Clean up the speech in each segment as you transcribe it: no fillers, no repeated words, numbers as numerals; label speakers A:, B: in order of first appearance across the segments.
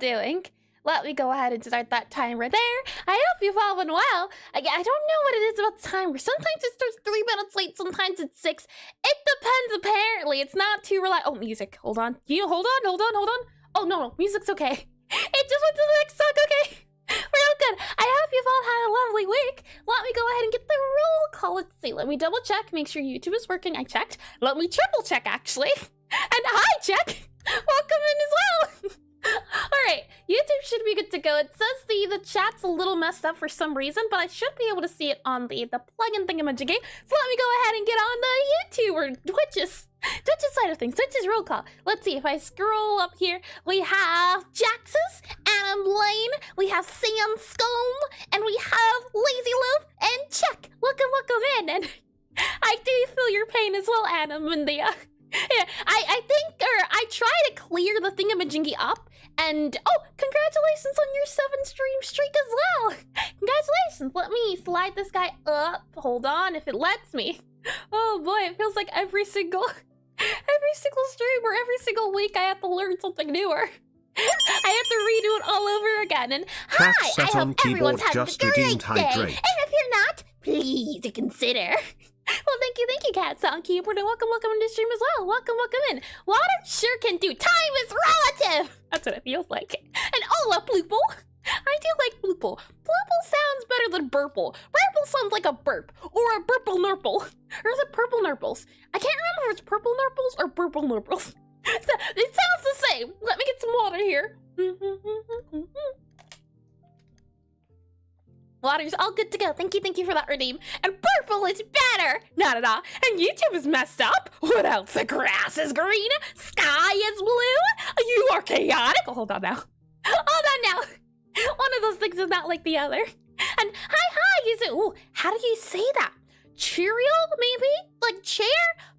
A: doing? Let me go ahead and start that timer there. I hope you've all been well. I don't know what it is about the timer. Sometimes it starts 3 minutes late, sometimes it's 6. It depends, apparently. It's not too reliable. Oh, music. Hold on. Hold on. Oh, no. Music's okay. It just went to the next song, okay? We're all good. I hope you've all had a lovely week. Let me go ahead and get the roll call. Let's see. Let me double check. Make sure YouTube is working. I checked. Let me triple check, actually. And hi, check. Welcome in as well. Alright, YouTube should be good to go. It says the chat's a little messed up for some reason, but I should be able to see it on the plugin thingamajiggy. So let me go ahead and get on the YouTube or Twitch's side of things. Twitch's roll call. Let's see, if I scroll up here, we have Jaxus, Adam Lane, we have Sam Scone, and we have Lazy Loaf, and Check. Welcome in. And I do feel your pain as well, Adam, and the yeah, I try to clear the thingamajiggy up, and oh, congratulations on your 7-stream streak as well. Congratulations. Let me slide this guy up. Hold on, if it lets me. Oh boy, it feels like every single stream or every single week I have to learn something newer. I have to redo it all over again. And hi, I hope everyone's having a great day. And if you're not, please consider. Well, thank you, Cats on Keyboard, and welcome into stream as well. Welcome in. Water sure can do. Time is relative. That's what it feels like. And Ola Bloople. I do like Bloople. Bloople sounds better than Burple. Burple sounds like a burp, or a Burple Nurple. Or is it Purple Nurples? I can't remember if it's Purple Nurples or Burple Nurples. So, it sounds the same. Let me get some water here. Water's all good to go. Thank you for that redeem. And purple is better. Not at all. And YouTube is messed up. What else? The grass is green. Sky is blue. You are chaotic. Oh, hold on now. One of those things is not like the other. And hi, is it? Ooh, how do you say that? Cheerio, maybe? Like chair?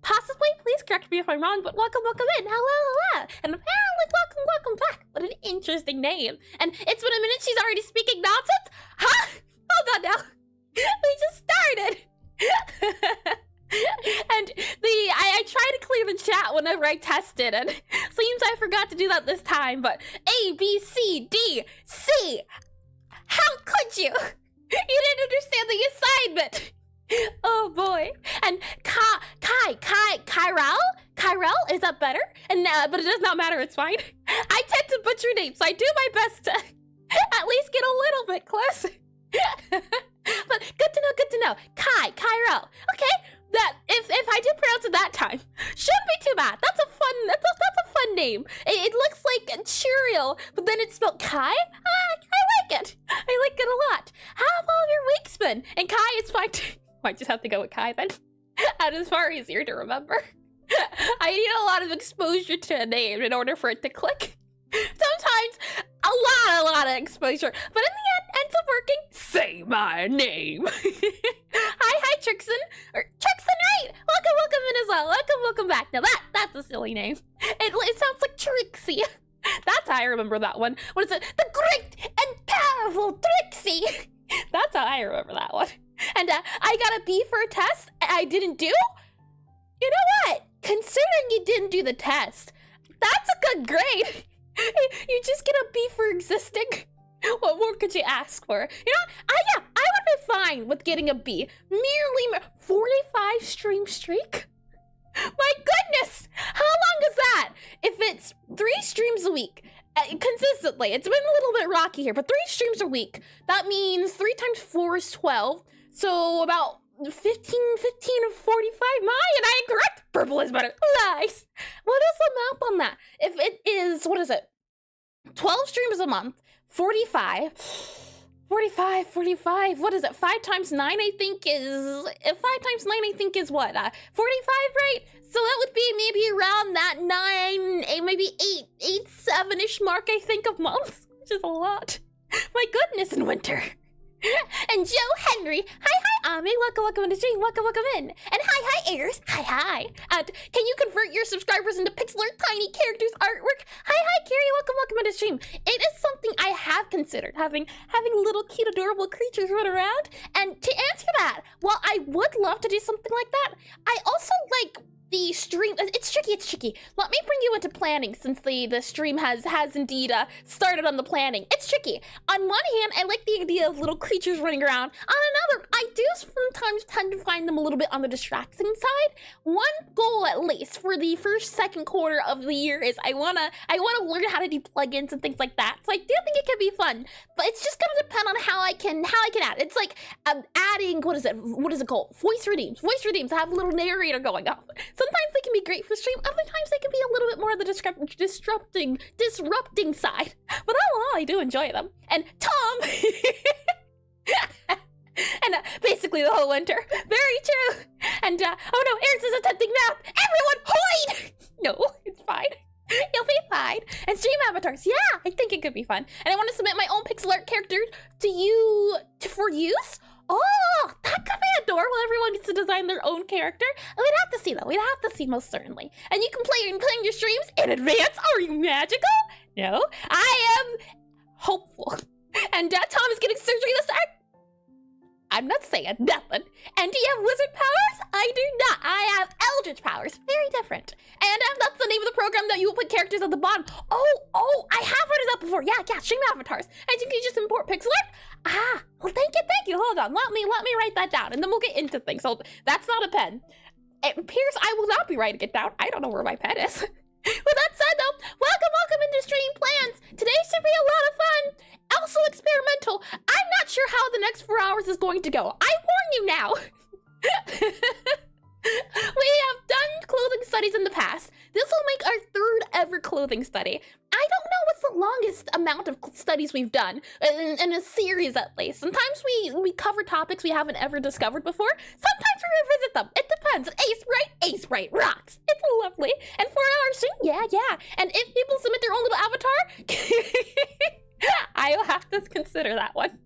A: Possibly? Please correct me if I'm wrong, but welcome in. Hello. And apparently, welcome back. What an interesting name. And it's been a minute, she's already speaking nonsense? Huh? Hold on now. We just started. And I try to clear the chat whenever I test it, and seems I forgot to do that this time, but A, B, C, D, C. How could you? You didn't understand the assignment. Oh boy. And Kyrell? Is that better? And but it does not matter, it's fine. I tend to butcher names, so I do my best to at least get a little bit closer. But good to know. Kyrell. Okay, that if I do pronounce it that time, shouldn't be too bad. That's a fun name. It looks like cereal, but then it's spelled Kai. I like it. I like it a lot. How have all your weeks been? And Kai is fine too. Might just have to go with Kai then. That is far easier to remember. I need a lot of exposure to a name in order for it to click. Sometimes a lot of exposure, but in the end, ends up working. Say my name. Hi, Trixon. Or Trixon, right? Welcome in as well. Welcome back. Now that's a silly name. It sounds like Trixie. That's how I remember that one. What is it? The great and powerful Trixie. That's how I remember that one. And I got a B for a test I didn't do? You know what? Considering you didn't do the test, that's a good grade. You just get a B for existing. What more could you ask for? You know, I would be fine with getting a B. Merely 45 stream streak? My goodness! How long is that? If it's 3 streams a week, consistently, it's been a little bit rocky here, but 3 streams a week, that means 3 times 4 is 12. So about 15 and 45. And I am correct. Purple is better. Nice. What is the map on that? If it is, what is it? 12 streams a month, 45. What is it? 5 times 9, I think is, 5 times 9, I think is what? 45, right? So that would be maybe around that 9, maybe 8, 7-ish mark, I think, of months, which is a lot. My goodness, in winter. And Joe Henry, hi, Ami, welcome into stream, welcome in. And hi, Ayers, hi. And can you convert your subscribers into Pixelart tiny characters artwork? Hi, Carrie, welcome into stream. It is something I have considered, having little cute adorable creatures run around. And to answer that, while I would love to do something like that, I also like the stream, it's tricky. Let me bring you into planning, since the stream has indeed started on the planning. It's tricky. On one hand, I like the idea of little creatures running around. On another, I do sometimes tend to find them a little bit on the distracting side. One goal, at least, for the second quarter of the year is I wanna learn how to do plugins and things like that. So I do think it can be fun, but it's just gonna depend on how I can add. It's like adding, what is it called? Voice redeems. I have a little narrator going off. Sometimes they can be great for stream, other times they can be a little bit more of the disrupting side. But all I do enjoy them. And Tom! And basically the whole winter. Very true! And, oh no, Eris is attempting math! Everyone, hide! No, it's fine. You'll be fine. And stream avatars, yeah, I think it could be fun. And I want to submit my own Pixelart character to you for use. Oh, that could be adorable. Everyone gets to design their own character. We'd have to see, though. We'd have to see, most certainly. And you can play your streams in advance. Are you magical? No, I am hopeful. And Tom is getting surgery this time. I'm not saying nothing. And do you have wizard powers? I do not. I have eldritch powers. Very different. And that's the name of the program that you will put characters at the bottom. Oh, I have heard of that before. Yeah, stream avatars. And you can just import Pixelart. Well, thank you. Hold on. Let me write that down, and then we'll get into things. So that's not a pen. It appears I will not be writing it down. I don't know where my pen is. With that said, though, welcome into Stream Plans. Today should be a lot of fun. Also experimental. I'm not sure how the next 4 hours is going to go. I warn you now. We have done clothing studies in the past. This will make our 3rd ever clothing study. I don't know what's the longest amount of studies we've done, in a series at least. Sometimes we cover topics we haven't ever discovered before. Sometimes we revisit them. It depends. Aseprite rocks. It's lovely. And 4 hours stream, yeah. And if people submit their own little avatar, I will have to consider that one.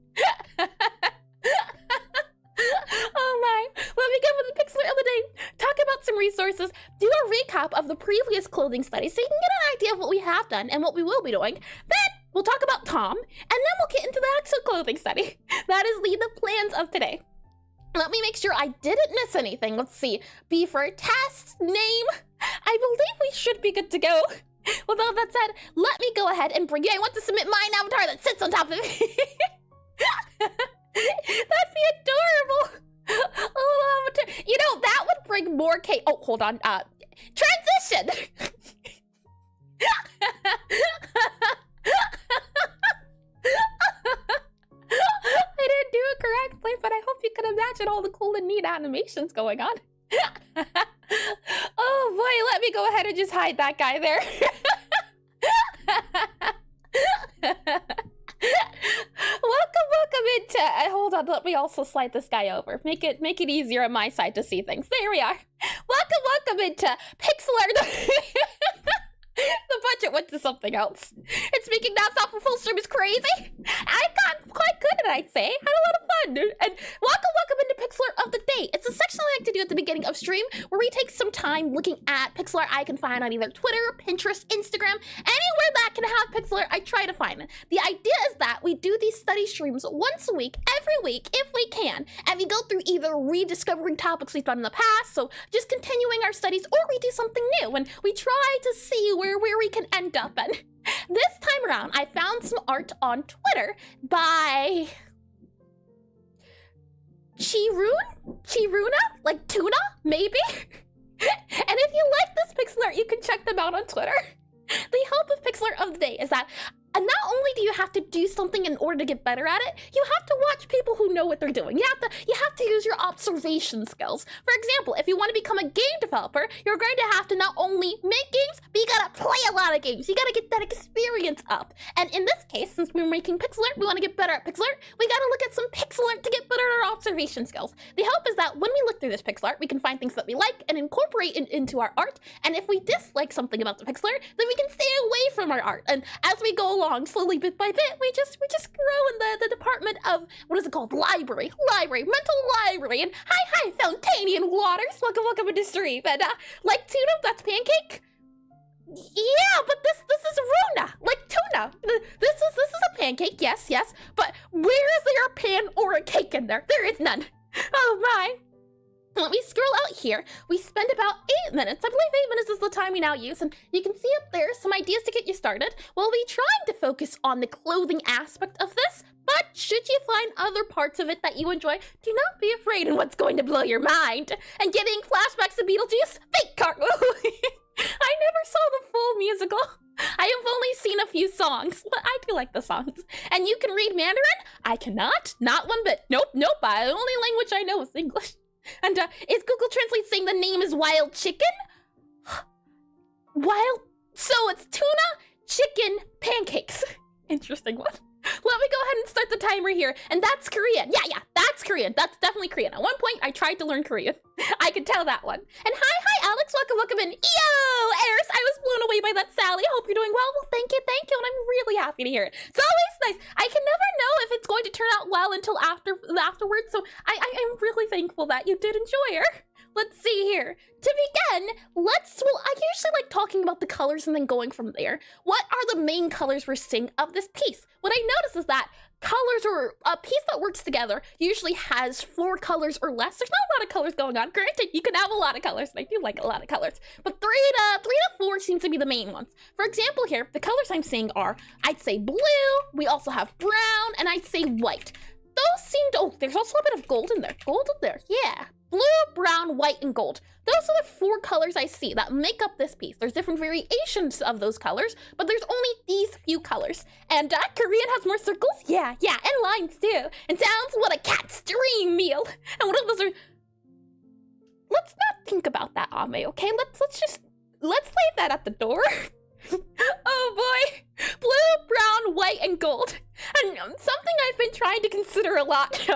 A: Oh my. Let me go with the Pixelart of the day. Talk about some resources. Do a recap of the previous clothing studies so you can get an idea of what we have done and what we will be doing. Then we'll talk about Tom, and then we'll get into the actual clothing study. That is the plans of today. Let me make sure I didn't miss anything. Let's see. B for test, name. I believe we should be good to go. With all that said, let me go ahead and bring you. I want to submit my avatar that sits on top of it. That'd be adorable. A little avatar. You know, that would bring more cake. Oh, hold on. Transition. I didn't do it correctly, but I hope you can imagine all the cool and neat animations going on. Oh boy, let me go ahead and just hide that guy there. Welcome into hold on, let me also slide this guy over. Make it easier on my side to see things. There we are. Welcome into Pixelart. The budget went to something else. It's making nonstop for full stream is crazy. I got quite good at it, I'd say. Had a lot of fun. And welcome into Pixelart of the day. It's a section I like to do at the beginning of stream where we take some time looking at pixel art I can find on either Twitter, Pinterest, Instagram, anywhere that can have pixel art, I try to find it. The idea is that we do these study streams once a week, every week, if we can, and we go through either rediscovering topics we've done in the past, so just continuing our studies, or we do something new, and we try to see where we can end up in. This time around, I found some art on Twitter by Chiruna? Like tuna, maybe? And if you like this pixel art, you can check them out on Twitter. The hope of pixel art of the day is that not only do you have to do something in order to get better at it, you have to watch people who know what they're doing. You have to use your observation skills. For example, if you want to become a game developer, you're going to have to not only make games, but you gotta play a lot of games. You gotta get that experience up. And in this case, since we're making pixel art, we want to get better at pixel art, we gotta look at some pixel art to get better at our observation skills. The hope is that when we look through this pixel art, we can find things that we like and incorporate it into our art. And if we dislike something about the pixel art, then we can stay away from our art. And as we go along, slowly, bit by bit, we just grow in the department of, what is it called? Library, mental library. And hi, Fountainian Waters. Welcome into stream. And like tuna, that's pancake. Yeah, but this is Runa, like tuna. This is a pancake, yes. But where is there a pan or a cake in there? There is none. Oh my. when we scroll out here, we spend about 8 minutes. I believe 8 minutes is the time we now use, and you can see up there some ideas to get you started. We'll be trying to focus on the clothing aspect of this, but should you find other parts of it that you enjoy, do not be afraid in what's going to blow your mind. And getting flashbacks to Beetlejuice, fake cart. I never saw the full musical. I have only seen a few songs, but I do like the songs. And you can read Mandarin? I cannot. Not one bit. Nope. The only language I know is English. And is Google Translate saying the name is Wild Chicken? Wild? So it's tuna, chicken, pancakes. Interesting one. Let me go ahead and start the timer here. And that's Korean. Yeah, that's Korean. That's definitely Korean. At one point, I tried to learn Korean. I could tell that one. And hi, Alex. Welcome in. Yo, Eris, I was blown away by that, Sally. I hope you're doing well. Well, thank you. And I'm really happy to hear it. It's always nice. I can never know if it's going to turn out well until afterwards. So I'm really thankful that you did enjoy her. Let's see here. To begin, well, I usually like talking about the colors and then going from there. What are the main colors we're seeing of this piece? What I notice is that colors, or a piece that works together, usually has 4 colors or less. There's not a lot of colors going on. Granted, you can have a lot of colors, and I do like a lot of colors, but 3 to 4 seem to be the main ones. For example here, the colors I'm seeing are, I'd say blue, we also have brown, and I'd say white. Those seem to, oh, there's also a bit of gold in there. Yeah. Blue, brown, white, and gold. Those are the 4 colors I see that make up this piece. There's different variations of those colors, but there's only these few colors. And Korean has more circles? Yeah, and lines too. And sounds, what a cat's dream meal. And what of those are... Let's not think about that, Ame, okay? Let's leave that at the door. Oh boy. Blue, brown, white, and gold. And something I've been trying to consider a lot,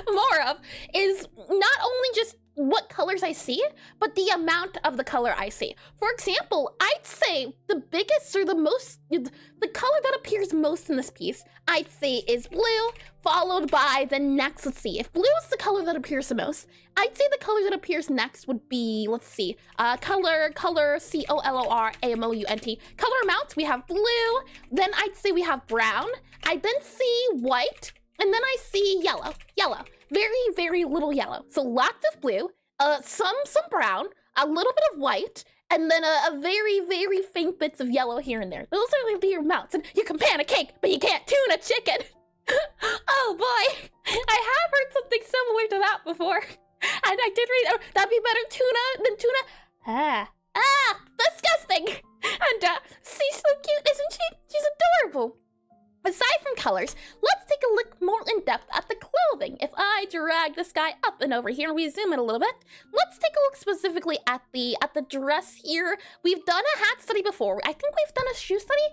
A: more of, is not only just what colors I see, but the amount of the color I see. For example, I'd say the biggest or the color that appears most in this piece, I'd say is blue, followed by the next, let's see, if blue is the color that appears the most, I'd say the color that appears next would be, let's see, color, COLORAMOUNT. Color amounts, we have blue, then I'd say we have brown, I then see white, and then I see yellow. Very, very little yellow. So lots of blue, some brown, a little bit of white, and then a very, very faint bits of yellow here and there. Those are the amounts. And you can pan a cake, but you can't tune a chicken. Oh boy, I have heard something similar to that before. And I did read, that'd be better tuna than tuna. Disgusting. And she's so cute, isn't she? She's adorable. Aside from colors, let's take a look more in depth at the clothing. If I drag this guy up and over here and we zoom in a little bit, let's take a look specifically at the dress here. We've done a hat study before. I think we've done a shoe study.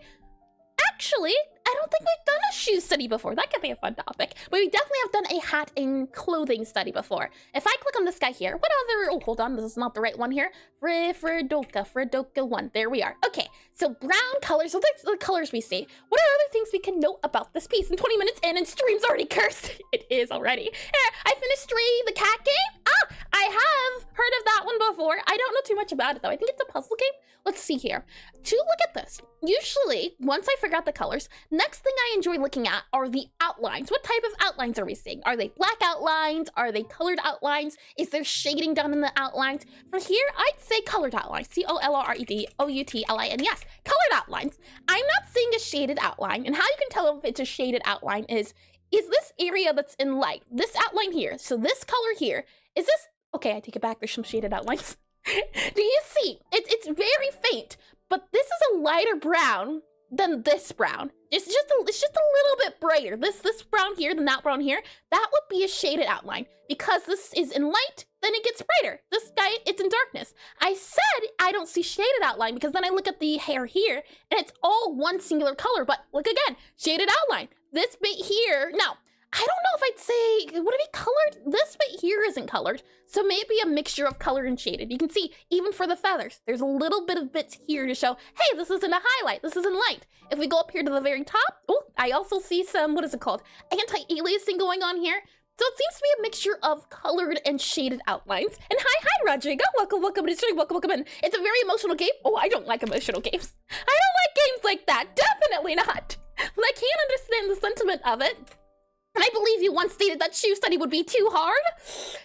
A: Actually, I don't think we've done a shoe study before. That could be a fun topic. But we definitely have done a hat and clothing study before. If I click on this guy here, what other... Oh, hold on. This is not the right one here. Fredoka 1. There we are. Okay, so brown colors. So that's the colors we see. What are other things we can note about this piece? And 20 minutes in and stream's already cursed. It is already. I finished the cat game. I have heard of that one before. I don't know too much about it, though. I think it's a puzzle game. Let's see here. To look at this, usually, once I figure out the colors, next thing I enjoy looking at are the outlines. What type of outlines are we seeing? Are they black outlines? Are they colored outlines? Is there shading done in the outlines? For here, I'd say colored outlines. COLREDOUTLIN. Yes, colored outlines. I'm not seeing a shaded outline. And how you can tell if it's a shaded outline is this area that's in light, this outline here, so this color here, is this... Okay, I take it back. There's some shaded outlines. Do you see? It's very faint, but this is a lighter brown than this brown. It's just a little bit brighter. This brown here than that brown here. That would be a shaded outline. Because this is in light, then it gets brighter. This guy, it's in darkness. I said I don't see shaded outline because then I look at the hair here and it's all one singular color. But look again, shaded outline. This bit here, now, I don't know if I'd say, would it be colored? This bit here isn't colored, so maybe a mixture of colored and shaded. You can see, even for the feathers, there's a little bit of bits here to show, hey, this isn't a highlight, this isn't light. If we go up here to the very top, oh, I also see some, what is it called? Anti-aliasing going on here. So it seems to be a mixture of colored and shaded outlines. And hi, Rodrigo. Welcome to the stream. Welcome in. It's a very emotional game. Oh, I don't like emotional games. I don't like games like that. Definitely not. But I can't understand the sentiment of it. And I believe you once stated that shoe study would be too hard.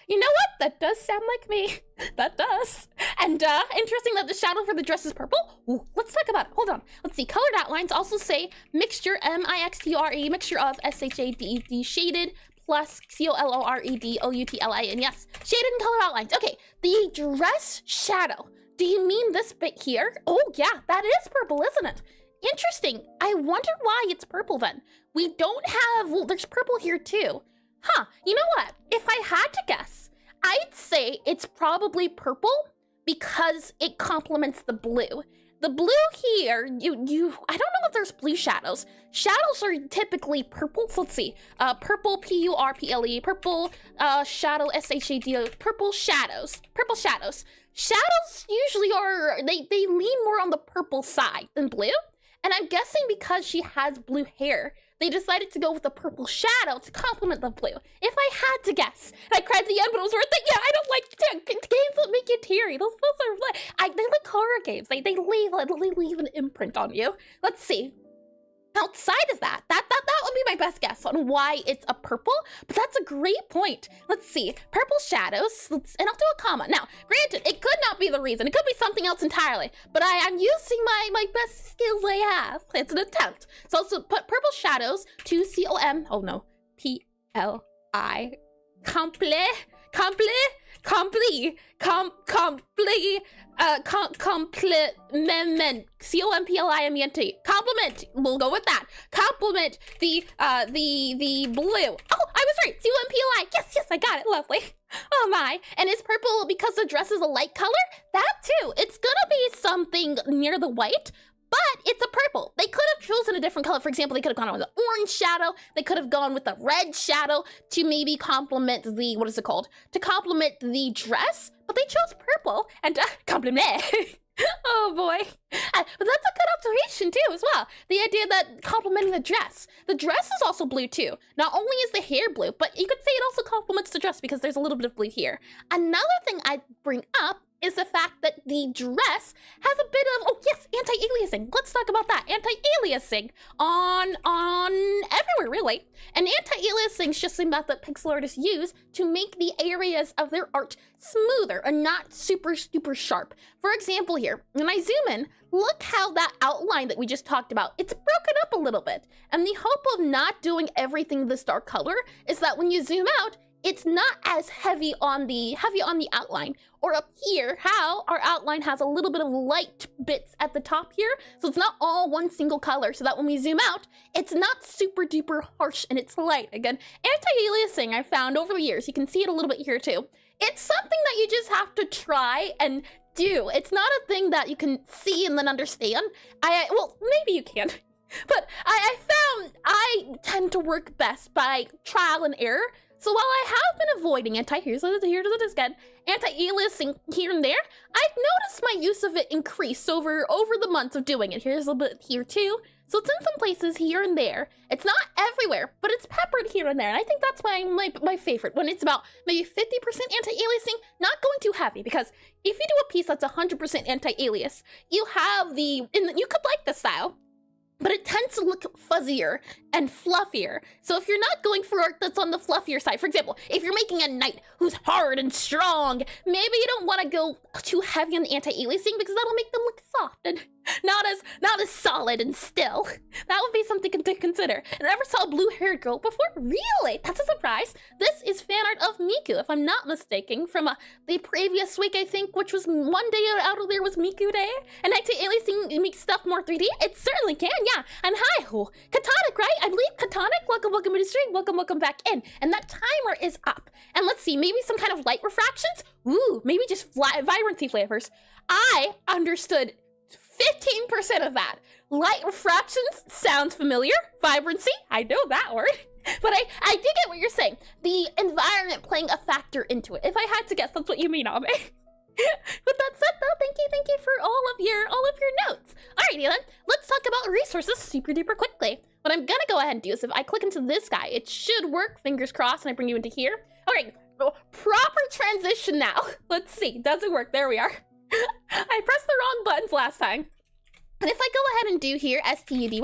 A: You know what? That does sound like me. That does. And interesting that the shadow for the dress is purple. Ooh, let's talk about it. Hold on. Let's see. Colored outlines also say mixture, M-I-X-T-R-E, mixture of S-H-A-D-E-D, shaded, plus C-O-L-O-R-E-D-O-U-T-L-I-N. Yes, shaded and colored outlines. Okay, the dress shadow. Do you mean this bit here? Oh yeah, that is purple, isn't it? Interesting. I wonder why it's purple then. We don't have, well, there's purple here too. Huh, you know what? If I had to guess, I'd say it's probably purple because it complements the blue. The blue here, I don't know if there's blue shadows. Shadows are typically purple. So let's see. Purple, P-U-R-P-L-E, purple, shadow, S-H-A-D-O, purple shadows. Purple shadows. Shadows usually are, they lean more on the purple side than blue. And I'm guessing because she has blue hair, they decided to go with a purple shadow to complement the blue. If I had to guess, and I cried at the end, but it was worth it. Yeah, I don't like games that make you teary. Those are, they're like horror games. They leave an imprint on you. Let's see. Outside of that would be my best guess on why it's a purple, but that's a great point. Let's see, purple shadows, and I'll do a comma. Now, granted, it could not be the reason. It could be something else entirely, but I'm using my best skills I have. It's an attempt. So also put purple shadows to C-O-M, oh no, P-L-I, complement, C-O-M-P-L-I-M-E-N-T, complement, we'll go with that, complement the blue. Oh, I was right, C-O-M-P-L-I, yes, I got it, lovely. Oh my, and is purple because the dress is a light color? That too, it's gonna be something near the white, but it's a purple. They could have chosen a different color. For example, they could have gone with the orange shadow. They could have gone with the red shadow to maybe complement the, what is it called? To complement the dress, but they chose purple and complement. Oh boy. But that's a good observation too as well. The idea that complementing the dress. The dress is also blue too. Not only is the hair blue, but you could say it also complements the dress because there's a little bit of blue here. Another thing I'd bring up is the fact that the dress has a bit of, oh yes, anti-aliasing. Let's talk about that. Anti-aliasing on everywhere, really. And anti-aliasing is just a method pixel artists use to make the areas of their art smoother and not super sharp. For example here, when I zoom in, look how that outline that we just talked about, it's broken up a little bit. And the hope of not doing everything this dark color is that when you zoom out, it's not as heavy on the outline. Or up here, how our outline has a little bit of light bits at the top here, so it's not all one single color, so that when we zoom out, it's not super duper harsh and it's light. Again, anti-aliasing I found over the years, you can see it a little bit here too. It's something that you just have to try and do. It's not a thing that you can see and then understand. Well, maybe you can. But I found I tend to work best by trial and error. So while I have been avoiding anti-aliasing here and there, I've noticed my use of it increase over the months of doing it. Here's a little bit here too. So it's in some places here and there. It's not everywhere, but it's peppered here and there. And I think that's my favorite, when it's about maybe 50% anti-aliasing, not going too heavy, because if you do a piece that's 100% anti-alias, you have you could like the style, but it tends to look fuzzier and fluffier. So if you're not going for art that's on the fluffier side, for example, if you're making a knight who's hard and strong, maybe you don't want to go too heavy on the anti-aliasing because that'll make them look soft and not as solid and still. That would be something to consider. And I never saw a blue-haired girl before. Really? That's a surprise. This is fan art of Miku, if I'm not mistaken, from the previous week, I think, which was one day out of there was Miku Day. And anti-aliasing makes stuff more 3D. It certainly can, yeah. And hi, Katonic, right? I believe Katonic. Welcome to the stream. Welcome back in. And that timer is up. And let's see, maybe some kind of light refractions? Ooh, maybe just vibrancy flavors. I understood 15% of that. Light refractions sounds familiar. Vibrancy, I know that word. But I did get what you're saying. The environment playing a factor into it. If I had to guess, that's what you mean, Abe. With that said, though, thank you for all of your notes. Alrighty then, let's talk about resources super duper quickly. What I'm gonna go ahead and do is if I click into this guy, it should work, fingers crossed, and I bring you into here. Alright, proper transition now. Let's see, does it work? There we are. I pressed the wrong buttons last time. And if I go ahead and do here, STUDY,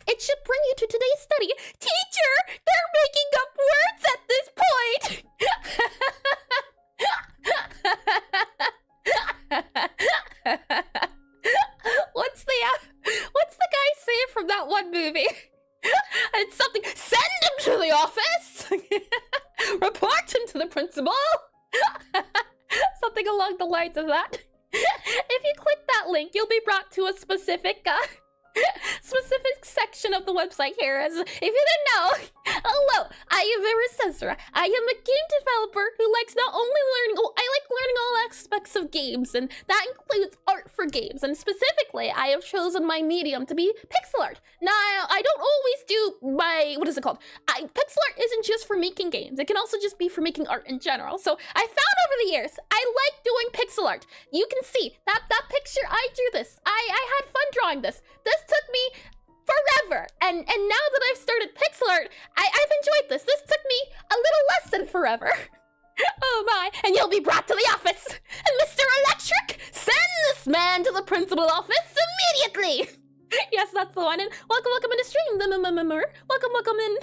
A: it should bring you to today's study. Teacher, they're making up words at this point. something along the lines of that. If you click that link, you'll be brought to a specific section of the website here. As if you didn't know, hello, I am Vericensora. I am a game developer who likes not only learning, I like learning all aspects of games, and that includes art for games. And specifically, I have chosen my medium to be pixel art. Now, I don't always do my, what is it called? Pixel art isn't just for making games. It can also just be for making art in general. So I found over the years, I like doing pixel art. You can see that picture, I drew this. I had fun drawing this. This took me forever, and now that I've started pixel art, I've enjoyed this. This took me a little less than forever. Oh my, and you'll be brought to the office. And Mr. Electric, send this man to the principal office immediately. Yes, that's the one. And welcome in the stream. Welcome in.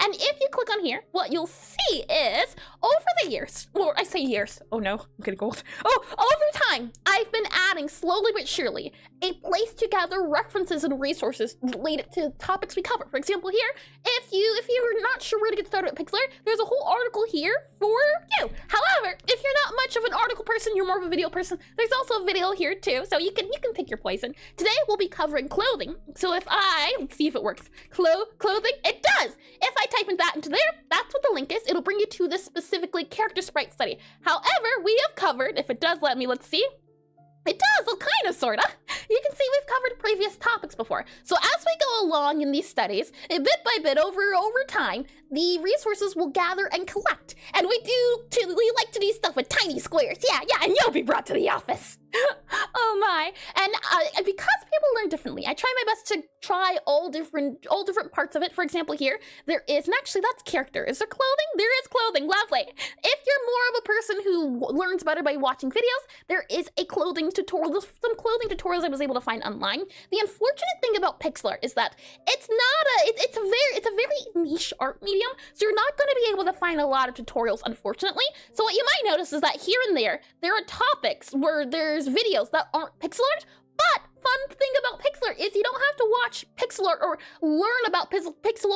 A: And if you click on here, what you'll see is, over the years, or I say years, oh no, I'm getting old. Oh, over time, I've been adding, slowly but surely, a place to gather references and resources related to topics we cover. For example, here, if you're not sure where to get started with pixel art, there's a whole article here for you. However, if you're not much of an article person, you're more of a video person, there's also a video here too, so you can pick your poison. Today, we'll be covering clothing. So if let's see if it works. Clothing, it does! If I type in that into there, that's what the link is. It'll bring you to this specifically character sprite study. However, we have covered, if it does let me, let's see. It does, well, kind of, sorta. You can see we've covered previous topics before. So as we go along in these studies, bit by bit, over time, the resources will gather and collect. And we like to do stuff with tiny squares. Yeah, and you'll be brought to the office. Oh my. And because people learn differently, I try my best to try all different parts of it. For example, here, there is, and actually that's character. Is there clothing? There is clothing, lovely. If you're more of a person who learns better by watching videos, there is a clothing tutorial, there's some clothing tutorials I was able to find online. The unfortunate thing about pixel art is that it's not it's a very niche art medium, so you're not going to be able to find a lot of tutorials, unfortunately. So what you might notice is that here and there are topics where there's videos that aren't pixel art, but fun thing about pixel art is you don't have to watch pixel art or learn about pixel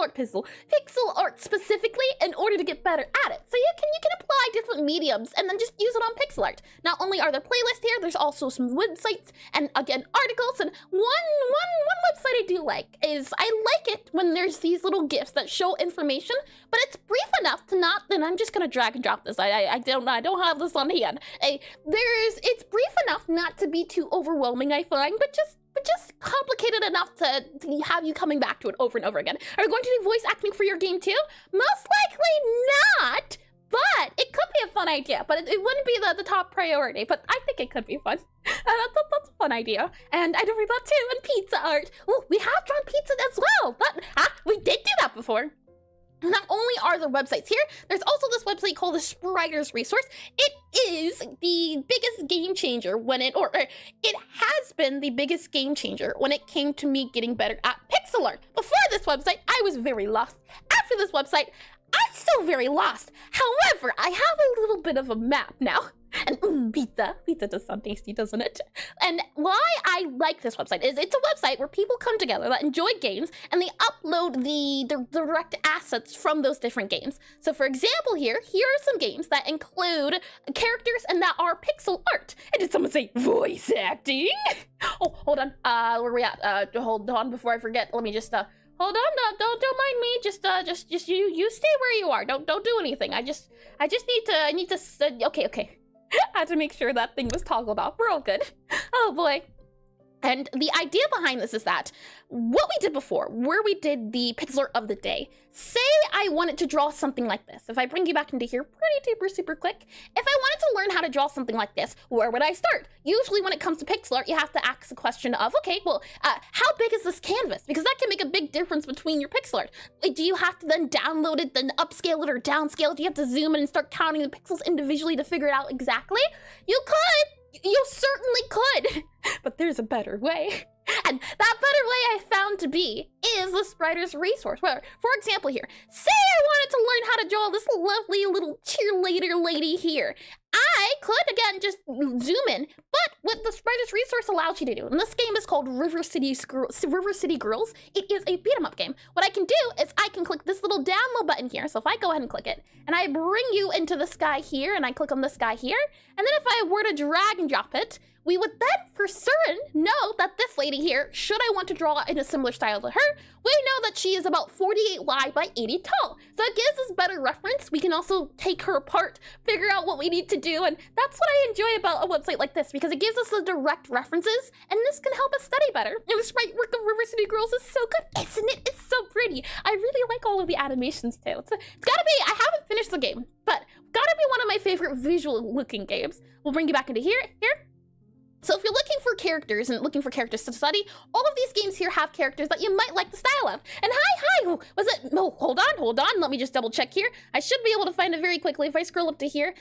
A: art specifically in order to get better at it. So you can apply different mediums and then just use it on pixel art. Not only are there playlists here, there's also some websites and again articles. And one website I do like is I like it when there's these little GIFs that show information, but it's brief enough to not. Then I'm just gonna drag and drop this. I don't have this on hand. It's brief enough not to be too overwhelming, I find, but just complicated enough to have you coming back to it over and over again. Are you going to do voice acting for your game too? Most likely not, but it could be a fun idea, but it wouldn't be the top priority, but I think it could be fun. That's a fun idea. And I don't read that too, and pizza art. Oh, we have drawn pizza as well. We did do that before. Not only are there websites here, there's also this website called the Writers Resource. It is the biggest game changer it has been the biggest game changer when it came to me getting better at pixel art. Before this website, I was very lost. After this website, I'm still very lost. However, I have a little bit of a map now. And pizza does sound tasty, doesn't it? And why I like this website is it's a website where people come together that enjoy games and they upload the direct assets from those different games. So for example here are some games that include characters and that are pixel art. And did someone say voice acting? Oh, hold on, where are we at? Hold on before I forget, let me just, hold on, don't mind me. Just you stay where you are. Don't do anything. I just need to. Okay. I had to make sure that thing was toggled off. We're all good. Oh boy. And the idea behind this is that what we did before, where we did the pixel art of the day, say I wanted to draw something like this. If I bring you back into here pretty super quick, if I wanted to learn how to draw something like this, where would I start? Usually when it comes to pixel art, you have to ask the question of, okay, well, how big is this canvas? Because that can make a big difference between your pixel art. Do you have to then download it, then upscale it or downscale it? Do you have to zoom in and start counting the pixels individually to figure it out exactly? You could. You certainly could, but there's a better way. And that better way I found to be is the Writer's Resource, where, for example here, say I wanted to learn how to draw this lovely little cheerleader lady here. I I could, again, just zoom in, but what the sprite resource allows you to do, and this game is called River City Girls, it is a beat 'em up game. What I can do is I can click this little download button here, so if I go ahead and click it, and I bring you into this guy here, and I click on this guy here, and then if I were to drag and drop it, we would then for certain know that this lady here, should I want to draw in a similar style to her, we know that she is about 48 wide by 80 tall. So it gives us better reference. We can also take her apart, figure out what we need to do, and that's what I enjoy about a website like this, because it gives us the direct references, and this can help us study better. And the sprite work of River City Girls is so good, isn't it? It's so pretty. I really like all of the animations too. It's gotta be, I haven't finished the game, but gotta be one of my favorite visual looking games. We'll bring you back into here. So if you're looking for characters and looking for characters to study, all of these games here have characters that you might like the style of. And hi, was it, no, hold on, let me just double check here. I should be able to find it very quickly if I scroll up to here.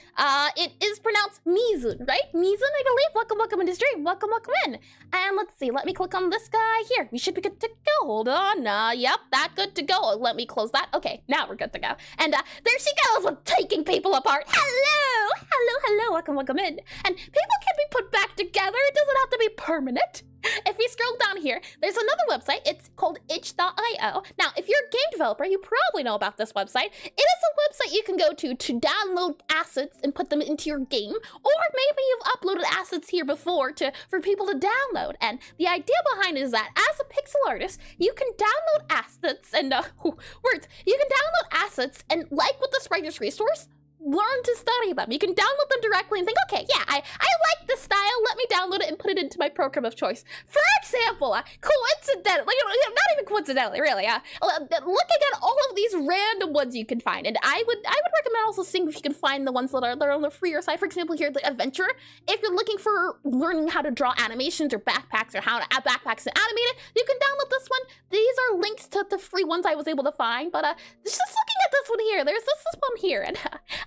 A: It is pronounced Mizun, right? Mizun, I believe. Welcome into stream, welcome in. And let's see, let me click on this guy here. We should be good to go, hold on. Yep, that good to go. Let me close that. Okay, now we're good to go. And there she goes with taking people apart. Hello, welcome in. And people can be put back together. It doesn't have to be permanent. If we scroll down here, there's another website. It's called itch.io. Now, if you're a game developer, you probably know about this website. It is a website you can go to download assets and put them into your game, or maybe you've uploaded assets here before for people to download. And the idea behind it is that as a pixel artist, you can download assets and You can download assets and, like with the sprite resource, learn to study them. You can download them directly and think, okay, yeah, I like this style. Let me download it and put it into my program of choice. For example, coincidentally, not even coincidentally, really, looking at all of these random ones you can find, and I would recommend also seeing if you can find the ones that are on the freer side. For example, here, the Adventurer. If you're looking for learning how to draw animations or backpacks or how to add backpacks and animate it, you can download this one. These are links to the free ones I was able to find, but just looking at this one here, there's this one here, and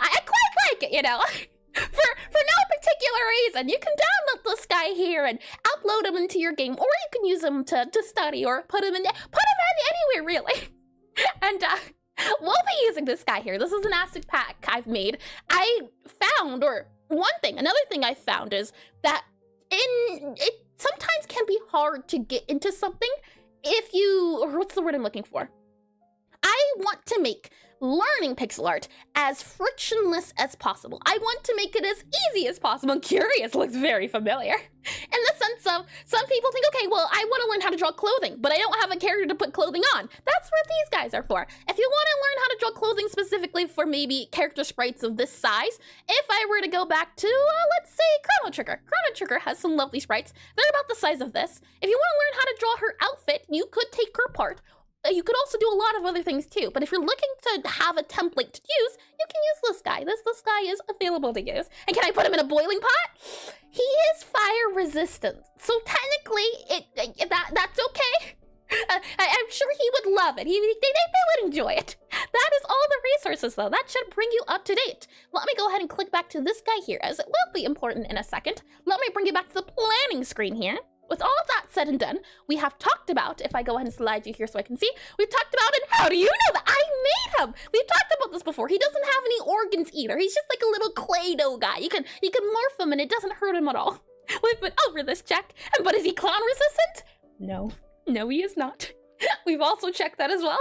A: I quite like it, you know. For no particular reason, you can download this guy here and upload him into your game, or you can use him to study, or put him anywhere really. And we'll be using this guy here. This is an asset pack I've made. I found, or another thing I found is that it sometimes can be hard to get into something if you, or what's the word I'm looking for? I want to make learning pixel art as frictionless as possible. I want to make it as easy as possible. Curious looks very familiar. In the sense of, some people think, okay, well, I want to learn how to draw clothing, but I don't have a character to put clothing on. That's what these guys are for. If you want to learn how to draw clothing specifically for maybe character sprites of this size, if I were to go back to, let's say, Chrono Trigger has some lovely sprites. They're about the size of this. If you want to learn how to draw her outfit, you could take her part. You could also do a lot of other things too, but if you're looking to have a template to use, you can use this guy. This guy is available to use. And can I put him in a boiling pot? He is fire resistant, so technically that's okay. I'm sure he would love it. They would enjoy it. That is all the resources though. That should bring you up to date. Let me go ahead and click back to this guy here, as it will be important in a second. Let me bring you back to the planning screen here. With all of that said and done, we have talked about, if I go ahead and slide you here so I can see, we've talked about, and how do you know that? I made him! We've talked about this before. He doesn't have any organs either. He's just like a little clay dough guy. You can morph him and it doesn't hurt him at all. We've been over this check. But is he clown resistant? No, he is not. We've also checked that as well.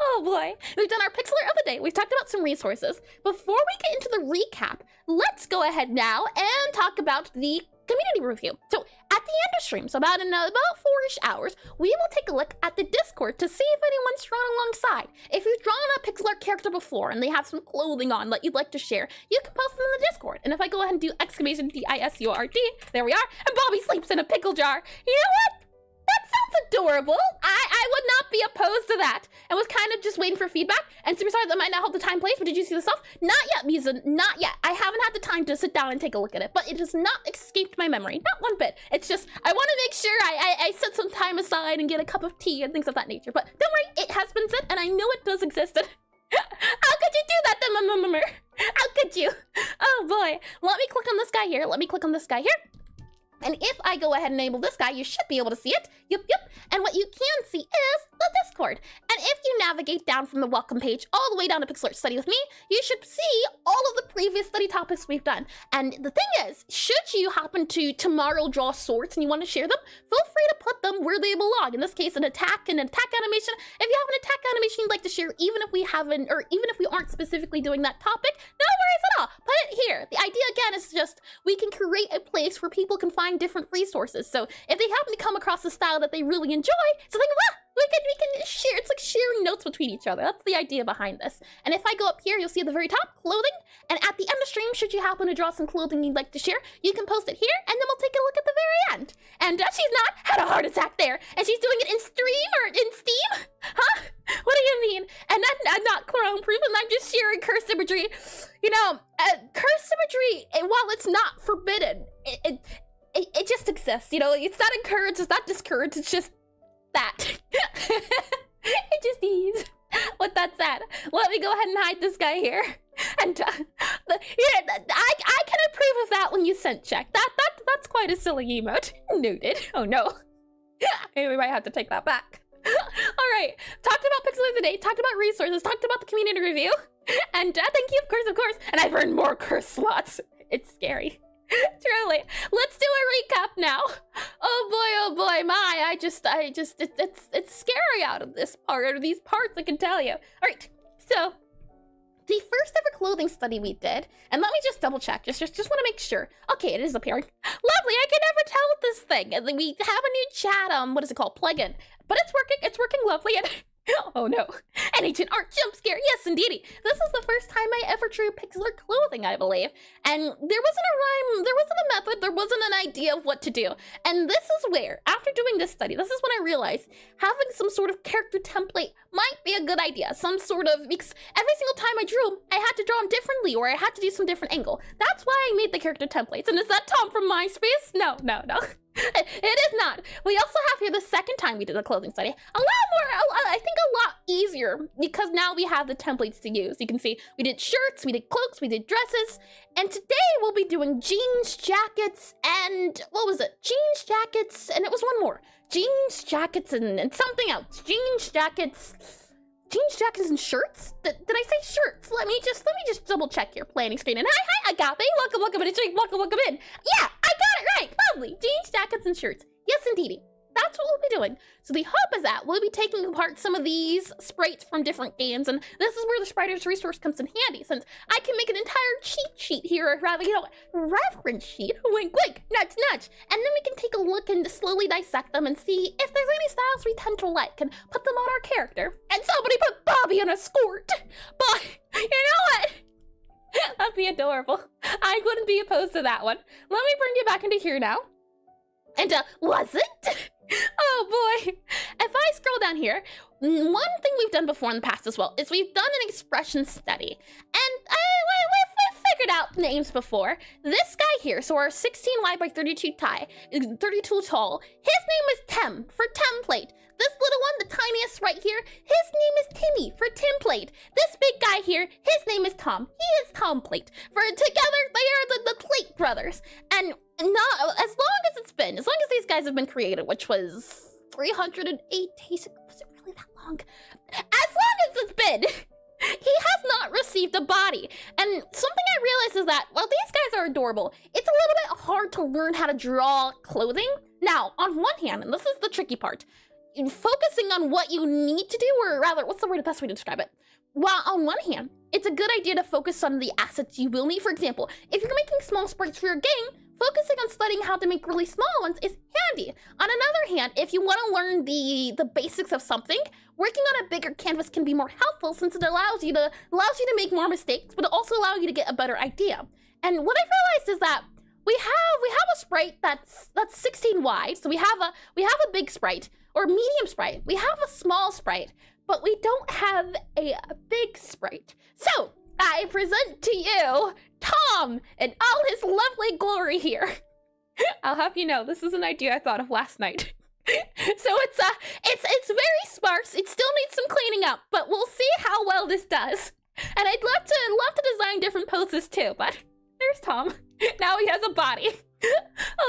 A: Oh boy. We've done our Pixelart of the day. We've talked about some resources. Before we get into the recap, let's go ahead now and talk about the community review. So at the end of stream, so about 4-ish hours, we will take a look at the Discord to see if anyone's drawn alongside. If you've drawn a pixel art character before and they have some clothing on that you'd like to share, you can post them in the Discord. And if I go ahead and do exclamation DISCORD, there we are, and Bobby sleeps in a pickle jar. You know what? That sounds adorable. I would not be opposed to that. I was kind of just waiting for feedback, and super sorry that might not hold the time place, but did you see the stuff? Not yet, Misa, not yet. I haven't had the time to sit down and take a look at it, but it has not escaped my memory, not one bit. It's just, I want to make sure I set some time aside and get a cup of tea and things of that nature, but don't worry, it has been sent, and I know it does exist. How could you do that to How could you? Oh boy. Let me click on this guy here. And if I go ahead and enable this guy, you should be able to see it. Yep. And what you can see is the Discord. And if you navigate down from the welcome page all the way down to Pixelart Study with me, you should see all of the previous study topics we've done. And the thing is, should you happen to tomorrow draw swords and you want to share them, feel free to put them where they belong. In this case, an attack and an attack animation. If you have an attack animation you'd like to share, even if we haven't, or even if we aren't specifically doing that topic, no worries at all. Put it here. The idea again is just we can create a place where people can find different resources. So if they happen to come across a style that they really enjoy, so they we can share. It's like sharing notes between each other. That's the idea behind this. And if I go up here, you'll see at the very top, clothing. And at the end of stream, should you happen to draw some clothing you'd like to share, you can post it here, and then we'll take a look at the very end. And she's not had a heart attack there, and she's doing it in stream or in Steam? Huh? What do you mean? And I'm not Chrome proof, and I'm just sharing curse imagery. You know, curse imagery, while it's not forbidden, it just exists. You know, it's not encouraged, it's not discouraged, it's just that. It just is. What that said, let me go ahead and hide this guy here. And I can approve of that when you scent check. That's quite a silly emote. Noted. Oh no. Maybe we might have to take that back. All right. Talked about Pixelart today. Talked about resources. Talked about the community review. And thank you, of course. And I've earned more curse slots. It's scary. Truly. Let's do a recap now. Oh boy, my, it's scary out of this part, or these parts, I can tell you. All right, so the first ever clothing study we did, and let me just double check, just want to make sure. Okay, it is appearing. Lovely, I can never tell with this thing. And then we have a new chat, what is it called, plugin, but it's working lovely. And oh no, an ancient art jump scare. Yes, indeedy. This is the first time I ever drew Pixelart clothing, I believe. And there wasn't a rhyme, there wasn't a method, there wasn't an idea of what to do. And this is where, after doing this study, this is when I realized having some sort of character template might be a good idea. Some sort of, because every single time I drew, I had to draw them differently, or I had to do some different angle. That's why I made the character templates. And is that Tom from MySpace? No. It is not. We also have here the second time we did the clothing study. A lot more, I think a lot easier, because now we have the templates to use. You can see we did shirts, we did cloaks, we did dresses, and today we'll be doing jeans, jackets, and what was it? Jeans, jackets, and it was one more. Jeans, jackets, and something else. Jeans, jackets and shirts? Did I say shirts? Let me just double check your planning screen. And hi, Agape. Welcome in. Welcome in. Yeah, I got it right. Lovely. Jeans, jackets, and shirts. Yes, indeedy. That's what we'll be doing. So the hope is that we'll be taking apart some of these sprites from different games, and this is where the Spriter's resource comes in handy, since I can make an entire cheat sheet here, or rather, reference sheet, wink, nudge, and then we can take a look and slowly dissect them and see if there's any styles we tend to like, and put them on our character. And somebody put Bobby in a skirt, but you know what? That'd be adorable. I wouldn't be opposed to that one. Let me bring you back into here now. And was it? Oh boy. If I scroll down here, one thing we've done before in the past as well is we've done an expression study. And we've figured out names before. This guy here, so our 16 wide by 32 tall, his name is Tem for template. This little one, the tiniest right here, his name is Timmy for template. This big guy here, his name is Tom. He is Tomplate. For together, they are the Plate brothers. And not as long as these guys have been created, which was 308 days. Was it really that long? As long as it's been, he has not received a body. And something I realized is that, while these guys are adorable, it's a little bit hard to learn how to draw clothing. Now, on one hand, and this is the tricky part, focusing on what you need to do, or rather, what's the best way to describe it? While on one hand, it's a good idea to focus on the assets you will need. For example, if you're making small sprites for your game, focusing on studying how to make really small ones is handy. On another hand, if you want to learn the basics of something, working on a bigger canvas can be more helpful, since it allows you to make more mistakes, but it also allows you to get a better idea. And what I realized is that we have a sprite that's 16 wide, so we have a big sprite, or medium sprite. We have a small sprite, but we don't have a big sprite. So I present to you Tom in all his lovely glory here. I'll have you know, this is an idea I thought of last night. So it's very sparse. It still needs some cleaning up, but we'll see how well this does. And I'd love to design different poses too, but there's Tom. Now he has a body.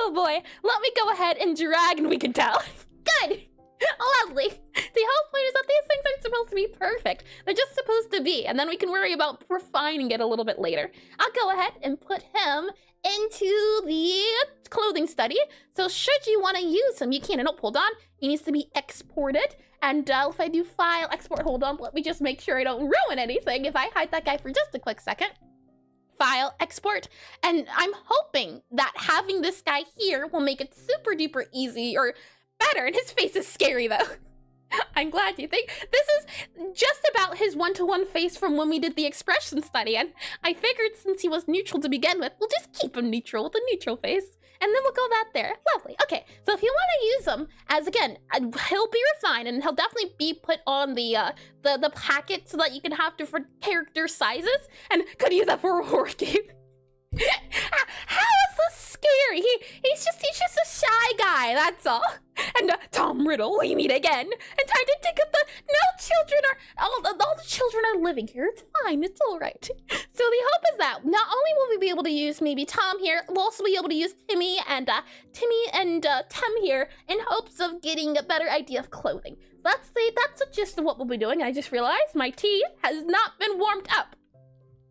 A: Oh boy, let me go ahead and drag and we can tell. Good. Lovely. The whole point is that these things aren't supposed to be perfect. They're just supposed to be, and then we can worry about refining it a little bit later. I'll go ahead and put him into the clothing study. So should you want to use him, you can. And oh, hold on. He needs to be exported. And if I do file export, hold on, let me just make sure I don't ruin anything. If I hide that guy for just a quick second. File, export, and I'm hoping that having this guy here will make it super duper easy or better, and his face is scary though. I'm glad you think. This is just about his one-to-one face from when we did the expression study, and I figured since he was neutral to begin with, we'll just keep him neutral with a neutral face, and then we'll go that there. Lovely. Okay, so if you want to use him as, again, he'll be refined, and he'll definitely be put on the packet so that you can have different character sizes, and could use that for a horror game. How is this scary? He's just a shy guy, that's all. And Tom Riddle, we meet again. And time to take up the all the children are living here. It's fine, it's all right. So the hope is that not only will we be able to use maybe Tom here, we'll also be able to use Timmy and Tem here in hopes of getting a better idea of clothing. That's the gist of what we'll be doing. I just realized my tea has not been warmed up.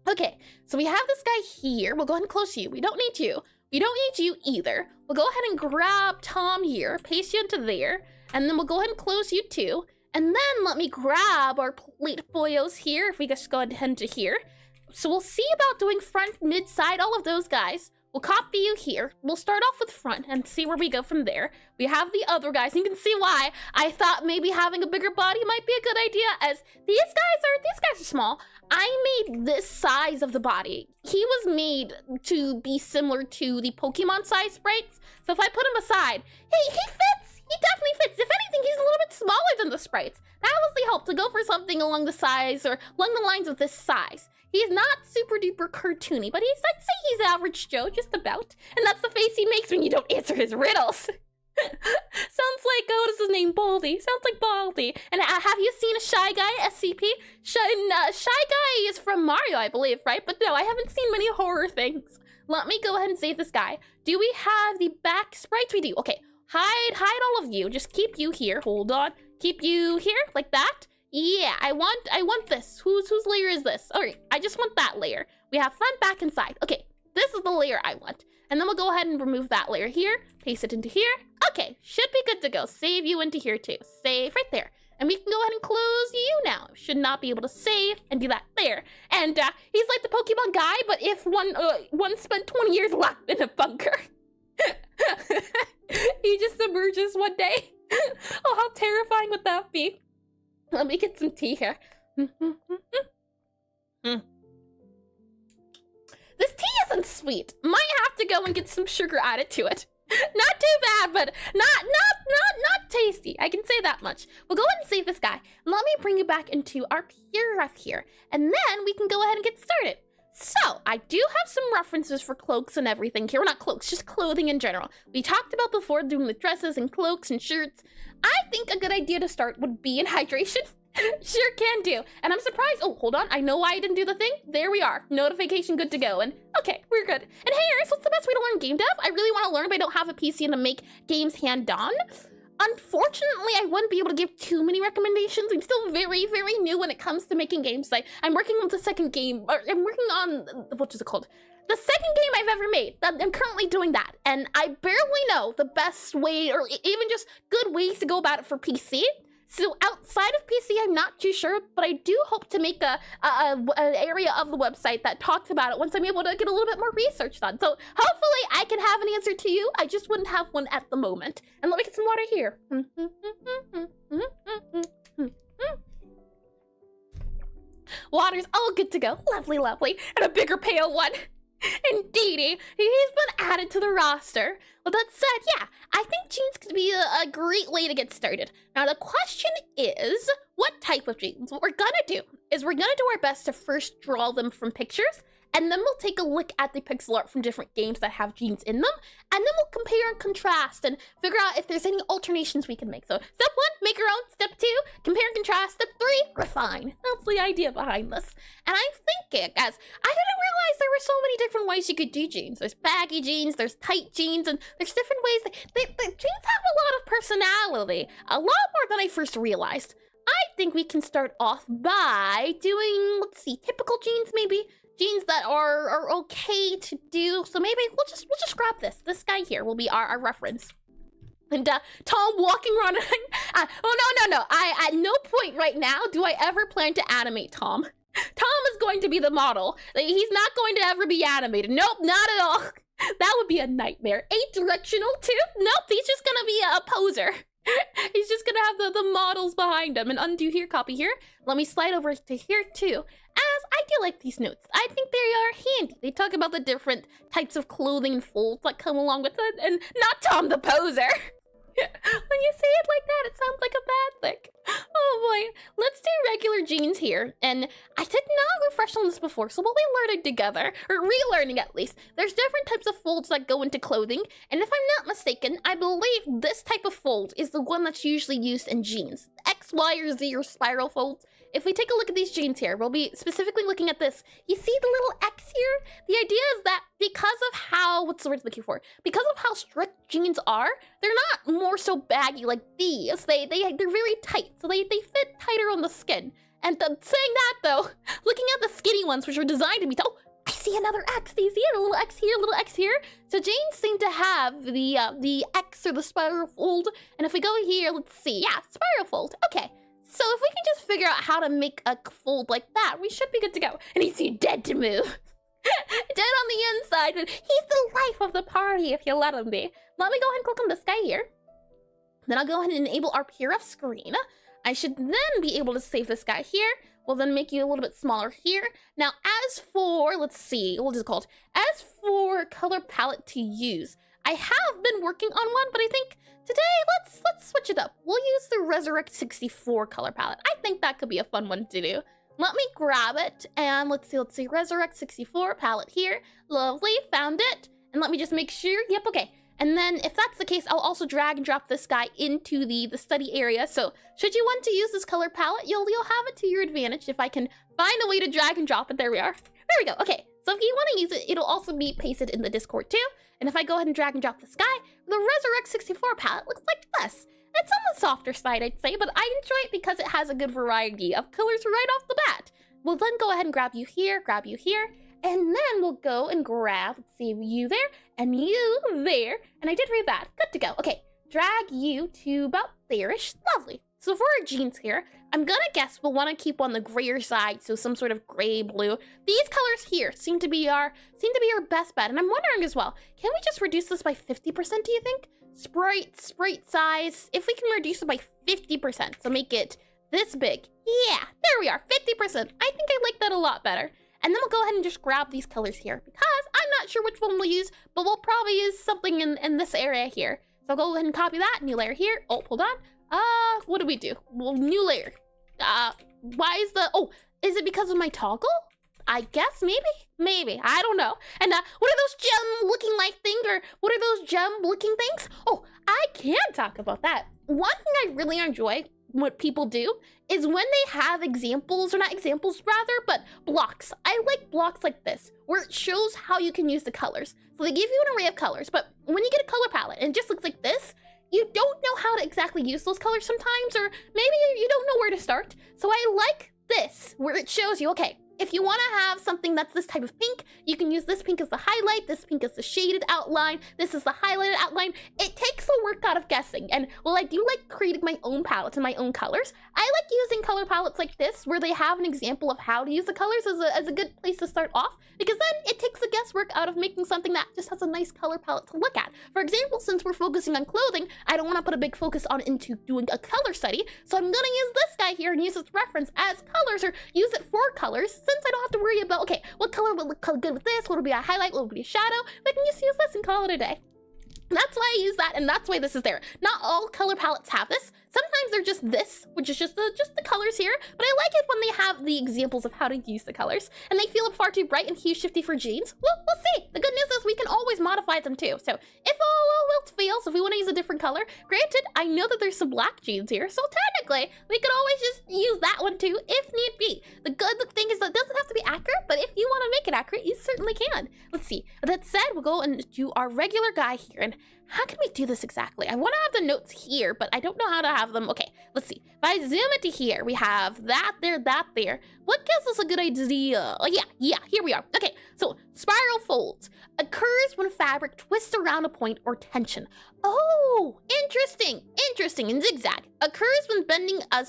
A: Okay, so we have this guy here. We'll go ahead and close you. We don't need you. We don't need you either. We'll go ahead and grab Tom here, paste you into there, and then we'll go ahead and close you too. And then let me grab our plate boyos here, if we just go ahead into here. So we'll see about doing front, mid, side, all of those guys. We'll copy you here. We'll start off with front and see where we go from there. We have the other guys. You can see why I thought maybe having a bigger body might be a good idea, as these guys are small. I made this size of the body. He was made to be similar to the Pokemon size sprites. So if I put him aside, he fits. He definitely fits. If anything, he's a little bit smaller than the sprites. That was the hope, to go for something along the size or along the lines of this size. He's not super duper cartoony, but I'd say he's average Joe, just about. And that's the face he makes when you don't answer his riddles. Sounds like, what is his name? Baldy. Sounds like Baldy. And have you seen a Shy Guy, SCP? Shy Guy is from Mario, I believe, right? But no, I haven't seen many horror things. Let me go ahead and save this guy. Do we have the back sprites? We do. Okay, hide all of you. Just keep you here. Hold on. Keep you here, like that. Yeah, I want this. Whose layer is this? All right, I just want that layer. We have front, back, and side. Okay, this is the layer I want. And then we'll go ahead and remove that layer here, paste it into here. Okay, should be good to go. Save you into here too. Save right there. And we can go ahead and close you now. Should not be able to save and do that there. And he's like the Pokemon guy, but if one spent 20 years locked in a bunker. He just emerges one day. Oh, how terrifying would that be? Let me get some tea here. This tea isn't sweet. Might have to go and get some sugar added to it. Not too bad, but not tasty. I can say that much. We'll go ahead and save this guy. Let me bring you back into our PDF here, and then we can go ahead and get started. So, I do have some references for cloaks and everything here. Well, not cloaks, just clothing in general. We talked about before doing the dresses and cloaks and shirts. I think a good idea to start would be in hydration. Sure can do. And I'm surprised. Oh, hold on. I know why I didn't do the thing. There we are. Notification good to go. And okay, we're good. And hey, Iris, what's the best way to learn game dev? I really want to learn, but I don't have a PC and to make games hand-on. Unfortunately, I wouldn't be able to give too many recommendations. I'm still very, very new when it comes to making games. I'm working on the second game, or I'm working on, what is it called? The second game I've ever made. I'm currently doing that. And I barely know the best way, or even just good ways to go about it for PC. So outside of PC, I'm not too sure, but I do hope to make an area of the website that talks about it once I'm able to get a little bit more research done. So hopefully I can have an answer to you. I just wouldn't have one at the moment. And let me get some water here. Water's all good to go. Lovely, lovely. And a bigger pail one. Indeedy, he's been added to the roster. Well, that said, yeah, I think jeans could be a great way to get started. Now, the question is, what type of jeans? What we're gonna do is we're gonna do our best to first draw them from pictures, and then we'll take a look at the pixel art from different games that have genes in them, and then we'll compare and contrast and figure out if there's any alternations we can make. So step 1, make your own. Step 2, compare and contrast. Step 3, refine. That's the idea behind this. And I'm thinking, as I didn't realize there were so many different ways you could do jeans. There's baggy jeans, there's tight jeans, and there's different ways that the jeans have a lot of personality, a lot more than I first realized. I think we can start off by doing, let's see, typical jeans maybe? Jeans that are okay to do. So maybe we'll just grab this. This guy here will be our reference. And Tom walking around. Oh no! I at no point right now do I ever plan to animate Tom. Tom is going to be the model. Like, he's not going to ever be animated. Nope, not at all. That would be a nightmare. 8-directional too? Nope, he's just gonna be a poser. He's just gonna have the models behind him. And undo here, copy here. Let me slide over to here too. As I do like these notes. I think they are handy. They talk about the different types of clothing and folds that come along with it. And not Tom the poser. When you say it like that, it sounds like a bad thing. Oh boy. Let's do regular jeans here. And I did not refresh on this before, so we'll be learning together. Or relearning at least. There's different types of folds that go into clothing. And if I'm not mistaken, I believe this type of fold is the one that's usually used in jeans. X, Y, or Z or spiral folds. If we take a look at these jeans here, we'll be specifically looking at this. You see the little X here? The idea is that because of how, what's the word I'm looking for? Because of how strict jeans are, they're not more so baggy like these. They're very tight, so they fit tighter on the skin. And saying that though, looking at the skinny ones, which were designed to be, oh, I see another X. Do you see it? A little X here, a little X here. So jeans seem to have the X or the spiral fold. And if we go here, let's see, yeah, spiral fold. Okay. So if we can just figure out how to make a fold like that, we should be good to go. And he's too dead to move. Dead on the inside, but he's the life of the party if you let him be. Let me go ahead and click on this guy here. Then I'll go ahead and enable our PRF screen. I should then be able to save this guy here. We'll then make you a little bit smaller here. Now, as for, let's see, what is it called? As for color palette to use, I have been working on one, but I think today, let's switch it up. We'll use the Resurrect 64 color palette. I think that could be a fun one to do. Let me grab it, and let's see, Resurrect 64 palette here. Lovely, found it. And let me just make sure, yep, okay. And then if that's the case, I'll also drag and drop this guy into the study area. So should you want to use this color palette, you'll have it to your advantage if I can find a way to drag and drop it. There we are. There we go, okay. So if you want to use it, it'll also be pasted in the Discord too. And if I go ahead and drag and drop this guy, the Resurrect 64 palette looks like this. It's on the softer side, I'd say, but I enjoy it because it has a good variety of colors right off the bat. We'll then go ahead and grab you here, and then we'll go and grab, let's see, you there, and you there. And I did read that. Good to go. Okay, drag you to about there-ish. Lovely. So for our jeans here, I'm gonna guess we'll want to keep on the grayer side, so some sort of gray blue. These colors here seem to be our best bet, and I'm wondering as well, can we just reduce this by 50%? Do you think? Sprite size. If we can reduce it by 50%, so make it this big. Yeah, there we are, 50%. I think I like that a lot better. And then we'll go ahead and just grab these colors here because I'm not sure which one we'll use, but we'll probably use something in this area here. So I'll go ahead and copy that. New layer here. Oh, hold on. What do we do? Well, new layer. Why is oh, is it because of my toggle? I guess, maybe, I don't know. And what are those gem looking like things, or what are those gem looking things? Oh, I can talk about that. One thing I really enjoy what people do is when they have examples, or not examples rather, but blocks. I like blocks like this, where it shows how you can use the colors. So they give you an array of colors, but when you get a color palette and it just looks like this, you don't know how to exactly use those colors sometimes, or maybe you don't know where to start. So I like this, where it shows you, okay, if you want to have something that's this type of pink, you can use this pink as the highlight, this pink as the shaded outline, this is the highlighted outline. It takes the work out of guessing, and while I do like creating my own palettes and my own colors, I like using color palettes like this, where they have an example of how to use the colors as a good place to start off, because then it takes the guesswork out of making something that just has a nice color palette to look at. For example, since we're focusing on clothing, I don't want to put a big focus on into doing a color study, so I'm gonna use this guy here and use its reference as colors, or use it for colors, since I don't have to worry about, okay, what color will look good with this, what will be a highlight, what will be a shadow. I can just use this and call it a day. And that's why I use that, and that's why this is there. Not all color palettes have this. Sometimes sometimes they're just this, which is just the colors here, but I like it when they have the examples of how to use the colors, and they feel far too bright and hue shifty for jeans. Well, we'll see. The good news is we can always modify them too. So if all else fails, if we want to use a different color, granted, I know that there's some black jeans here, so technically we could always just use that one too if need be. The good thing is that it doesn't have to be accurate, but if you want to make it accurate, you certainly can. Let's see. That said, we'll go and do our regular guy here. And how can we do this exactly? I want to have the notes here, but I don't know how to have them. Okay, let's see. If I zoom into here, we have that there, that there. What gives us a good idea? Oh, yeah, here we are. Okay, so spiral folds occurs when fabric twists around a point or tension. Oh, interesting. And zigzag occurs when bending a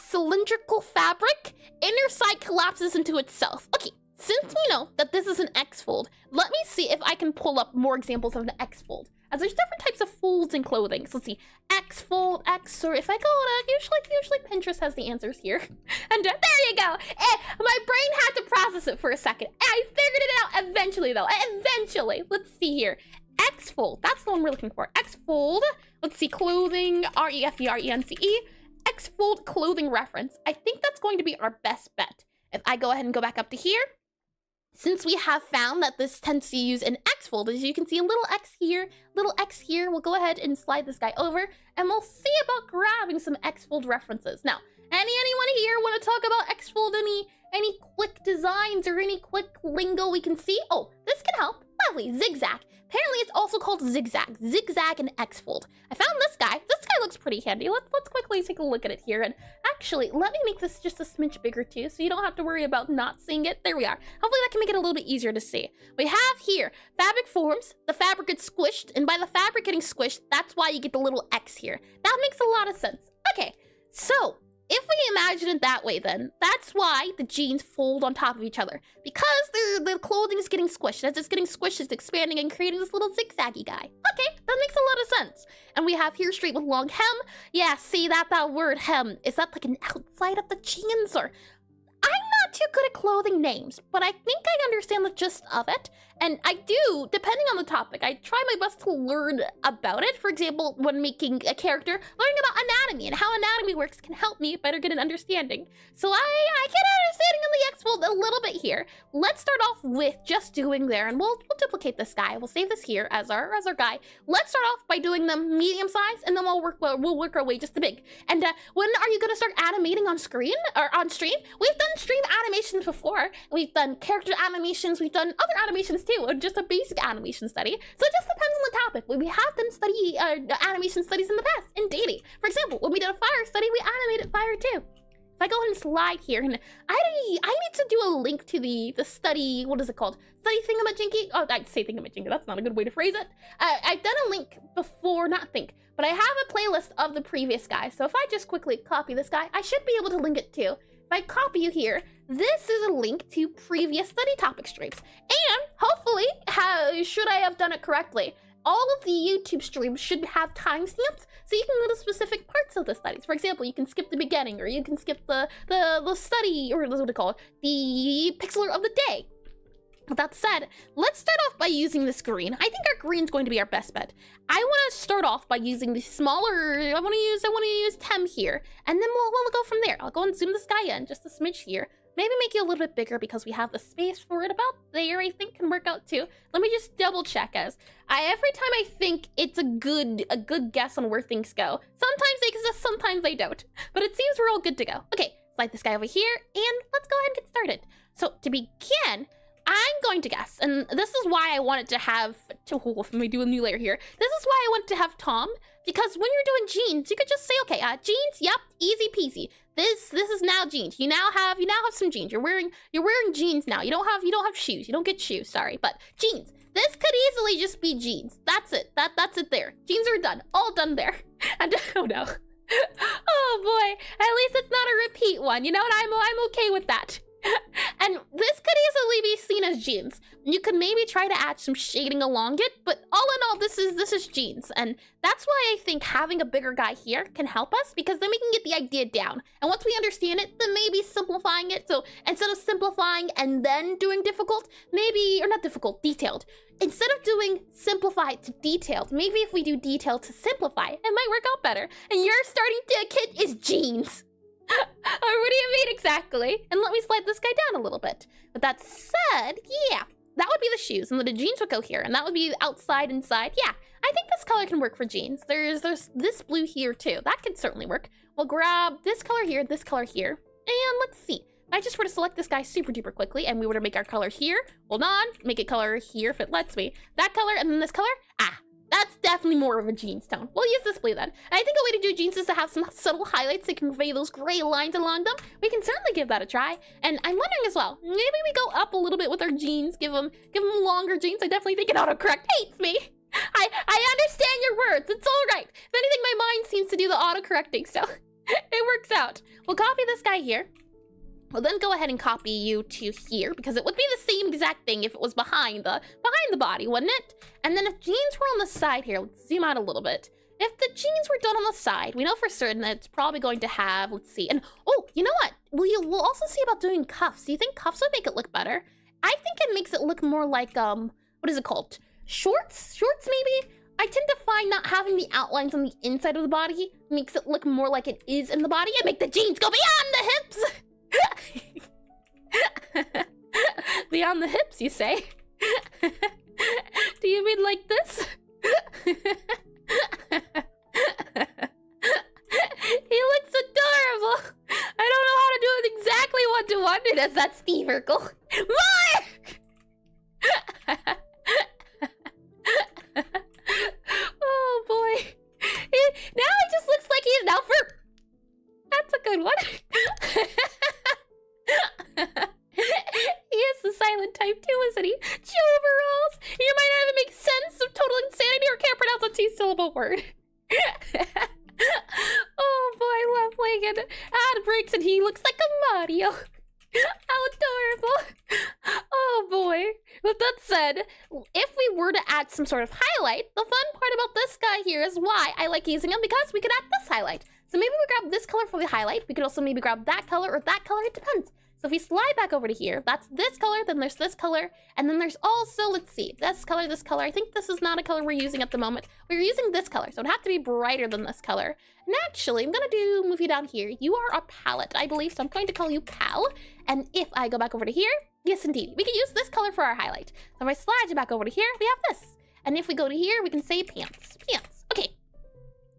A: cylindrical fabric, inner side collapses into itself. Okay, since we know that this is an X-fold, let me see if I can pull up more examples of an X-fold, as there's different types of folds in clothing. So let's see, X-fold, X, or if I go to, usually Pinterest has the answers here. And there you go. My brain had to process it for a second. I figured it out eventually though, eventually. Let's see here. X-fold, that's the one we're looking for. X-fold, let's see, clothing, R-E-F-E-R-E-N-C-E. X-fold clothing reference. I think that's going to be our best bet. If I go ahead and go back up to here, since we have found that this tends to use an X-fold, as you can see a little X here, we'll go ahead and slide this guy over, and we'll see about grabbing some X-fold references. Now, anyone here want to talk about X-fold, any quick designs or any quick lingo we can see? Oh, this can help. Lovely, zigzag. Apparently it's also called zigzag and X-fold. I found this guy. This guy looks pretty handy. Let's quickly take a look at it here. And actually, let me make this just a smidge bigger too, so you don't have to worry about not seeing it. There we are. Hopefully that can make it a little bit easier to see. We have here, fabric forms, the fabric gets squished, and by the fabric getting squished, that's why you get the little X here. That makes a lot of sense. Okay, so if we imagine it that way, then that's why the jeans fold on top of each other, because the clothing is getting squished. As it's getting squished, it's expanding and creating this little zigzaggy guy. Okay, that makes a lot of sense. And we have here straight with long hem. Yeah, see that word hem, is that like an outside of the jeans? Or I'm not too good at clothing names, but I think I understand the gist of it. And I do, depending on the topic, I try my best to learn about it. For example, when making a character, learning about anatomy and how anatomy works can help me better get an understanding. So I get an understanding of the X-fold a little bit here. Let's start off with just doing there, and we'll duplicate this guy. We'll save this here as our guy. Let's start off by doing them medium size, and then we'll work our way just to big. And when are you gonna start animating on screen or on stream? We've done stream animations before. We've done character animations. We've done other animations too, or just a basic animation study. So it just depends on the topic. We have done animation studies in the past, in dating. For example, when we did a fire study, we animated fire too. If I go ahead and slide here, and I need to do a link to the study, what is it called? Study thingamajinky? Oh, I'd say thingamajinky, that's not a good way to phrase it. I've done a link before, not think, but I have a playlist of the previous guy. So if I just quickly copy this guy, I should be able to link it too. If I copy you here, this is a link to previous study topic streams. And hopefully, should I have done it correctly, all of the YouTube streams should have timestamps, so you can go to specific parts of the studies. For example, you can skip the beginning, or you can skip the study, or what do you call it, the Pixelart of the day. With that said, let's start off by using this green. I think our green's going to be our best bet. I want to start off by using the smaller, I want to use Tem here, and then we'll go from there. I'll go and zoom this guy in, just a smidge here. Maybe make you a little bit bigger because we have the space for it about there, I think can work out too. Let me just double check, as every time I think it's a good guess on where things go. Sometimes they exist, sometimes they don't. But it seems we're all good to go. Okay, slide this guy over here, and let's go ahead and get started. So to begin, I'm going to guess, and this is why I wanted to have, let me do a new layer here. This is why I wanted to have Tom, because when you're doing jeans, you could just say, okay, jeans, yep, easy peasy. This is now jeans. You now have some jeans. You're wearing jeans now. You don't have shoes. You don't get shoes, sorry, but jeans. This could easily just be jeans. That's it. That's it there. Jeans are done. All done there. And oh no. Oh boy. At least it's not a repeat one. You know what? I'm okay with that. And this could easily be seen as jeans. You could maybe try to add some shading along it, but all in all, this is jeans. And that's why I think having a bigger guy here can help us, because then we can get the idea down. And once we understand it, then maybe simplifying it. So instead of simplifying and then doing difficult, maybe, or not difficult, detailed. Instead of doing simplified to detailed, maybe if we do detailed to simplify, it might work out better. And your starting kit is jeans. Or what do you mean exactly? And let me slide this guy down a little bit. But that said, yeah, that would be the shoes, and then the jeans would go here, and that would be outside, inside. Yeah, I think this color can work for jeans. There's this blue here too. That could certainly work. We'll grab this color here, and let's see. If I just were to select this guy super duper quickly, and we were to make our color here. Hold on, make it color here if it lets me. That color and then this color. Ah, that's definitely more of a jeans tone. We'll use this blue then. And I think a way to do jeans is to have some subtle highlights that can convey those gray lines along them. We can certainly give that a try. And I'm wondering as well, maybe we go up a little bit with our jeans, give them longer jeans. I definitely think it autocorrect hates me. I understand your words. It's all right. If anything, my mind seems to do the autocorrecting, so it works out. We'll copy this guy here. We'll then go ahead and copy you to here, because it would be the same exact thing if it was behind the body, wouldn't it? And then if jeans were on the side here, let's zoom out a little bit. If the jeans were done on the side, we know for certain that it's probably going to have, let's see, and oh, you know what? We'll also see about doing cuffs. Do you think cuffs would make it look better? I think it makes it look more like, what is it called? Shorts? Shorts, maybe? I tend to find not having the outlines on the inside of the body makes it look more like it is in the body and make the jeans go beyond the hips. Beyond the hips, you say? Do you mean like this? He looks adorable. I don't know how to do it exactly one-to-one. Does that Steve Urkel? Mark! Oh boy. Now it just looks like he's now for. That's a good one. He is the silent type too, isn't he? Overalls. You might not even make sense of total insanity or can't pronounce a two-syllable word. Oh boy, love Lincoln. Ad breaks and he looks like a Mario. How adorable. Oh boy. With that said, if we were to add some sort of highlight, the fun part about this guy here is why I like using him, because we could add this highlight. So maybe we grab this color for the highlight. We could also maybe grab that color or that color. It depends. So if we slide back over to here, that's this color, then there's this color, and then there's also, let's see, this color, this color. I think this is not a color we're using at the moment. We're using this color, so it'd have to be brighter than this color. And actually, I'm gonna move you down here. You are a palette, I believe, so I'm going to call you Pal. And if I go back over to here, yes indeed, we can use this color for our highlight. So if I slide you back over to here, we have this. And if we go to here, we can say pants, pants. Okay.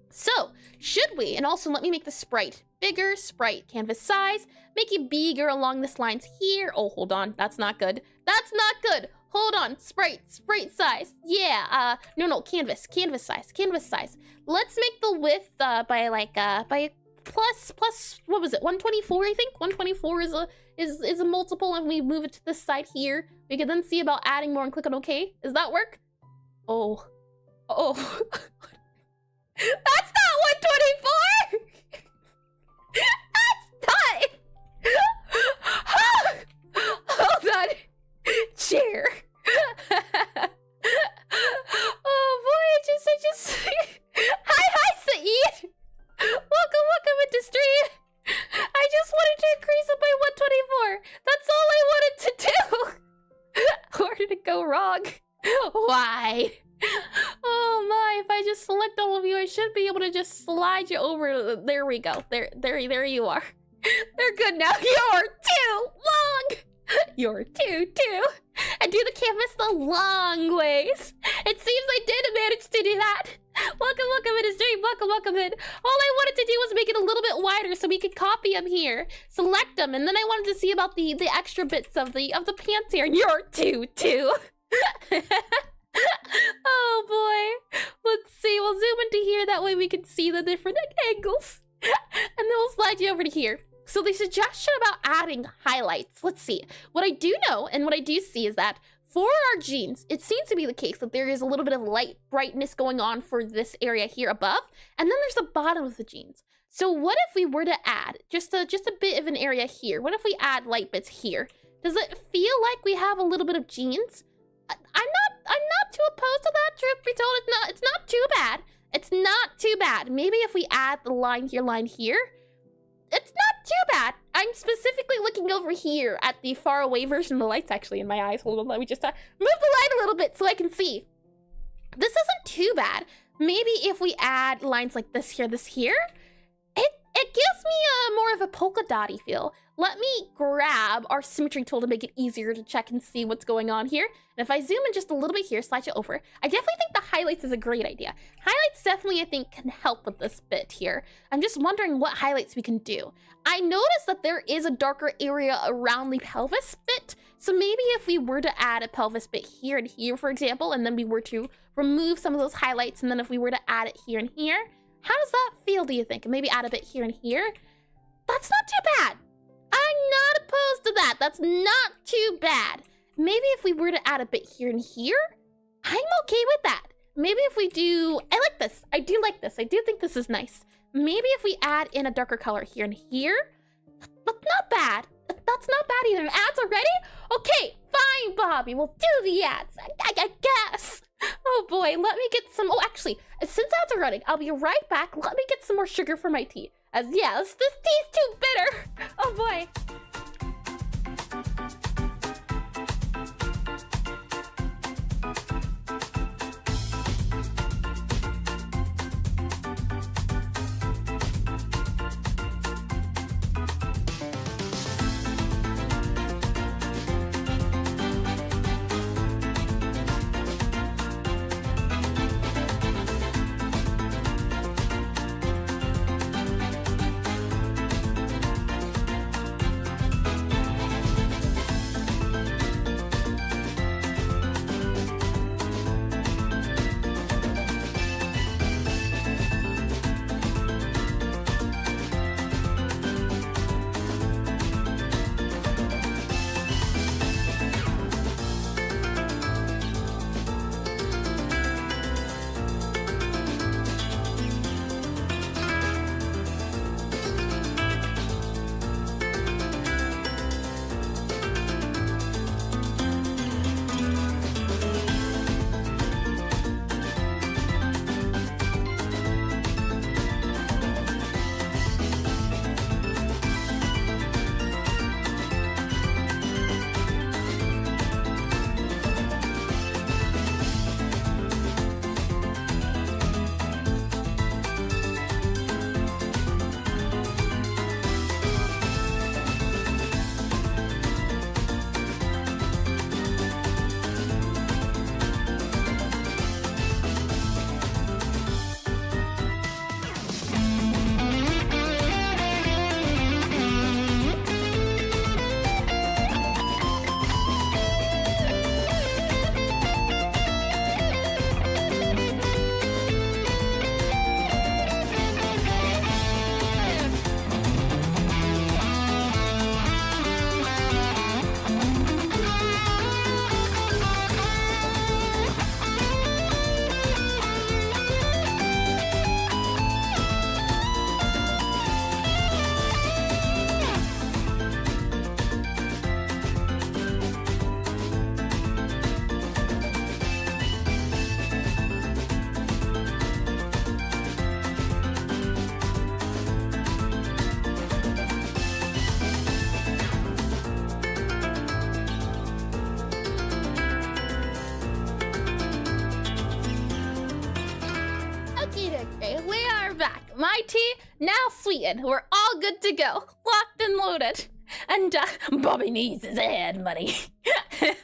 A: So, should we, and also let me make the sprite bigger, sprite canvas size, make it bigger along this lines here. Oh, hold on, that's not good. That's not good. Hold on, sprite size. Yeah, no, canvas size. Let's make the width by plus, what was it, 124, I think? 124 is a multiple, and we move it to this side here. We can then see about adding more and click on OK. Does that work? Oh. That's not 124! That's not! Hold on. Chair. Oh boy, I just Hi, Saeed! Welcome into stream. I just wanted to increase it by 124. That's all I wanted to do. Where did it go wrong? Why? Oh my, if I just select all of you, I should be able to just slide you over. There we go. There you are. They're good now. You're too long. You're too. And do the canvas the long ways. It seems I did manage to do that. Welcome into stream. Welcome in. All I wanted to do was make it a little bit wider so we could copy them here, select them, and then I wanted to see about the extra bits of the pants here. You're too. Oh boy. Let's see. We'll zoom into here. That way we can see the different angles. And then we'll slide you over to here. So the suggestion about adding highlights. Let's see. What I do know and what I do see is that for our jeans, it seems to be the case that there is a little bit of light brightness going on for this area here above. And then there's the bottom of the jeans. So what if we were to add just a bit of an area here? What if we add light bits here? Does it feel like we have a little bit of jeans? I'm not too opposed to that, truth be told. It's not too bad. It's not too bad. Maybe if we add the line here, it's not too bad. I'm specifically looking over here at the far away version. The light's actually in my eyes. Hold on, let me just move the light a little bit so I can see. This isn't too bad. Maybe if we add lines like this here, it gives me more of a polka dotty feel. Let me grab our symmetry tool to make it easier to check and see what's going on here. And if I zoom in just a little bit here, slide it over, I definitely think the highlights is a great idea. Highlights definitely, I think, can help with this bit here. I'm just wondering what highlights we can do. I noticed that there is a darker area around the pelvis bit. So maybe if we were to add a pelvis bit here and here, for example, and then we were to remove some of those highlights, and then if we were to add it here and here, how does that feel, do you think? And maybe add a bit here and here? That's not too bad. I'm not opposed to that. That's not too bad. Maybe if we were to add a bit here and here, I'm okay with that. Maybe if we do, I like this. I do like this. I do think this is nice. Maybe if we add in a darker color here and here, that's not bad. That's not bad either. Ads already? Okay, fine, Bobby. We'll do the ads. I guess. Oh boy, let me get some. Oh, actually, since ads are running, I'll be right back. Let me get some more sugar for my tea. As yeah, this tea's too bitter. Oh boy. My tea now sweetened. We're all good to go. Locked and loaded. And Bobby needs his ad money. Yep,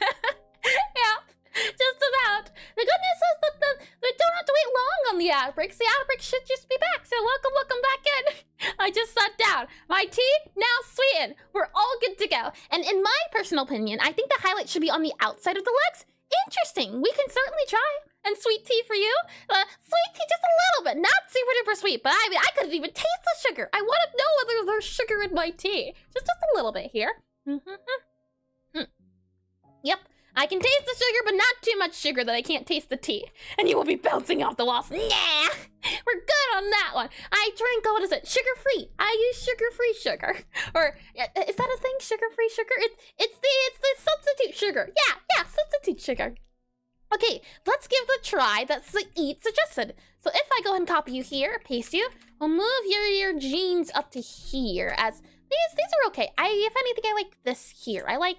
A: just about. The good news is that we don't have to wait long on the ad breaks. The ad break should just be back. So welcome back in. I just sat down. My tea now sweetened. We're all good to go. And in my personal opinion, I think the highlight should be on the outside of the legs. Interesting. We can certainly try. And sweet tea for you? Sweet tea just a little bit. Not super duper sweet, but I mean, I couldn't even taste the sugar. I want to know whether there's sugar in my tea. Just a little bit here. Yep. I can taste the sugar, but not too much sugar that I can't taste the tea. And you will be bouncing off the walls. Nah, we're good on that one. I drink, what is it? Sugar-free. I use sugar-free sugar. Or, is that a thing? Sugar-free sugar? It's the substitute sugar. Yeah, substitute sugar. Okay, let's give the try. That's the eat suggested. So if I go ahead and copy you here, paste you, we'll move your genes up to here as these are okay. If anything, I like this here. I like,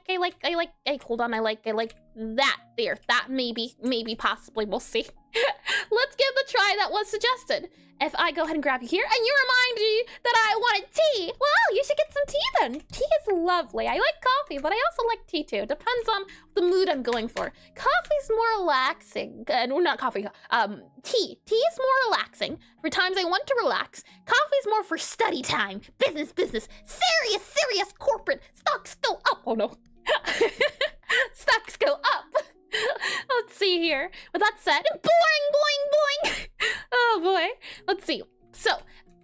A: hold on, I like that there. That maybe, possibly, we'll see. Let's give the try that was suggested. If I go ahead and grab you here, and you remind me that I wanted tea, well, you should get some tea then. Tea is lovely. I like coffee, but I also like tea too. Depends on the mood I'm going for. Coffee's more relaxing. Well, not coffee, tea. Tea is more relaxing for times I want to relax. Coffee's more for study time. Business. Serious corporate. Stocks go up. Oh no. Stocks go up. Let's see here. With that said, boing. Oh boy. Let's see. So,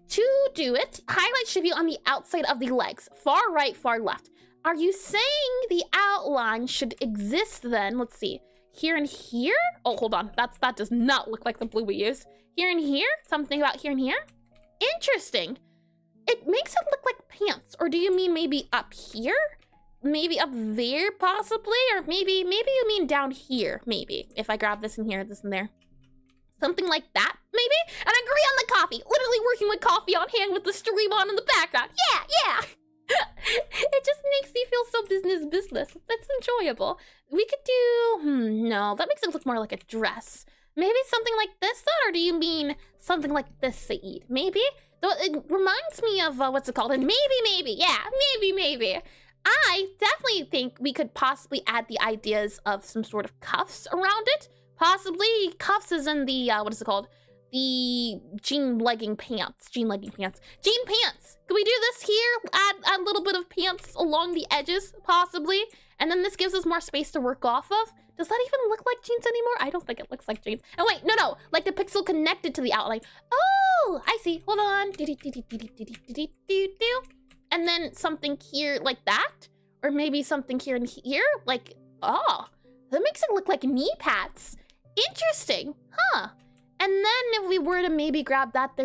A: to do it, highlight should be on the outside of the legs. Far right, far left. Are you saying the outline should exist then? Let's see. Here and here? Oh, hold on. That does not look like the blue we used. Here and here? Something about here and here? Interesting. It makes it look like pants. Or do you mean maybe up here? Maybe up there, possibly? Or maybe you mean down here, maybe. If I grab this in here, this in there. Something like that, maybe? And agree on the coffee. Literally working with coffee on hand with the stream on in the background. Yeah. It just makes me feel so business. That's enjoyable. We could do, no, that makes it look more like a dress. Maybe something like this, though? Or do you mean something like this, Saeed? Maybe? Though it reminds me of, what's it called? And maybe. I definitely think we could possibly add the ideas of some sort of cuffs around it. Possibly cuffs is in the, what is it called? The jean legging pants. Jean pants. Could we do this here? Add a little bit of pants along the edges, possibly. And then this gives us more space to work off of. Does that even look like jeans anymore? I don't think it looks like jeans. Oh wait, no. Like the pixel connected to the outline. Oh, I see. Hold on. And then something here like that. Or maybe something here and here. Like, oh, that makes it look like knee pads. Interesting, huh? And then if we were to maybe grab that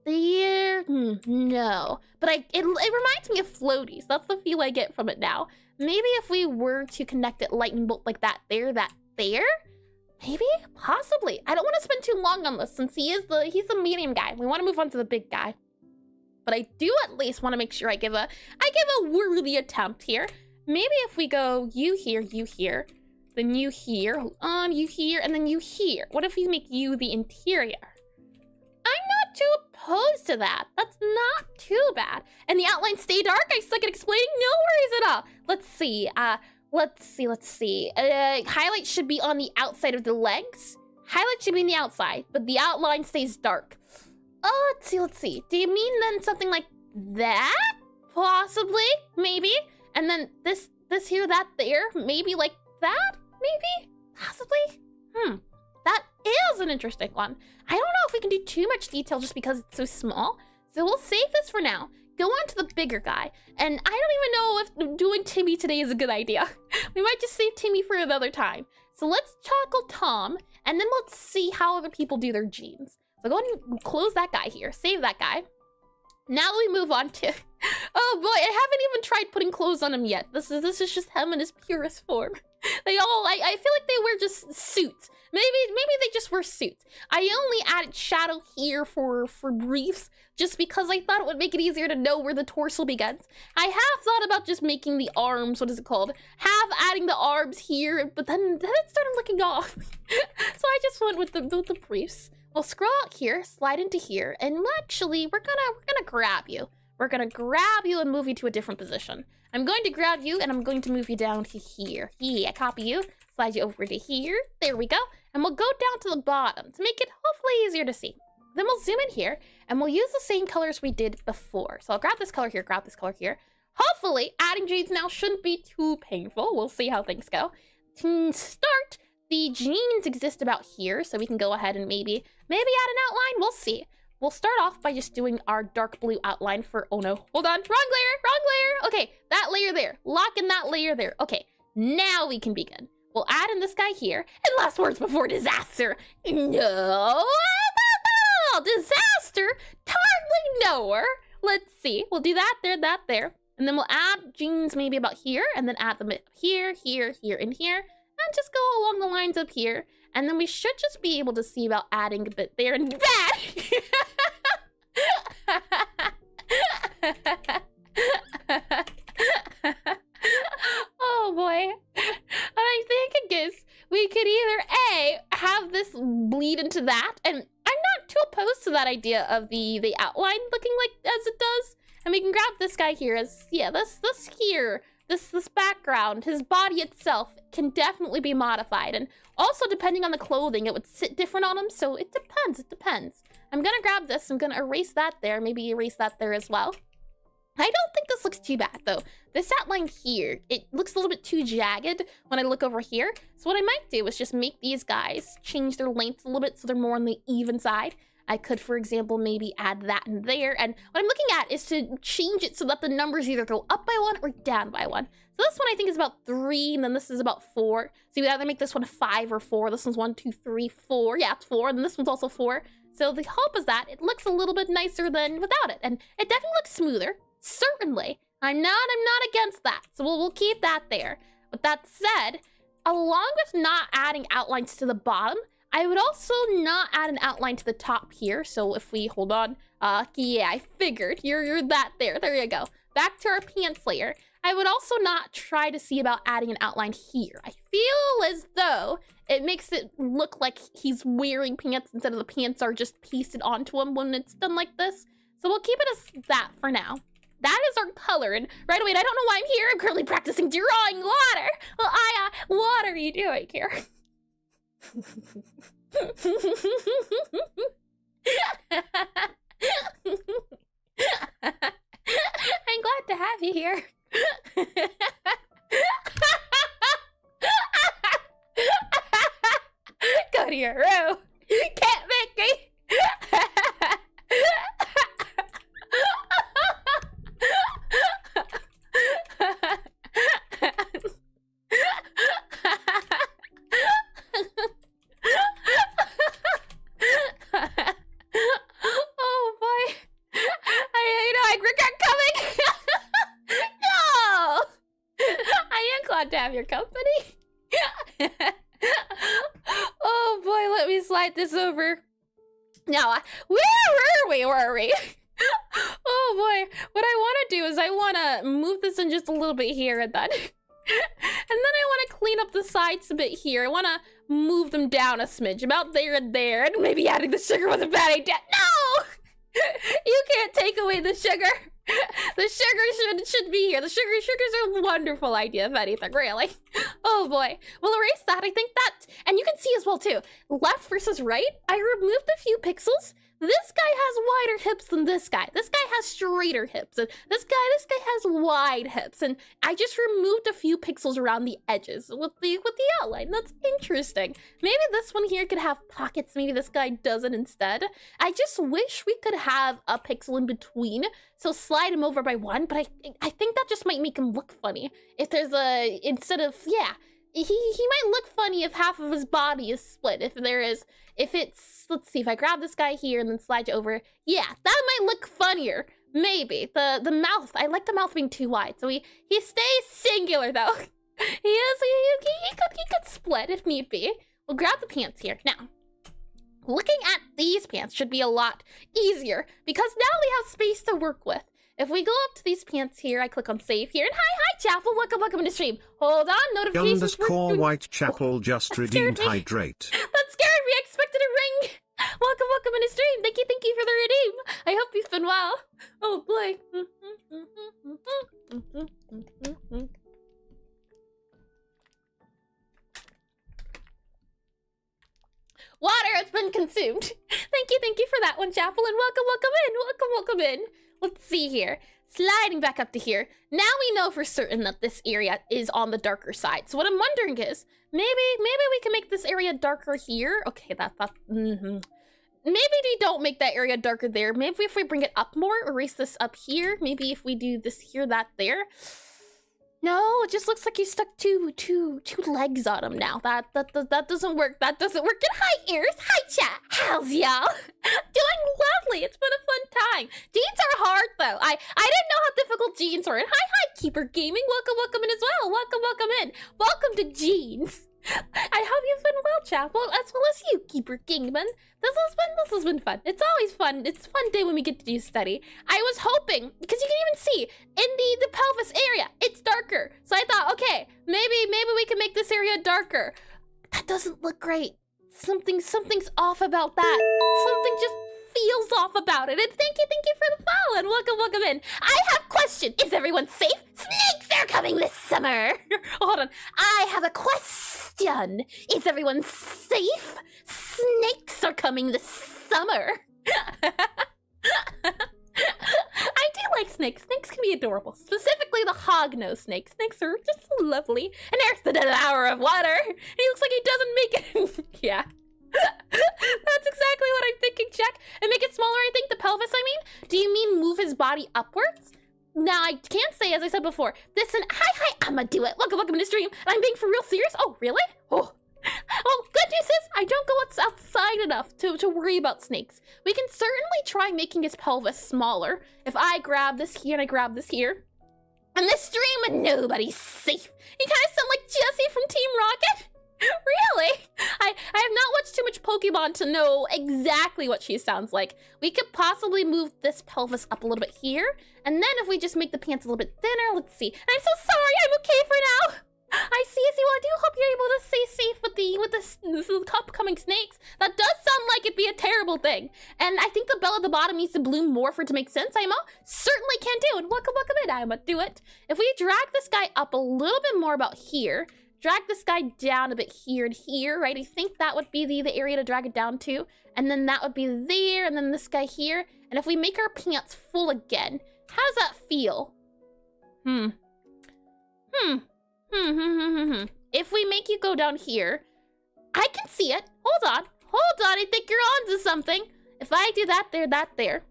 A: there, no. But it reminds me of floaties. That's the feel I get from it now. Maybe if we were to connect it lightning bolt like that there, maybe, possibly. I don't want to spend too long on this since he's the medium guy. We want to move on to the big guy. But I do at least want to make sure I give a worthy attempt here. Maybe if we go you here, then you here, you here, and then you here. What if we make you the interior? I'm not too opposed to that. That's not too bad. And the outlines stay dark? I suck at explaining? No worries at all. Let's see. Highlight should be on the outside of the legs. Highlight should be on the outside, but the outline stays dark. Oh, let's see. Do you mean then something like that? Possibly, maybe. And then this here, that there, maybe like that? Maybe? Possibly? That is an interesting one. I don't know if we can do too much detail just because it's so small. So we'll save this for now. Go on to the bigger guy. And I don't even know if doing Timmy today is a good idea. We might just save Timmy for another time. So let's tackle Tom, and then let's see how other people do their genes. So go ahead and close that guy here. Save that guy. Now we move on to... Oh boy, I haven't even tried putting clothes on him yet. This is just him in his purest form. They all, I feel like they wear just suits. Maybe they just wear suits. I only added shadow here for briefs, just because I thought it would make it easier to know where the torso begins. I have thought about just making the arms, what is it called? Adding the arms here, but then it started looking off. So I just went with the briefs. We'll scroll out here, slide into here, and actually, we're gonna grab you. We're gonna grab you and move you to a different position. I'm going to grab you and I'm going to move you down to here. Yeah, copy you, slide you over to here. There we go. And we'll go down to the bottom to make it hopefully easier to see. Then we'll zoom in here and we'll use the same colors we did before. So I'll grab this color here, grab this color here. Hopefully, adding genes now shouldn't be too painful. We'll see how things go. To start, the genes exist about here, so we can go ahead and maybe add an outline. We'll see. We'll start off by just doing our dark blue outline for, oh no, hold on, wrong layer. Okay, that layer there, lock in that layer there. Okay, now we can begin. We'll add in this guy here. And last words before disaster. No, disaster, hardly nowhere. Let's see. We'll do that there. And then we'll add jeans maybe about here, and then add them here, here, here, and here. And just go along the lines up here. And then we should just be able to see about adding a bit there and back. Oh boy. And I think I guess we could either A, have this bleed into that, and I'm not too opposed to that idea of the outline looking like as it does. And we can grab this guy here as, yeah, this here, this background, his body itself can definitely be modified. And also depending on the clothing, it would sit different on him. So it depends. I'm gonna grab this, I'm gonna erase that there, maybe erase that there as well. I don't think this looks too bad though. This outline here, it looks a little bit too jagged when I look over here. So what I might do is just make these guys change their length a little bit so they're more on the even side. I could, for example, maybe add that in there. And what I'm looking at is to change it so that the numbers either go up by 1 or down by 1. So this one I think is about 3, and then this is about 4. So you either make this one 5 or 4. This one's 1, 2, 3, 4. Yeah, it's 4, and then this one's also 4. So the hope is that it looks a little bit nicer than without it. And it definitely looks smoother. Certainly. I'm not against that. So we'll keep that there. With that said, along with not adding outlines to the bottom, I would also not add an outline to the top here. So if we hold on, yeah, I figured you're that there. There you go. Back to our pants layer. I would also not try to see about adding an outline here. I feel as though it makes it look like he's wearing pants instead of the pants are just pasted onto him when it's done like this. So we'll keep it as that for now. That is our color, and right away, I don't know why I'm here. I'm currently practicing drawing water. Well, what are you doing here? I'm glad to have you here. Go to your room. Can't make me. Oh boy. I regret coming. No. I am glad to have your company. Oh boy, let me slide this over. Now, where were we? Oh boy, what I want to do is I want to move this in just a little bit here and then. And then I want to clean up the sides a bit here. I want to move them down a smidge, about there and there. And maybe adding the sugar was a bad idea. No! You can't take away the sugar. The sugar should be here. The sugar's a wonderful idea, if anything, really. Oh boy. We'll erase that. I think that, and you can see as well too, left versus right, I removed a few pixels. This guy has wider hips than this guy. This guy has straighter hips. And this guy has wide hips. And I just removed a few pixels around the edges with the outline. That's interesting. Maybe this one here could have pockets. Maybe this guy doesn't instead. I just wish we could have a pixel in between. So slide him over by 1. But I think that just might make him look funny. If there's a, instead of, yeah. He might look funny if half of his body is split. If it's, let's see, if I grab this guy here and then slide you over, yeah, that might look funnier. Maybe. The mouth, I like the mouth being too wide. So he stays singular though. He could split if need be. We'll grab the pants here. Now, looking at these pants should be a lot easier because now we have space to work with. If we go up to these pants here, I click on save here, and hi Chapel, welcome to stream. Hold on, notifications.
B: _ Whitechapel just redeemed hydrate.
A: That scared me, I expected a ring. Welcome into stream. Thank you for the redeem. I hope you've been well. Oh boy. Water has been consumed. Thank you for that one, Chapel, and welcome in. Let's see here. Sliding back up to here. Now we know for certain that this area is on the darker side. So what I'm wondering is, maybe we can make this area darker here. Okay, maybe we don't make that area darker there. Maybe if we bring it up more, erase this up here. Maybe if we do this here, that there. No, it just looks like you stuck two legs on him now. That doesn't work. That doesn't work. And hi, ears. Hi, chat. How's y'all? Doing lovely. It's been a fun time. Jeans are hard though. I didn't know how difficult jeans were. And hi, Keeper Gaming. Welcome in as well. Welcome in. Welcome to Jeans. I hope you've been well, Chapel, as well as you, Keeper Kingman. This has been fun. It's always fun. It's a fun day when we get to do study. I was hoping, because you can even see in the pelvis area, it's darker. So I thought, okay, maybe we can make this area darker. That doesn't look great. Something's off about that. Something just feels off about it. And thank you for the follow and welcome in. I have a question. Is everyone safe? Snakes are coming this summer. Hold on. I have a question. Is everyone safe? Snakes are coming this summer. I do like snakes. Snakes can be adorable. Specifically the hognose snakes. Snakes are just so lovely. And there's the devourer of water. He looks like he doesn't make it. Yeah. That's exactly what I'm thinking, Jack. And make it smaller, I think, the pelvis, I mean. Do you mean move his body upwards? Now, I can't say, as I said before, this and hi, I'ma do it. Welcome to the stream. And I'm being for real serious. Oh, really? Oh. Well, good news is I don't go outside enough to worry about snakes. We can certainly try making his pelvis smaller. If I grab this here and I grab this here. And this stream and nobody's safe. You kind of sound like Jessie from Team Rocket. Really? I have not watched too much Pokemon to know exactly what she sounds like. We could possibly move this pelvis up a little bit here. And then if we just make the pants a little bit thinner, let's see. I'm so sorry, I'm okay for now. I see. Well, I do hope you're able to stay safe with the upcoming snakes. That does sound like it'd be a terrible thing. And I think the bell at the bottom needs to bloom more for it to make sense, Imo. Certainly can do. And welcome in, Imo. Do it. If we drag this guy up a little bit more about here, drag this guy down a bit here and here, right? I think that would be the area to drag it down to. And then that would be there, and then this guy here. And if we make our pants full again, how does that feel? If we make you go down here, I can see it. Hold on, I think you're onto something. If I do that there.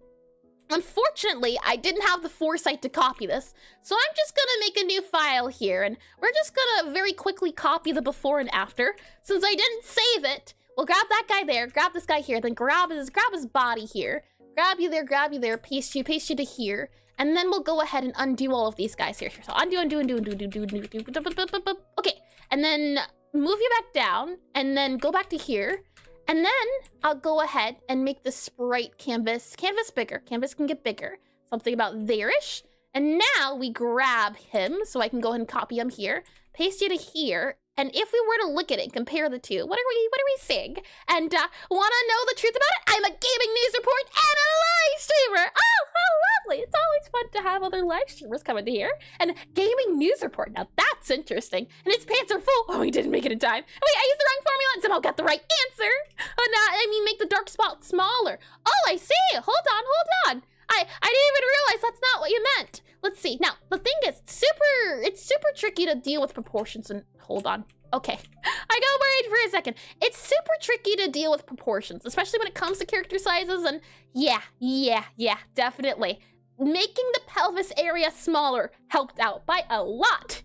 A: Unfortunately, I didn't have the foresight to copy this, so I'm just gonna make a new file here, and we're just gonna very quickly copy the before and after. Since I didn't save it, we'll grab that guy there, grab this guy here, then grab his body here, grab you there, paste you to here, and then we'll go ahead and undo all of these guys here. So undo. Okay, and then move you back down, and then go back to here. And then I'll go ahead and make the sprite canvas bigger. Canvas can get bigger. Something about there-ish. And now we grab him, so I can go ahead and copy him here. Paste you to here. And if we were to look at it, compare the two, what are we seeing? And wanna know the truth about it? I'm a gaming news report and a live streamer. Oh, how lovely! It's always fun to have other live streamers come into here. And gaming news report. Now that's interesting. And his pants are full. Oh, he didn't make it in time. Wait, I used the wrong formula and somehow got the right answer. I mean, make the dark spot smaller. Oh, I see. Hold on. I didn't even realize that's not what you meant. Let's see. Now, the thing is, it's super tricky to deal with proportions and hold on. Okay. I got worried for a second. It's super tricky to deal with proportions, especially when it comes to character sizes, and yeah, definitely. Making the pelvis area smaller helped out by a lot.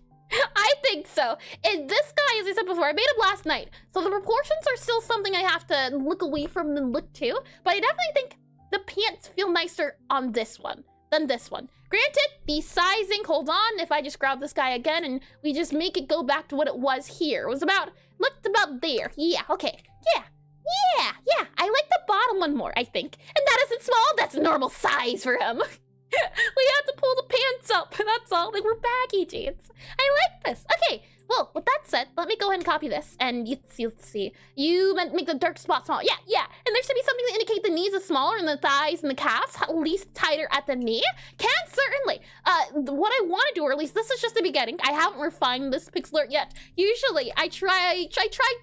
A: I think so. And this guy, as I said before, I made him last night, so the proportions are still something I have to look away from and look to, but I definitely think the pants feel nicer on this one than this one. Granted, the sizing, hold on, if I just grab this guy again and we just make it go back to what it was here. It was looked about there. Yeah, okay. Yeah. I like the bottom one more, I think. And that isn't small, that's normal size for him. We have to pull the pants up, that's all. They were baggy jeans. I like this. Okay, well, with that said, let me go ahead and copy this. And let's see. You meant make the dark spot small. Yeah. And there should be something to indicate the knees is smaller and the thighs and the calves at least tighter at the knee. Can certainly. What I want to do, or at least this is just the beginning. I haven't refined this Pixelart yet. Usually, I try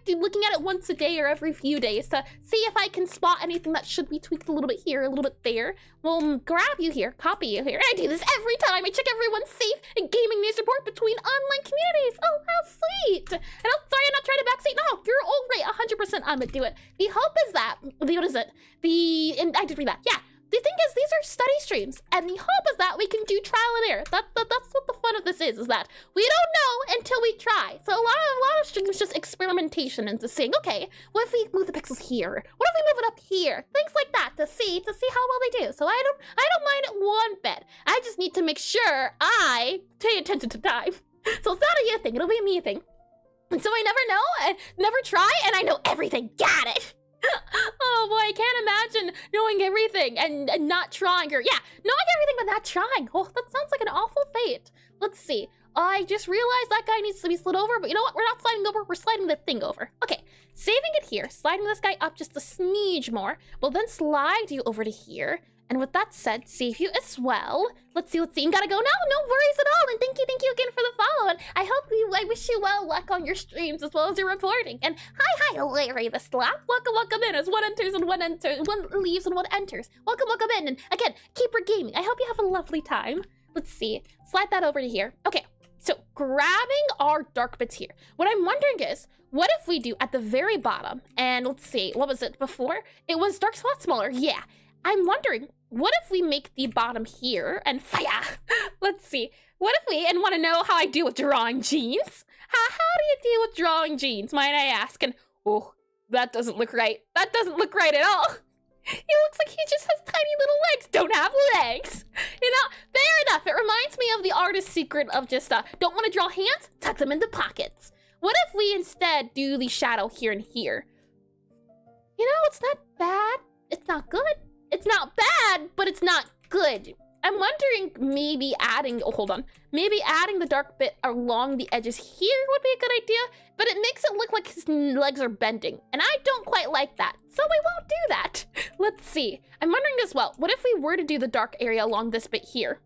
A: looking at it once a day or every few days to see if I can spot anything that should be tweaked a little bit here, a little bit there. We'll grab you here, copy you here. I do this every time. I check everyone's safe and gaming news report between online communities. Oh, how sweet. And I'm sorry, I'm not trying to backseat. No, you're all right, 100% I'm gonna do it. The hope is that, what is it? And I did read that, yeah. the thing is, these are study streams, and the hope is that we can do trial and error. That's what the fun of this is that we don't know until we try. So a lot of streams just experimentation and just saying, okay, what if we move the pixels here? What if we move it up here? Things like that to see how well they do. So I don't mind it one bit. I just need to make sure I pay attention to time. So it's not a you thing, it'll be a me thing. And so I never know, and never try, and I know everything. Got it. Oh boy, I can't imagine knowing everything and not trying, or yeah, knowing everything but not trying. Oh, that sounds like an awful fate. Let's see. I just realized that guy needs to be slid over, but you know what? We're not sliding over, we're sliding the thing over. Okay, saving it here, sliding this guy up just a smidge more. We'll then slide you over to here. And with that said, save you as well. Let's see. You gotta go now. No worries at all. And thank you again for the follow. And I wish you well luck on your streams as well as your reporting. And hi, Larry the Slap. Welcome in as one enters and one leaves and one enters. Welcome in. And again, Keeper Gaming. I hope you have a lovely time. Let's see. Slide that over to here. Okay. So grabbing our dark bits here. What I'm wondering is, what if we do at the very bottom? And let's see. What was it before? It was dark spot smaller. Yeah. I'm wondering, what if we make the bottom here and fire? Let's see. What if we, and want to know how I deal with drawing genes? How do you deal with drawing genes, might I ask? And, oh, that doesn't look right. That doesn't look right at all. He looks like he just has tiny little legs. Don't have legs. You know, fair enough. It reminds me of the artist's secret of just, don't want to draw hands? Tuck them into pockets. What if we instead do the shadow here and here? You know, it's not bad. It's not good. It's not bad, but it's not good. I'm wondering maybe adding, maybe adding the dark bit along the edges here would be a good idea, but it makes it look like his legs are bending, and I don't quite like that, so we won't do that. Let's see. I'm wondering as well, what if we were to do the dark area along this bit here?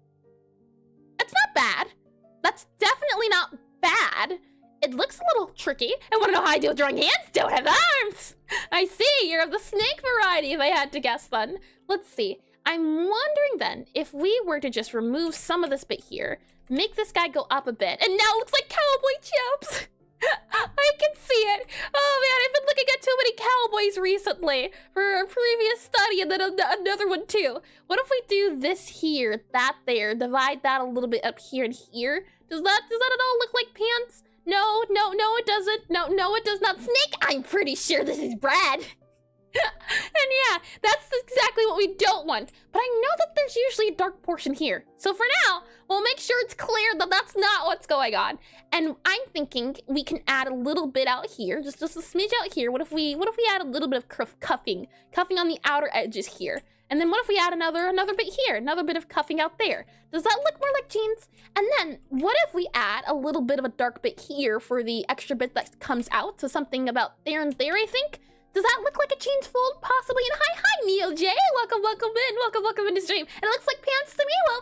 A: That's not bad. That's definitely not bad. It looks a little tricky. I want to know how I deal with drawing hands. Don't have arms. I see. You're of the snake variety, if I had to guess then. Let's see. I'm wondering then if we were to just remove some of this bit here, make this guy go up a bit, and now it looks like cowboy chaps. I can see it. Oh man, I've been looking at too many cowboys recently for a previous study and then another one too. What if we do this here, that there, divide that a little bit up here and here? Does that at all look like pants? No, it doesn't. No, it does not. Snake, I'm pretty sure this is Brad. And yeah, that's exactly what we don't want. But I know that there's usually a dark portion here. So for now, we'll make sure it's clear that that's not what's going on. And I'm thinking we can add a little bit out here, just a smidge out here. What if we add a little bit of cuffing on the outer edges here? And then what if we add another bit here, another bit of cuffing out there? Does that look more like jeans? And then what if we add a little bit of a dark bit here for the extra bit that comes out? So something about there and there, I think. Does that look like a jeans fold? Possibly. And hi, Neil J. Welcome into stream. And it looks like pants to me. Well,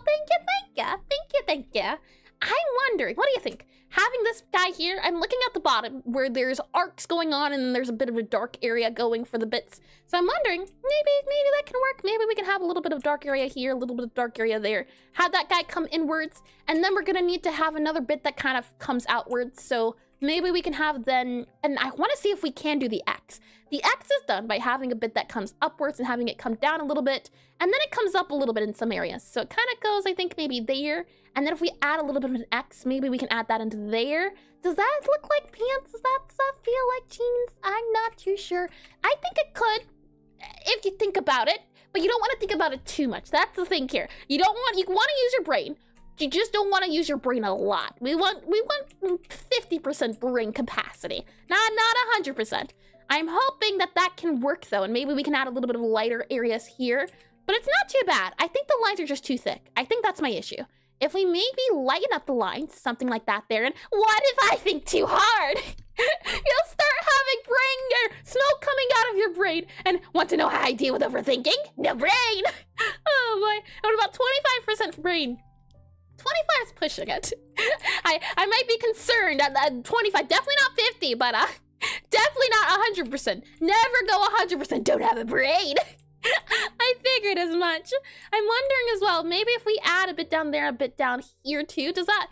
A: thank you. I'm wondering, what do you think? Having this guy here, I'm looking at the bottom where there's arcs going on and then there's a bit of a dark area going for the bits. So I'm wondering, maybe that can work. Maybe we can have a little bit of dark area here, a little bit of dark area there. Have that guy come inwards, and then we're gonna need to have another bit that kind of comes outwards. So maybe we can have then, and I want to see if we can do the X. The X is done by having a bit that comes upwards and having it come down a little bit, and then it comes up a little bit in some areas. So it kind of goes, I think, maybe there, and then if we add a little bit of an X, maybe we can add that into there. Does that look like pants? Does that feel like jeans? I'm not too sure. I think it could, if you think about it, but you don't want to think about it too much. That's the thing here. You want to use your brain. You just don't want to use your brain a lot. We want 50% brain capacity, not 100%. I'm hoping that can work though, and maybe we can add a little bit of lighter areas here, but it's not too bad. I think the lines are just too thick. I think that's my issue. If we maybe lighten up the lines, something like that there, and what if I think too hard? You'll start having brain or smoke coming out of your brain, and want to know how I deal with overthinking? No brain! Oh boy, I'm about 25% brain. 25 is pushing it. I might be concerned at 25, definitely not 50, but definitely not 100%. Never go 100%, don't have a brain. I figured as much. I'm wondering as well, maybe if we add a bit down there, a bit down here too, does that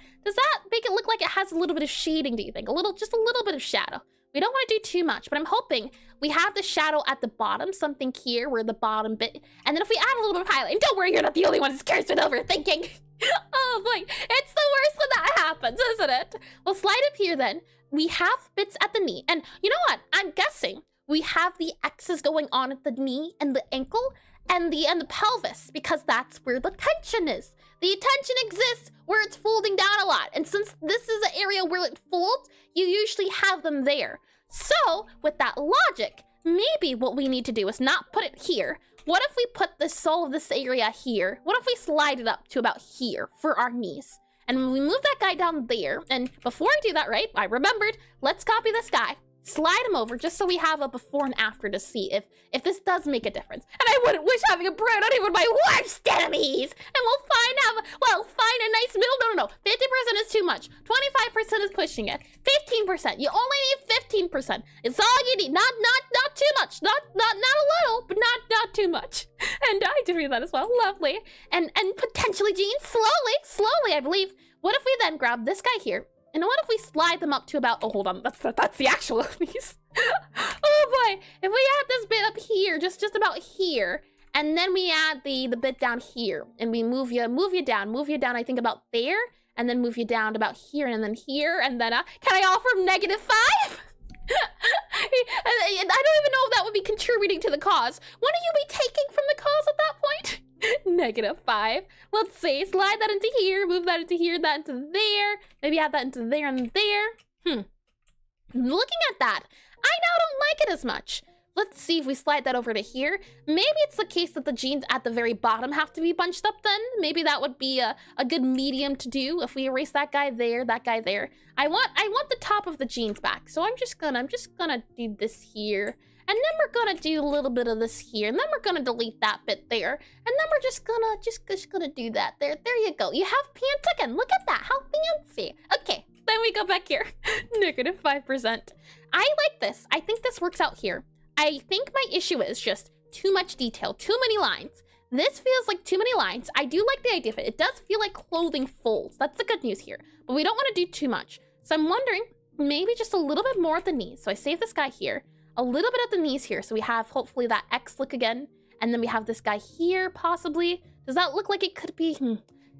A: make it look like it has a little bit of shading, do you think? Just a little bit of shadow. We don't want to do too much, but I'm hoping we have the shadow at the bottom, something here where the bottom bit, and then if we add a little bit of highlight, and don't worry, you're not the only one who's cursed with overthinking. Oh boy, it's the worst when that happens, isn't it? We'll slide up here then. We have bits at the knee, and you know what? I'm guessing we have the X's going on at the knee and the ankle and the pelvis, because that's where the tension is. The tension exists where it's folding down a lot, and since this is an area where it folds, you usually have them there. So, with that logic, maybe what we need to do is not put it here. What if we put the sole of this area here? What if we slide it up to about here for our knees? And when we move that guy down there, and before I do that, right, I remembered, let's copy this guy, slide him over just so we have a before and after to see if this does make a difference. And I wouldn't wish having a brood on even my worst enemies. And we'll find a nice middle. No. 50% is too much. 25% is pushing it. 15%. You only need 15%. It's all you need. Not too much. Not a little, but not too much. And I did read that as well. Lovely. And potentially jeans. Slowly, I believe. What if we then grab this guy here? And what if we slide them up to about, oh, hold on, that's the actual of these. Oh boy, if we add this bit up here, just about here, and then we add the bit down here, and we move you down, I think about there, and then move you down about here, and then here, and then, can I offer -5? I don't even know if that would be contributing to the cause. Wouldn't you be taking from the cause at that point? -5. Let's see. Slide that into here. Move that into here. That into there. Maybe add that into there and there. Looking at that, I now don't like it as much. Let's see if we slide that over to here. Maybe it's the case that the jeans at the very bottom have to be bunched up then. Maybe that would be a good medium to do if we erase that guy there, that guy there. I want the top of the jeans back. So I'm just gonna do this here. And then we're gonna do a little bit of this here, and then we're gonna delete that bit there, and then we're just gonna do that there. There you go. You have pants again. Look at that. How fancy. Okay, then we go back here. -5%. I like this. I think this works out here. I think my issue is just too much detail, too many lines. This feels like too many lines. I do like the idea of it. It does feel like clothing folds. That's the good news here. But we don't want to do too much. So I'm wondering, maybe just a little bit more at the knees. So I save this guy here. A little bit at the knees here, so we have hopefully that X look again, and then we have this guy here possibly. Does that look like it could be?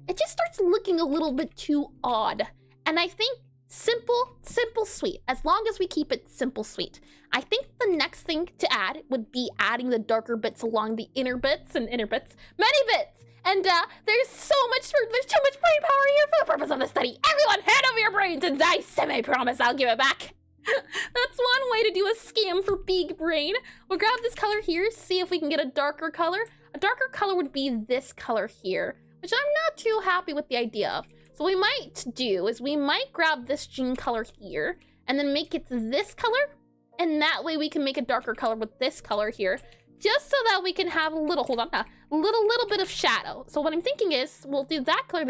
A: It just starts looking a little bit too odd, and I think simple, sweet. As long as we keep it simple, sweet. I think the next thing to add would be adding the darker bits along the inner bits, many bits. And there's too much brain power here for the purpose of the study. Everyone, hand over your brains, and I semi-promise I'll give it back. That's one way to do a scam for big brain. We'll grab this color here, see if we can get a darker color. A darker color would be this color here, which I'm not too happy with the idea of. So what we might do is we might grab this jean color here and then make it this color. And that way we can make a darker color with this color here, just so that we can have a little, little bit of shadow. So what I'm thinking is we'll do that color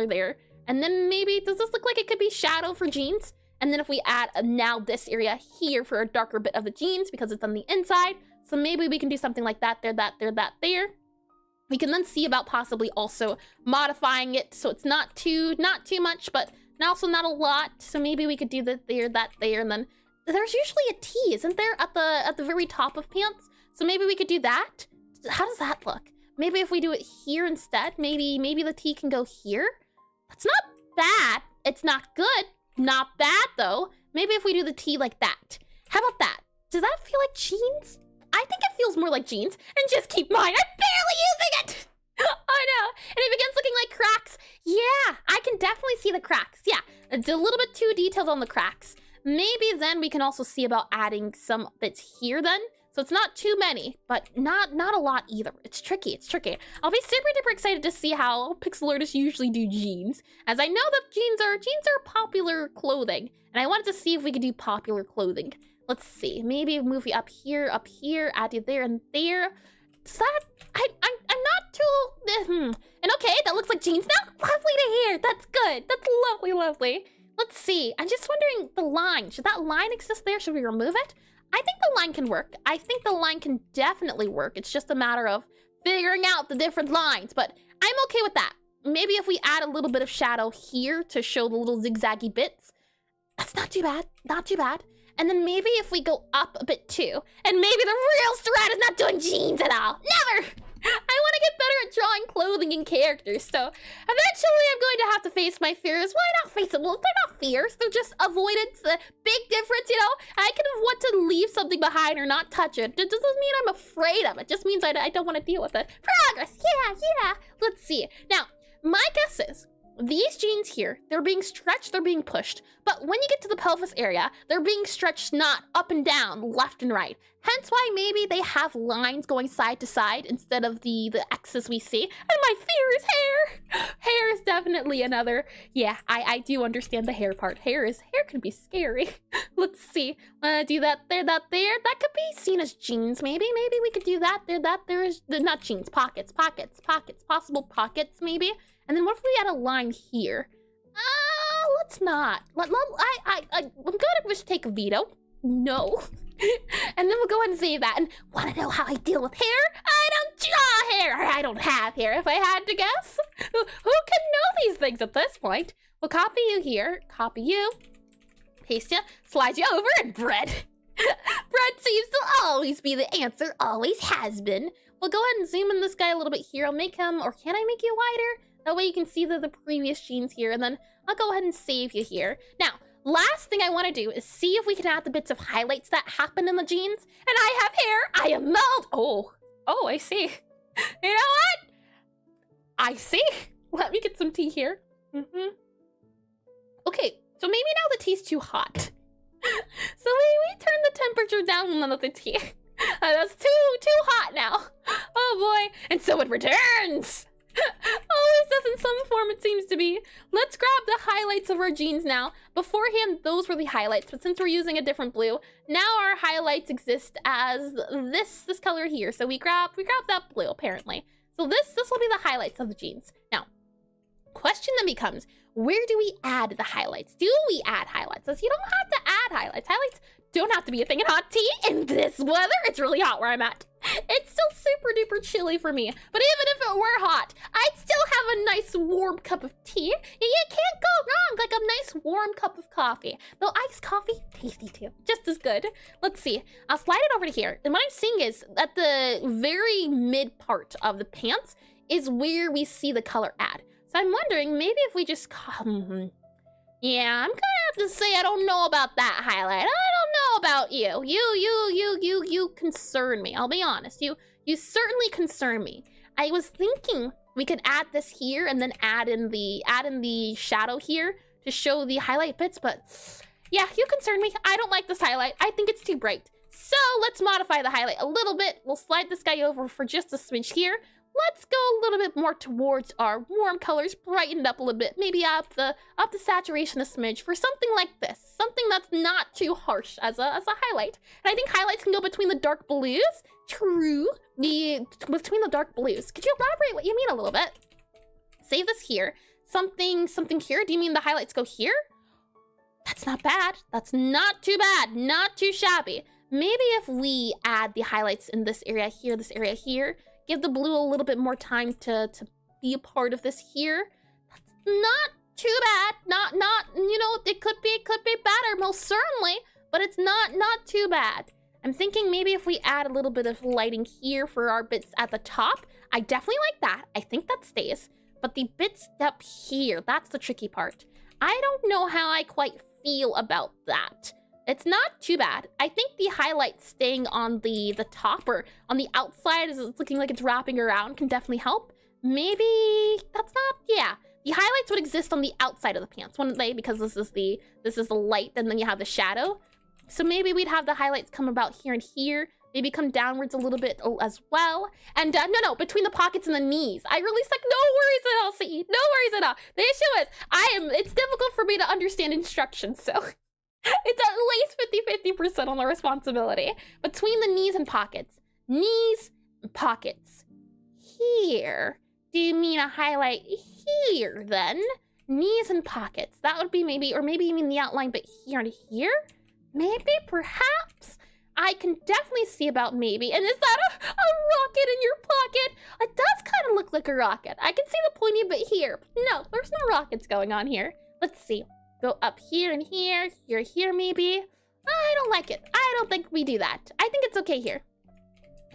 A: there. And then maybe, does this look like it could be shadow for jeans? And then if we add now this area here for a darker bit of the jeans because it's on the inside. So maybe we can do something like that there. We can then see about possibly also modifying it so it's not too much, but also not a lot. So maybe we could do that there, and then there's usually a T, isn't there, at the very top of pants? So maybe we could do that. How does that look? Maybe if we do it here instead, maybe the T can go here. That's not bad. It's not good. Not bad, though. Maybe if we do the T like that. How about that? Does that feel like jeans? I think it feels more like jeans. And just keep in mind, I'm barely using it! I know. And it begins looking like cracks. Yeah, I can definitely see the cracks. Yeah, it's a little bit too detailed on the cracks. Maybe then we can also see about adding some bits here then. So it's not too many, but not a lot either. It's tricky. I'll be super duper excited to see how pixel artists usually do jeans, as I know that jeans are popular clothing, and I wanted to see if we could do popular clothing. Let's see, maybe move you up here, add you there and there. Does that, I'm not too, and okay, that looks like jeans now. Lovely to hear. That's good. That's lovely. Let's see. I'm just wondering the line. Should that line exist there? Should we remove it? I think the line can work. I think the line can definitely work. It's just a matter of figuring out the different lines, but I'm okay with that. Maybe if we add a little bit of shadow here to show the little zigzaggy bits, that's not too bad. And then maybe if we go up a bit too, and maybe the real strat is not doing jeans at all. Never! I want to get better at drawing clothing and characters, so eventually I'm going to have to face my fears. Why not face it? Well, they're not fears, they're just avoidance. The big difference, you know? I can want to leave something behind or not touch it. It doesn't mean I'm afraid of it. It just means I don't want to deal with it. Progress, yeah. Let's see. Now, my guess is, these jeans here, they're being stretched, they're being pushed. But when you get to the pelvis area, they're being stretched not up and down, left and right. Hence why maybe they have lines going side to side instead of the X's we see. And my fear is hair. Hair is definitely another. Yeah, I do understand the hair part. Hair can be scary. Let's see. Do that there, that there. That could be seen as jeans, maybe. Maybe we could do that there is not jeans, pockets, possible pockets, maybe. And then what if we add a line here? Let's not. I'm gonna just take a veto. No. And then we'll go ahead and save that. And wanna know how I deal with hair? I don't draw hair, or I don't have hair, if I had to guess. Who can know these things at this point? We'll copy you here, copy you, paste you, slide you over, and bread. Bread seems to always be the answer, always has been. We'll go ahead and zoom in this guy a little bit here. I'll make him, or can I make you wider? That way you can see the previous jeans here, and then I'll go ahead and save you here. Now, last thing I want to do is see if we can add the bits of highlights that happen in the jeans. And I have hair, I am meld. Oh, I see. You know what? I see. Let me get some tea here. Okay, so maybe now the tea's too hot. So we turn the temperature down on the tea. That's too hot now. Oh boy, and so it returns. Always does in some form, it seems to be. Let's grab the highlights of our jeans now. Beforehand, those were the highlights, but since we're using a different blue, now our highlights exist as this color here. So we grab that blue, apparently. So this will be the highlights of the jeans. Now, question then becomes, where do we add the highlights? Do we add highlights? As you don't have to add highlights. Highlights don't have to be a thing in hot tea. In this weather, it's really hot where I'm at. It's still super duper chilly for me, but even if it were hot, I'd still have a nice warm cup of tea. You can't go wrong, like a nice warm cup of coffee. Though iced coffee, tasty too, just as good. Let's see, I'll slide it over to here. And what I'm seeing is at the very mid part of the pants is where we see the color add. So I'm wondering, maybe if we just, yeah, I'm gonna have to say I don't know about that highlight. I don't know about you. You concern me. I'll be honest. You certainly concern me. I was thinking we could add this here and then add in the shadow here to show the highlight bits, but yeah, you concern me. I don't like this highlight. I think it's too bright. So let's modify the highlight a little bit. We'll slide this guy over for just a smidge here. Let's go a little bit more towards our warm colors, brightened up a little bit, maybe up the saturation a smidge for something like this, something that's not too harsh as a highlight. And I think highlights can go between the dark blues. True, between the dark blues. Could you elaborate what you mean a little bit? Save this here. Something here. Do you mean the highlights go here? That's not bad. That's not too bad. Not too shabby. Maybe if we add the highlights in this area here. Give the blue a little bit more time to be a part of this here. That's not too bad. Not you know, it could be better, most certainly, but it's not too bad. I'm thinking maybe if we add a little bit of lighting here for our bits at the top. I definitely like that. I think that stays. But the bits up here, that's the tricky part. I don't know how I quite feel about that. It's not too bad. I think the highlight staying on the top or on the outside as it's looking like it's wrapping around can definitely help. Maybe that's not, yeah. The highlights would exist on the outside of the pants, wouldn't they? Because this is the light and then you have the shadow. So maybe we'd have the highlights come about here and here. Maybe come downwards a little bit as well. And no, between the pockets and the knees. I released like no worries at all, CE. No worries at all. The issue is it's difficult for me to understand instructions, so it's at least 50-50% on the responsibility. Between the knees and pockets. Knees, pockets. Here. Do you mean a highlight here, then? Knees and pockets. That would be maybe, or maybe you mean the outline, but here and here? Maybe, perhaps? I can definitely see about maybe. And is that a rocket in your pocket? It does kind of look like a rocket. I can see the pointy bit here. No, there's no rockets going on here. Let's see. Go up here and here, here, maybe. I don't like it. I don't think we do that. I think it's okay here.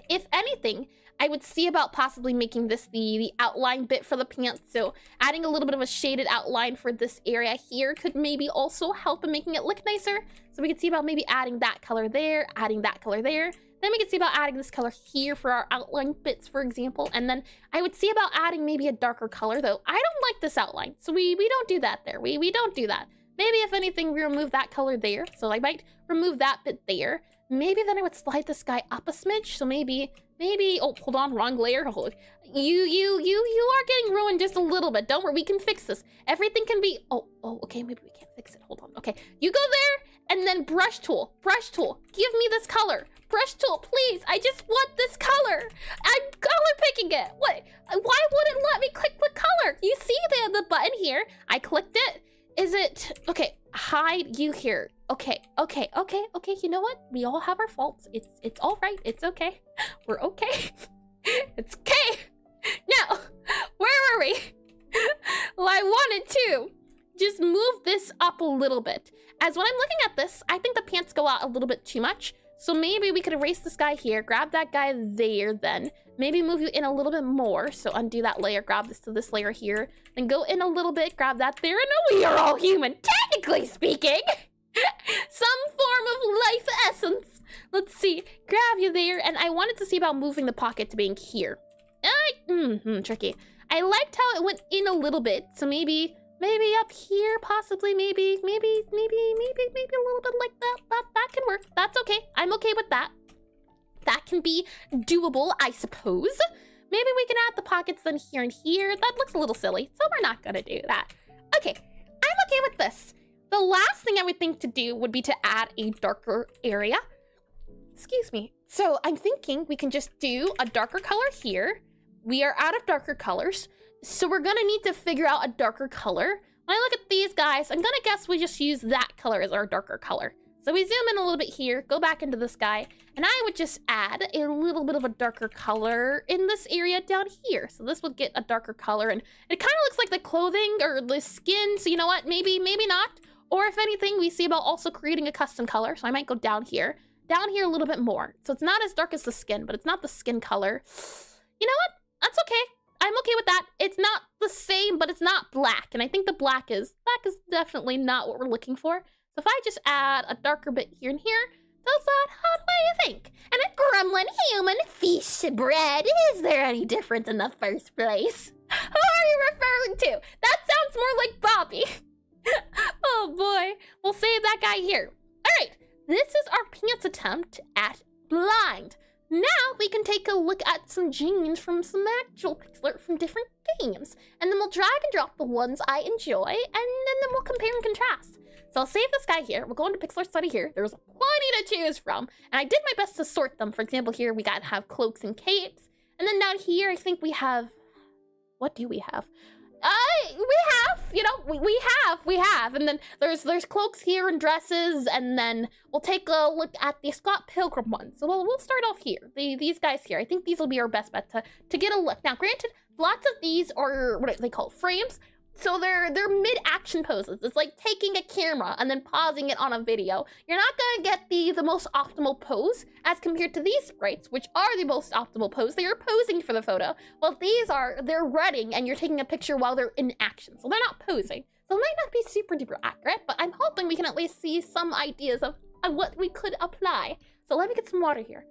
A: If anything, I would see about possibly making this the outline bit for the pants. So adding a little bit of a shaded outline for this area here could maybe also help in making it look nicer. So we could see about maybe adding that color there, adding that color there. Then we could see about adding this color here for our outline bits, for example. And then I would see about adding maybe a darker color, though. I don't like this outline, so we don't do that there. We don't do that. Maybe if anything, we remove that color there. So I might remove that bit there. Maybe then I would slide this guy up a smidge. So maybe, oh, hold on, wrong layer. Hold. You are getting ruined just a little bit. Don't worry, we can fix this. Everything can be, oh, okay, maybe we can't fix it. Hold on, okay. You go there, and then brush tool. Give me this color. Brush tool, please. I just want this color. I'm color picking it. What? Why wouldn't it let me click the color? You see the button here. I clicked it. Is it, okay, hide you here. Okay. You know what? We all have our faults. It's all right. It's okay. We're okay. It's okay. Now, where were we? Well, I wanted to just move this up a little bit. As when I'm looking at this, I think the pants go out a little bit too much. So maybe we could erase this guy here, grab that guy there then. Maybe move you in a little bit more. So undo that layer, grab this to this layer here. Then go in a little bit, grab that there. And we are all human, technically speaking. Some form of life essence. Let's see, grab you there. And I wanted to see about moving the pocket to being here. Tricky. I liked how it went in a little bit. So maybe up here, possibly, maybe a little bit like that. That can work. That's okay. I'm okay with that. That can be doable, I suppose. Maybe we can add the pockets then here and here. That looks a little silly, so we're not gonna do that. Okay, I'm okay with this. The last thing I would think to do would be to add a darker area. Excuse me. So I'm thinking we can just do a darker color here. We are out of darker colors, so we're gonna need to figure out a darker color. When I look at these guys, I'm gonna guess we just use that color as our darker color. So we zoom in a little bit here, go back into this guy, and I would just add a little bit of a darker color in this area down here. So this would get a darker color, and it kind of looks like the clothing or the skin. So you know what, maybe not. Or if anything, we see about also creating a custom color. So I might go down here a little bit more. So it's not as dark as the skin, but it's not the skin color. You know what, that's okay. I'm okay with that. It's not the same, but it's not black. And I think the black is definitely not what we're looking for. So if I just add a darker bit here and here, does that, how do you think? And a gremlin human fish bread. Is there any difference in the first place? Who are you referring to? That sounds more like Bobby. Oh boy, we'll save that guy here. All right, this is our pants attempt at blind. Now we can take a look at some jeans from some actual Pixelart from different games. And then we'll drag and drop the ones I enjoy, and then we'll compare and contrast. So I'll save this guy here. We'll go into Pixelart Study here. There's plenty to choose from. And I did my best to sort them. For example, here we have cloaks and capes. And then down here, I think we have, what do we have? We have. And then there's cloaks here and dresses. And then we'll take a look at the Scott Pilgrim ones. So we'll start off here. These guys here. I think these will be our best bet to get a look. Now, granted, lots of these are what they call frames. So they're mid-action poses. It's like taking a camera and then pausing it on a video. You're not gonna get the most optimal pose as compared to these sprites, which are the most optimal pose. They are posing for the photo. Well, they're running and you're taking a picture while they're in action. So they're not posing. So it might not be super duper accurate, but I'm hoping we can at least see some ideas of what we could apply. So let me get some water here.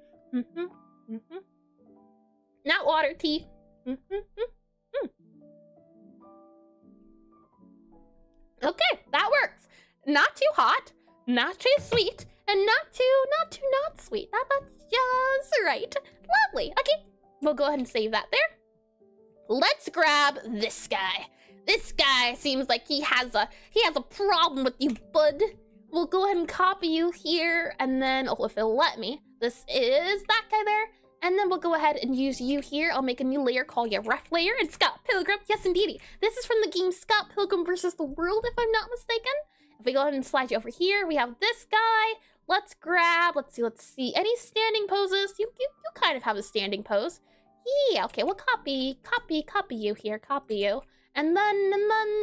A: Not water, tea. Okay, that works. Not too hot, not too sweet, and not too not sweet. That's just right. Lovely. Okay, we'll go ahead and save that there. Let's grab this guy. This guy seems like he has a problem with you, bud. We'll go ahead and copy you here, and then, oh, if it'll let me, this is that guy there. And then we'll go ahead and use you here. I'll make a new layer, call you Ref Layer, and Scott Pilgrim. Yes, indeedy. This is from the game Scott Pilgrim versus the World, if I'm not mistaken. If we go ahead and slide you over here, we have this guy. Let's see. Any standing poses? You kind of have a standing pose. Yeah, okay, we'll copy you here, copy you. And then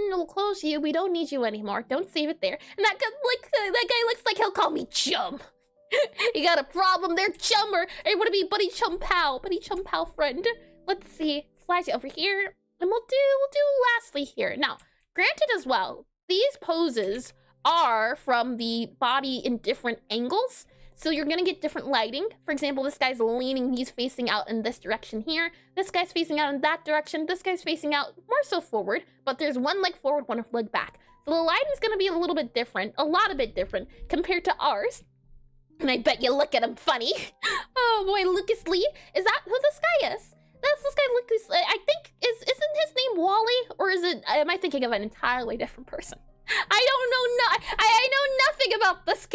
A: we'll close you. We don't need you anymore. Don't save it there. And that guy looks like he'll call me chum. You got a problem there, chum, or would it be buddy chum pal friend? Let's see. Slide you over here, and we'll do lastly here. Now, granted as well, these poses are from the body in different angles, so you're gonna get different lighting. For example, this guy's leaning, he's facing out in this direction here. This guy's facing out in that direction. This guy's facing out more so forward, but there's one leg forward, one leg back. So the lighting's gonna be a little bit different, a lot a bit different compared to ours. And I bet you look at him funny. Oh boy, Lucas Lee. Is that who this guy is? That's this guy Lucas. I think, isn't his name Wally? Or am I thinking of an entirely different person? I don't know, I know nothing about this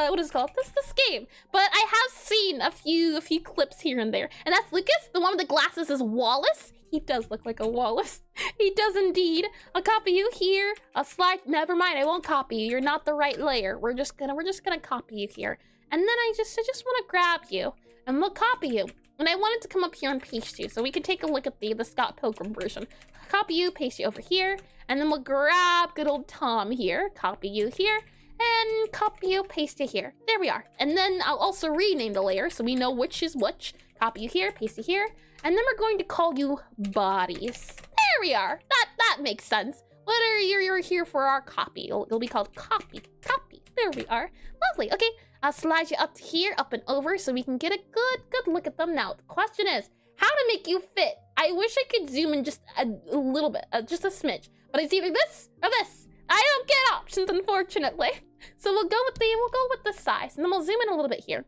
A: what is it called? This game. But I have seen a few clips here and there. And that's Lucas. The one with the glasses is Wallace. He does look like a Wallace. He does indeed. I'll copy you here. I'll slide. Never mind, I won't copy you. You're not the right layer. We're just gonna copy you here. And then I just want to grab you and we'll copy you. And I wanted to come up here and paste you so we can take a look at the Scott Pilgrim version. Copy you, paste you over here, and then we'll grab good old Tom here, copy you here, and copy you, paste you here. There we are. And then I'll also rename the layer so we know which is which. Copy you here, paste you here, and then we're going to call you bodies. There we are. That makes sense. Whether you're here for our copy, it'll be called copy. There we are. Lovely. Okay, I'll slide you up to here, up and over, so we can get a good look at them. Now, the question is, how to make you fit? I wish I could zoom in just a little bit, just a smidge, but it's either this or this. I don't get options, unfortunately. So we'll go with the size, and then we'll zoom in a little bit here.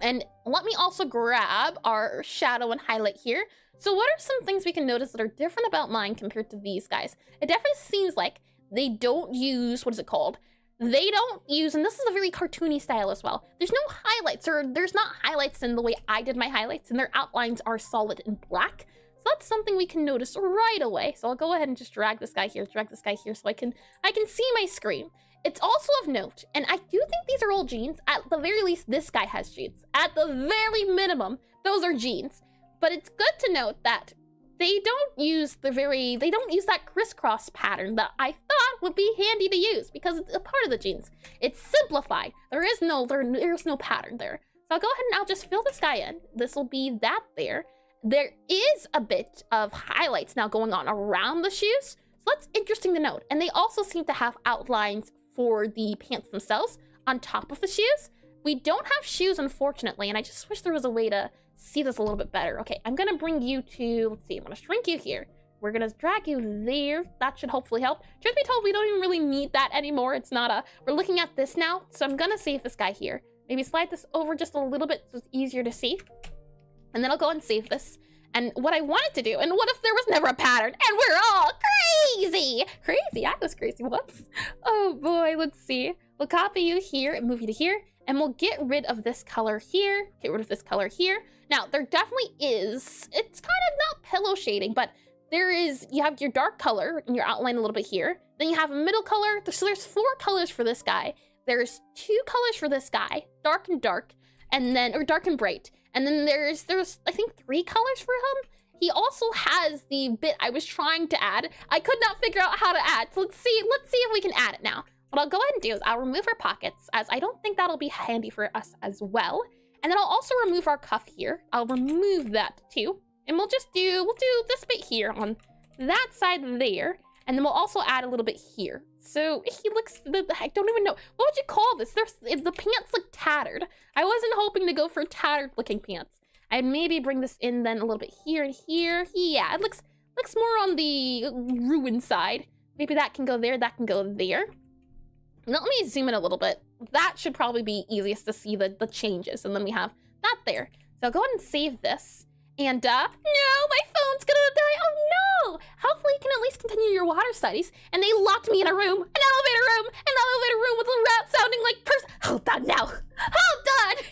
A: And let me also grab our shadow and highlight here. So what are some things we can notice that are different about mine compared to these guys? It definitely seems like they don't use, what is it called? They don't use, and this is a very cartoony style as well, there's no highlights, or there's not highlights in the way I did my highlights, and their outlines are solid and black. So that's something we can notice right away. So I'll go ahead and just drag this guy here so I can see my screen. It's also of note, and I do think these are all jeans. At the very least, this guy has jeans. At the very minimum, those are jeans. But it's good to note that they don't use that crisscross pattern that I thought would be handy to use because it's a part of the jeans. It's simplified. There's no pattern there. So I'll go ahead and I'll just fill this guy in. This will be that there. There is a bit of highlights now going on around the shoes. So that's interesting to note. And they also seem to have outlines for the pants themselves on top of the shoes. We don't have shoes, unfortunately, and I just wish there was a way to see this a little bit better. Okay, I'm gonna bring you to, let's see, I'm gonna shrink you here. We're gonna drag you there. That should hopefully help. Truth be told, we don't even really need that anymore. It's not we're looking at this now. So I'm gonna save this guy here. Maybe slide this over just a little bit so it's easier to see. And then I'll go and save this. And what I wanted to do, and what if there was never a pattern and we're all crazy? Crazy, I was crazy once. Oh boy, let's see. We'll copy you here and move you to here. And we'll get rid of this color here, get rid of this color here. Now, there definitely is, it's kind of not pillow shading, but you have your dark color in your outline a little bit here. Then you have a middle color. So there's 4 colors for this guy. There's 2 colors for this guy, dark and dark, and then, or dark and bright. And then there's I think 3 colors for him. He also has the bit I was trying to add. I could not figure out how to add. So let's see if we can add it now. What I'll go ahead and do is I'll remove our pockets, as I don't think that'll be handy for us as well. And then I'll also remove our cuff here. I'll remove that too. And we'll do this bit here on that side there. And then we'll also add a little bit here. So he looks, I don't even know. What would you call this? The pants look tattered. I wasn't hoping to go for tattered looking pants. I'd maybe bring this in then a little bit here and here. Yeah, it looks more on the ruined side. Maybe that can go there, that can go there. Now, let me zoom in a little bit. That should probably be easiest to see the changes. And then we have that there. So I'll go ahead and save this. And, no, my phone's gonna die. Oh, no. Hopefully you can at least continue your water studies. And they locked me in a room, an elevator room with a rat sounding like person. Hold on now. Hold on.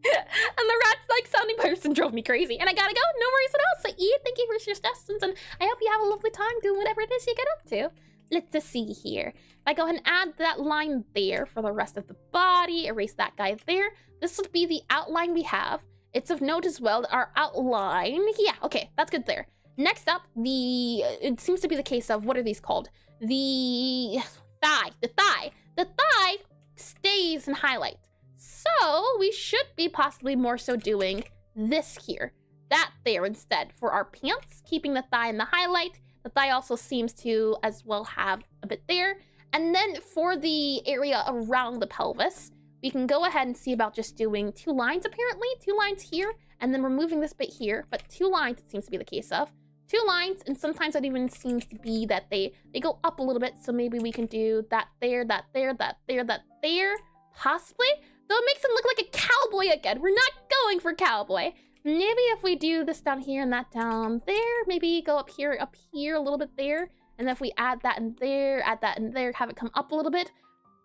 A: And the rat like sounding person drove me crazy. And I gotta go. No worries at all. So, Ian, thank you for your suggestions. And I hope you have a lovely time doing whatever it is you get up to. Let's just see here. If I go ahead and add that line there for the rest of the body, erase that guy there. This would be the outline we have. It's of note as well that our outline, yeah, okay, that's good there. Next up, it seems to be the case of, what are these called? The thigh. The thigh stays in highlight. So we should be possibly more so doing this here, that there instead for our pants, keeping the thigh in the highlight. The thigh also seems to as well have a bit there. And then for the area around the pelvis, we can go ahead and see about just doing 2 lines apparently, 2 lines here, and then removing this bit here, but 2 lines it seems to be the case of. 2 lines, and sometimes it even seems to be that they go up a little bit, so maybe we can do that there, that there, that there, that there, possibly? Though it makes it look like a cowboy again. We're not going for cowboy. Maybe if we do this down here and that down there, maybe go up here, a little bit there, and then if we add that in there, add that in there, have it come up a little bit.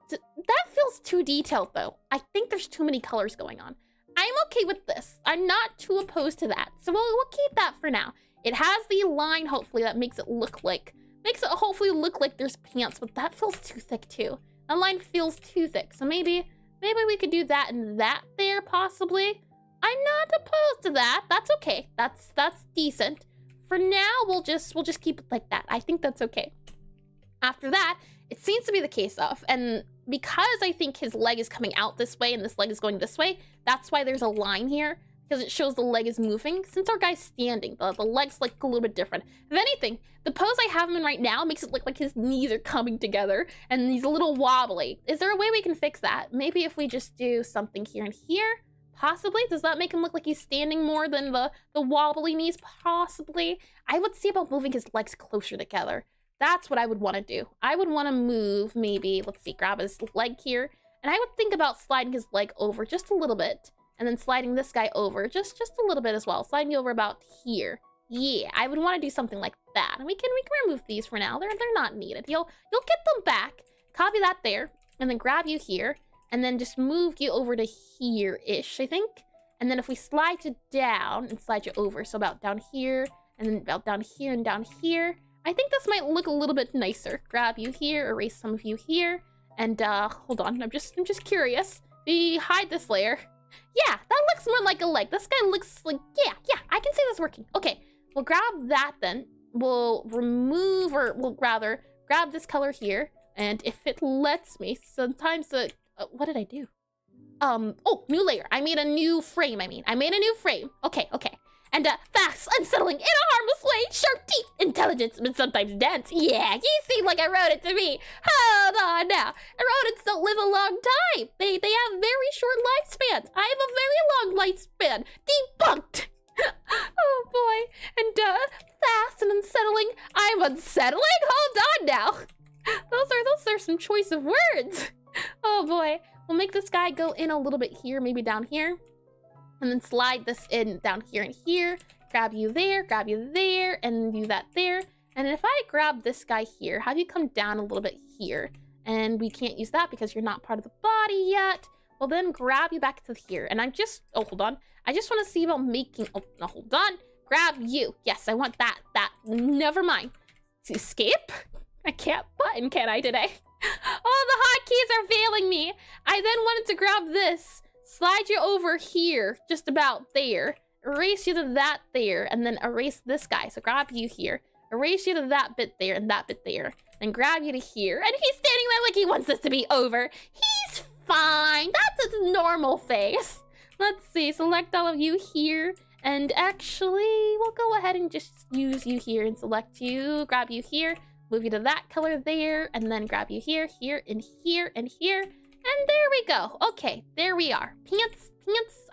A: That feels too detailed though. I think there's too many colors going on. I'm okay with this. I'm not too opposed to that, so we'll keep that for now. It has the line, hopefully, that makes it hopefully look like there's pants, but that feels too thick too. That line feels too thick, so maybe we could do that and that there, possibly. I'm not opposed to that. That's okay. That's decent. For now, we'll just keep it like that. I think that's okay. After that, it seems to be the case of, and because I think his leg is coming out this way and this leg is going this way, that's why there's a line here, because it shows the leg is moving. Since our guy's standing, the leg's like a little bit different. If anything, the pose I have him in right now makes it look like his knees are coming together and he's a little wobbly. Is there a way we can fix that? Maybe if we just do something here and here, possibly? Does that make him look like he's standing more than the wobbly knees? Possibly. I would see about moving his legs closer together. That's what I would want to do. I would want to move, maybe, let's see, grab his leg here, and I would think about sliding his leg over just a little bit, and then sliding this guy over just a little bit as well, sliding you over about here. Yeah, I would want to do something like that. And we can remove these for now. They're not needed. You'll get them back. Copy that there, and then grab you here, and then just move you over to here-ish, I think. And then if we slide you down and slide you over, so about down here, and then about down here and down here, I think this might look a little bit nicer. Grab you here, erase some of you here, and hold on, I'm just curious. We hide this layer. Yeah, that looks more like a leg. This guy looks like, yeah, I can see this working. Okay, we'll grab that then. We'll remove, or we'll rather grab this color here, and if it lets me, sometimes what did I do? Oh, new layer. I made a new frame, I made a new frame. Okay. And fast, unsettling, in a harmless way, sharp teeth, intelligence, but sometimes dense. Yeah, you seem like I wrote it to me. Hold on now. Rodents don't live a long time. They have very short lifespans. I have a very long lifespan. Debunked. Oh boy. And fast and unsettling. I'm unsettling? Hold on now. Those are some choice of words. Oh boy. We'll make this guy go in a little bit here, maybe down here. And then slide this in down here and here. Grab you there, and do that there. And if I grab this guy here, have you come down a little bit here? And we can't use that because you're not part of the body yet. Well, then grab you back to here. And I'm just, oh, hold on. I just want to see about making, oh, no, hold on. Grab you. Yes, I want that. Never mind. Escape? I can't button, can I, today? Oh, the hotkeys are failing me. I then wanted to grab this. Slide you over here, just about there. Erase you to that there, and then erase this guy. So grab you here. Erase you to that bit there and that bit there. Then grab you to here. And he's standing there like he wants this to be over. He's fine. That's his normal face. Let's see. Select all of you here. And actually, we'll go ahead and just use you here and select you. Grab you here. Move you to that color there. And then grab you here, here, and here, and here. And there we go. Okay, there we are. Pants.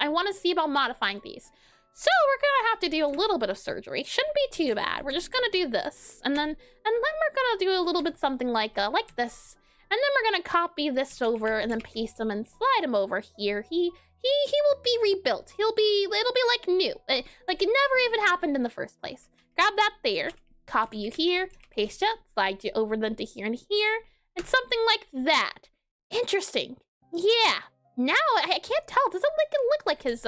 A: I want to see about modifying these. So we're gonna have to do a little bit of surgery. Shouldn't be too bad. We're just gonna do this, and then we're gonna do a little bit something like this, and then we're gonna copy this over and then paste them and slide him over here. He will be rebuilt. It'll be like new, like it never even happened in the first place. Grab that there. Copy you here. Paste you. Slide you over then to here and here, and something like that. Interesting. Yeah. Now I can't tell. Doesn't it look like his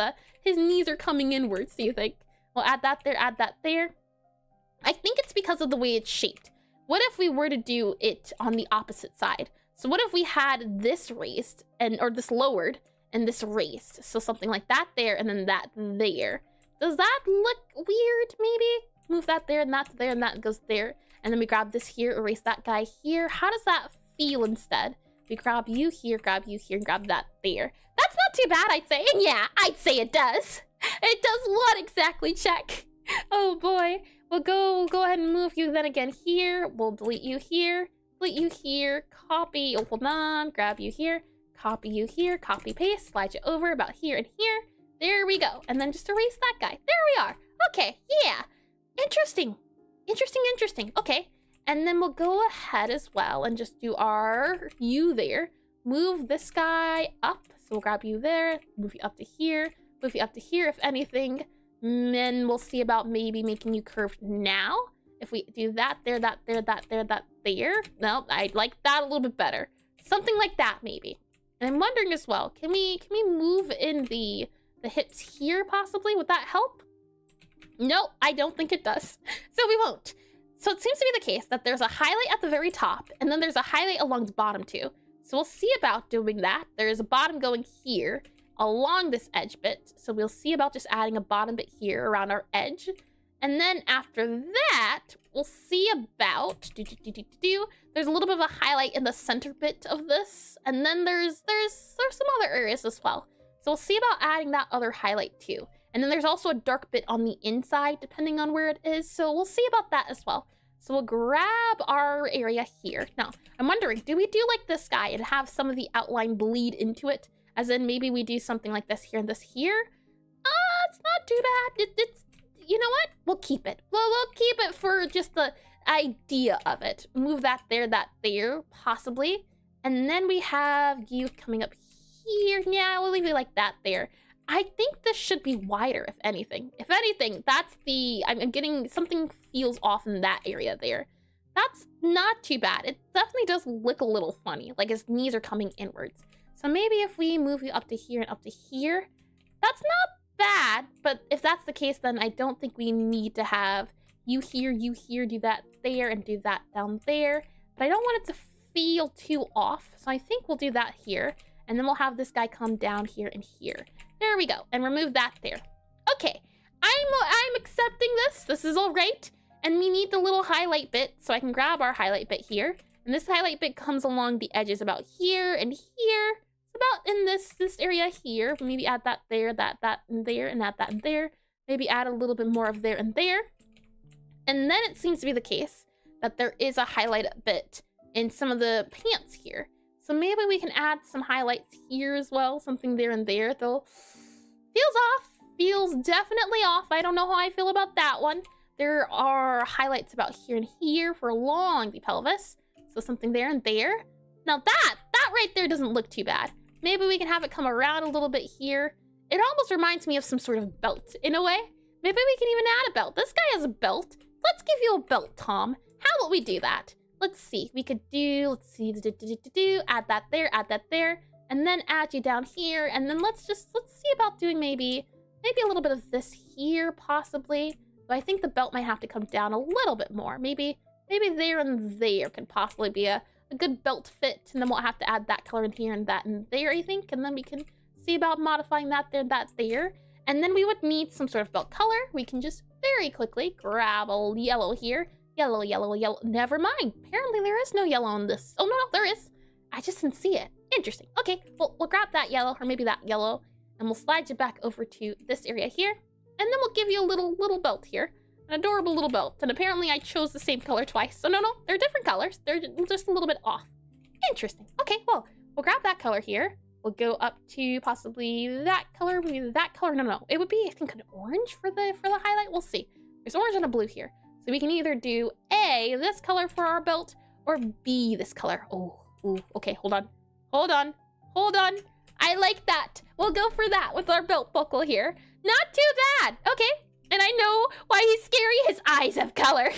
A: knees are coming inwards, do you think? We'll add that there, add that there. I think it's because of the way it's shaped. What if we were to do it on the opposite side? So what if we had this raised or this lowered and this raised? So something like that there and then that there. Does that look weird, maybe? move that there, and that's there, and that goes there. And then we grab this here, erase that guy here. How does that feel instead? We grab you here, and grab that there. That's not too bad, I'd say. And yeah, I'd say it does. It does what exactly? Check. Oh boy. We'll go ahead and move you then again here. We'll delete you here, copy. Oh, hold on. Grab you here, copy you here, copy paste, slide you over about here and here. There we go. And then just erase that guy. There we are. Okay, yeah. Interesting. Okay. And then we'll go ahead as well and just do our you there. Move this guy up. So we'll grab you there, move you up to here, move you up to here if anything. And then we'll see about maybe making you curved now. If we do that there, that there, that there, that there. No, I'd like that a little bit better. Something like that maybe. And I'm wondering as well, can we move in the hips here possibly? Would that help? No, I don't think it does. So we won't. So it seems to be the case that there's a highlight at the very top and then there's a highlight along the bottom too. So we'll see about doing that. There's a bottom going here along this edge bit. So we'll see about just adding a bottom bit here around our edge. And then after that, we'll see about there's a little bit of a highlight in the center bit of this. And then there's some other areas as well. So we'll see about adding that other highlight too. And then there's also a dark bit on the inside, depending on where it is. So we'll see about that as well. So we'll grab our area here. Now, I'm wondering, do we do like this guy and have some of the outline bleed into it? As in maybe we do something like this here and this here? It's not too bad. It's you know what? We'll keep it. We'll keep it for just the idea of it. Move that there, possibly. And then we have you coming up here. Yeah, we'll leave it like that there. I think this should be wider, if anything. If anything, that's I'm getting, something feels off in that area there. That's not too bad. It definitely does look a little funny, like his knees are coming inwards. So maybe if we move you up to here and up to here, that's not bad. But if that's the case, then I don't think we need to have you here, do that there, and do that down there. But I don't want it to feel too off. So I think we'll do that here. And then we'll have this guy come down here and here. There we go. And remove that there. Okay. I'm accepting this. This is all right. And we need the little highlight bit. So I can grab our highlight bit here. And this highlight bit comes along the edges about here and here. It's about in this area here. Maybe add that there, that and there, and add that and there. Maybe add a little bit more of there and there. And then it seems to be the case that there is a highlight bit in some of the pants here. So maybe we can add some highlights here as well. Something there and there, though. Feels off. Feels definitely off. I don't know how I feel about that one. There are highlights about here and here for along the pelvis. So something there and there. Now that right there doesn't look too bad. Maybe we can have it come around a little bit here. It almost reminds me of some sort of belt in a way. Maybe we can even add a belt. This guy has a belt. Let's give you a belt, Tom. How about we do that? Let's see. We could do, add that there, and then add you down here. And then let's see about doing maybe a little bit of this here, possibly. But I think the belt might have to come down a little bit more. Maybe there and there can possibly be a good belt fit. And then we'll have to add that color in here and that in there, I think. And then we can see about modifying that there. And then we would need some sort of belt color. We can just very quickly grab a yellow here. Yellow. Never mind. Apparently there is no yellow in this. Oh, no, there is. I just didn't see it. Interesting. Okay, well, we'll grab that yellow, or maybe that yellow, and we'll slide you back over to this area here. And then we'll give you a little belt here. An adorable little belt. And apparently I chose the same color twice. So no, they're different colors. They're just a little bit off. Interesting. Okay, well, we'll grab that color here. We'll go up to possibly that color, maybe that color. No. It would be, I think, an orange for the highlight. We'll see. There's orange and a blue here. So we can either do A, this color for our belt, or B, this color. Oh, okay, hold on. I like that. We'll go for that with our belt buckle here. Not too bad. Okay, and I know why he's scary. His eyes have color.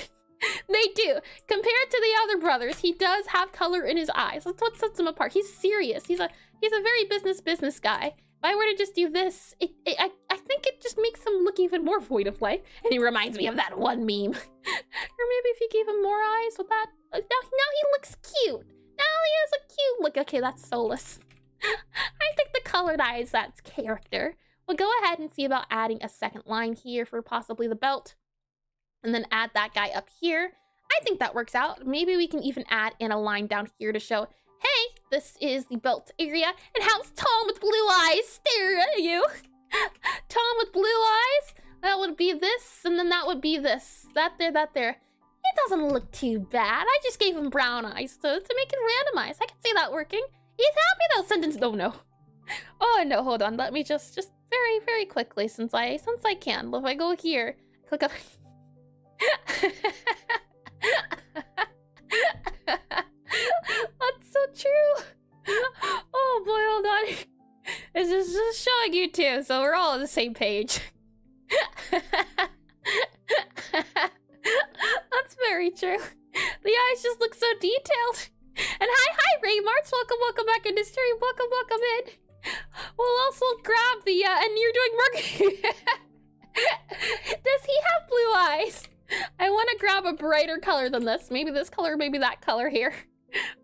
A: They do. Compared to the other brothers, he does have color in his eyes. That's what sets him apart. He's serious. He's a very business guy. If I were to just do this, I think it just makes him look even more void of life. And he reminds me of that one meme. Or maybe if you gave him more eyes with that. Now he looks cute. Now he has a cute look. Okay, that's soulless. I think the colored eyes, that's character. We'll go ahead and see about adding a second line here for possibly the belt. and then add that guy up here. I think that works out. Maybe we can even add in a line down here to show, hey, this is the belt area, and how's Tom with blue eyes stare at you? Tom with blue eyes, that would be this, and then that would be this. That there. It doesn't look too bad. I just gave him brown eyes to make it randomized. I can see that working. He's happy though. Sentence. Oh no. Oh no. Hold on. Let me just very, very quickly, since I can. If I go here, click on. That's so true. Oh boy, hold on. It's just showing you too, so we're all on the same page. That's very true. The eyes just look so detailed. And hi, Ray March. Welcome back into stream. Welcome in. We'll also grab the and you're doing marketing. Does he have blue eyes? I want to grab a brighter color than this. Maybe this color, maybe that color here.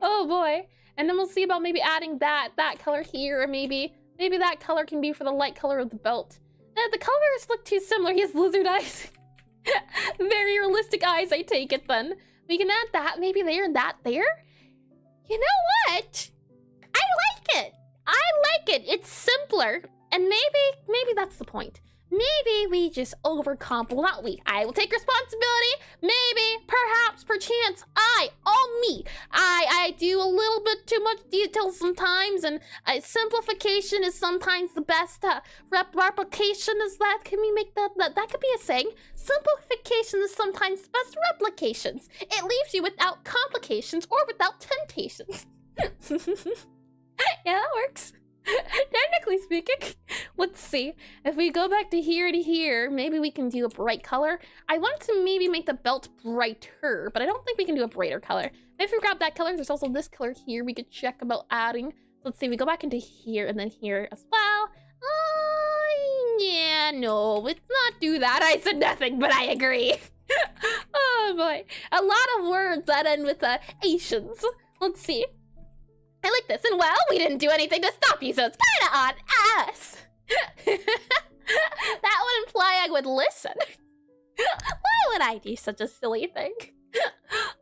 A: Oh boy. And then we'll see about maybe adding that color here, or maybe that color can be for the light color of the belt. The colors look too similar. He has lizard eyes. Very realistic eyes, I take it then. We can add that, maybe there and that there. You know what? I like it. It's simpler. And maybe that's the point. Maybe we just overcomplicate. Well, not we. I will take responsibility. Maybe, perhaps, perchance, me. I do a little bit too much detail sometimes, and simplification is sometimes the best. Replication is that. Can we make that could be a saying? Simplification is sometimes the best replications. It leaves you without complications or without temptations. Yeah, that works. Technically speaking. Let's see. If we go back to here, maybe we can do a bright color. I want to maybe make the belt brighter, but I don't think we can do a brighter color. If we grab that color, there's also this color here we could check about adding. Let's see, we go back into here and then here as well. Yeah, no, let's not do that. I said nothing, but I agree. Oh boy. A lot of words that end with Asians. Let's see. I like this, and well, we didn't do anything to stop you, so it's kinda on us. That would imply I would listen. Why would I do such a silly thing?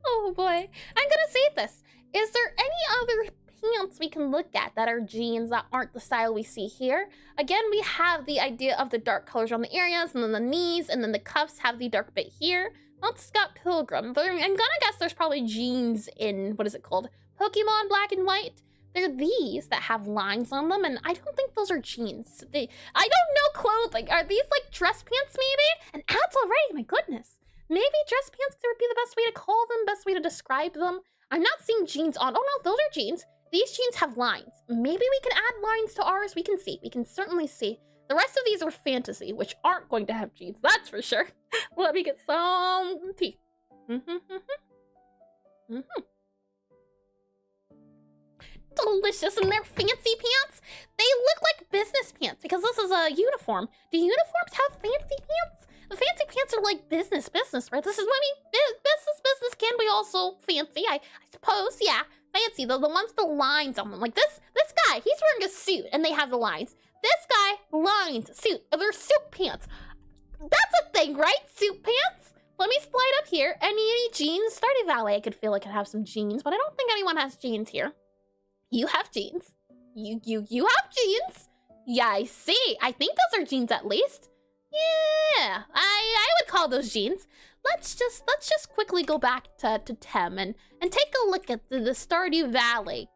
A: Oh boy. I'm gonna save this. Is there any other pants we can look at that are jeans that aren't the style we see here? Again, we have the idea of the dark colors on the areas, and then the knees, and then the cuffs have the dark bit here. Not Scott Pilgrim. I'm gonna guess there's probably jeans in, what is it called? Pokemon Black and White. They're these that have lines on them, and I don't think those are jeans. I don't know clothing. Are these like dress pants maybe? And ads already, my goodness. Maybe dress pants would be the best way to call them, best way to describe them. I'm not seeing jeans on. Oh no, those are jeans. These jeans have lines. Maybe we can add lines to ours. We can see. We can certainly see. The rest of these are fantasy, which aren't going to have jeans. That's for sure. Let me get some tea. Delicious, and they're fancy pants. They look like business pants because this is a uniform. Do uniforms have fancy pants? The fancy pants are like business, right? This is, business can be also fancy, I suppose. Yeah, fancy. The ones with the lines on them. Like this guy, he's wearing a suit and they have the lines. This guy, lines, suit. They're suit pants. That's a thing, right? Suit pants? Let me slide up here. Any jeans? Stardew Valley, I could feel like I could have some jeans, but I don't think anyone has jeans here. You have jeans. You have jeans. Yeah, I see. I think those are jeans at least. Yeah, I would call those jeans. Let's just quickly go back to Tem and take a look at the Stardew Valley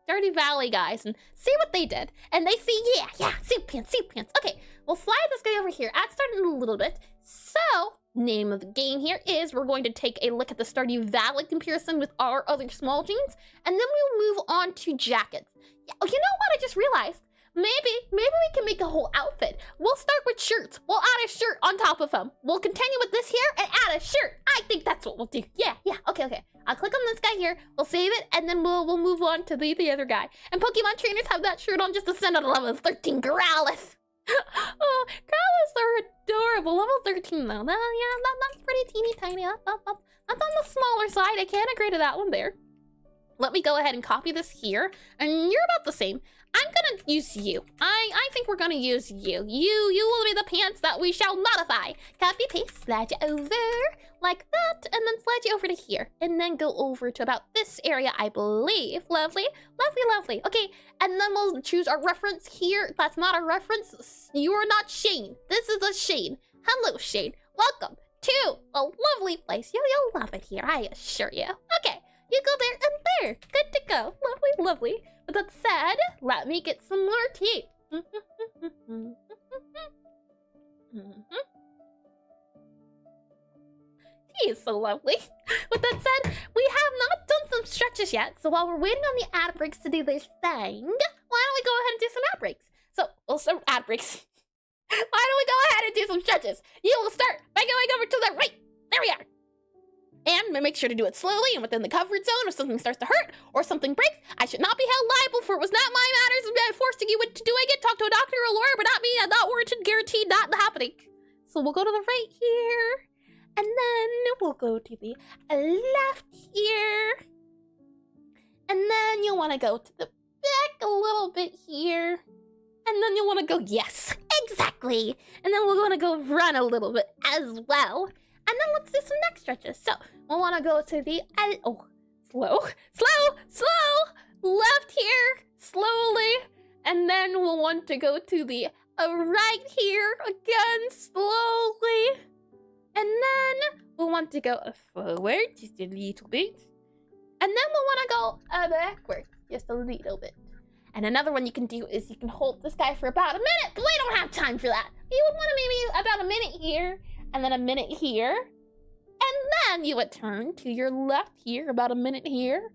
A: guys and see what they did. And they see, yeah, suit pants. Okay, we'll slide this guy over here. Add started in a little bit. So, name of the game here is we're going to take a look at the Stardew Valley comparison with our other small jeans, and then we'll move on to jackets. Yeah, oh, you know what? I just realized. Maybe we can make a whole outfit. We'll start with shirts. We'll add a shirt on top of them. We'll continue with this here and add a shirt. I think that's what we'll do. Yeah. Okay. I'll click on this guy here. We'll save it, and then we'll move on to the other guy. And Pokemon trainers have that shirt on just to send out a level 13 Growlithe. Oh, Growlithes are adorable. Level 13 though. Yeah, that's pretty teeny tiny. That's on the smaller side. I can't agree to that one there. Let me go ahead and copy this here, and you're about the same. I'm gonna use you. I think we're gonna use you. You will be the pants that we shall modify. Copy, paste, slide you over like that, and then slide you over to here. And then go over to about this area, I believe. Lovely, lovely, lovely. Okay, and then we'll choose our reference here. That's not a reference. You are not Shane. This is a Shane. Hello, Shane. Welcome to a lovely place. You'll love it here, I assure you. Okay, you go there and there. Good to go. Lovely, lovely. With that said, let me get some more tea. Tea is so lovely. With that said, we have not done some stretches yet, so while we're waiting on the ad breaks to do their thing, why don't we go ahead and do some ad breaks? So, we'll start with ad breaks. Why don't we go ahead and do some stretches? You will start by going over to the right. There we are. And make sure to do it slowly and within the comfort zone. If something starts to hurt or something breaks, I should not be held liable for it was not my matters of forcing you into doing it. Talk to a doctor or a lawyer, but not me. I'm not warranted, guaranteed, not happening. So we'll go to the right here. And then we'll go to the left here. And then you'll want to go to the back a little bit here. And then you'll want to go, yes, exactly. And then we're going to go run a little bit as well. And then let's do some neck stretches. So we'll want to go to the, slow, left here, slowly. And then we'll want to go to the right here again, slowly. And then we'll want to go forward just a little bit. And then we'll want to go backwards just a little bit. And another one you can do is you can hold this guy for about a minute, but we don't have time for that. You would want to maybe about a minute here, and then a minute here. And then you would turn to your left here, about a minute here.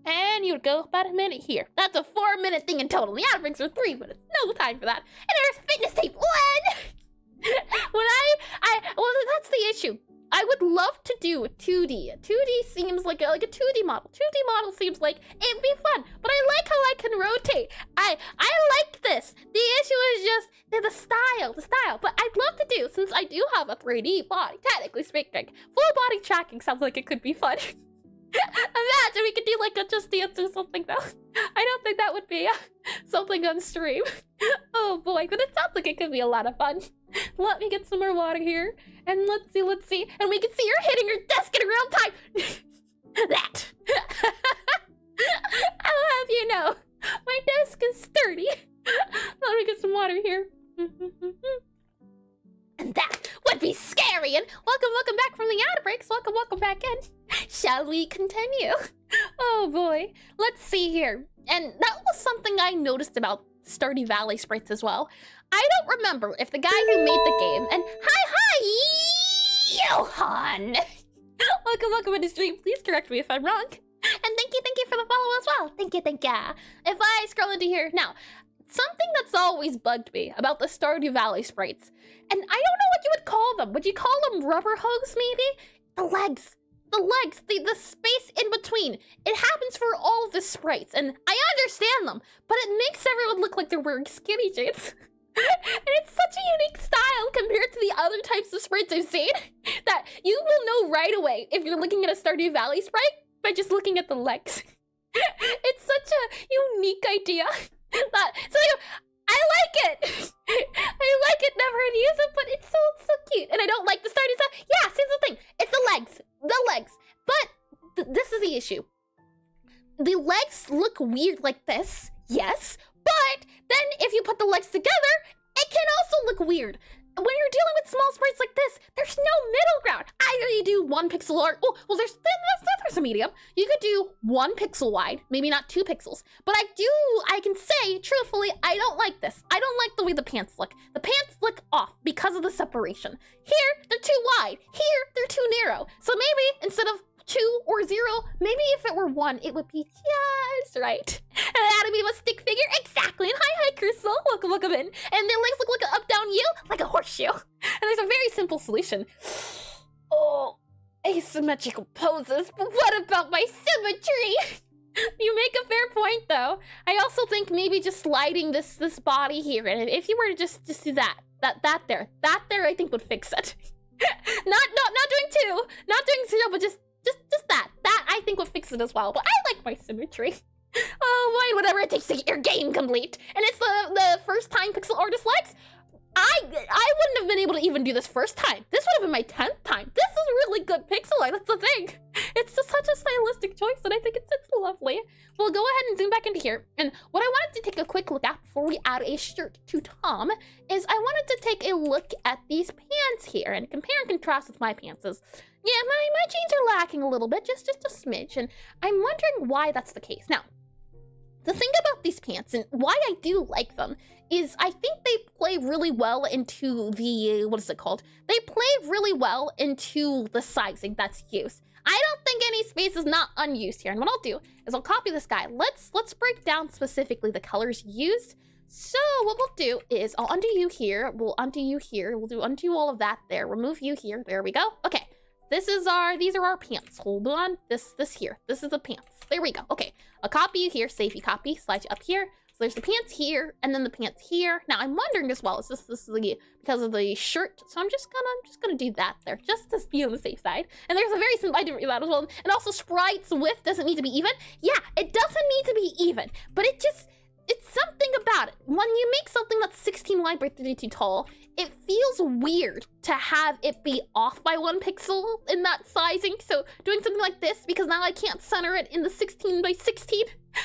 A: And you would go about a minute here. That's a 4-minute thing in total. The ad breaks are 3 minutes. No time for that. And there's fitness tape 1. Well, that's the issue. I would love to do a 2D. 2D seems like a 2D model. 2D model seems like it'd be fun, but I like how I can rotate. I like this. The issue is just the style. But I'd love to do, since I do have a 3D body, technically speaking, full body tracking sounds like it could be fun. Imagine we could do like a Just Dance or something though. I don't think that would be something on stream. Oh boy, but it sounds like it could be a lot of fun. Let me get some more water here. And let's see. And we can see you're hitting your desk in real time. That. I'll have you know, my desk is sturdy. Let me get some water here. And that would be scary. And welcome back from the ad breaks. Welcome back in. Shall we continue? Oh boy. Let's see here. And that was something I noticed about Stardew Valley sprites as well. I don't remember if the guy who made the game, and hi, Johan! Welcome to the stream. Please correct me if I'm wrong. And thank you for the follow as well. Thank you. If I scroll into here, now, something that's always bugged me about the Stardew Valley sprites, and I don't know what you would call them. Would you call them rubber hose, maybe? The legs, the space in between. It happens for all of the sprites, and I understand them, but it makes everyone look like they're wearing skinny jeans. And it's such a unique style compared to the other types of sprites I've seen that you will know right away if you're looking at a Stardew Valley sprite by just looking at the legs. It's such a unique idea that, so I like it. I like it, never had used it, but it's so cute. And I don't like the Stardew stuff. Yeah, see the thing. It's the legs. But this is the issue. The legs look weird like this, yes. But then if you put the legs together, it can also look weird. When you're dealing with small sprites like this, there's no middle ground. Either you do 1 pixel art. Oh, well, there's a medium. You could do 1 pixel wide, maybe not 2 pixels. But I can say, truthfully, I don't like this. I don't like the way the pants look. The pants look off because of the separation. Here, they're too wide. Here, they're too narrow. So maybe instead of 2 or 0, maybe if it were 1, it would be just right. Anatomy of a stick figure, exactly. And hi, Crystal, welcome in. And their legs look like an up-down U, like a horseshoe. And there's a very simple solution. Oh, asymmetrical poses, but what about my symmetry? You make a fair point, though. I also think maybe just sliding this body here, and if you were to just do that there, I think would fix it. not doing 2, not doing 0, but just that I think would fix it as well. But I like my symmetry. Oh, fine, whatever it takes to get your game complete. And it's the first time pixel artist likes. I wouldn't have been able to even do this first time. This would have been my 10th time. This is really good pixel art, that's the thing. It's just such a stylistic choice, and I think it's lovely. We'll go ahead and zoom back into here. And what I wanted to take a quick look at before we add a shirt to Tom is I wanted to take a look at these pants here and compare and contrast with my pants. Yeah, my jeans are lacking a little bit, just a smidge, and I'm wondering why that's the case. Now, the thing about these pants and why I do like them is I think they play really well into the, what is it called? They play really well into the sizing that's used. I don't think any space is not unused here. And what I'll do is I'll copy this guy. Let's break down specifically the colors used. So what we'll do is I'll undo you here. We'll undo you here. We'll undo all of that there. Remove you here. There we go. Okay. These are our pants. Hold on. This here. This is the pants. There we go. Okay. I'll copy you here. Save you copy. Slide you up here. So there's the pants here and then the pants here. Now I'm wondering as well, is this because of the shirt? So I'm just gonna do that there, just to be on the safe side. And there's a very simple, I didn't read that as well. And also Sprite's width doesn't need to be even. Yeah, it doesn't need to be even, but it's something about it. When you make something that's 16 wide by 32 tall, it feels weird to have it be off by 1 pixel in that sizing. So doing something like this, because now I can't center it in the 16 by 16,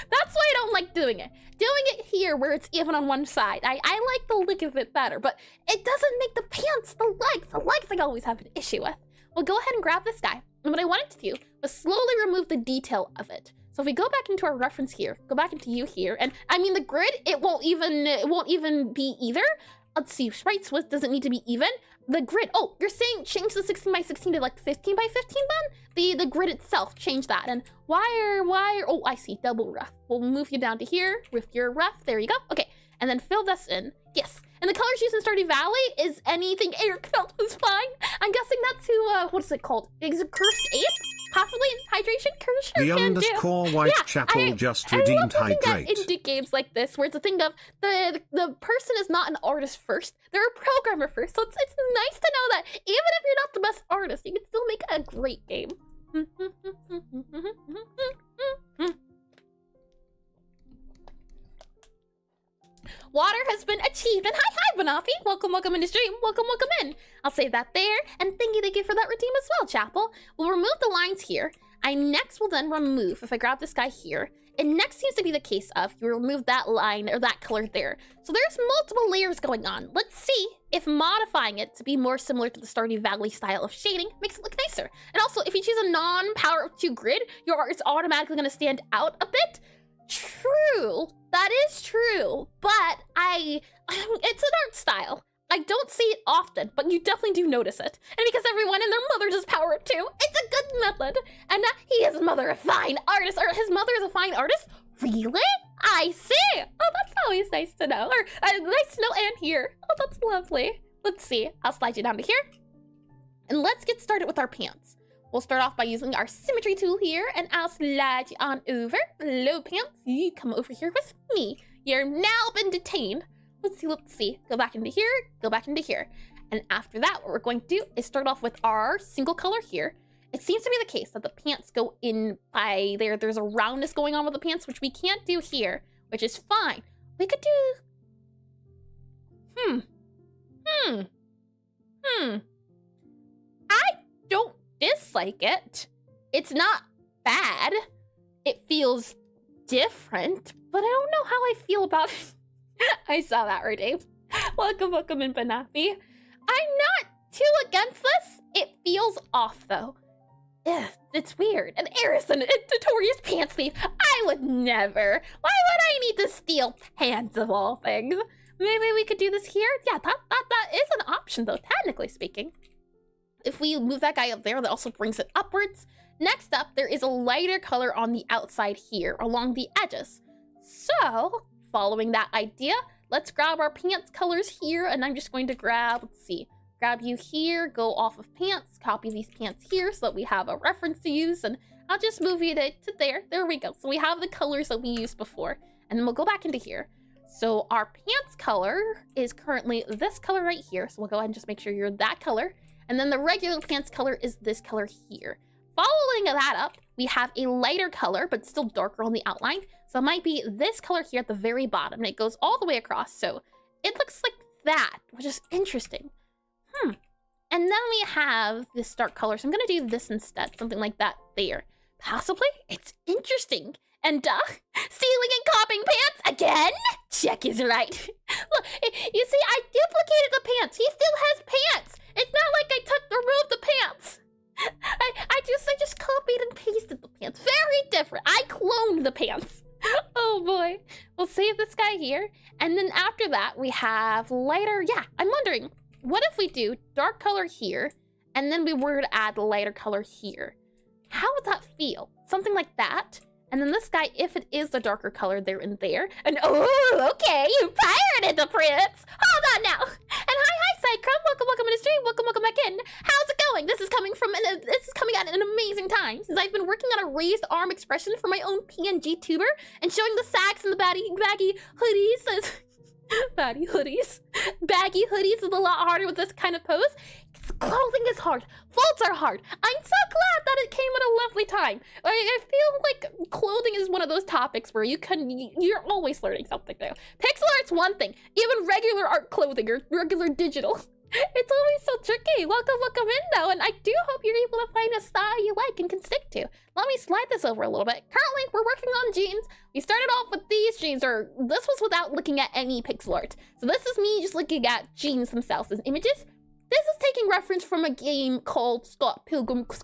A: that's why I don't like doing it. Doing it here where it's even on one side, I like the look of it better, but it doesn't make the pants, the legs I always have an issue with. Well, go ahead and grab this guy. And what I wanted to do was slowly remove the detail of it. So if we go back into our reference here, go back into you here, and I mean the grid, it won't even be either. Let's see, Sprite's width doesn't need to be even. The grid, oh, you're saying change the 16 by 16 to like 15 by 15 then? The grid itself, change that. And why, oh, I see, double ref. We'll move you down to here with your ref, there you go. Okay, and then fill this in, yes. And the colors used in Stardew Valley is anything Eric felt was fine. I'm guessing that's who, what is it called? Is it Cursed Ape? Possibly hydration? Sure
B: the
A: can do.
B: _Whitechapel just redeemed
A: hydrate. I love looking at indie games like this, where it's a thing of the person is not an artist first, they're a programmer first. So it's nice to know that even if you're not the best artist, you can still make a great game. Water has been achieved, and hi Banafi, welcome into stream, welcome in. I'll say that there, and thank you for that redeem as well, Chapel. We'll remove the lines here. I next will then remove, if I grab this guy here, it next seems to be the case of you remove that line or that color there. So there's multiple layers going on. Let's see if modifying it to be more similar to the Stardew Valley style of shading makes it look nicer. And also, if you choose a non-power of 2 grid, your art is automatically going to stand out a bit. True, that is true, but it's an art style. I don't see it often, but you definitely do notice it. And because everyone and their mother does power it too, it's a good method. And he is mother a fine artist, or his mother is a fine artist? Really? I see. Oh, that's always nice to know. Or nice to know and hear. Oh, that's lovely. Let's see. I'll slide you down to here. And let's get started with our pants. We'll start off by using our symmetry tool here, and I'll slide you on over. Hello, pants. You come over here with me. You're now been detained. Let's see. Go back into here, go back into here. And after that, what we're going to do is start off with our single color here. It seems to be the case that the pants go in by there. There's a roundness going on with the pants, which we can't do here, which is fine. We could do... I don't dislike it. It's not bad. It feels different, but I don't know how I feel about it. I saw that, right, Dave? Welcome in, Banafi. I'm not too against this. It feels off, though. Ugh, it's weird. And Eris, a notorious pants thief. I would never. Why would I need to steal pants of all things? Maybe we could do this here? Yeah, that is an option, though, technically speaking. If we move that guy up there, that also brings it upwards. Next up, there is a lighter color on the outside here, along the edges. So, following that idea, let's grab our pants colors here, and I'm just going to grab you here, go off of pants, copy these pants here so that we have a reference to use, and I'll just move you to there. There we go. So we have the colors that we used before, and then we'll go back into here. So our pants color is currently this color right here, so we'll go ahead and just make sure you're that color. And then the regular pants color is this color here. following that up, we have a lighter color, but still darker on the outline. So it might be this color here at the very bottom, and it goes all the way across. So it looks like that, which is interesting. And then we have this dark color. So I'm gonna do this instead, something like that there. Possibly, it's interesting. And stealing and copying pants again? Check is right. Look, you see, I duplicated the pants. He still has pants. It's not like I removed the pants. I just copied and pasted the pants. Very different. I cloned the pants. Oh boy. We'll save this guy here. And then after that, we have lighter. Yeah, I'm wondering, what if we do dark color here, and then we were to add lighter color here? How would that feel? Something like that. And then this guy, if it is the darker color there and there. And oh, okay, you pirated the prints. Hold on now. And hi, Sidecrumb. Welcome to the stream. Welcome back in. How's it going? This is coming at an amazing time, since I've been working on a raised arm expression for my own PNG tuber and showing the sags and the baggy hoodies. Baggy hoodies is a lot harder with this kind of pose. Clothing is hard. Folds are hard. I'm so glad that it came at a lovely time. I feel like clothing is one of those topics where you're always learning something new. Pixel art's one thing. Even regular art clothing or regular digital. It's always so tricky. Welcome in though, and I do hope you're able to find a style you like and can stick to. Let me slide this over a little bit. Currently, we're working on jeans. We started off with these jeans, or this was without looking at any pixel art. So this is me just looking at jeans themselves as images. This is taking reference from a game called Scott Pilgrim vs.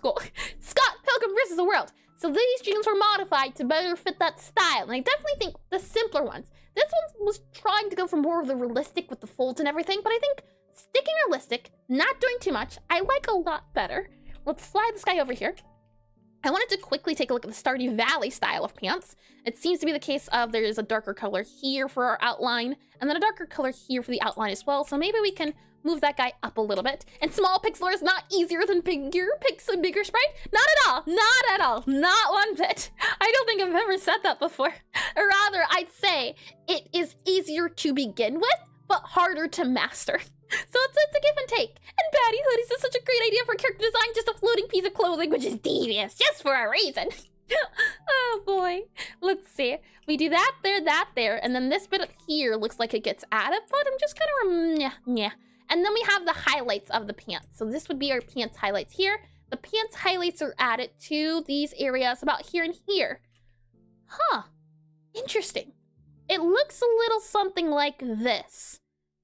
A: the World. So these jeans were modified to better fit that style, and I definitely think the simpler ones. This one was trying to go for more of the realistic with the folds and everything, but I think sticking realistic, not doing too much, I like a lot better. Let's slide this guy over here. I wanted to quickly take a look at the Stardew Valley style of pants. It seems to be the case of there's a darker color here for our outline, and then a darker color here for the outline as well. So maybe we can move that guy up a little bit. And small pixel is not easier than bigger sprite. Not at all. Not at all. Not one bit. I don't think I've ever said that before. Or rather, I'd say it is easier to begin with, but harder to master. So it's a give and take. And baddie hoodies is such a great idea for character design, just a floating piece of clothing, which is devious, just for a reason. Oh boy. Let's see. We do that there, and then this bit here looks like it gets added, but I'm just gonna yeah. And then we have the highlights of the pants. So this would be our pants highlights here. The pants highlights are added to these areas about here and here. Huh. Interesting. It looks a little something like this.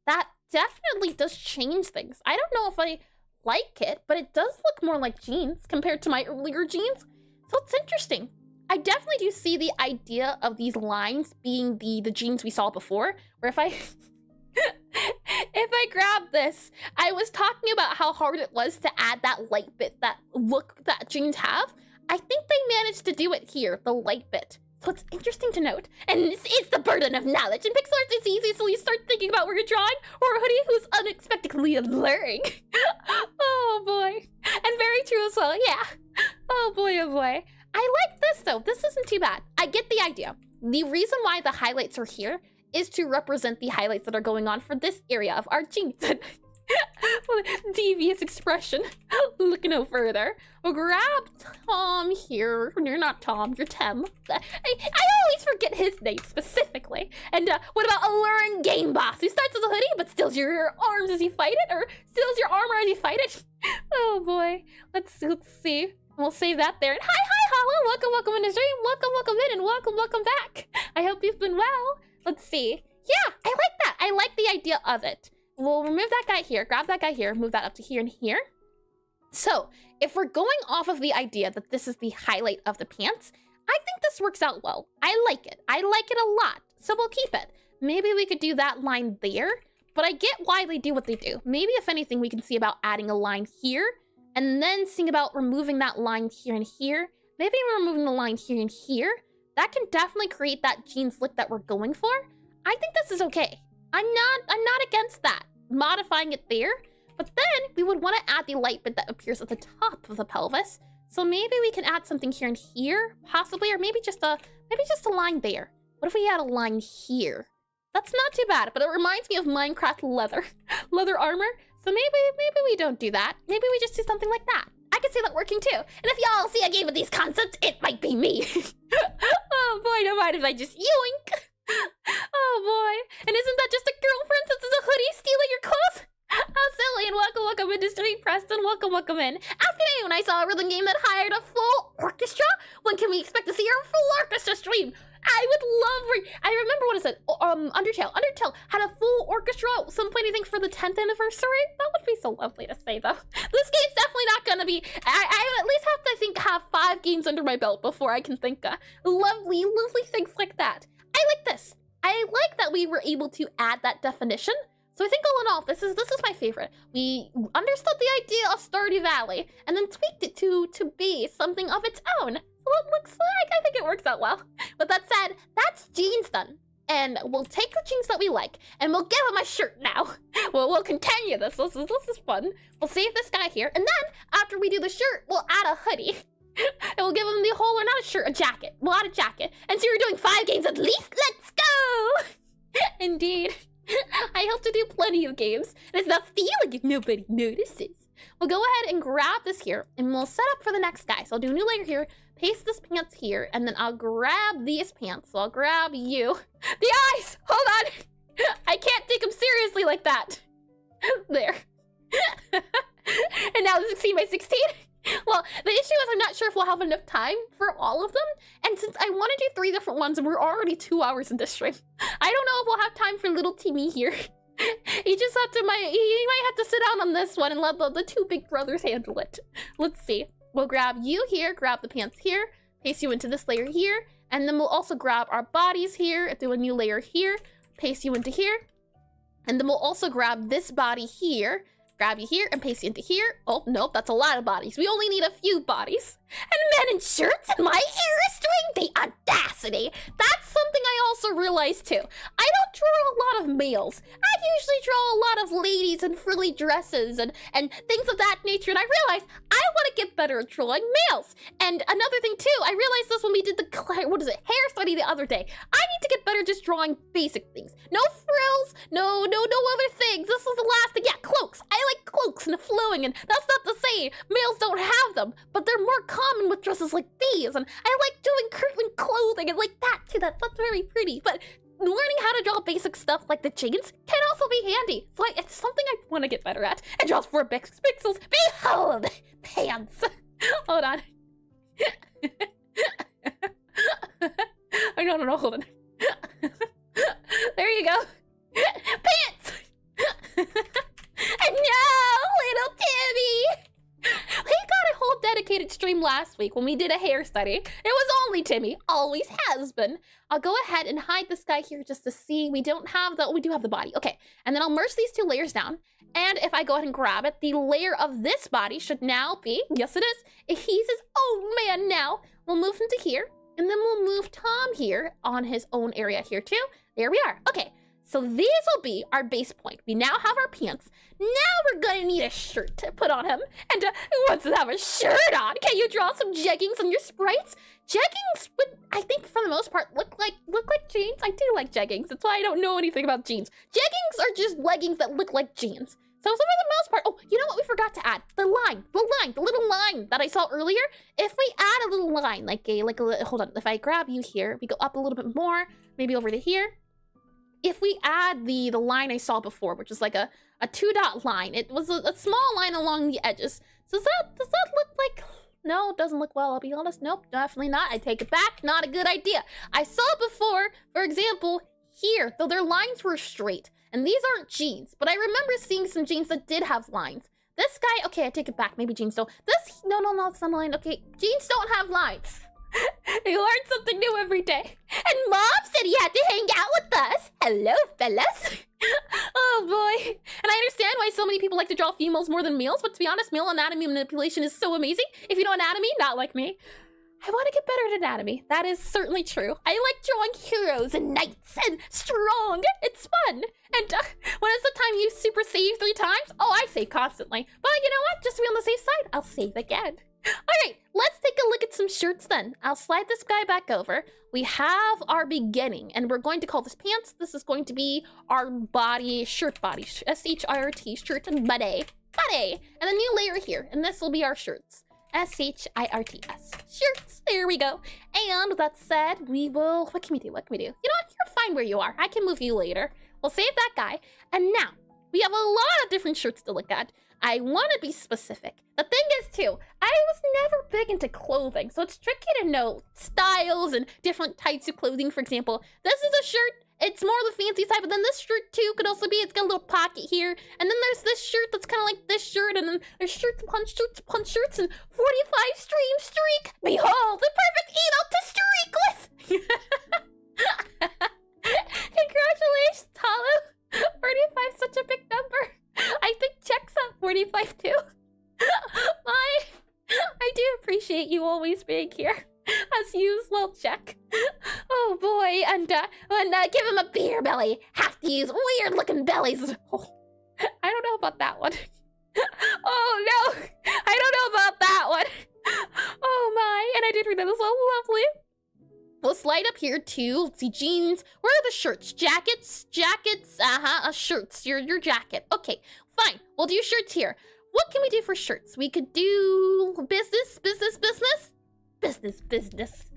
A: That definitely does change things. I don't know if I like it, but it does look more like jeans compared to my earlier jeans. So it's interesting. I definitely do see the idea of these lines being the jeans we saw before, where if I if I grab this, I was talking about how hard it was to add that light bit, that look that jeans have. I think they managed to do it here, the light bit. So it's interesting to note. And this is the burden of knowledge. In Pixel Art, it's easy, so you start thinking about where you're drawing, or a hoodie who's unexpectedly alluring. Oh boy. And very true as well, yeah. Oh boy, oh boy. I like this though. This isn't too bad. I get the idea. The reason why the highlights are here is to represent the highlights that are going on for this area of our jeans. Devious expression. Look no further. We'll grab Tom here. You're not Tom, you're Tem. I always forget his name specifically. And what about alluring game boss who starts as a hoodie but steals your arms as you fight it, or steals your armor as you fight it? Oh boy. Let's see. We'll save that there. And hi, Hollow. Welcome in the stream. Welcome in, and welcome back. I hope you've been well. Let's see. Yeah, I like that. I like the idea of it. We'll remove that guy here, grab that guy here, move that up to here and here. So if we're going off of the idea that this is the highlight of the pants, I think this works out well. I like it. I like it a lot. So we'll keep it. Maybe we could do that line there, but I get why they do what they do. Maybe if anything, we can see about adding a line here and then seeing about removing that line here and here. Maybe removing the line here and here. That can definitely create that jeans look that we're going for. I think this is okay. I'm not against that, modifying it there, but then we would want to add the light bit that appears at the top of the pelvis. So maybe we can add something here and here, possibly, or maybe just a line there. What if we add a line here? That's not too bad, but it reminds me of Minecraft leather armor. So maybe we don't do that. Maybe we just do something like that. I can see that working too. And if y'all see a game with these concepts, it might be me. Oh boy, don't mind if I just yoink. Oh boy. And isn't that just a girl princess as a hoodie stealing your clothes? How silly, and welcome into Street Preston, welcome in. Afternoon, I saw a rhythm game that hired a full orchestra. When can we expect to see our full orchestra stream? I would love, I remember what it said, Undertale had a full orchestra at some point, I think, for the 10th anniversary. That would be so lovely to say, though. This game's definitely not gonna be, I would at least have to, I think, have 5 games under my belt before I can think lovely things like that. I like this. I like that we were able to add that definition. So I think all in all, this is my favorite. We understood the idea of Stardew Valley and then tweaked it to be something of its own. So it looks like, I think it works out well. With that said, that's jeans done. And we'll take the jeans that we like and we'll give him a shirt now. We'll continue this. This is fun. We'll save this guy here. And then after we do the shirt, we'll add a hoodie. And we'll give him the whole, or not a shirt, a jacket. We'll add a jacket. And so we're doing 5 games at least. Let's go! Indeed. I hope to do plenty of games, and it's not stealing if nobody notices. We'll go ahead and grab this here, and we'll set up for the next guy. So I'll do a new layer here, paste this pants here, and then I'll grab these pants. So I'll grab you. The eyes! Hold on! I can't take them seriously like that. There. And now this is 16 by 16. Well, the issue is I'm not sure if we'll have enough time for all of them. And since I want to do 3 different ones and we're already 2 hours in this stream, I don't know if we'll have time for little Timmy here. He just have to, he might have to sit down on this one and let the 2 big brothers handle it. Let's see. We'll grab you here, grab the pants here, paste you into this layer here. And then we'll also grab our bodies here, do a new layer here, paste you into here. And then we'll also grab this body here, grab you here and paste you into here. Oh, nope, that's a lot of bodies. We only need a few bodies. And men in shirts in my era string? The audacity! That's something I also realized too. I don't draw a lot of males. I usually draw a lot of ladies in frilly dresses and things of that nature, and I realized I want to get better at drawing males. And another thing too, I realized this when we did the, hair study the other day. I need to get better just drawing basic things. No frills, no other things. This is the last thing. Yeah, cloaks. I like cloaks and flowing, and that's not to say males don't have them, but they're more common with dresses like these, and I like doing curtain clothing and like that too. That's very pretty, but learning how to draw basic stuff like the jeans can also be handy. So it's something I want to get better at. It draws 4 pixels. Behold, pants. Hold on. Oh, no, hold on. There you go. Pants. And no, little Timmy. We got a whole dedicated stream last week when we did a hair study. It was only Timmy, always has been. I'll go ahead and hide this guy here just to see. We don't have the, we do have the body. Okay, and then I'll merge these 2 layers down. And if I go ahead and grab it, the layer of this body should now be, yes it is, he's his own man now. We'll move him to here, and then we'll move Tom here on his own area here too. There we are. Okay. So these will be our base point. We now have our pants. Now we're gonna need a shirt to put on him. And who wants to have a shirt on? Can you draw some jeggings on your sprites? Jeggings would, I think for the most part, look like jeans. I do like jeggings. That's why I don't know anything about jeans. Jeggings are just leggings that look like jeans. So for the most part, oh, you know what we forgot to add? The little line that I saw earlier. If we add a little line, hold on, if I grab you here, we go up a little bit more, maybe over to here. If we add the line I saw before, which is like a 2-dot line, it was a small line along the edges. So does that look like, no, it doesn't look well, I'll be honest. Nope, definitely not. I take it back, not a good idea. I saw before, for example, here, though their lines were straight, and these aren't jeans, but I remember seeing some jeans that did have lines. This guy, okay, I take it back, maybe jeans don't. This, no, it's not a line, okay, jeans don't have lines. You learn something new every day. And Mom said he had to hang out with us. Hello, fellas. Oh boy. And I understand why so many people like to draw females more than males, but to be honest, male anatomy manipulation is so amazing. If you know anatomy, not like me. I want to get better at anatomy. That is certainly true. I like drawing heroes and knights and strong. It's fun. And when is the time you super save 3 times? Oh, I save constantly. But you know what? Just to be on the safe side, I'll save again. All right, let's take a look at some shirts then. I'll slide this guy back over. We have our beginning, and we're going to call this pants. This is going to be our body, shirt body, S-H-I-R-T, shirt and body. And a new layer here, and this will be our shirts. S-H-I-R-T-S. Shirts. There we go. And with that said, we will... What can we do? What can we do? You know what? You're fine where you are. I can move you later. We'll save that guy. And now, we have a lot of different shirts to look at. I want to be specific. The thing is, too, I was never big into clothing, so it's tricky to know styles and different types of clothing. For example, this is a shirt. It's more the fancy side, but then this shirt, too, could also be, it's got a little pocket here. And then there's this shirt that's kind of like this shirt, and then there's shirts upon shirts, and 45 stream streak. Behold, the perfect email to streak with. Congratulations, Talo. 45 such a big number. I think checks out 45 too. I do appreciate you always being here. As usual, check. Oh boy, and give him a beer belly. Have to use weird looking bellies. Oh, I don't know about that one. Oh no, I don't know about that one. Oh my, and I did read that as well. Lovely. We'll slide up here too. Let's see, jeans. Where are the shirts? Jackets, shirts. Your jacket. Okay, fine. We'll do shirts here. What can we do for shirts? We could do business. Let's do business.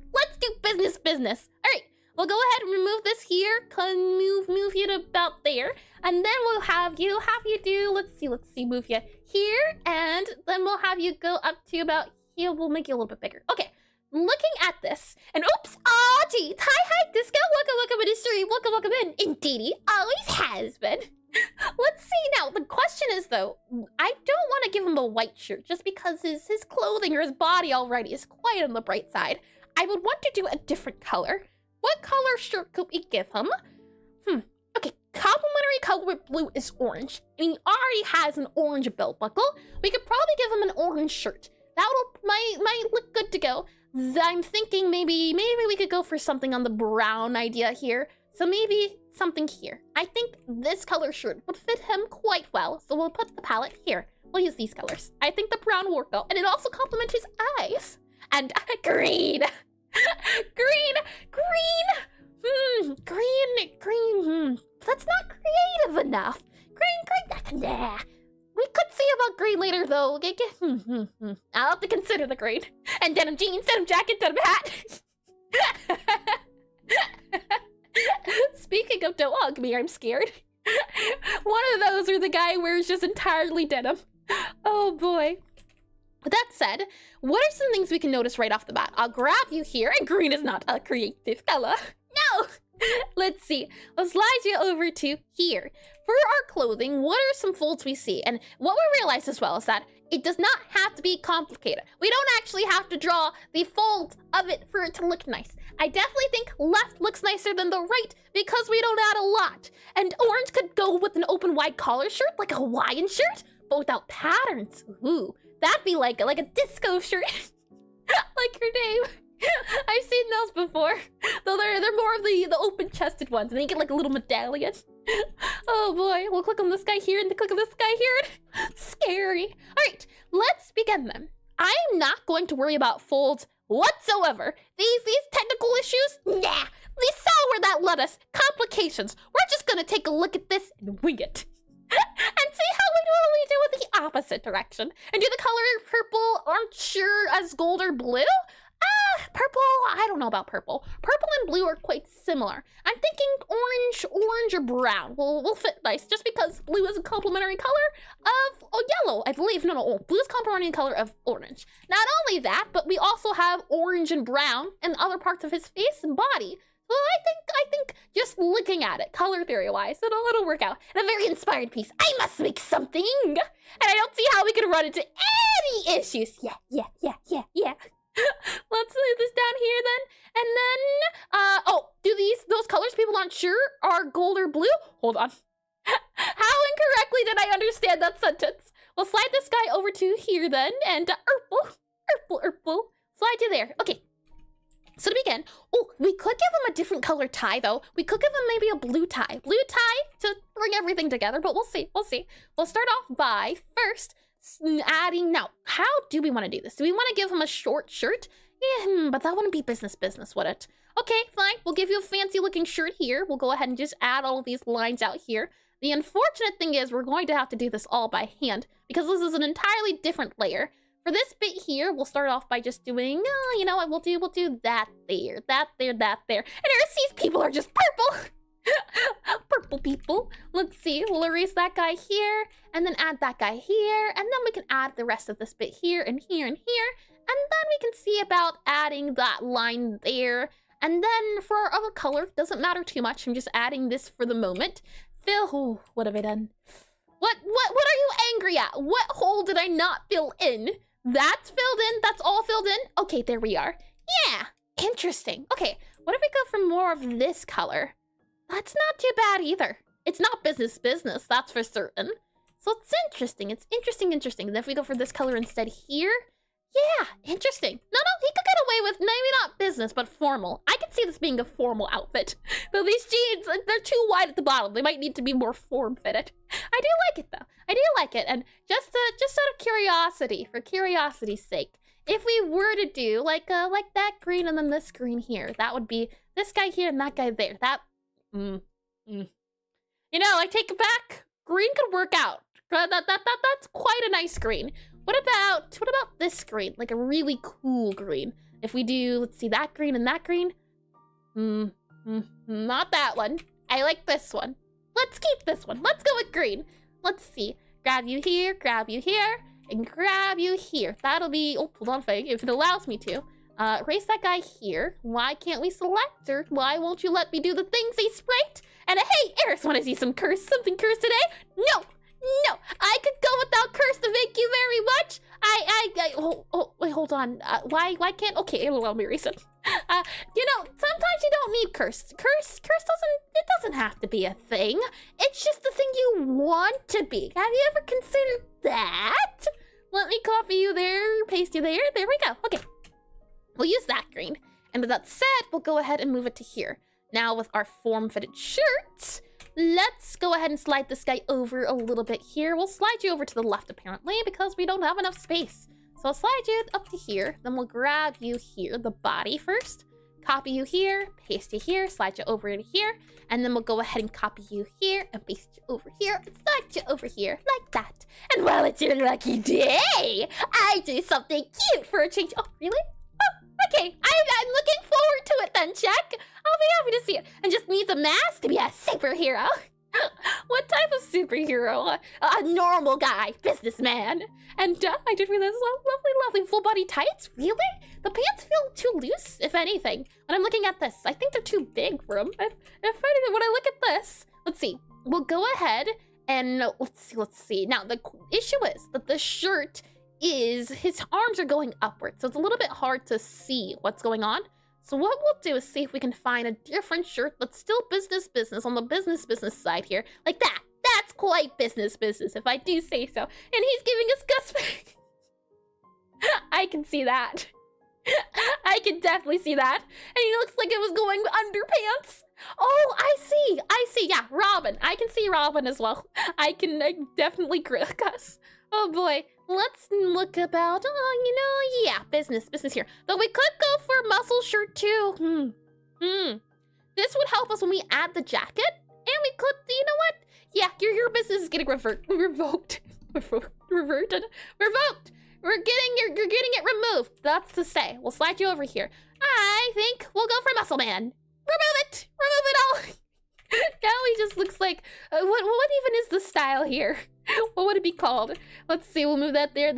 A: All right, we'll go ahead and remove this here. Move you to about there, and then we'll have you do. Let's see. Move you here, and then we'll have you go up to about here. We'll make you a little bit bigger. Okay. Looking at this, and oops, oh geez, hi, Disco, welcome in history, welcome in, indeedy, always has been. Let's see now, the question is though, I don't want to give him a white shirt, just because his clothing or his body already is quite on the bright side. I would want to do a different color. What color shirt could we give him? Okay, complementary color with blue is orange. I mean, he already has an orange belt buckle. We could probably give him an orange shirt. Might look good to go. I'm thinking maybe we could go for something on the brown idea here. So maybe something here. I think this color shirt would fit him quite well. So we'll put the palette here. We'll use these colors. I think the brown will work out. And it also complements his eyes. And green. Green. That's not creative enough. Green. Nah. We could see about green later, though. I'll have to consider the green. And denim jeans, denim jacket, denim hat. Speaking of dog me, I'm scared. One of those where the guy wears just entirely denim. Oh boy. With that said, what are some things we can notice right off the bat? I'll grab you here, and green is not a creative color. No! Let's see. I'll slide you over to here. For our clothing, what are some folds we see? And what we realize as well is that it does not have to be complicated. We don't actually have to draw the folds of it for it to look nice. I definitely think left looks nicer than the right because we don't add a lot. And orange could go with an open wide collar shirt, like a Hawaiian shirt, but without patterns. Ooh, that'd be like a disco shirt. Like your name. I've seen those before, though they're more of the open-chested ones, and they get like a little medallion. Oh boy, we'll click on this guy here and click on this guy here. Scary. All right, let's begin then. I'm not going to worry about folds whatsoever. These technical issues, nah. We saw where that led us. Complications. We're just gonna take a look at this and wing it. And see how we normally do in the opposite direction. And do the color purple, aren't sure as gold or blue? Purple, I don't know about purple. Purple and blue are quite similar. I'm thinking orange or brown will fit nice, just because blue is a complementary color of yellow, I believe. No, blue is complementary color of orange. Not only that, but we also have orange and brown in other parts of his face and body. Well, I think just looking at it, color theory-wise, it'll work out. And a very inspired piece. I must make something! And I don't see how we could run into any issues. Yeah. Let's leave this down here then. And then, do those colors people aren't sure are gold or blue? Hold on. How incorrectly did I understand that sentence? We'll slide this guy over to here then, and Urple. Slide you there. Okay. So to begin, we could give him a different color tie though. We could give him maybe a blue tie. Blue tie to bring everything together, but we'll see. We'll start off by first adding, now, how do we want to do this? Do we want to give him a short shirt? Yeah, but that wouldn't be business, would it? Okay, fine. We'll give you a fancy looking shirt here. We'll go ahead and just add all of these lines out here. The unfortunate thing is we're going to have to do this all by hand because this is an entirely different layer For this bit here, we'll start off by just doing, you know what, we'll do that there, that there, that there. And these people are just purple. Purple people. Let's see, we'll erase that guy here, and then add that guy here, and then we can add the rest of this bit here, and here, and here. And then we can see about adding that line there. And then for our other color, doesn't matter too much. I'm just adding this for the moment. Oh, what have I done? What are you angry at? What hole did I not fill in? That's filled in? That's all filled in? Okay, there we are. Yeah, interesting. Okay, what if we go for more of this color? That's not too bad either. It's not business, that's for certain. So it's interesting. It's interesting. And if we go for this color instead here, yeah, interesting. No, he could get away with maybe not business, but formal. I can see this being a formal outfit. Though these jeans, they're too wide at the bottom. They might need to be more form-fitted. I do like it, though. I do like it. And just out of curiosity, for curiosity's sake, if we were to do like that green and then this green here, that would be this guy here and that guy there. That, You know, I take it back. Green could work out. That's quite a nice green. What about this green? Like a really cool green. If we do, let's see, that green and that green. Not that one. I like this one. Let's keep this one. Let's go with green. Let's see. Grab you here, and grab you here. That'll be, oh, hold on, if it allows me to. Erase that guy here. Why can't we select her? Why won't you let me do the things Aseprite? And hey, Eris, want to see something cursed today? No, I could go without curse to thank you very much. Wait, hold on. Why can't, okay, allow me erase it. You know, sometimes you don't need curse. Curse doesn't have to be a thing. It's just the thing you want to be. Have you ever considered that? Let me copy you there, paste you there. There we go. Okay. We'll use that green. And with that said, we'll go ahead and move it to here. Now with our form-fitted shirts, let's go ahead and slide this guy over a little bit here. We'll slide you over to the left apparently because we don't have enough space. So I'll slide you up to here. Then we'll grab you here, the body first. Copy you here, paste you here, slide you over to here. And then we'll go ahead and copy you here and paste you over here and slide you over here like that. And while it's your lucky day, I do something cute for a change. Oh, really? Okay, I'm looking forward to it then, check. I'll be happy to see it. And just needs a mask to be a superhero. What type of superhero? A normal guy, businessman. And I just realized, oh, lovely full body tights. Really? The pants feel too loose, if anything. When I'm looking at this, I think they're too big for him. If anything, when I look at this, let's see. We'll go ahead and let's see. Now, the issue is that the shirt his arms are going upward, so it's a little bit hard to see what's going on. So what we'll do is see if we can find a different shirt that's still business on the business side here. Like that. That's quite business if I do say so. And he's giving us Gus. I can see that. I can definitely see that. And he looks like it was going underpants. Oh, I see. Yeah, Robin. I can see Robin as well. I definitely Gus. Oh boy. Let's look about, you know, yeah, business here. But we could go for a muscle shirt too. This would help us when we add the jacket. And we could, you know what? Yeah, your business is getting revoked. Reverted. Revoked. You're getting it removed. That's to say. We'll slide you over here. I think we'll go for Muscle Man. Remove it all. Now he just looks like, what even is the style here? What would it be called? Let's see, we'll move that there,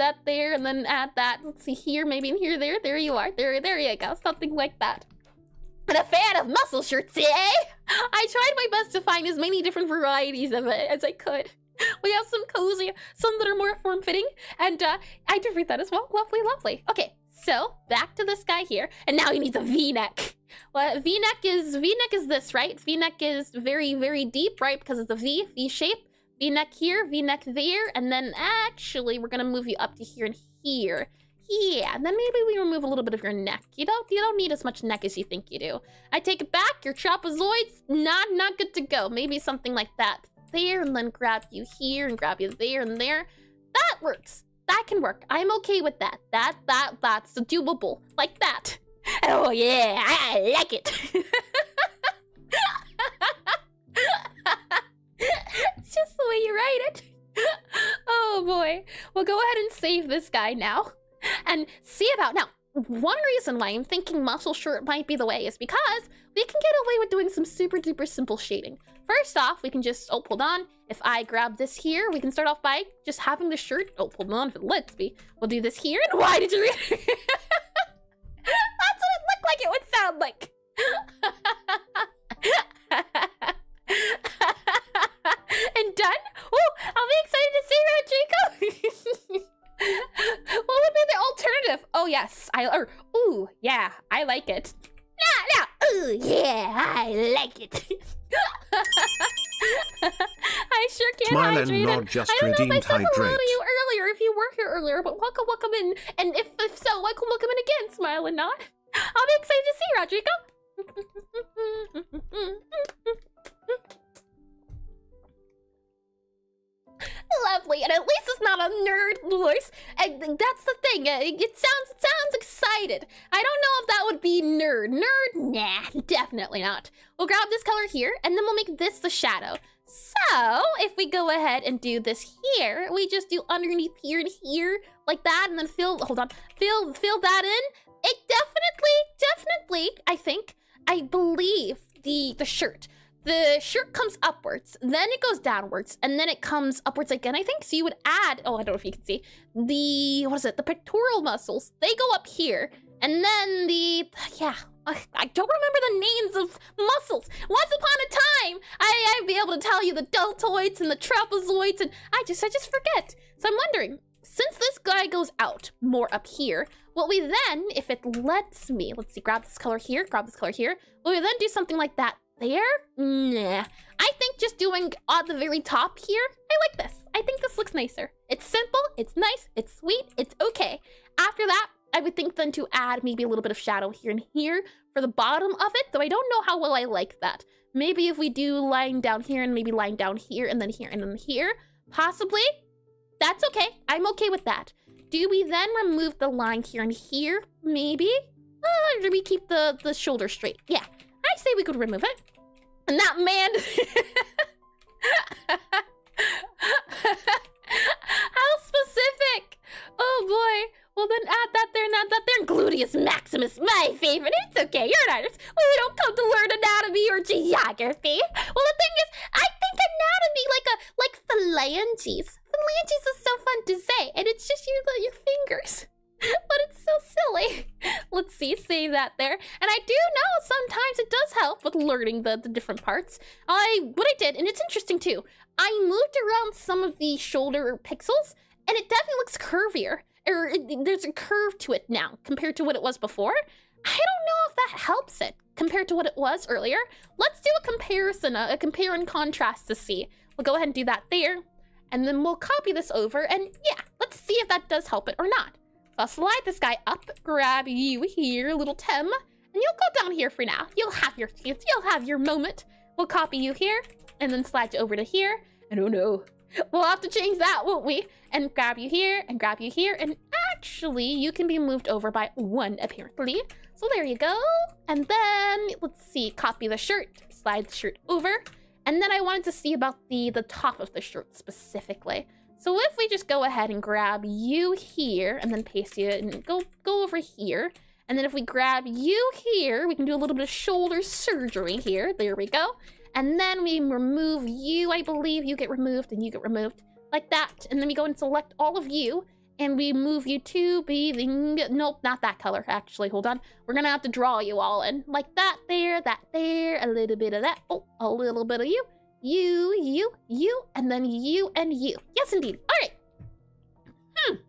A: and then add that. Let's see, here, maybe in here, there you are. There you go, something like that. And a fan of muscle shirts, eh? I tried my best to find as many different varieties of it as I could. We have some cozy, some that are more form-fitting, and I did read that as well. Lovely. Okay, so back to this guy here, and now he needs a V-neck. Well, V-neck is this, right? V-neck is very, very deep, right? Because it's a V shape. V-neck here, V-neck there, and then actually we're gonna move you up to here and here. Yeah, and then maybe we remove a little bit of your neck. You don't need as much neck as you think you do. I take it back. Your trapezoids, not good to go. Maybe something like that there, and then grab you here and grab you there and there. That works. That can work. I'm okay with that. That's doable. Like that. Oh yeah, I like it. It's just the way you write it. Oh boy. We'll go ahead and save this guy now. and see about. Now, one reason why I'm thinking muscle shirt might be the way is because we can get away with doing some super duper simple shading. First off, we can just, oh, hold on. If I grab this here, we can start off by just having the shirt. Oh, hold on, if it lets me. We'll do this here. And why did you read? That's what it looked like it would sound like. And done? Oh, I'll be excited to see Rodrigo. What would be the alternative? Oh, yes. Ooh, yeah, I like it. No, ooh, yeah, I like it. I sure can't
B: Smile
A: hydrate
B: and
A: it.
B: nod, just
A: I don't know if I
B: redeemed
A: said hello
B: hydrate.
A: to you earlier, if you were here earlier, but welcome in. And if so, welcome in again, Smile and nod. I'll be excited to see you, Rodrigo. Lovely, and at least it's not a nerd voice. And that's the thing. It sounds excited. I don't know if that would be nerd. Nah, definitely not. We'll grab this color here, and then we'll make this the shadow. So if we go ahead and do this here, we just do underneath here and here like that, and then fill that in. It definitely, I believe the shirt. The shirt comes upwards, then it goes downwards, and then it comes upwards again, I think. So you would add, oh, I don't know if you can see, the pectoral muscles. They go up here, and then I don't remember the names of muscles. Once upon a time, I'd be able to tell you the deltoids and the trapezoids, and I just forget. So I'm wondering, since this guy goes out more up here, will we then, if it lets me, let's see, grab this color here, will we then do something like that there? Nah. I think just doing on the very top here, I like this. I think this looks nicer. It's simple, it's nice, it's sweet, it's okay. After that, I would think then to add maybe a little bit of shadow here and here for the bottom of it, though I don't know how well I like that. Maybe if we do line down here and maybe line down here and then here and then here, possibly. That's okay. I'm okay with that. Do we then remove the line here and here? Maybe? Or do we keep the shoulder straight? Yeah, I say we could remove it. And that man... How specific! Oh boy. Well then add that there and add that there. Gluteus maximus, my favorite. It's okay, you're an artist. We don't come to learn anatomy or geography. Well, the thing is, I think anatomy like phalanges. Phalanges is so fun to say, and it's just your fingers. But it's so silly. Let's see, save that there. And I do know sometimes it does help with learning the different parts. What I did, and it's interesting too, I moved around some of the shoulder pixels, and it definitely looks curvier. There's a curve to it now compared to what it was before. I don't know if that helps it compared to what it was earlier. Let's do a comparison, a compare and contrast to see. We'll go ahead and do that there, and then we'll copy this over, and yeah, let's see if that does help it or not. I'll slide this guy up, grab you here, little Tim, and you'll go down here for now. You'll have your chance, you'll have your moment. We'll copy you here, and then slide you over to here, and oh no, we'll have to change that, won't we? And grab you here, and actually, you can be moved over by one, apparently. So there you go, and then, let's see, copy the shirt, slide the shirt over, and then I wanted to see about the top of the shirt specifically. So if we just go ahead and grab you here and then paste you and go over here. And then if we grab you here, we can do a little bit of shoulder surgery here. There we go. And then we remove you, I believe. You get removed and you get removed like that. And then we go and select all of you and we move you to be the, nope, not that color, actually. Hold on. We're gonna have to draw you all in like that there, a little bit of that. Oh, a little bit of you. You, and then you and you. Yes, indeed. All right.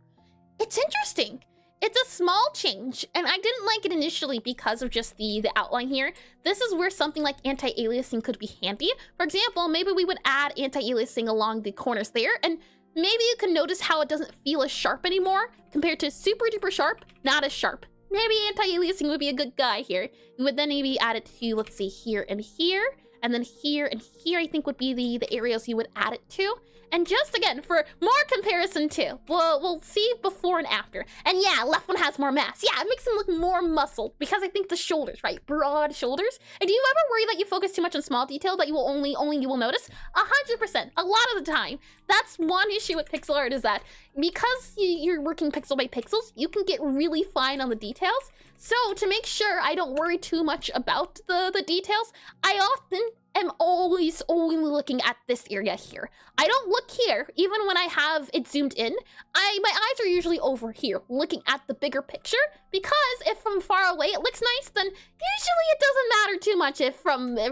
A: It's interesting. It's a small change, and I didn't like it initially because of just the outline here. This is where something like anti-aliasing could be handy. For example, maybe we would add anti-aliasing along the corners there, and maybe you can notice how it doesn't feel as sharp anymore compared to super duper sharp, not as sharp. Maybe anti-aliasing would be a good guy here. We would then maybe add it to, let's see, here and here. and then here and here I think would be the areas you would add it to. And just again, for more comparison too, we'll see before and after. And yeah, left one has more mass. Yeah, it makes him look more muscled because I think the shoulders, right? Broad shoulders. And do you ever worry that you focus too much on small detail that you will only you will notice? 100%, a lot of the time. That's one issue with pixel art, is that because you're working pixel by pixels, you can get really fine on the details. So to make sure I don't worry too much about the details, I often am always only looking at this area here. I don't look here, even when I have it zoomed in. My eyes are usually over here, looking at the bigger picture, because if from far away it looks nice, then usually it doesn't matter too much if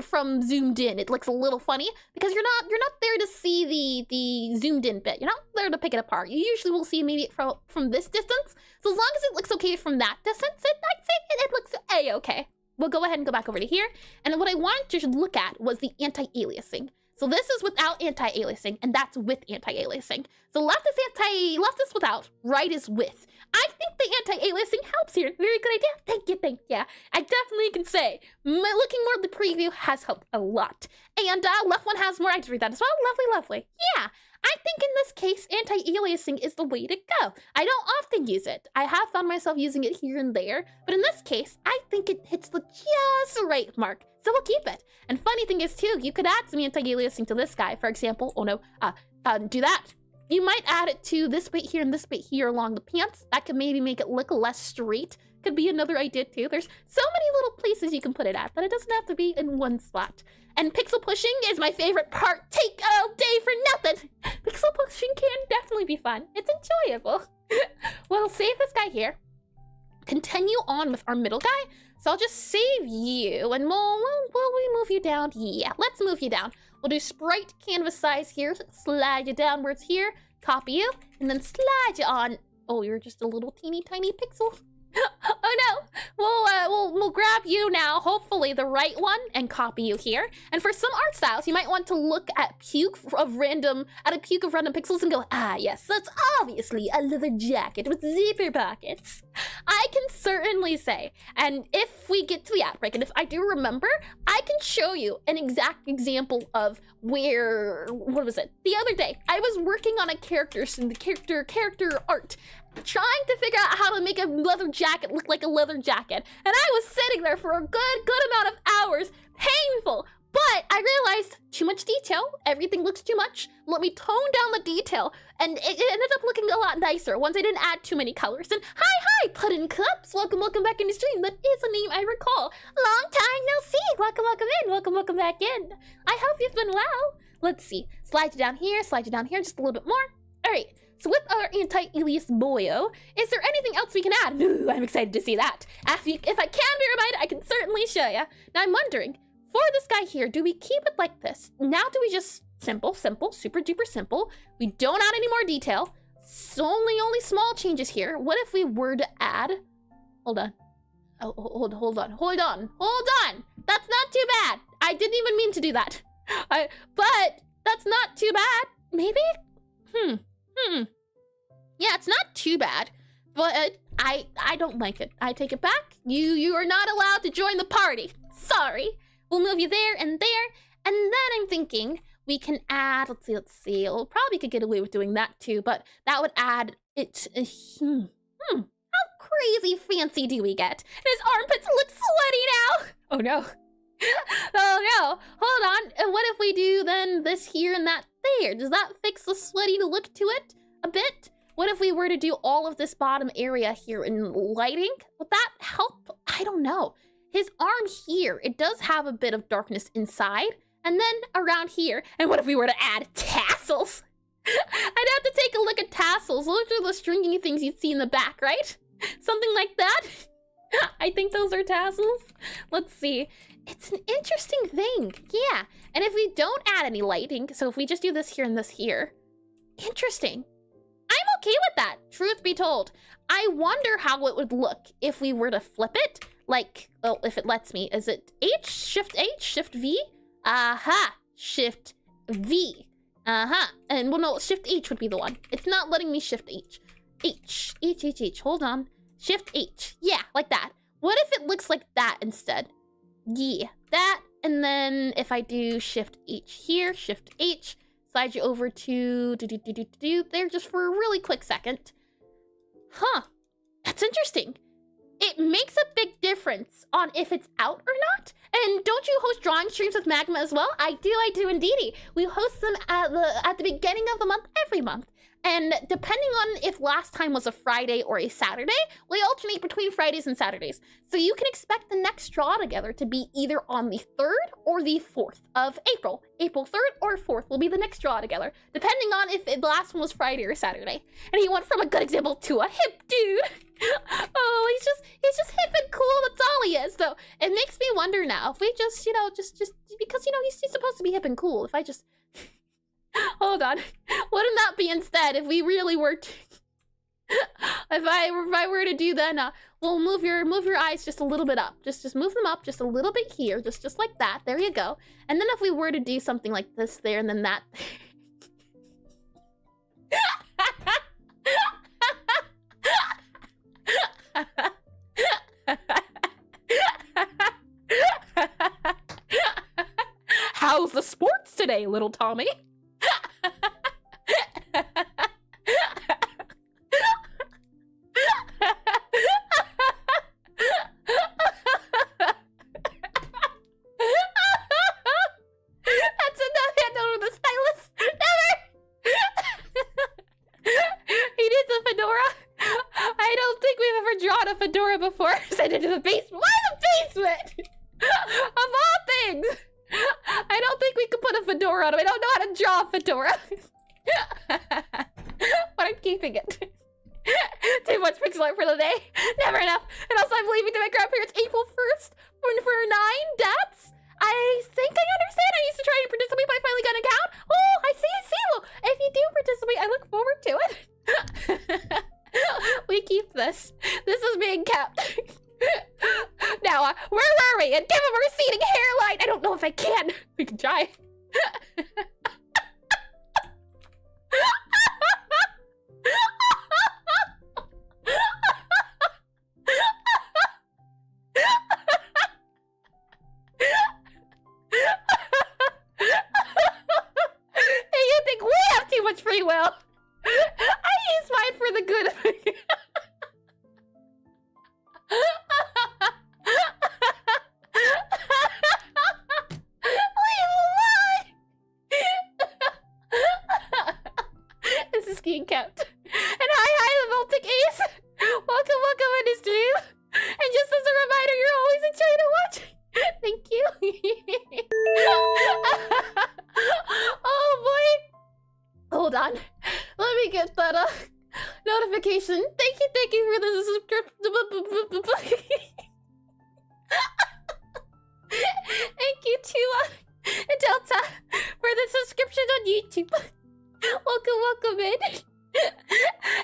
A: from zoomed in it looks a little funny, because you're not there to see the zoomed in bit. You're not there to pick it apart. You usually will see maybe from this distance. So as long as it looks okay from that distance, I'd say it looks a-okay. We'll go ahead and go back over to here. And what I wanted to look at was the anti-aliasing. So this is without anti-aliasing, and that's with anti-aliasing. So left is without, right is with. I think the anti-aliasing helps here. Very good idea. Thank you. I definitely can say, looking more at the preview has helped a lot. And left one has more. I just read that as well. Lovely. Yeah. I think in this case, anti-aliasing is the way to go. I don't often use it. I have found myself using it here and there, but in this case, I think it hits the just right mark. So we'll keep it. And funny thing is too, you could add some anti-aliasing to this guy, for example. Oh no, do that. You might add it to this bit here and this bit here along the pants. That could maybe make it look less straight. Could be another idea too. There's so many little places you can put it at that it doesn't have to be in one spot. And pixel pushing is my favorite part. Take all day for nothing. Pixel pushing can definitely be fun. It's enjoyable. We'll save this guy here. Continue on with our middle guy. So I'll just save you, and will we move you down? Yeah, let's move you down. We'll do sprite canvas size here. Slide you downwards here. Copy you, and then slide you on. Oh, you're just a little teeny tiny pixel. Oh no, we'll grab you now, hopefully the right one, and copy you here. And for some art styles, you might want to look at a puke of random pixels and go, ah yes, that's obviously a leather jacket with zipper pockets. I can certainly say, and if we get to the outbreak, and if I do remember, I can show you an exact example of where, what was it? The other day, I was working on a character art, trying to figure out how to make a leather jacket look like a leather jacket. And I was sitting there for a good amount of hours, painful. But I realized too much detail, everything looks too much. Let me tone down the detail, and it ended up looking a lot nicer once I didn't add too many colors. And hi, Puddin' Cups, welcome back in the stream. That is a name I recall. Long time no see. Welcome back in. I hope you've been well. Let's see, slide you down here, just a little bit more. All right. So with our anti-alias boyo, is there anything else we can add? Ooh, I'm excited to see that. If I can be reminded, I can certainly show you. Now I'm wondering, for this guy here, do we keep it like this? Now do we just simple, super duper simple? We don't add any more detail. So only small changes here. What if we were to add, hold on. Oh, hold on. That's not too bad. I didn't even mean to do that. But that's not too bad. Maybe? Yeah, it's not too bad, but I don't like it. I take it back. You are not allowed to join the party. Sorry. We'll move you there, and then I'm thinking we can add, let's see. We'll probably could get away with doing that too, but that would add it. How crazy fancy do we get? And his armpits look sweaty now. Oh no. Oh no, hold on. And what if we do then this here and that there? Does that fix the sweaty look to it a bit? What if we were to do all of this bottom area here in lighting? Would that help? I don't know. His arm here, it does have a bit of darkness inside. And then around here, and what if we were to add tassels? I'd have to take a look at tassels. Those are the stringy things you'd see in the back, right? Something like that. I think those are tassels. Let's see. It's an interesting thing. Yeah. And if we don't add any lighting, so if we just do this here and this here, interesting. I'm okay with that, truth be told. I wonder how it would look if we were to flip it. Like, oh, if it lets me. Is it H, Shift V? Aha, Shift V. And well, no, Shift H would be the one. It's not letting me Shift H. H. Hold on. Shift H. Yeah, like that. What if it looks like that instead? Yeah, that And then if I do Shift H here, Shift H, slide you over to there just for a really quick second. Huh, that's interesting. It makes a big difference on if it's out or not. And don't you host drawing streams with Magma as well? I do indeedy. We host them at the beginning of the month every month. And depending on if last time was a Friday or a Saturday, we alternate between Fridays and Saturdays. So you can expect the next draw together to be either on the 3rd or the 4th of April. April 3rd or 4th will be the next draw together, depending on if the last one was Friday or Saturday. And he went from a good example to a hip dude. Oh, he's just hip and cool, that's all he is. So it makes me wonder now, if we just, you know, just because, you know, he's supposed to be hip and cool, if I just... Hold on. Wouldn't that be instead if we really were to... if I were to do that, we'll move your eyes just a little bit up. Just move them up just a little bit here, just like that. There you go. And then if we were to do something like this there and then that... How's the sports today, little Tommy? Fedora before. Send it to the basement. Why the basement? Of all things. I don't think we could put a fedora on him. I don't know how to draw a fedora. But I'm keeping it. Too much pixel art for the day. Never enough. And also I'm leaving to my grandparents April 1st for 9 deaths. I think I understand. I used to try and participate, but I finally got an account. Oh, I see. Well, if you do participate, I look forward to it. We keep this. This is being kept. Now, where were we? And give him a receding hairline. I don't know if I can. We can try. Hey, you think we have too much free will? I use mine for the good of it. This is being kept. And hi, the Baltic Ace. Welcome in this dream. And just as a reminder, you're always a joy to watch. Thank you. Oh boy. Hold on. Let me get that notification. Thank you for the subscription. Thank you to Delta for the subscription on YouTube. Welcome in.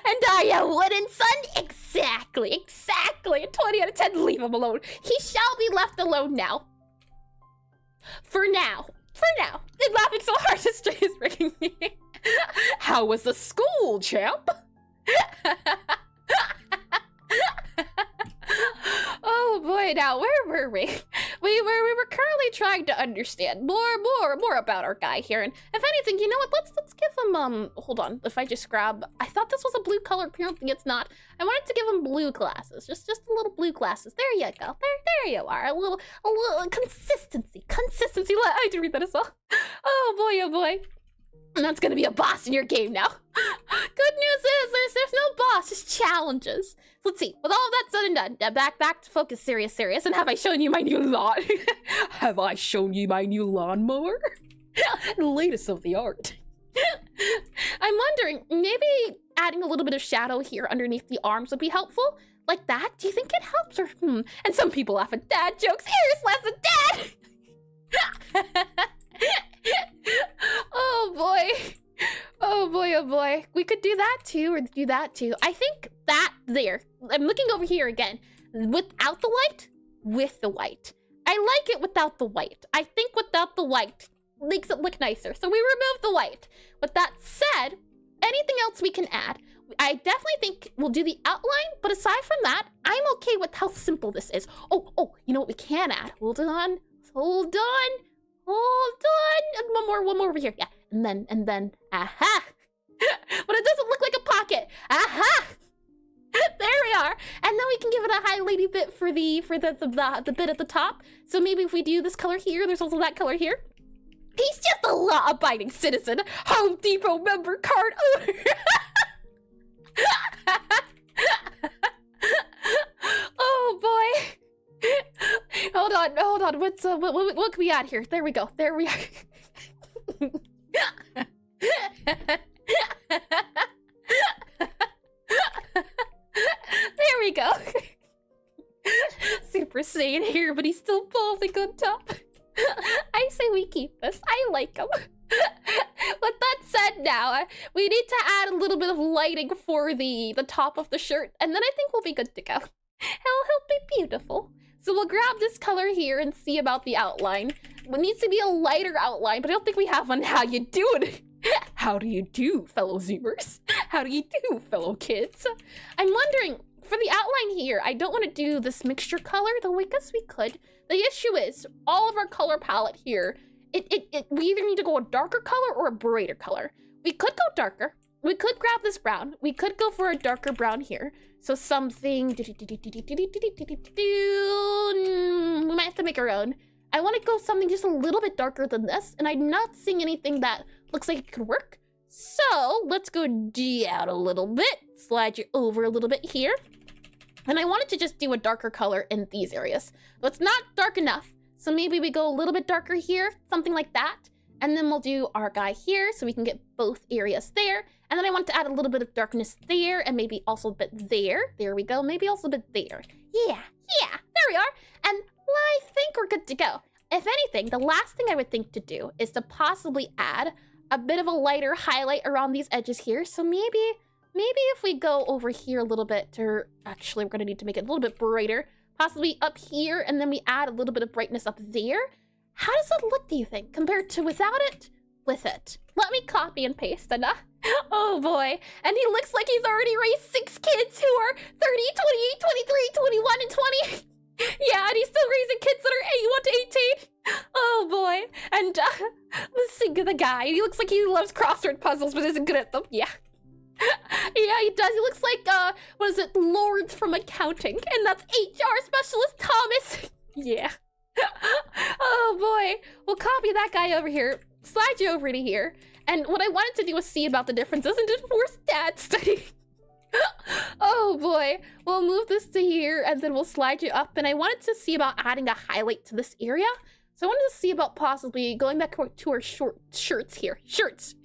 A: And are you wooden son? Exactly. A 20 out of 10. Leave him alone. He shall be left alone now. For now. And laughing so hard his stream is breaking me. How was the school, champ? Oh boy, now where were we? We were currently trying to understand more about our guy here, and if anything, you know what? Let's give him hold on. If I just grab, I thought this was a blue color. Apparently it's not. I wanted to give him blue glasses, just a little blue glasses. There you go. There you are. A little consistency. I had to read that as well. Oh boy. And that's gonna be a boss in your game now. Good news is there's no boss, just challenges. Let's see. With all of that said and done, back to focus, serious. And have I shown you my new lawn? Have I shown you my new lawnmower? The latest of the art. I'm wondering, maybe adding a little bit of shadow here underneath the arms would be helpful. Like that? Do you think it helps? Or And some people laugh at dad jokes. Here's lesson, dad. Oh boy. We could do that too, or do that too. I think that there. I'm looking over here again. Without the white, with the white. I like it without the white. I think without the white makes it look nicer. So we remove the white. With that said, anything else we can add? I definitely think we'll do the outline, but aside from that, I'm okay with how simple this is. Oh, you know what we can add? Hold on. Hold on. Hold on. And one more over here. Yeah. And then, aha. But it doesn't look like a pocket. Aha. There we are. And then we can give it a highlighty bit for the bit at the top. So maybe if we do this color here, there's also that color here. He's just a law-abiding citizen. Home Depot member card owner. Oh boy. Hold on. What can we add here? There we go. There we are. There we go. Super Saiyan here, but he's still balding on top. I say we keep this. I like him. With that said now, we need to add a little bit of lighting for the top of the shirt, and then I think we'll be good to go. He'll be beautiful. So we'll grab this color here and see about the outline. It needs to be a lighter outline, but I don't think we have one. How you doing? How do you do, fellow Zoomers? How do you do, fellow kids? I'm wondering, for the outline here, I don't want to do this mixture color, though I guess we could. The issue is, all of our color palette here, we either need to go a darker color or a brighter color. We could go darker. We could grab this brown. We could go for a darker brown here. So something... We might have to make our own. I want to go something just a little bit darker than this, and I'm not seeing anything that looks like it could work. So let's go down a little bit. Slide you over a little bit here. And I wanted to just do a darker color in these areas. But it's not dark enough. So maybe we go a little bit darker here, something like that. And then we'll do our guy here so we can get both areas there. And then I want to add a little bit of darkness there and maybe also a bit there. There we go. Maybe also a bit there. Yeah, there we are. And I think we're good to go. If anything, the last thing I would think to do is to possibly add a bit of a lighter highlight around these edges here. So maybe if we go over here a little bit, or actually we're going to need to make it a little bit brighter, possibly up here, and then we add a little bit of brightness up there. How does that look, do you think, compared to without it, with it? Let me copy and paste, and oh boy. And he looks like he's already raised 6 kids who are 30, 28, 23, 21, and 20. Yeah, and he's still raising kids that are 81 to 18. Oh boy. And let's think of the guy. He looks like he loves crossword puzzles, but isn't good at them. Yeah. Yeah, he does. He looks like, what is it, Lawrence from accounting. And that's HR specialist Thomas. Yeah. Oh boy. We'll copy that guy over here, slide you over to here. And what I wanted to do was see about the differences and divorce dad study. Oh boy. We'll move this to here and then we'll slide you up. And I wanted to see about adding a highlight to this area. So I wanted to see about possibly going back to our shirts here. Shirts.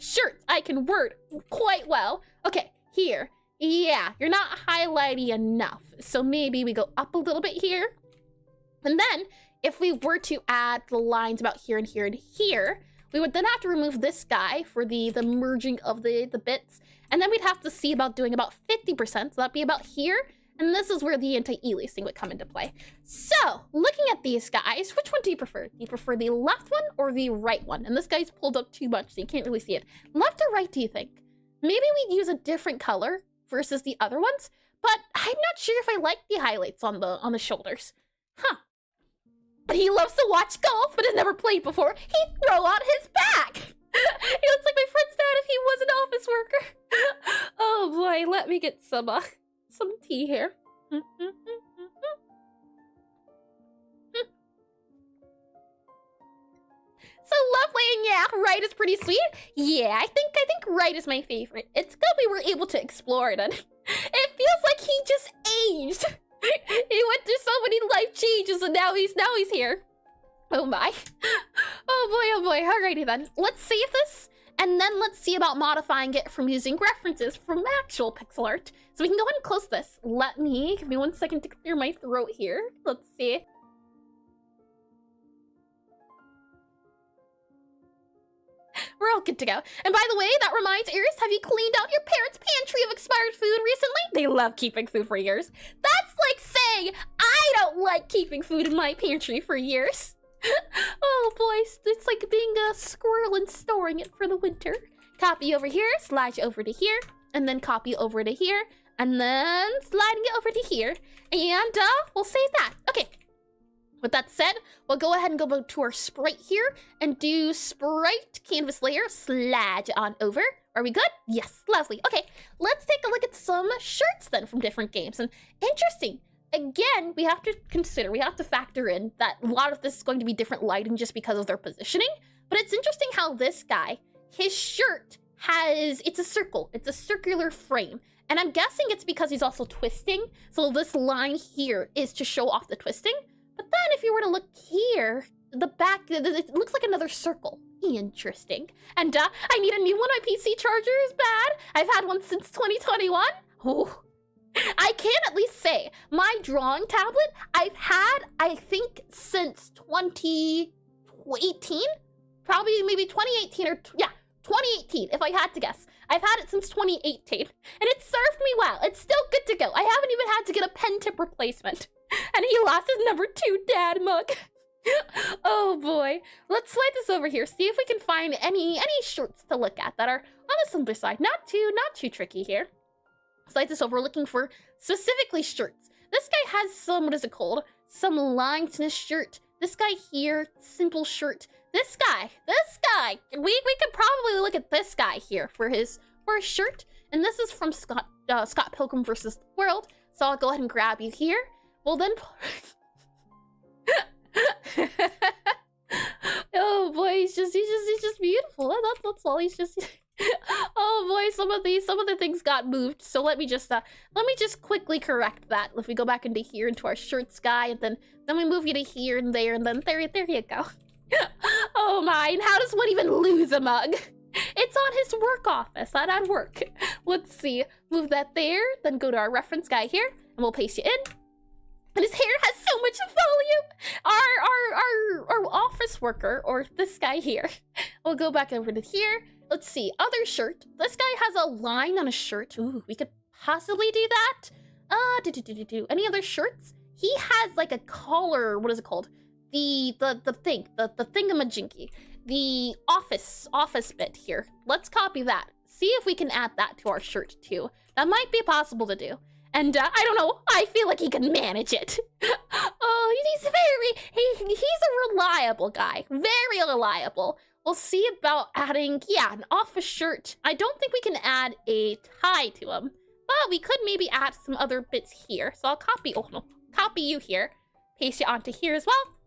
A: I can word quite well. Okay, here. Yeah, you're not highlighty enough. So maybe we go up a little bit here. And then if we were to add the lines about here and here and here, we would then have to remove this guy for the merging of the bits. And then we'd have to see about doing about 50%. So that'd be about here. And this is where the anti-aliasing would come into play. So, looking at these guys, which one do you prefer? Do you prefer the left one or the right one? And this guy's pulled up too much, so you can't really see it. Left or right, do you think? Maybe we'd use a different color versus the other ones, but I'm not sure if I like the highlights on the shoulders. Huh. But he loves to watch golf, but has never played before. He'd throw out his back. He looks like my friend's dad if he was an office worker. Oh boy, let me get some tea here. So lovely, and yeah, right is pretty sweet. Yeah, I think right is my favorite. It's good we were able to explore it, and it feels like he just aged. He went through so many life changes, and now he's here. Oh my. Oh boy. Alrighty then. Let's save this, and then let's see about modifying it from using references from actual pixel art. So we can go ahead and close this. Give me 1 second to clear my throat here. Let's see. We're all good to go. And by the way, that reminds Iris, have you cleaned out your parents' pantry of expired food recently? They love keeping food for years. That's like saying I don't like keeping food in my pantry for years. Oh boy, it's like being a squirrel and storing it for the winter. Copy over here, slide over to here, and then copy over to here, and then sliding it over to here. And we'll save that. Okay. With that said, we'll go ahead and go to our sprite here and do sprite canvas layer, slide on over. Are we good? Yes, lovely. Okay, let's take a look at some shirts then from different games. And interesting, again, we have to factor in that a lot of this is going to be different lighting just because of their positioning. But it's interesting how this guy, his shirt it's a circle, it's a circular frame. And I'm guessing it's because he's also twisting. So this line here is to show off the twisting. But then if you were to look here, the back, it looks like another circle. Interesting. And I need a new one. My PC charger is bad. I've had one since 2021. Oh, I can at least say my drawing tablet I've had, I think, since 2018. Probably maybe 2018 or, yeah, 2018 if I had to guess. I've had it since 2018 and it served me well. It's still good to go. I haven't even had to get a pen tip replacement. And he lost his number 2 dad mug. Oh boy. Let's slide this over here. See if we can find any shirts to look at that are on the simpler side. Not too tricky here. Slide this over, looking for specifically shirts. This guy has some, what is it called? Some lines in his shirt. This guy here, simple shirt. This guy. We could probably look at this guy here for his shirt. And this is from Scott Pilgrim vs. the World. So I'll go ahead and grab you here. Well then, oh boy, he's just beautiful. That's all. He's just. Oh boy, some of the things got moved. So let me just quickly correct that. If we go back into here into our shirts guy, and then we move you to here and then there you go. Oh my! And how does one even lose a mug? It's on his work office. That'd work. Let's see. Move that there. Then go to our reference guy here, and we'll paste you in. And his hair has so much volume. Our office worker, or this guy here. We'll go back over to here. Let's see, other shirt. This guy has a line on a shirt. Ooh, we could possibly do that. Any other shirts? He has like a collar. What is it called? The thingamajinky. The office bit here. Let's copy that. See if we can add that to our shirt too. That might be possible to do. And I don't know, I feel like he can manage it. Oh, he's a reliable guy. Very reliable. We'll see about adding, yeah, an office shirt. I don't think we can add a tie to him, but we could maybe add some other bits here. So I'll copy you here, paste you onto here as well.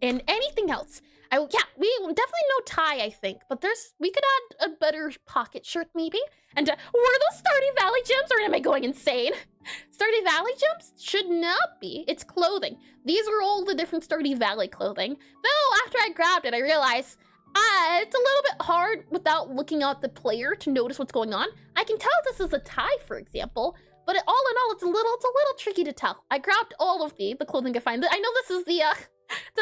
A: And anything else. Yeah, we definitely no tie, I think, but we could add a better pocket shirt maybe. And were those Stardew Valley gems, or am I going insane? Stardew Valley gems should not be. It's clothing. These are all the different Stardew Valley clothing. Though after I grabbed it, I realized it's a little bit hard without looking at the player to notice what's going on. I can tell this is a tie, for example, but all in all, it's a little tricky to tell. I grabbed all of the clothing I find. I know this is the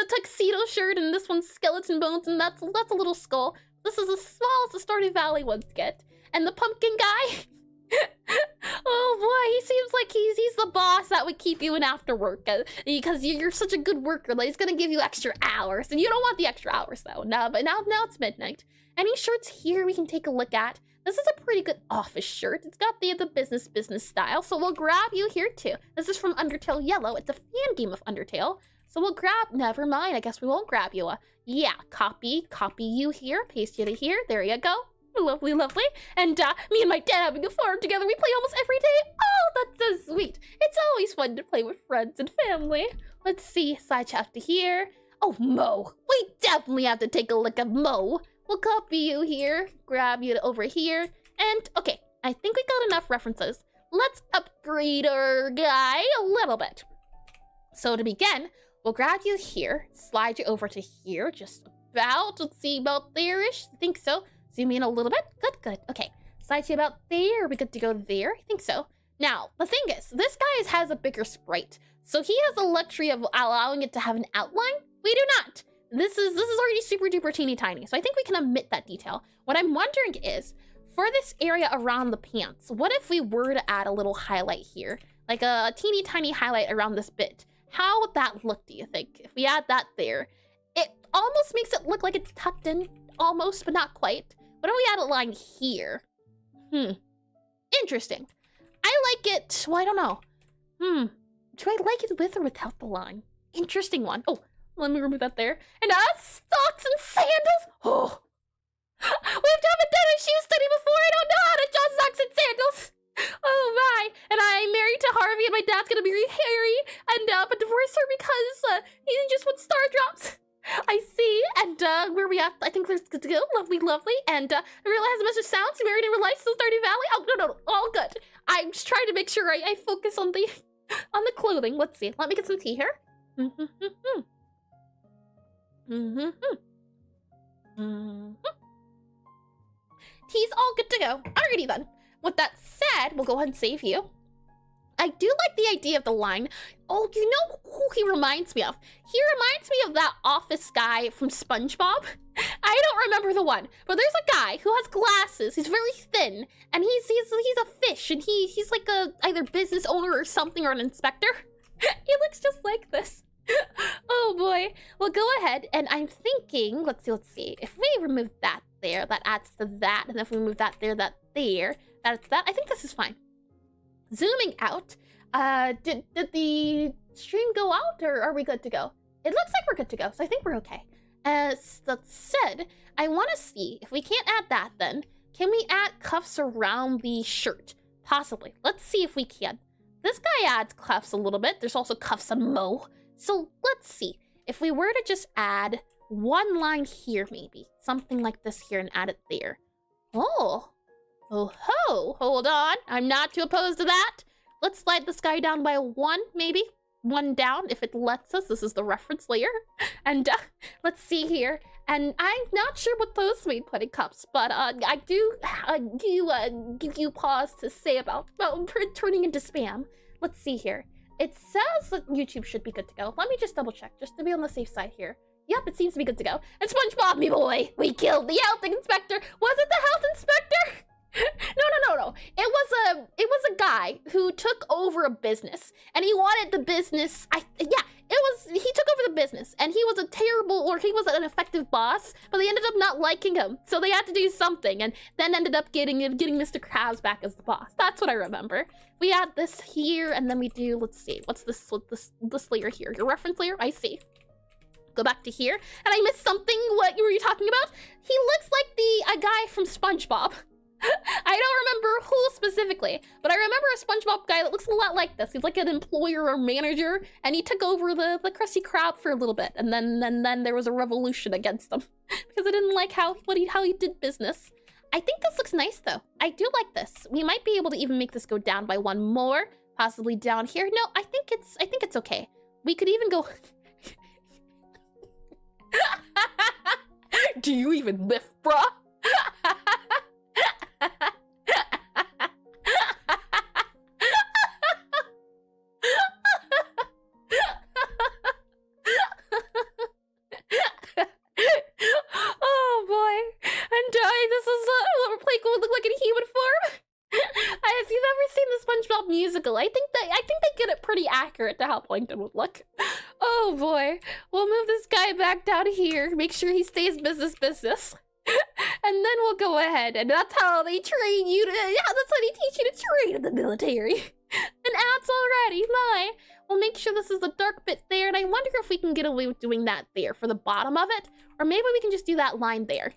A: tuxedo shirt, and this one's skeleton bones, and that's a little skull. This is as small as the Stardew Valley ones get. And the pumpkin guy, oh boy, he seems like he's the boss that would keep you in after work because you're such a good worker that he's gonna give you extra hours, and you don't want the extra hours though. No, but now it's midnight. Any shirts here we can take a look at? This is a pretty good office shirt. It's got the business style, so we'll grab you here too. This is from Undertale Yellow. It's a fan game of Undertale. So we'll grab, never mind, I guess we won't grab you. Yeah, copy you here, paste you to here, there you go. Lovely. And me and my dad having a farm together, we play almost every day. Oh, that's so sweet. It's always fun to play with friends and family. Let's see, side chat to here. Oh, Mo. We definitely have to take a look at Mo. We'll copy you here, grab you over here. And, okay, I think we got enough references. Let's upgrade our guy a little bit. So to begin, we'll grab you here, slide you over to here, just about, let's see, about there-ish. I think so. Zoom in a little bit. Good. Okay. Slide you about there. Are we good to go there? I think so. Now, the thing is, this guy has a bigger sprite. So he has the luxury of allowing it to have an outline. We do not. This is already super duper teeny tiny. So I think we can omit that detail. What I'm wondering is, for this area around the pants, what if we were to add a little highlight here? Like a teeny tiny highlight around this bit. How would that look, do you think? If we add that there, it almost makes it look like it's tucked in, almost, but not quite. What if we add a line here? Interesting. I like it, well, I don't know. Do I like it with or without the line? Interesting one. Oh, let me remove that there. And socks and sandals. Oh, we haven't done a shoe study before. I don't know how to draw socks and sandals. Oh my! And I'm married to Harvey, and my dad's gonna marry Harry, and but divorce her because he just wants star drops. I see. And where we at? I think there's good to go. Lovely, lovely. And I realize a message sounds married in real life, still Stardew Valley. Oh no, all good. I'm just trying to make sure I focus on the clothing. Let's see. Let me get some tea here. Tea's all good to go. Alrighty then. With that said, we'll go ahead and save you. I do like the idea of the line. Oh, you know who he reminds me of? He reminds me of that office guy from SpongeBob. I don't remember the one, but there's a guy who has glasses. He's very thin, and he's a fish, and he's like a either business owner or something, or an inspector. He looks just like this. Oh boy. Well, go ahead, and I'm thinking, let's see. If we remove that there, that adds to that, and if we move that there, that there, that's that. I think this is fine. Zooming out, did the stream go out, or are we good to go? It looks like we're good to go, so I think we're okay. As that said, I want to see if we can't add that. Then can we add cuffs around the shirt? Possibly. Let's see if we can. This guy adds cuffs a little bit. There's also cuffs on Mo. So let's see if we were to just add one line here, maybe something like this here, and add it there. Oh ho! Hold on. I'm not too opposed to that. Let's slide this guy down by one, maybe. One down, if it lets us. This is the reference layer. And let's see here. And I'm not sure what those mean, putting cups, but I do give you pause to say about turning into spam. Let's see here. It says that YouTube should be good to go. Let me just double check, just to be on the safe side here. Yep, it seems to be good to go. And SpongeBob, me boy, we killed the health inspector. Was it the health inspector? No. It was a guy who took over a business, and he wanted the business. He took over the business, and he was he was an effective boss, but they ended up not liking him, so they had to do something, and then ended up getting Mr. Krabs back as the boss. That's what I remember. We add this here, and then we do. Let's see, what's this layer here? Your reference layer. I see. Go back to here, and I missed something. What were you talking about? He looks like a guy from SpongeBob. I don't remember who specifically, but I remember a SpongeBob guy that looks a lot like this. He's like an employer or manager, and he took over the Krusty Krab for a little bit, and then there was a revolution against him because I didn't like how he did business. I think this looks nice though. I do like this. We might be able to even make this go down by one more, possibly down here. No, I think it's okay. We could even go. Do you even lift, bruh? Oh boy, and this is what Play would look like in human form. If you've ever seen the SpongeBob musical, I think they get it pretty accurate to how Plankton would look. Oh boy, we'll move this guy back down here, make sure he stays business. And then we'll go ahead, and that's how they train you to, that's how they teach you to train in the military. And ads already, my. We'll make sure this is the dark bit there, and I wonder if we can get away with doing that there for the bottom of it, or maybe we can just do that line there.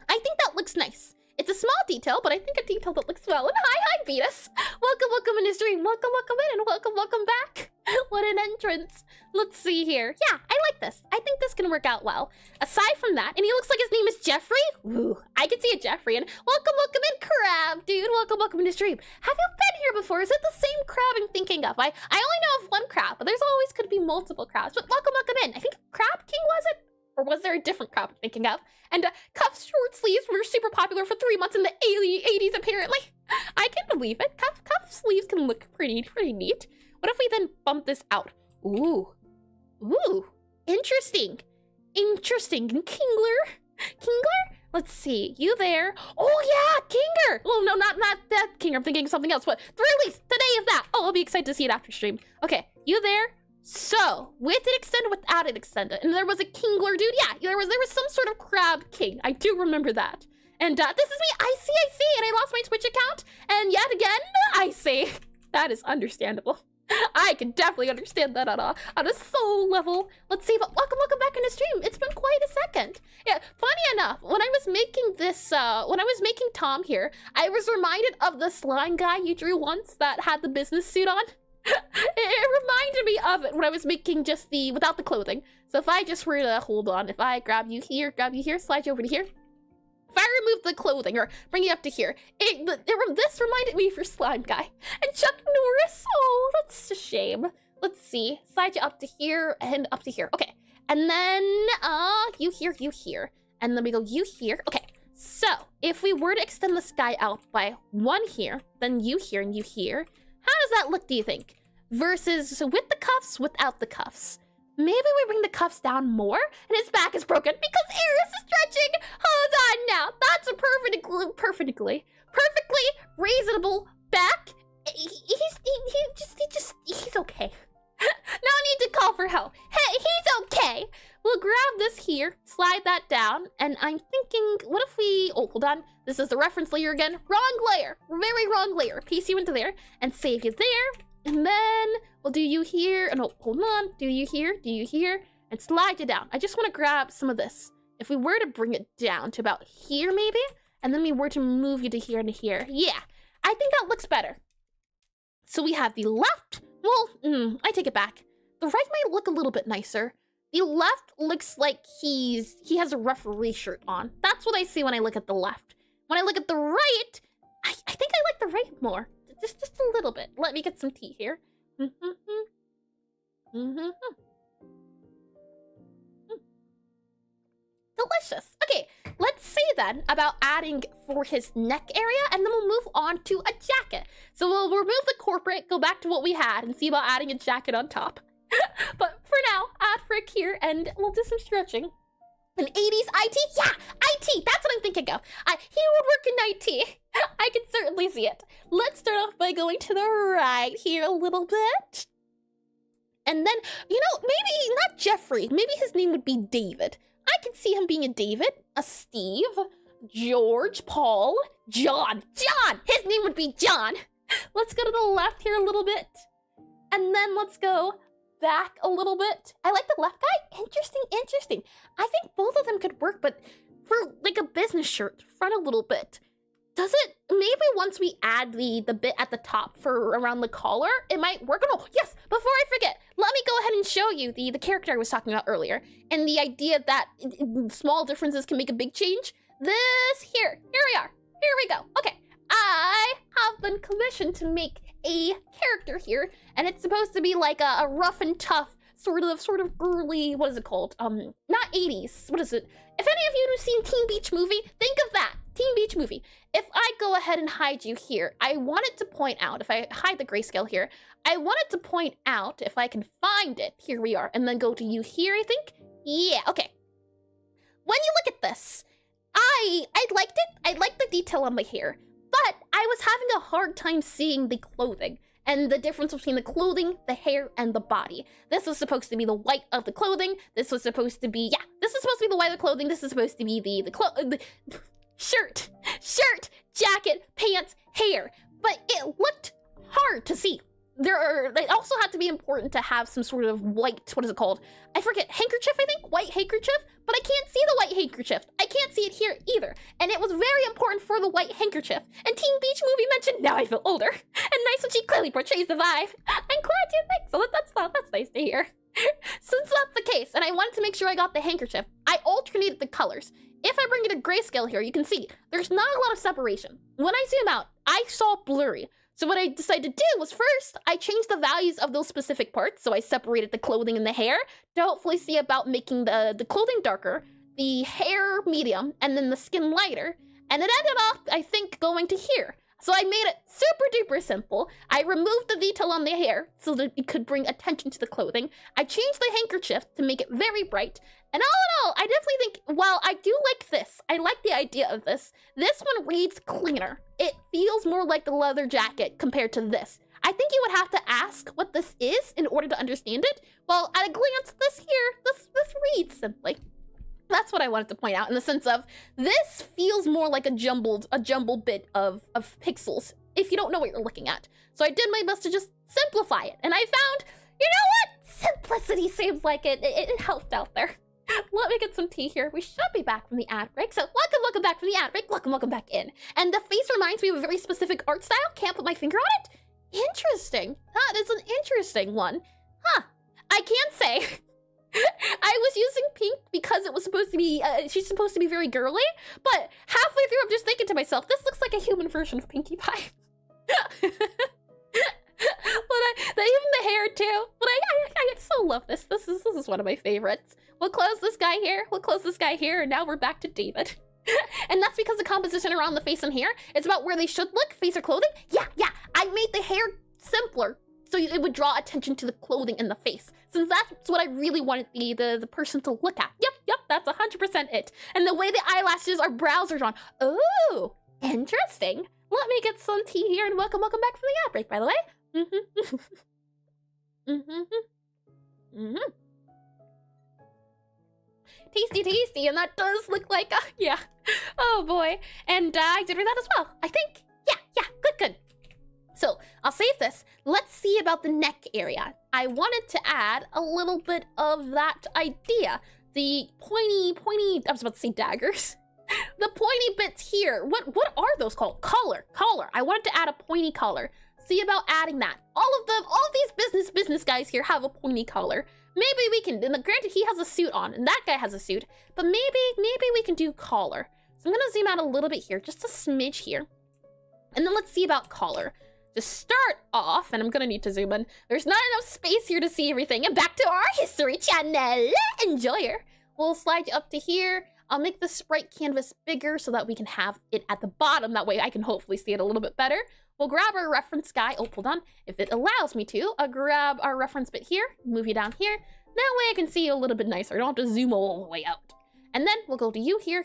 A: I think that looks nice. It's a small detail, but I think a detail that looks well. And hi, Venus. Welcome in the stream. Welcome in, and welcome back. What an entrance. Let's see here. Yeah, I like this. I think this can work out well. Aside from that, and he looks like his name is Jeffrey. Ooh, I can see a Jeffrey. And welcome in, Crab, dude. Welcome in the stream. Have you been here before? Is it the same crab I'm thinking of? I only know of one crab, but there's always could be multiple crabs. But welcome in. I think Crab King, was it? Or was there a different crab I'm thinking of? And Cuff's short sleeves were super popular for 3 months in the 80s, apparently. I can believe it. Cuff sleeves can look pretty neat. What if we then bump this out? Ooh. Interesting. And Kingler? Let's see. You there? Oh yeah, Kinger. Well, no, not that Kinger. I'm thinking something else. But the release today of that. Oh, I'll be excited to see it after stream. Okay, you there? So, with it extended, without it extended. And there was a Kingler dude. Yeah, there was some sort of crab king. I do remember that. And this is me. I see. And I lost my Twitch account. And yet again, I see. That is understandable. I can definitely understand that on a soul level. Let's see, but welcome back in the stream. It's been quite a second. Yeah, funny enough, when I was making this, when I was making Tom here, I was reminded of the slime guy you drew once that had the business suit on. It reminded me of it when I was making just the, without the clothing. So if I just were to, hold on, if I grab you here, slide you over to here. If I remove the clothing or bring you up to here, this reminded me for Slime Guy. And Chuck Norris, oh, that's a shame. Let's see, slide you up to here and up to here. Okay, and then you here. And then we go you here. Okay, so if we were to extend this guy out by 1 here, then you here and you here, how does that look, do you think? Versus with the cuffs, without the cuffs. Maybe we bring the cuffs down more and his back is broken because Eris is stretching. Hold on now. That's a perfectly reasonable back. He's okay. No need to call for help. Hey, he's okay. We'll grab this here, slide that down, and I'm thinking, what if we, oh, hold on. This is the reference layer again. Wrong layer, very wrong layer. Paste you into there and save you there. And then we'll do you here, and oh, hold on, do you here, and slide you down. I just want to grab some of this. If we were to bring it down to about here maybe, and then we were to move you to here and to here. Yeah, I think that looks better. So we have the left, well, I take it back. The right might look a little bit nicer. The left looks like he has a referee shirt on. That's what I see when I look at the left. When I look at the right, I think I like the right more. Just a little bit. Let me get some tea here. Delicious. Okay, let's see then about adding for his neck area, and then we'll move on to a jacket. So we'll remove the corporate, go back to what we had, and see about adding a jacket on top. But for now, add Frick here, and we'll do some stretching. An 80s IT? Yeah, IT! That's what I'm thinking of. He would work in IT. I can certainly see it. Let's start off by going to the right here a little bit. And then, you know, maybe not Jeffrey. Maybe his name would be David. I can see him being a David, a Steve, George, Paul, John. John! His name would be John. Let's go to the left here a little bit. And then let's go back a little bit. I like the left guy. Interesting. I think both of them could work, but for like a business shirt, front a little bit. Does it? Maybe once we add the bit at the top for around the collar, it might work. Oh, no, yes, before I forget, let me go ahead and show you the character I was talking about earlier. And the idea that small differences can make a big change. This here we are. Here we go. Okay, I have been commissioned to make a character here, and it's supposed to be like a rough and tough, sort of girly, what is it called? Not 80s, what is it? If any of you have seen Teen Beach Movie, think of that, Teen Beach Movie. If I go ahead and hide you here, I wanted to point out, if I hide the grayscale here, I wanted to point out, if I can find it, here we are, and then go to you here, I think? Yeah, okay. When you look at this, I liked it, I liked the detail on my hair, but I was having a hard time seeing the clothing and the difference between the clothing, the hair, and the body. This was supposed to be the white of the clothing. This was supposed to be, yeah, this is supposed to be the white of the clothing. This is supposed to be the shirt, jacket, pants, hair. But it looked hard to see. It also had to be important to have some sort of white, what is it called? I forget, handkerchief, I think? White handkerchief? But I can't see the white handkerchief. I can't see it here either. And it was very important for the white handkerchief. And Teen Beach Movie mentioned, now I feel older. And nice when she clearly portrays the vibe. I'm glad you think so. That's nice to hear. Since that's the case, and I wanted to make sure I got the handkerchief, I alternated the colors. If I bring it to grayscale here, you can see there's not a lot of separation. When I zoom out, I saw blurry. So what I decided to do was first, I changed the values of those specific parts. So I separated the clothing and the hair to hopefully see about making the clothing darker, the hair medium, and then the skin lighter. And it ended up, I think, going to here. So I made it super duper simple. I removed the detail on the hair so that it could bring attention to the clothing. I changed the handkerchief to make it very bright. And all in all, I definitely think, well, I do like this. I like the idea of this. This one reads cleaner. It feels more like the leather jacket compared to this. I think you would have to ask what this is in order to understand it. Well, at a glance, this reads simply. That's what I wanted to point out in the sense of this feels more like a jumbled bit of pixels if you don't know what you're looking at. So I did my best to just simplify it. And I found, you know what? Simplicity seems like it helped out there. Let me get some tea here. We should be back from the ad break. So welcome back from the ad break. Welcome back in. And the face reminds me of a very specific art style. Can't put my finger on it. Interesting. That is an interesting one. Huh. I can't say. I was using pink because it was supposed to be, she's supposed to be very girly, but halfway through I'm just thinking to myself, this looks like a human version of Pinkie Pie. But even the hair too. But I so love this. This is one of my favorites. We'll close this guy here. We'll close this guy here, and now we're back to David. And that's because the composition around the face and hair, it's about where they should look, face or clothing. Yeah. I made the hair simpler so it would draw attention to the clothing and the face. Since that's what I really wanted the person to look at. Yep, that's 100% it. And the way the eyelashes or brows are drawn. Oh, interesting. Let me get some tea here, and welcome back from the ad break, by the way. Tasty, and that does look like, yeah. Oh boy, and I did read that as well, I think. Yeah, good. So, I'll save this. Let's see about the neck area. I wanted to add a little bit of that idea. The pointy, I was about to say daggers. The pointy bits here. What are those called? Collar. I wanted to add a pointy collar. See about adding that. All of these business guys here have a pointy collar. Maybe we can, and granted he has a suit on, and that guy has a suit, but maybe we can do collar. So I'm gonna zoom out a little bit here, just a smidge here. And then let's see about collar. To start off, and I'm gonna need to zoom in, there's not enough space here to see everything, and back to our history channel. Enjoy her. We'll slide you up to here. I'll make the sprite canvas bigger so that we can have it at the bottom. That way I can hopefully see it a little bit better. We'll grab our reference guy. Oh, hold on. If it allows me to, I'll grab our reference bit here, move you down here. That way I can see you a little bit nicer. I don't have to zoom all the way out. And then we'll go to you here,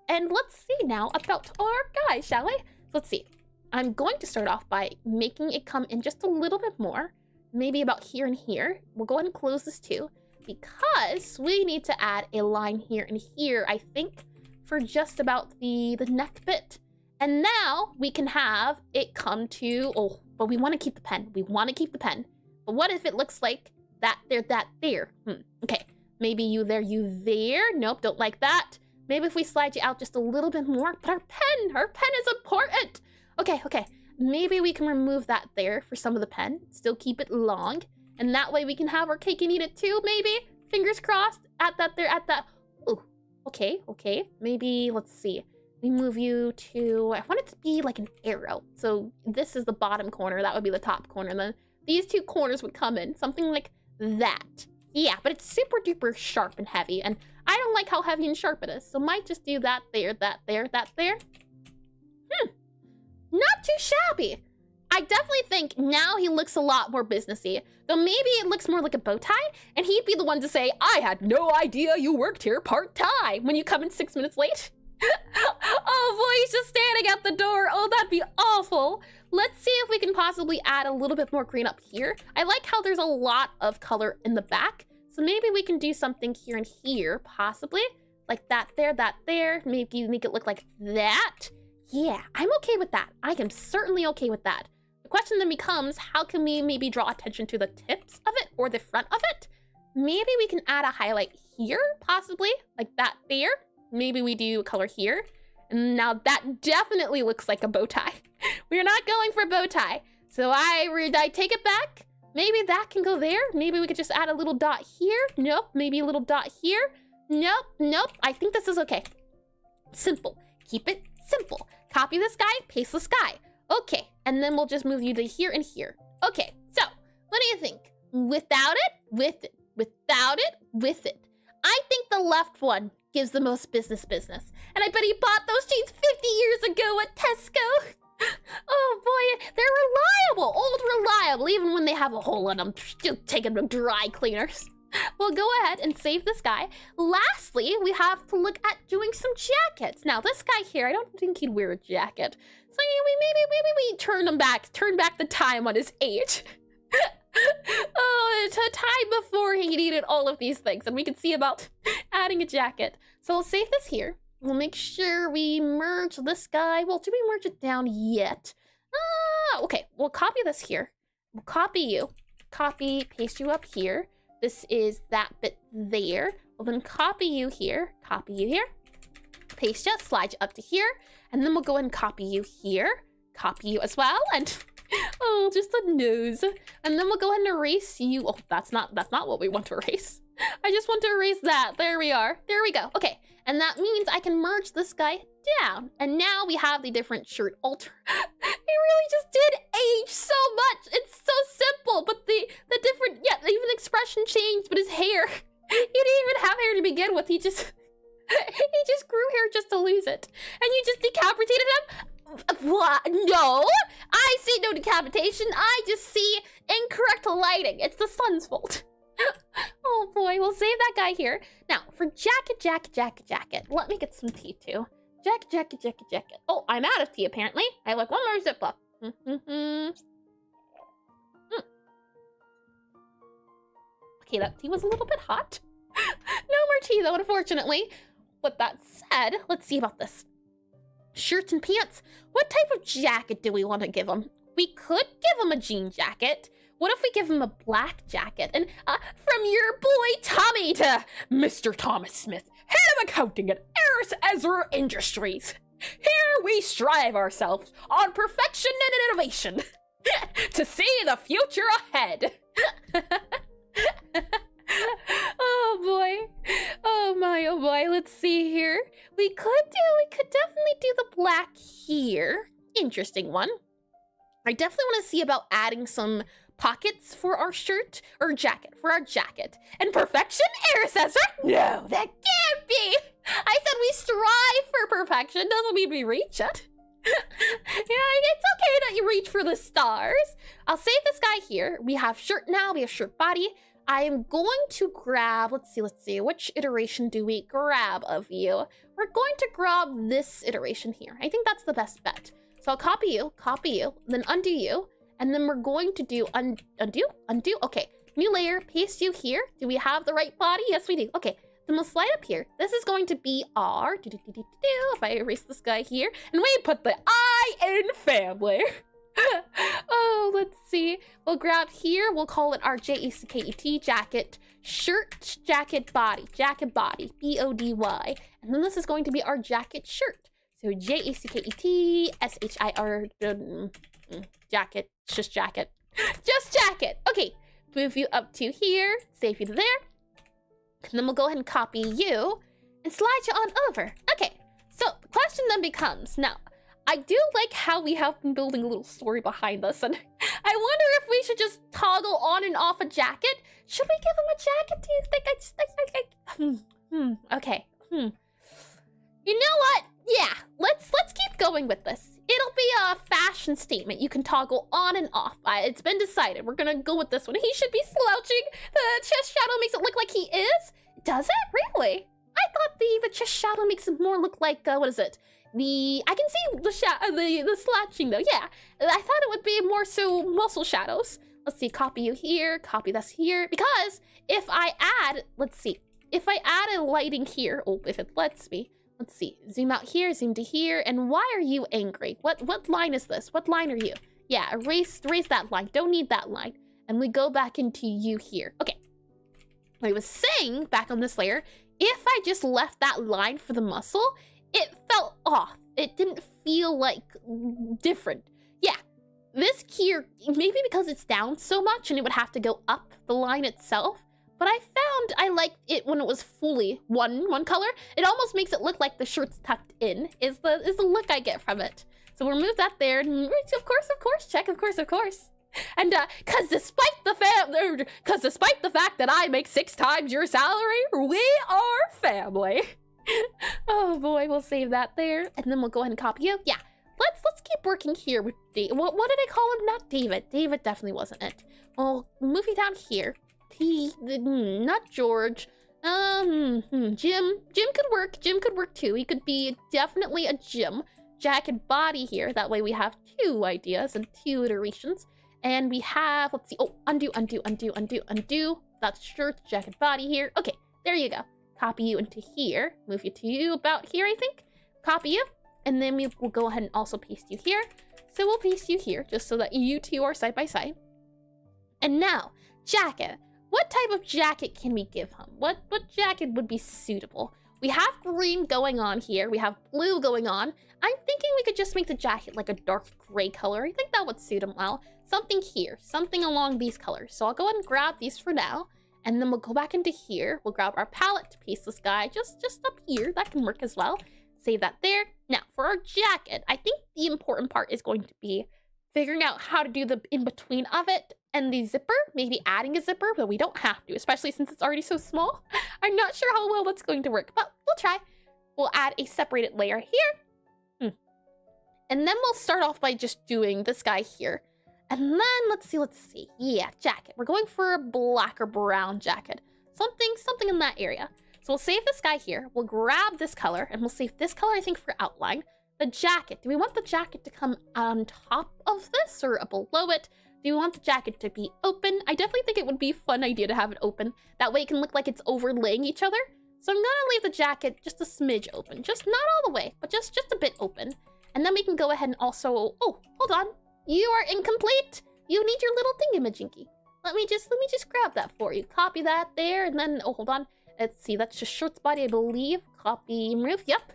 A: and let's see now about our guy, shall we? Let's see. I'm going to start off by making it come in just a little bit more, maybe about here and here. We'll go ahead and close this too, because we need to add a line here and here, I think, for just about the neck bit. And now we can have it come to, oh, but we want to keep the pen. But what if it looks like that there? Okay, maybe you there. Nope, don't like that. Maybe if we slide you out just a little bit more, but our pen is important. Okay, maybe we can remove that there for some of the pen, still keep it long, and that way we can have our cake and eat it too, maybe? Fingers crossed, at that. Oh, okay, maybe, let's see. We move you to, I want it to be like an arrow. So this is the bottom corner, that would be the top corner, and then these two corners would come in, something like that. Yeah, but it's super duper sharp and heavy, and I don't like how heavy and sharp it is, so might just do that there. Not too shabby. I definitely think now he looks a lot more businessy, though maybe it looks more like a bow tie, and he'd be the one to say, I had no idea you worked here part-time when you come in 6 minutes late. Oh boy, he's just standing at the door. Oh, that'd be awful. Let's see if we can possibly add a little bit more green up here. I like how there's a lot of color in the back, so maybe we can do something here and here, possibly. Like that there, maybe make it look like that. Yeah, I'm okay with that. I am certainly okay with that. The question then becomes, how can we maybe draw attention to the tips of it or the front of it? Maybe we can add a highlight here, possibly, like that there. Maybe we do color here. And now that definitely looks like a bow tie. We're not going for a bow tie. So I take it back. Maybe that can go there. Maybe we could just add a little dot here. Nope, maybe a little dot here. Nope, I think this is okay. Simple, keep it simple. Copy this guy, paste this guy. Okay, and then we'll just move you to here and here. Okay, so what do you think? Without it, with it. Without it, with it. I think the left one gives the most business. And I bet he bought those jeans 50 years ago at Tesco. Oh boy, they're reliable, old reliable, even when they have a hole in them, still taking them dry cleaners. We'll go ahead and save this guy. Lastly, we have to look at doing some jackets. Now, this guy here, I don't think he'd wear a jacket. So maybe we turn back the time on his age. Oh, it's a time before he needed all of these things, and we can see about adding a jacket. So we'll save this here. We'll make sure we merge this guy. Well, do we merge it down yet? Okay, we'll copy this here. We'll copy you. Copy, paste you up here. This is that bit there. We'll then copy you here. Copy you here. Paste you, slide you up to here. And then we'll go ahead and copy you here. Copy you as well. And oh, just a nose. And then we'll go ahead and erase you. Oh, that's not what we want to erase. I just want to erase that. There we are. There we go. Okay. And that means I can merge this guy down. And now we have the different shirt alter. It really just did age so much. It's so simple, but the different, yeah, even the expression changed, but his hair, he didn't even have hair to begin with. He just grew hair just to lose it. And you just decapitated him? What? No, I see no decapitation. I just see incorrect lighting. It's the sun's fault. Oh boy, we'll save that guy here. Now, for jacket. Let me get some tea too. Jacket. Oh, I'm out of tea apparently. I have like one more Ziploc. Okay, that tea was a little bit hot. No more tea though, unfortunately. With that said, let's see about this. Shirts and pants. What type of jacket do we want to give him? We could give him a jean jacket. What if we give him a black jacket? And from your boy Tommy to Mr. Thomas Smith, head of accounting at Eris Ezra Industries. Here we strive ourselves on perfection and innovation to see the future ahead. Oh boy. Oh my. Let's see here. We could definitely do the black here. Interesting one. I definitely want to see about adding some pockets for our shirt or jacket, for our jacket. And perfection, Eris Ezra? No, that can't be. I said we strive for perfection. Doesn't mean we reach it. Yeah, it's okay that you reach for the stars. I'll save this guy here. We have shirt now. We have shirt body. I am going to grab, let's see, which iteration do we grab of you? We're going to grab this iteration here. I think that's the best bet. So I'll copy you, then undo you, and then we're going to do undo. Okay, new layer, paste you here. Do we have the right body? Yes, we do. Okay, then we'll slide up here. This is going to be our, if I erase this guy here, and we put the I in family. Oh, let's see. We'll grab here. We'll call it our jacket jacket shirt jacket body body, and then this is going to be our jacket shirt. So jacket shir jacket, just jacket. Okay, move you up to here, save you to there, and then we'll go ahead and copy you and slide you on over. Okay, so the question then becomes now. I do like how we have been building a little story behind this, and I wonder if we should just toggle on and off a jacket. Should we give him a jacket? Do you think okay. You know what? Yeah, let's keep going with this. It'll be a fashion statement. You can toggle on and off. It's been decided. We're gonna go with this one. He should be slouching. The chest shadow makes it look like he is. Does it really? I thought the chest shadow makes it more look like what is it? I can see the slouching though. Yeah, I thought it would be more so muscle shadows. Let's see, copy you here, copy this here, because if I add, let's see, if I add a lighting here, oh, if it lets me, let's see, zoom out here, zoom to here, and why are you angry? What line is this? What line are you? Yeah, erase that line. Don't need that line. And we go back into you here. Okay. I was saying back on this layer, if I just left that line for the muscle, it felt off. It didn't feel like different. Yeah, this here, maybe because it's down so much and it would have to go up the line itself, but I found I liked it when it was fully one color. It almost makes it look like the shirt's tucked in, is the look I get from it. So we'll move that there, and of course, check, of course. And cause despite the fact that I make 6 times your salary, we are family. Oh boy, we'll save that there, and then we'll go ahead and copy you. Yeah, let's keep working here with David. What did I call him? Not David. David definitely wasn't it. Well, move you down here. Not George. Jim. Jim could work. Jim could work too. He could be definitely a Jim. Jacket body here. That way we have 2 ideas and 2 iterations. And we have, let's see. Oh, undo. That's shirt, jacket body here. Okay, there you go. Copy you into here. Move you to about here, I think. Copy you. And then we will go ahead and also paste you here. So we'll paste you here just so that you two are side by side. And now, jacket. What type of jacket can we give him? What jacket would be suitable? We have green going on here. We have blue going on. I'm thinking we could just make the jacket like a dark gray color. I think that would suit him well. Something here, something along these colors. So I'll go ahead and grab these for now. And then we'll go back into here. We'll grab our palette to paste this guy just up here. That can work as well. Save that there. Now, for our jacket, I think the important part is going to be figuring out how to do the in-between of it and the zipper. Maybe adding a zipper, but we don't have to, especially since it's already so small. I'm not sure how well that's going to work, but we'll try. We'll add a separated layer here. And then we'll start off by just doing this guy here. And then, let's see. Yeah, jacket. We're going for a black or brown jacket. Something in that area. So we'll save this guy here. We'll grab this color, and we'll save this color, I think, for outline. The jacket. Do we want the jacket to come on top of this or below it? Do you want the jacket to be open? I definitely think it would be a fun idea to have it open. That way it can look like it's overlaying each other. So I'm gonna leave the jacket just a smidge open. Just not all the way, but just a bit open. And then we can go ahead and also... Oh, hold on. You are incomplete. You need your little thingamajinky. Let me just grab that for you. Copy that there, and then... Oh, hold on. Let's see. That's just shorts body, I believe. Copy, remove. Yep.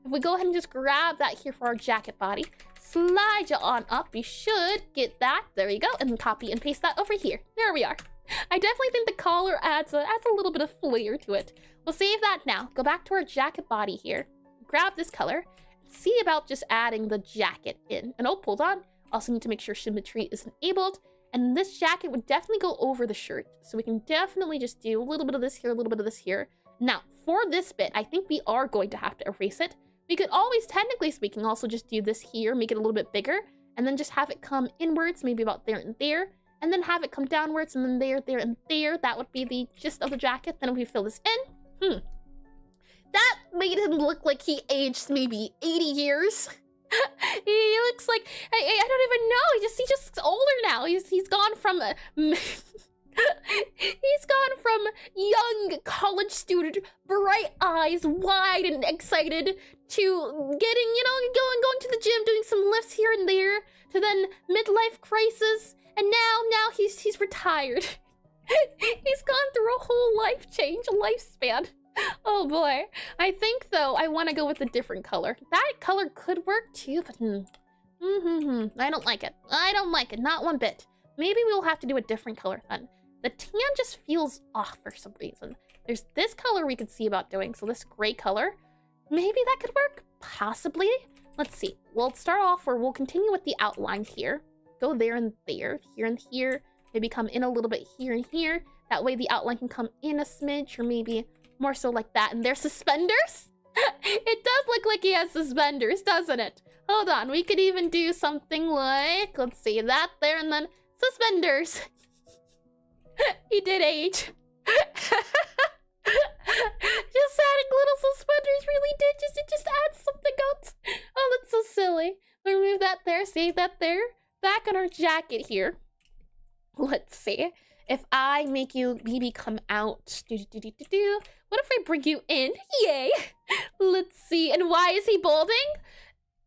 A: If we go ahead and just grab that here for our jacket body, slide you on up. We should get that. There you go. And then copy and paste that over here. There we are. I definitely think the collar adds a little bit of flair to it. We'll save that now. Go back to our jacket body here. Grab this color. See about just adding the jacket in. And oh, hold on. Also need to make sure symmetry is enabled. And this jacket would definitely go over the shirt. So we can definitely just do a little bit of this here, a little bit of this here. Now, for this bit, I think we are going to have to erase it. We could always, technically speaking, also just do this here, make it a little bit bigger, and then just have it come inwards, maybe about there and there, and then have it come downwards, and then there, there, and there. That would be the gist of the jacket. Then we fill this in. That made him look like he aged maybe 80 years. He looks like, I don't even know, he just looks older now. He's gone from... He's gone from young college student, bright eyes, wide and excited, to getting, going to the gym, doing some lifts here and there, to then midlife crisis, and now he's retired. He's gone through a whole life change, a lifespan. Oh boy. I think, though, I want to go with a different color. That color could work too, but I don't like it. I don't like it, not one bit. Maybe we'll have to do a different color then. The tan just feels off for some reason. There's this color we could see about doing, so this gray color. Maybe that could work? Possibly? Let's see. We'll start off where we'll continue with the outline here. Go there and there, here and here. Maybe come in a little bit here and here. That way the outline can come in a smidge, or maybe more so like that. And there's suspenders? It does look like he has suspenders, doesn't it? Hold on, we could even do something like, let's see, that there, and then suspenders. He did age. Just adding little suspenders really did. It just adds something else. Oh, that's so silly. We'll remove that there, save that there. Back on our jacket here. Let's see. If I make you maybe come out. What if I bring you in? Yay. Let's see. And why is he balding?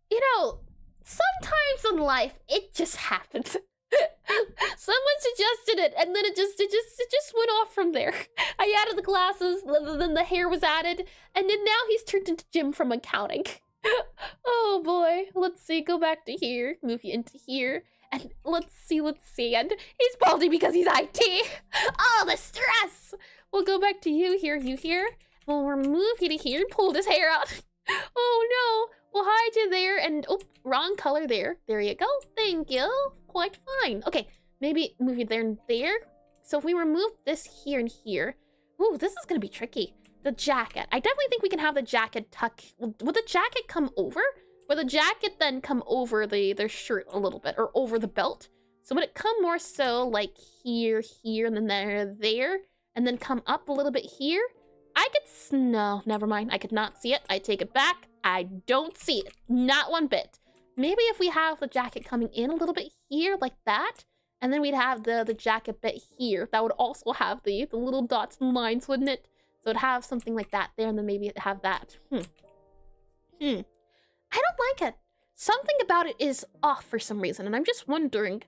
A: You know, sometimes in life, it just happens. Someone suggested it, and then it just went off from there. I added the glasses, then the hair was added, and then now he's turned into Jim from accounting. Oh boy. Let's see, go back to here, move you into here, and let's see, and he's balding because he's IT. Oh, the stress! We'll go back to you here. We'll remove you to here and pull this hair out. Oh no! We'll hide you there, and oh, wrong color there. There you go. Thank you. Quite fine. Okay, maybe move you there and there. So if we remove this here and here, ooh, this is gonna be tricky. The jacket. I definitely think we can have the jacket tuck. Will the jacket come over? Will the jacket then come over their shirt a little bit, or over the belt? So would it come more so like here, and then there, and then come up a little bit here? No, never mind. I could not see it. I take it back. I don't see it. Not one bit. Maybe if we have the jacket coming in a little bit here, like that, and then we'd have the jacket bit here. That would also have the little dots and lines, wouldn't it? So it'd have something like that there, and then maybe it'd have that. I don't like it. something about it is off for some reason, and I'm just wondering,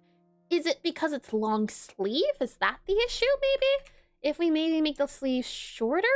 A: is it because it's long sleeve? Is that the issue, maybe? If we maybe make the sleeve shorter?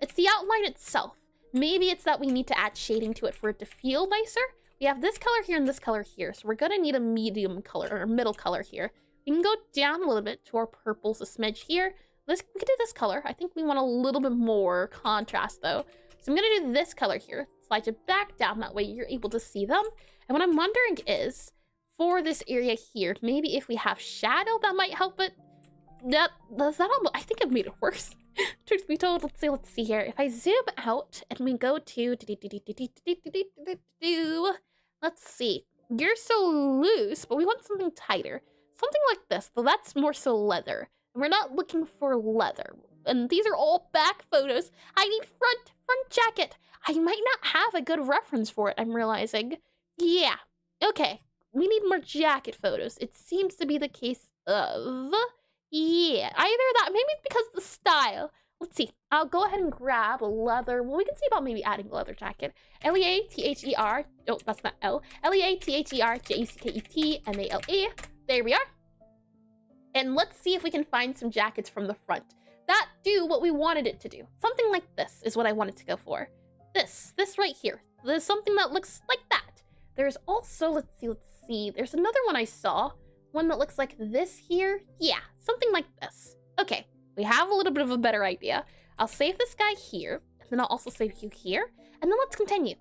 A: It's the outline itself. Maybe it's that we need to add shading to it for it to feel nicer. We have this color here and this color here, so we're gonna need a medium color, or a middle color here. We can go down a little bit to our purples a smidge here. We can do this color. I think we want a little bit more contrast, though. So I'm gonna do this color here. Slide it back down, that way you're able to see them. And what I'm wondering is, for this area here, maybe if we have shadow, that might help it. Does that almost, I think it made it worse. Truth be told, let's see here. If I zoom out and we go to, let's see. You're so loose, but we want something tighter. Something like this, though that's more so leather. And we're not looking for leather. And these are all back photos. I need front jacket. I might not have a good reference for it, I'm realizing. Yeah, okay. We need more jacket photos. It seems to be the case of... Yeah, either that, maybe it's because of the style. Let's see. I'll go ahead and grab a leather. Well, we can see about maybe adding a leather jacket. Leather. Oh, that's not L. Leatherjacketmale. There we are. And let's see if we can find some jackets from the front that do what we wanted it to do. Something like this is what I wanted to go for. This right here. There's something that looks like that. There's also, let's see. There's another one I saw. One that looks like this here. Yeah, something like this. Okay, we have a little bit of a better idea. I'll save this guy here, and then I'll also save you here, and then let's continue.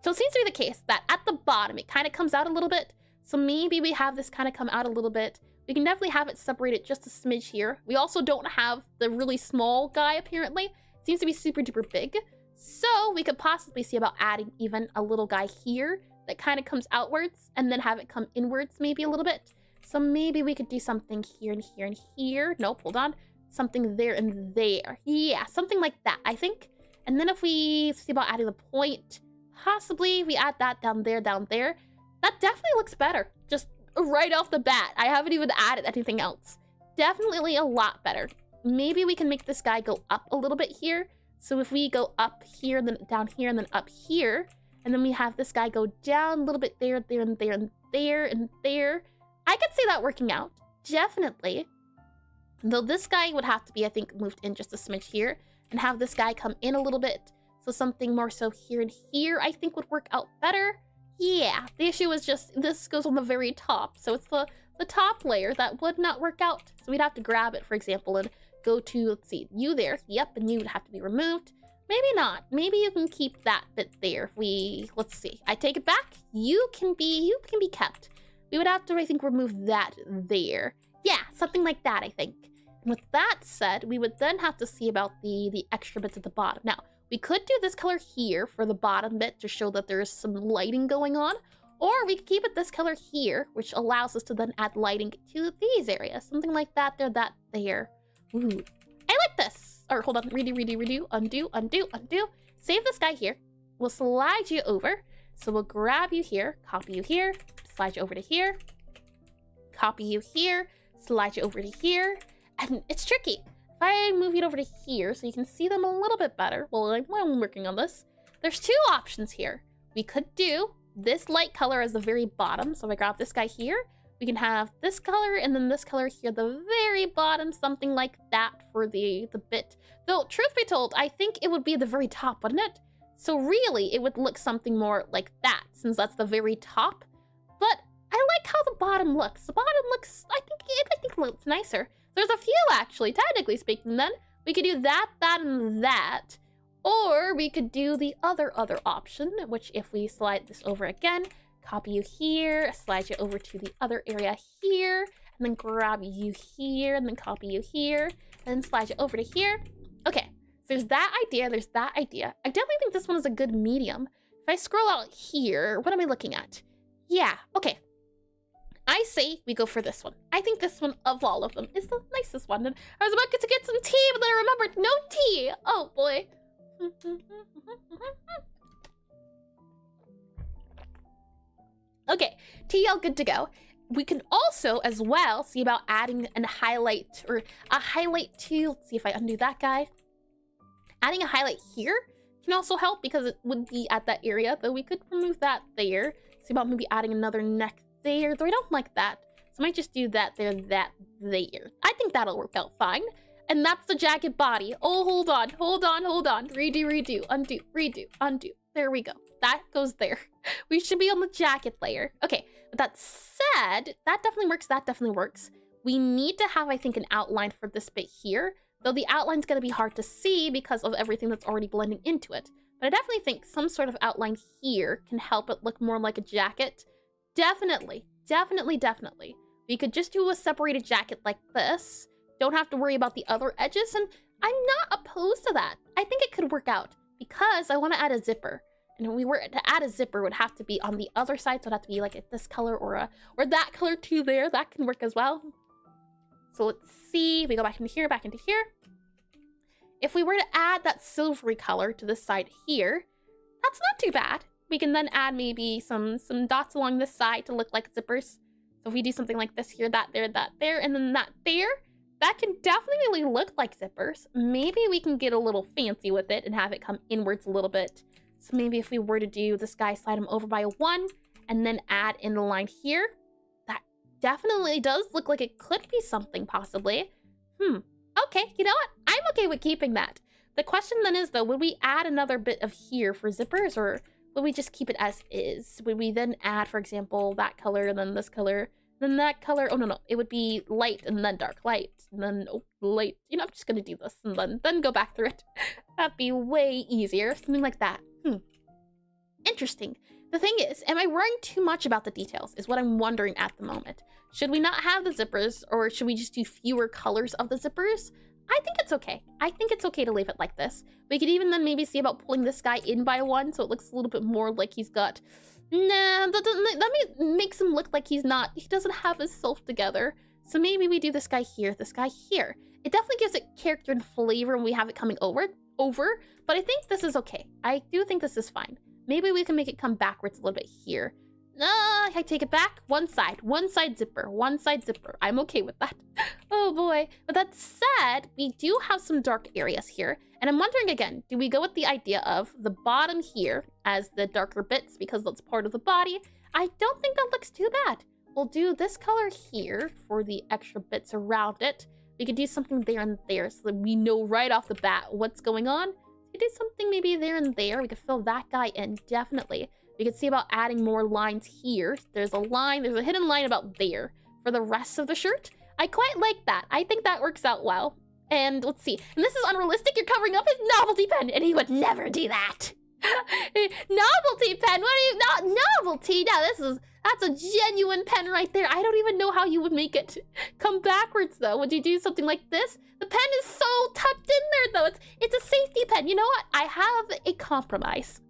A: So it seems to be the case that at the bottom, it kind of comes out a little bit. So maybe we have this kind of come out a little bit. We can definitely have it separated just a smidge here. We also don't have the really small guy, apparently. It seems to be super duper big. So we could possibly see about adding even a little guy here that kind of comes outwards, and then have it come inwards maybe a little bit. So maybe we could do something here and here and here. Nope, hold on. Something there and there. Yeah, something like that, I think. And then if we see about adding the point, possibly we add that down there, down there. That definitely looks better. Just right off the bat. I haven't even added anything else. Definitely a lot better. Maybe we can make this guy go up a little bit here. So if we go up here, then down here, and then up here, and then we have this guy go down a little bit there, there, and there, and there, and there. I could see that working out, definitely. Though this guy would have to be, I think, moved in just a smidge here, and have this guy come in a little bit. So something more so here and here, I think would work out better. Yeah, the issue is just, this goes on the very top. So it's the top layer that would not work out. So we'd have to grab it, for example, and go to, let's see, you there. Yep, and you would have to be removed. Maybe not. Maybe you can keep that bit there. Let's see. I take it back. You can be kept. We would have to, I think, remove that there. Yeah, something like that, I think. And with that said, we would then have to see about the extra bits at the bottom. Now, we could do this color here for the bottom bit to show that there is some lighting going on. Or we could keep it this color here, which allows us to then add lighting to these areas. Something like that there, that there. Ooh, I like this. Or hold on, redo, undo. Save this guy here. We'll slide you over. So we'll grab you here, copy you here, slide you over to here, copy you here, slide you over to here. And it's tricky. If I move you over to here so you can see them a little bit better, well, I'm working on this. There's two options here. We could do this light color as the very bottom. So if I grab this guy here, we can have this color and then this color here, the very bottom, something like that for the bit. Though, truth be told, I think it would be the very top, wouldn't it? So really, it would look something more like that, since that's the very top. But I like how the bottom looks. The bottom looks, I think it looks nicer. There's a few, actually, technically speaking, then. We could do that, and that. Or we could do the other option, which if we slide this over again, copy you here, slide you over to the other area here, and then grab you here, and then copy you here, and then slide you over to here. Okay, so there's that idea, there's that idea. I definitely think this one is a good medium. If I scroll out here, what am I looking at? Yeah, okay. I say we go for this one. I think this one of all of them is the nicest one. And I was about to get some tea, but then I remembered no tea. Oh boy. Okay, TL good to go. We can also as well see about adding a highlight or a highlight to, let's see if I undo that guy. Adding a highlight here can also help because it would be at that area, though we could remove that there. See about maybe adding another neck there, though I don't like that. So I might just do that there, that there. I think that'll work out fine. And that's the jacket body. Oh, hold on. Redo, redo, undo, redo, undo. There we go. That goes there. We should be on the jacket layer. Okay, but that said, that definitely works, that definitely works. We need to have, I think, an outline for this bit here, though the outline's gonna be hard to see because of everything that's already blending into it. But I definitely think some sort of outline here can help it look more like a jacket. Definitely. We could just do a separated jacket like this. Don't have to worry about the other edges, and I'm not opposed to that. I think it could work out because I want to add a zipper. And if we were to add a zipper, it would have to be on the other side, so it'd have to be like this color or that color too there. That can work as well. So let's see. We go back into here, If we were to add that silvery color to this side here, that's not too bad. We can then add maybe some dots along this side to look like zippers. So if we do something like this here, that there, and then that there, that can definitely look like zippers. Maybe we can get a little fancy with it and have it come inwards a little bit. So maybe if we were to do this guy, slide him over by a 1, and then add in the line here, that definitely does look like it could be something possibly. Okay, you know what? I'm okay with keeping that. The question then is though, would we add another bit of here for zippers, or would we just keep it as is? Would we then add, for example, that color, and then this color, then that color? Oh, no. It would be light and then dark, light, and then light. You know, I'm just going to do this and then go back through it. That'd be way easier. Something like that. Interesting. The thing is, am I worrying too much about the details is what I'm wondering at the moment. Should we not have the zippers, or should we just do fewer colors of the zippers? I think it's okay. I think it's okay to leave it like this. We could even then maybe see about pulling this guy in by 1 so it looks a little bit more like he's got... Nah, that makes him look like he doesn't have his self together. So maybe we do this guy here, this guy here. It definitely gives it character and flavor when we have it coming over, but I think this is okay. I do think this is fine. Maybe we can make it come backwards a little bit here. I take it back. One side zipper, one side zipper. I'm okay with that. Oh boy. But that said, we do have some dark areas here. And I'm wondering again, do we go with the idea of the bottom here as the darker bits because that's part of the body? I don't think that looks too bad. We'll do this color here for the extra bits around it. We could do something there and there so that we know right off the bat what's going on. We could do something maybe there and there. We could fill that guy in, definitely. We could see about adding more lines here. There's a hidden line about there for the rest of the shirt. I quite like that. I think that works out well. And let's see. And this is unrealistic. You're covering up his novelty pen, and he would never do that. Novelty pen? What are you? Not novelty? No, that's a genuine pen right there. I don't even know how you would make it come backwards though. Would you do something like this? The pen is so tucked in there though. It's a safety pen. You know what? I have a compromise.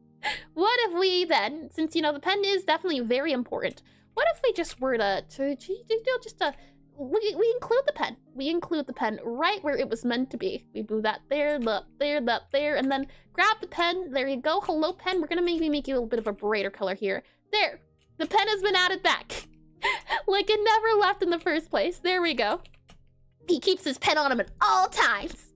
A: What if we then, since, you know, the pen is definitely very important, what if we just were we include the pen. We include the pen right where it was meant to be. We move that there, there, and then grab the pen. There you go. Hello, pen. We're gonna maybe make you a little bit of a brighter color here. There. The pen has been added back. Like it never left in the first place. There we go. He keeps his pen on him at all times.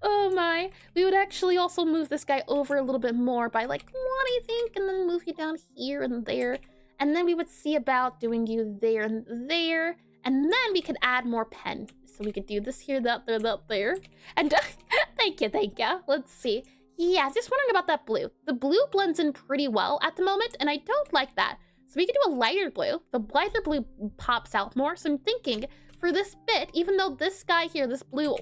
A: Oh my. We would actually also move this guy over a little bit more by like, what do you think? And then move you down here and there. And then we would see about doing you there and there. And then we could add more pen. So we could do this here, that there. And thank you. Let's see. Yeah, just wondering about that blue. The blue blends in pretty well at the moment, and I don't like that. So we could do a lighter blue. The lighter blue pops out more. So I'm thinking for this bit, even though this guy here, this blue,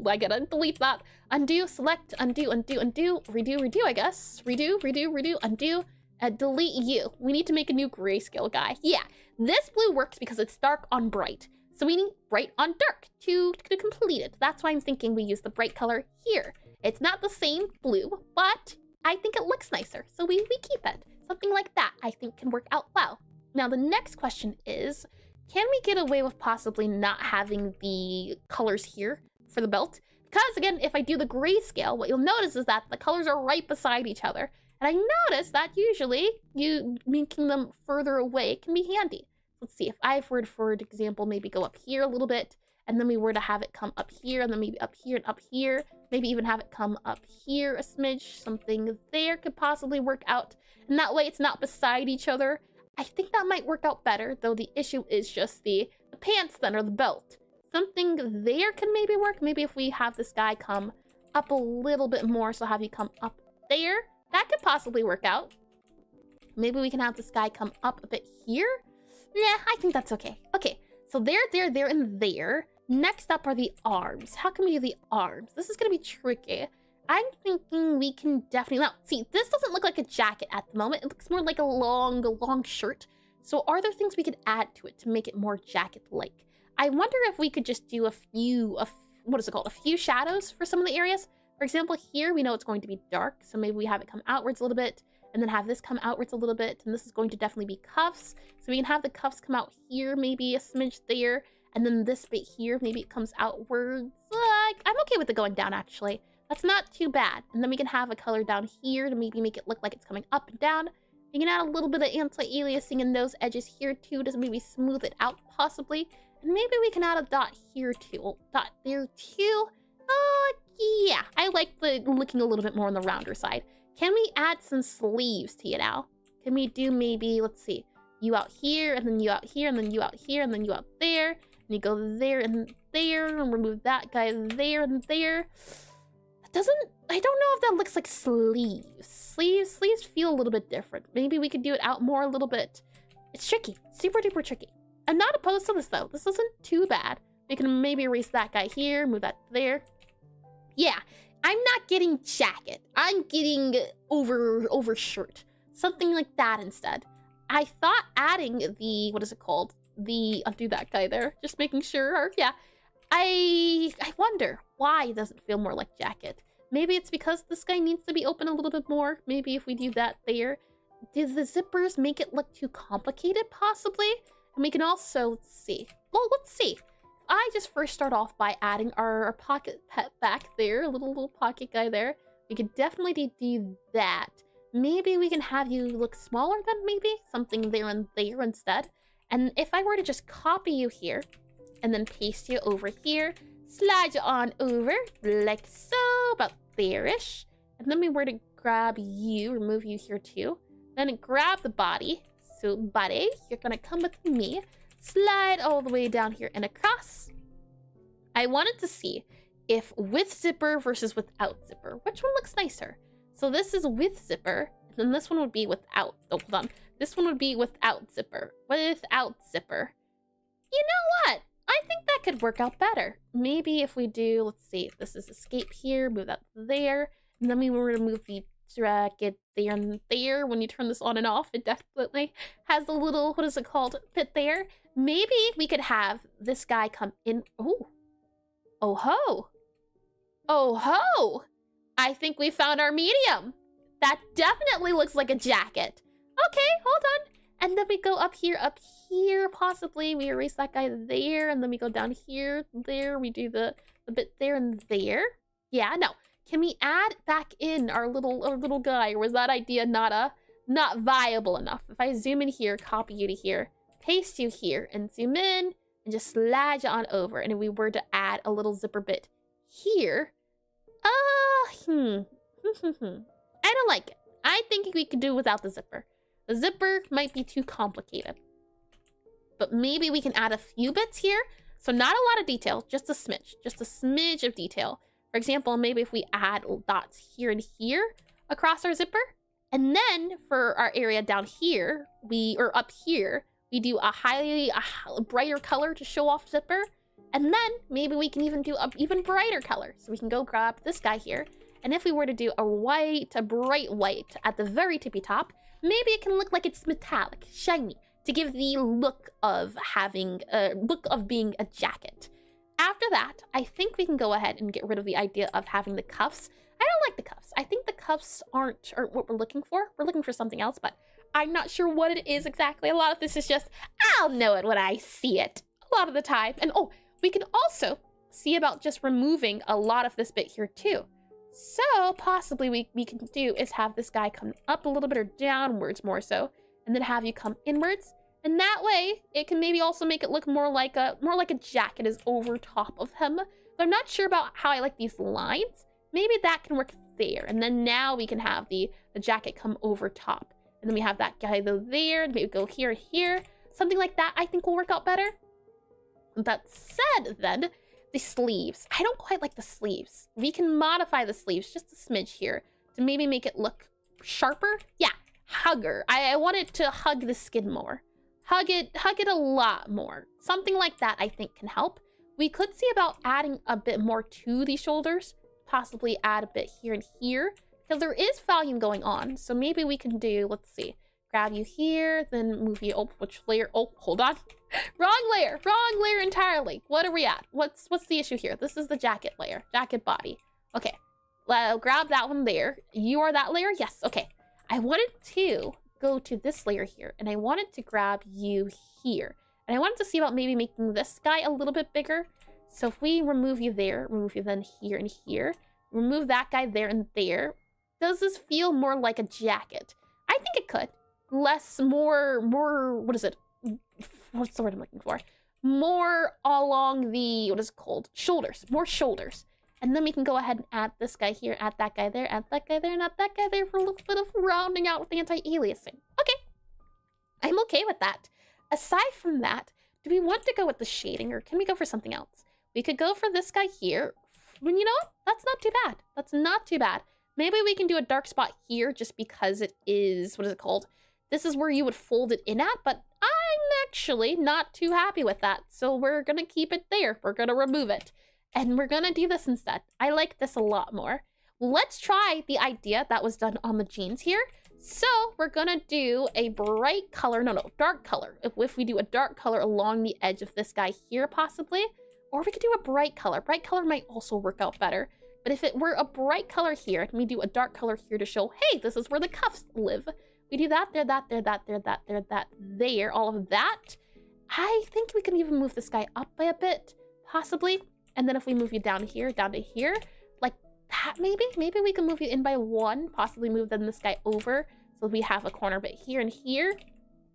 A: I gotta delete that. Undo, select, undo, redo, I guess. Redo, undo, delete you. We need to make a new grayscale guy. Yeah, this blue works because it's dark on bright. So we need bright on dark to complete it. That's why I'm thinking we use the bright color here. It's not the same blue, but I think it looks nicer. So we keep it. Something like that I think can work out well. Now the next question is, can we get away with possibly not having the colors here for the belt? Because again, if I do the grayscale, what you'll notice is that the colors are right beside each other. And I noticed that usually you making them further away can be handy. Let's see if I were to, for example, maybe go up here a little bit and then we were to have it come up here, and then maybe up here and up here, maybe even have it come up here a smidge, something there could possibly work out. And that way it's not beside each other. I think that might work out better, though the issue is just the pants then, or the belt. Something there can maybe work. Maybe if we have this guy come up a little bit more, so have you come up there, that could possibly work out. Maybe we can have this guy come up a bit here. Yeah, I think that's okay. Okay, so there, and there. Next up are the arms. How can we do the arms? This is gonna be tricky. I'm thinking we can definitely... Now, see, this doesn't look like a jacket at the moment. It looks more like a long shirt. So are there things we could add to it to make it more jacket-like? I wonder if we could just do a few shadows for some of the areas. For example, here we know it's going to be dark, so maybe we have it come outwards a little bit, and then have this come outwards a little bit, and this is going to definitely be cuffs. So we can have the cuffs come out here, maybe a smidge there, and then this bit here, maybe it comes outwards. I'm okay with it going down, actually. That's not too bad. And then we can have a color down here to maybe make it look like it's coming up and down. We can add a little bit of anti-aliasing in those edges here too, to maybe smooth it out possibly. And maybe we can add a dot here too. Oh, dot there too. Yeah, I like the looking a little bit more on the rounder side. Can we add some sleeves to it now? Can we do maybe, let's see, you out here, and then you out here, and then you out here, and then you out there, and you go there and there, and remove that guy there and there. I don't know if that looks like sleeves. Sleeves feel a little bit different. Maybe we could do it out more a little bit. It's tricky, super duper tricky. I'm not opposed to this though. This isn't too bad. We can maybe erase that guy here, move that there. Yeah, I'm not getting jacket. I'm getting over shirt. Something like that instead. I thought adding the, what is it called? Undo that guy there. Just making sure, or yeah. I wonder why it doesn't feel more like jacket. Maybe it's because this guy needs to be open a little bit more. Maybe if we do that there. Did the zippers make it look too complicated, possibly? And we can also, let's see. Well, let's see. I just first start off by adding our pocket pet back there. A little pocket guy there. We could definitely do that. Maybe we can have you look smaller then, maybe? Something there and there instead. And if I were to just copy you here, and then paste you over here, slide you on over, like so, about there-ish. And then we were to grab you, remove you here too. Then grab the body. So body, you're gonna come with me, slide all the way down here and across. I wanted to see if with zipper versus without zipper, which one looks nicer? So this is with zipper, and then this one would be without. Oh, hold on. This one would be without zipper. Without zipper. You know what? I think that could work out better. Maybe if we do, let's see, this is escape here, move that there, and then we were to move the jacket there and there. When you turn this on and off, it definitely has a little, what is it called, fit there. Maybe we could have this guy come in. Oh, oh ho, oh ho. I think we found our medium. That definitely looks like a jacket. Okay, hold on. And then we go up here, possibly. We erase that guy there, and then we go down here, there. We do the bit there and there. Yeah, no. Can we add back in our little guy, or was that idea not viable enough? If I zoom in here, copy you to here, paste you here, and zoom in, and just slide you on over, and if we were to add a little zipper bit here, I don't like it. I think we could do without the zipper. The zipper might be too complicated. But maybe we can add a few bits here. So not a lot of detail, just a smidge of detail. For example, maybe if we add dots here and here across our zipper. And then for our area down here, up here, we do a brighter color to show off zipper. And then maybe we can even do an even brighter color. So we can go grab this guy here. And if we were to do a bright white at the very tippy top, maybe it can look like it's metallic, shiny, to give the look of being a jacket. After that, I think we can go ahead and get rid of the idea of having the cuffs. I don't like the cuffs. I think the cuffs aren't what we're looking for. We're looking for something else, but I'm not sure what it is exactly. A lot of this is just, I'll know it when I see it a lot of the time. And oh, we can also see about just removing a lot of this bit here too. So possibly we can do is have this guy come up a little bit or downwards more so, and then have you come inwards, And that way, it can maybe also make it look more like a jacket is over top of him. But I'm not sure about how I like these lines. Maybe that can work there. And then now we can have the jacket come over top. And then we have that guy though there, and maybe go here, here. Something like that I think will work out better. That said then, the sleeves. I don't quite like the sleeves. We can modify the sleeves just a smidge here to maybe make it look sharper. Yeah, hugger. I want it to hug the skin more. Hug it a lot more. Something like that I think can help. We could see about adding a bit more to the shoulders, possibly add a bit here and here, because there is volume going on. So maybe we can do, let's see, grab you here, then move you, oh, which layer? Oh, hold on. Wrong layer entirely. What are we at? What's the issue here? This is the jacket layer, jacket body. Okay, grab that one there. You are that layer? Yes, okay. I wanted to go to this layer here, and I wanted to grab you here. And I wanted to see about maybe making this guy a little bit bigger. So if we remove you there, remove you then here and here, remove that guy there and there, does this feel more like a jacket? I think it could. More, what is it? What's the word I'm looking for? More along the, what is it called? Shoulders, more shoulders. And then we can go ahead and add this guy here, add that guy there, add that guy there, and add that guy there for a little bit of rounding out with anti-aliasing. Okay, I'm okay with that. Aside from that, do we want to go with the shading, or can we go for something else? We could go for this guy here. You know what? That's not too bad. That's not too bad. Maybe we can do a dark spot here just because it is, what is it called? This is where you would fold it in at, but I'm actually not too happy with that. So we're going to keep it there. We're going to remove it. And we're going to do this instead. I like this a lot more. Let's try the idea that was done on the jeans here. So we're going to do a bright color, dark color. If we do a dark color along the edge of this guy here possibly, or we could do a bright color. Bright color might also work out better. But if it were a bright color here, and we do a dark color here to show, hey, this is where the cuffs live. We do that, there, that, there, that, there, that, there, that, there, all of that. I think we can even move this guy up by a bit, possibly. And then if we move you down to here, like that maybe? Maybe we can move you in by one, possibly move then this guy over. So we have a corner bit here and here.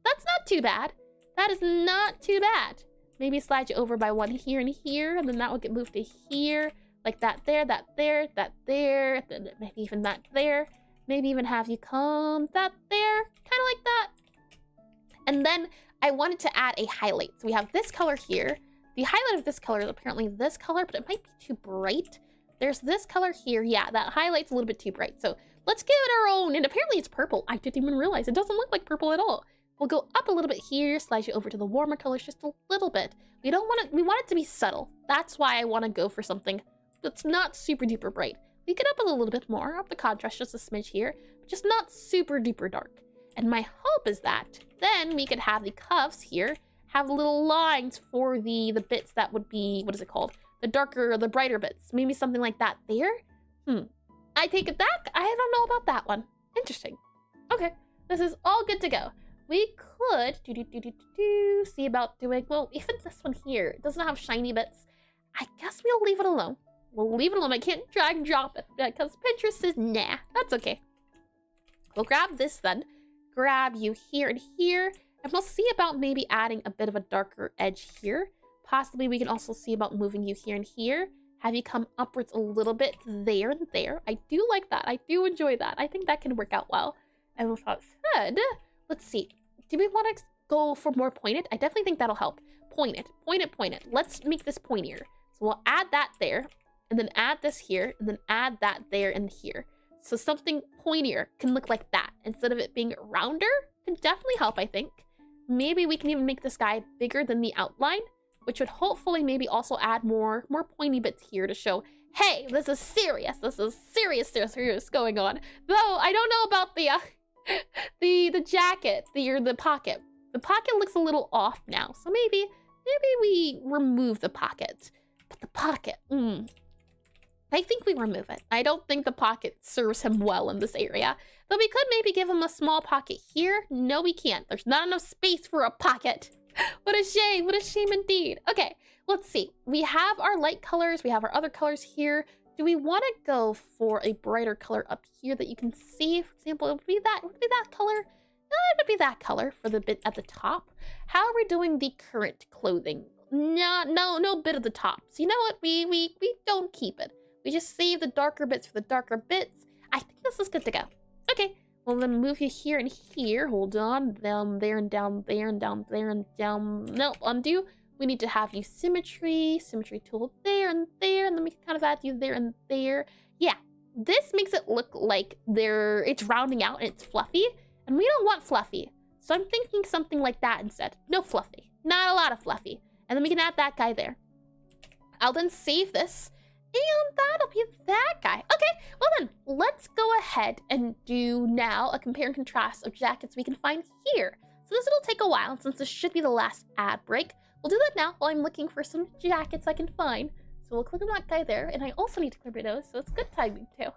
A: That's not too bad. That is not too bad. Maybe slide you over by one here and here, and then that will get moved to here. Like that there, that there, that there, then maybe even that there. Maybe even have you come that there, kind of like that. And then I wanted to add a highlight. So we have this color here. The highlight of this color is apparently this color, but it might be too bright. There's this color here. Yeah, that highlight's a little bit too bright. So let's give it our own, and apparently it's purple. I didn't even realize. It doesn't look like purple at all. We'll go up a little bit here, slide you over to the warmer colors just a little bit. We want it to be subtle. That's why I want to go for something that's not super duper bright. We could up it a little bit more, up the contrast just a smidge here, but just not super duper dark. And my hope is that then we could have the cuffs here, have little lines for the bits that would be, what is it called? The darker, the brighter bits. Maybe something like that there. I take it back. I don't know about that one. Interesting. Okay, this is all good to go. We could see about doing, well, even this one here, it doesn't have shiny bits. I guess we'll leave it alone. We'll leave it alone. I can't drag and drop it because Pinterest says nah. That's okay. We'll grab this then. Grab you here and here. And we'll see about maybe adding a bit of a darker edge here. Possibly we can also see about moving you here and here. Have you come upwards a little bit there and there. I do like that. I do enjoy that. I think that can work out well. And with that said, let's see. Do we want to go for more pointed? I definitely think that'll help. Point it. Let's make this pointier. So we'll add that there. And then add this here, and then add that there and here. So something pointier can look like that. Instead of it being rounder, can definitely help, I think. Maybe we can even make this guy bigger than the outline, which would hopefully maybe also add more pointy bits here to show, hey, this is serious. This is serious going on. Though I don't know about the jacket, the pocket. The pocket looks a little off now. So maybe we remove the pocket. But the pocket, I think we remove it. I don't think the pocket serves him well in this area. Though we could maybe give him a small pocket here. No, we can't. There's not enough space for a pocket. What a shame. What a shame indeed. Okay, let's see. We have our light colors. We have our other colors here. Do we want to go for a brighter color up here that you can see? For example, it would be that color. It would be that color for the bit at the top. How are we doing the current clothing? No bit of the tops. You know what? We don't keep it. We just save the darker bits for the darker bits. I think this is good to go. Okay, well then move you here and here. Hold on, down there and down there and down there and down. Nope, undo. We need to have you symmetry tool there, and then we can kind of add you there and there. Yeah, this makes it look like it's rounding out and it's fluffy, and we don't want fluffy. So I'm thinking something like that instead. No fluffy, not a lot of fluffy. And then we can add that guy there. I'll then save this, and that'll be that guy. Okay, well then, let's go ahead and do now a compare and contrast of jackets we can find here. So this will take a while, since this should be the last ad break. We'll do that now while I'm looking for some jackets I can find. So we'll click on that guy there, and I also need to clear my nose, so it's good timing too.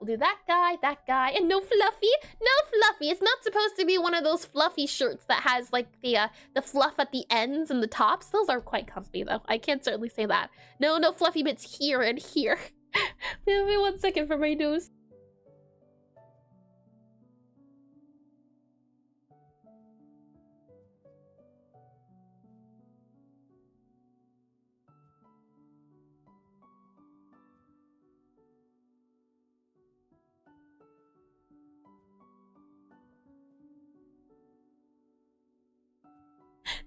A: We'll do that guy, and no fluffy. No fluffy. It's not supposed to be one of those fluffy shirts that has like the fluff at the ends and the tops. Those are quite comfy though. I can't certainly say that. No fluffy bits here and here. Give me 1 second for my nose.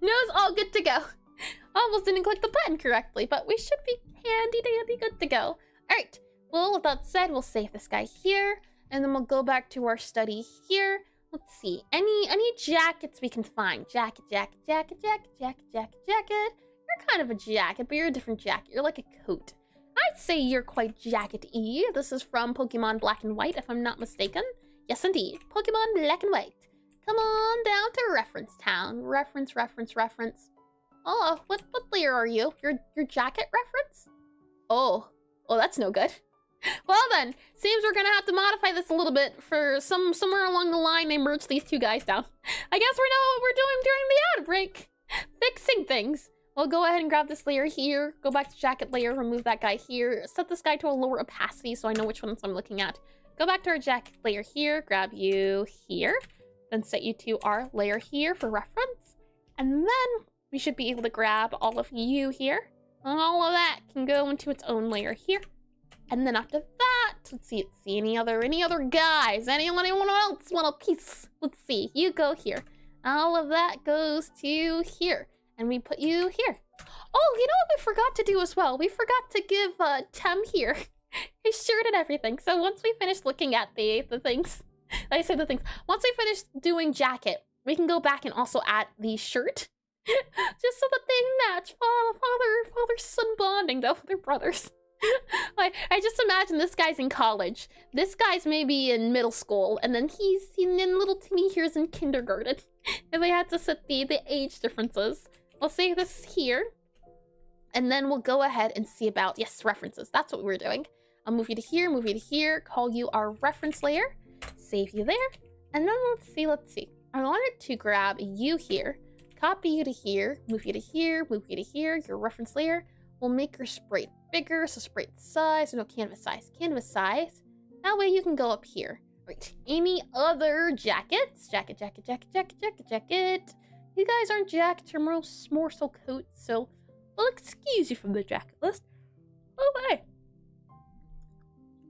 A: Nose all good to go. Almost didn't click the button correctly, but we should be handy dandy good to go. All right, well, with that said, we'll save this guy here, and then we'll go back to our study here. Let's see, any jackets we can find. Jacket. You're kind of a jacket, but you're a different jacket. You're like a coat. I'd say you're quite jacket-y. This is from Pokemon Black and White, if I'm not mistaken. Yes, indeed. Pokemon Black and White. Come on down to Reference Town. Reference. Oh, what layer are you? Your jacket reference? Oh, that's no good. Well then, seems we're gonna have to modify this a little bit for somewhere along the line they merged these two guys down. I guess we know what we're doing during the ad break. Fixing things. We'll go ahead and grab this layer here, go back to jacket layer, remove that guy here, set this guy to a lower opacity so I know which ones I'm looking at. Go back to our jacket layer here, grab you here. Then set you to our layer here for reference. And then we should be able to grab all of you here. All of that can go into its own layer here. And then after that, let's see any other guys? Anyone else want a piece? Let's see, you go here. All of that goes to here. And we put you here. Oh, you know what we forgot to do as well? We forgot to give Tem here his shirt and everything. So once we finish looking at the things, once we finish doing jacket, we can go back and also add the shirt. Just so that they match. Father-son bonding though, they're brothers. Like, I just imagine this guy's in college. This guy's maybe in middle school, and then little Timmy here's in kindergarten. And they had to set the age differences. We'll save this here. And then we'll go ahead and see about, yes, references. That's what we're doing. I'll move you to here, call you our reference layer. Save you there, and then let's see. I wanted to grab you here, copy you to here, move you to here, your reference layer. We'll make your sprite bigger, so sprite size, no, canvas size. That way you can go up here. Right, any other jackets? Jacket. You guys aren't jackets, you're more so coats, so we'll excuse you from the jacket list. Okay.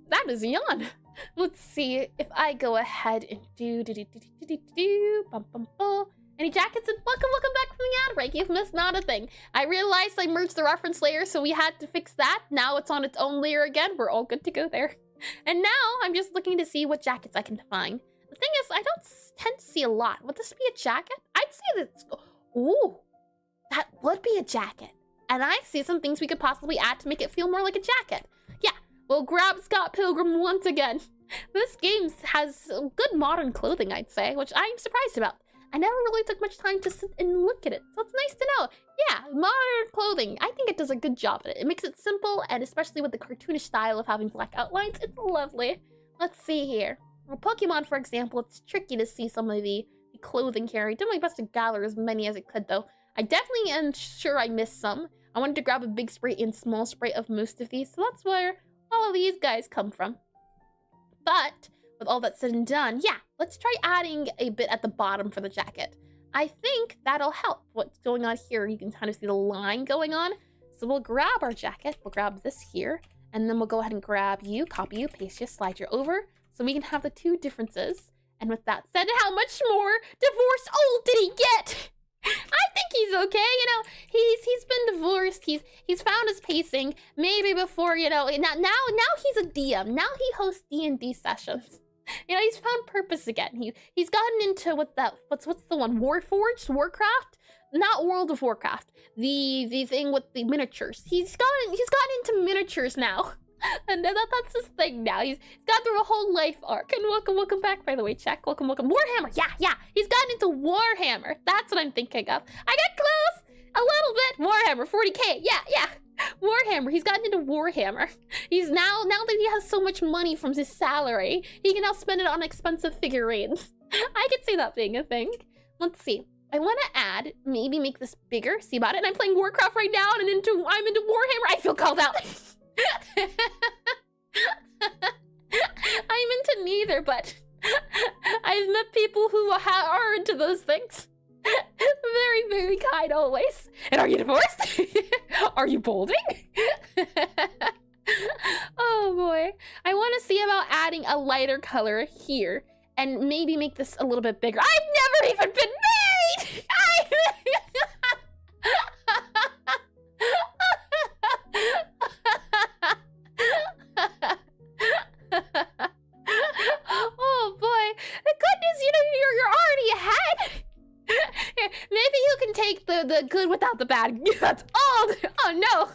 A: That is yawn. Let's see if I go ahead and do any jackets, and welcome back from the ad break. You've missed not a thing. I realized I merged the reference layer, so we had to fix that. Now it's on its own layer again. We're all good to go there. And now I'm just looking to see what jackets I can find. The thing is, I don't tend to see a lot. Would this be a jacket? I'd say this. Ooh, that would be a jacket. And I see some things we could possibly add to make it feel more like a jacket. Yeah. We'll grab Scott Pilgrim once again. This game has good modern clothing, I'd say, which I'm surprised about. I never really took much time to sit and look at it, so it's nice to know. Yeah, modern clothing. I think it does a good job at it. It makes it simple, and especially with the cartoonish style of having black outlines, it's lovely. Let's see here. Well, Pokemon, for example, it's tricky to see some of the clothing here. I did my best to gather as many as I could, though. I definitely am sure I missed some. I wanted to grab a big sprite and small sprite of most of these, so that's where all of these guys come from. But with all that said and done, yeah, let's try adding a bit at the bottom for the jacket. I think that'll help. What's going on here, you can kind of see the line going on. So we'll grab our jacket, we'll grab this here, and then we'll go ahead and grab you, copy you, paste you, slide you over, so we can have the two differences. And with that said, how much more divorce old did he get? I think he's okay, you know. He's been divorced. He's found his pacing. Maybe before, you know. Now he's a DM. Now he hosts D&D sessions. You know, he's found purpose again. He's gotten into what's the one? Warforged, Warcraft, not World of Warcraft. The thing with the miniatures. He's gotten into miniatures now. And that's his thing now. He's gone through a whole life arc. And welcome back, by the way, Check. Welcome. Warhammer, yeah. He's gotten into Warhammer. That's what I'm thinking of. I got close! A little bit. Warhammer, 40k, yeah. Warhammer, he's gotten into Warhammer. He's now that he has so much money from his salary, he can now spend it on expensive figurines. I could see that being a thing. Let's see. I want to add, maybe make this bigger. See about it? And I'm playing Warcraft right now, and I'm into Warhammer. I feel called out. I'm into neither, but I've met people who are into those things. Very, very kind always. And are you divorced? Are you balding? Oh boy. I want to see about adding a lighter color here and maybe make this a little bit bigger. I've never even been married! Oh boy. The good news, you know, you're already ahead. Here, maybe you can take the good without the bad. That's old. Oh no.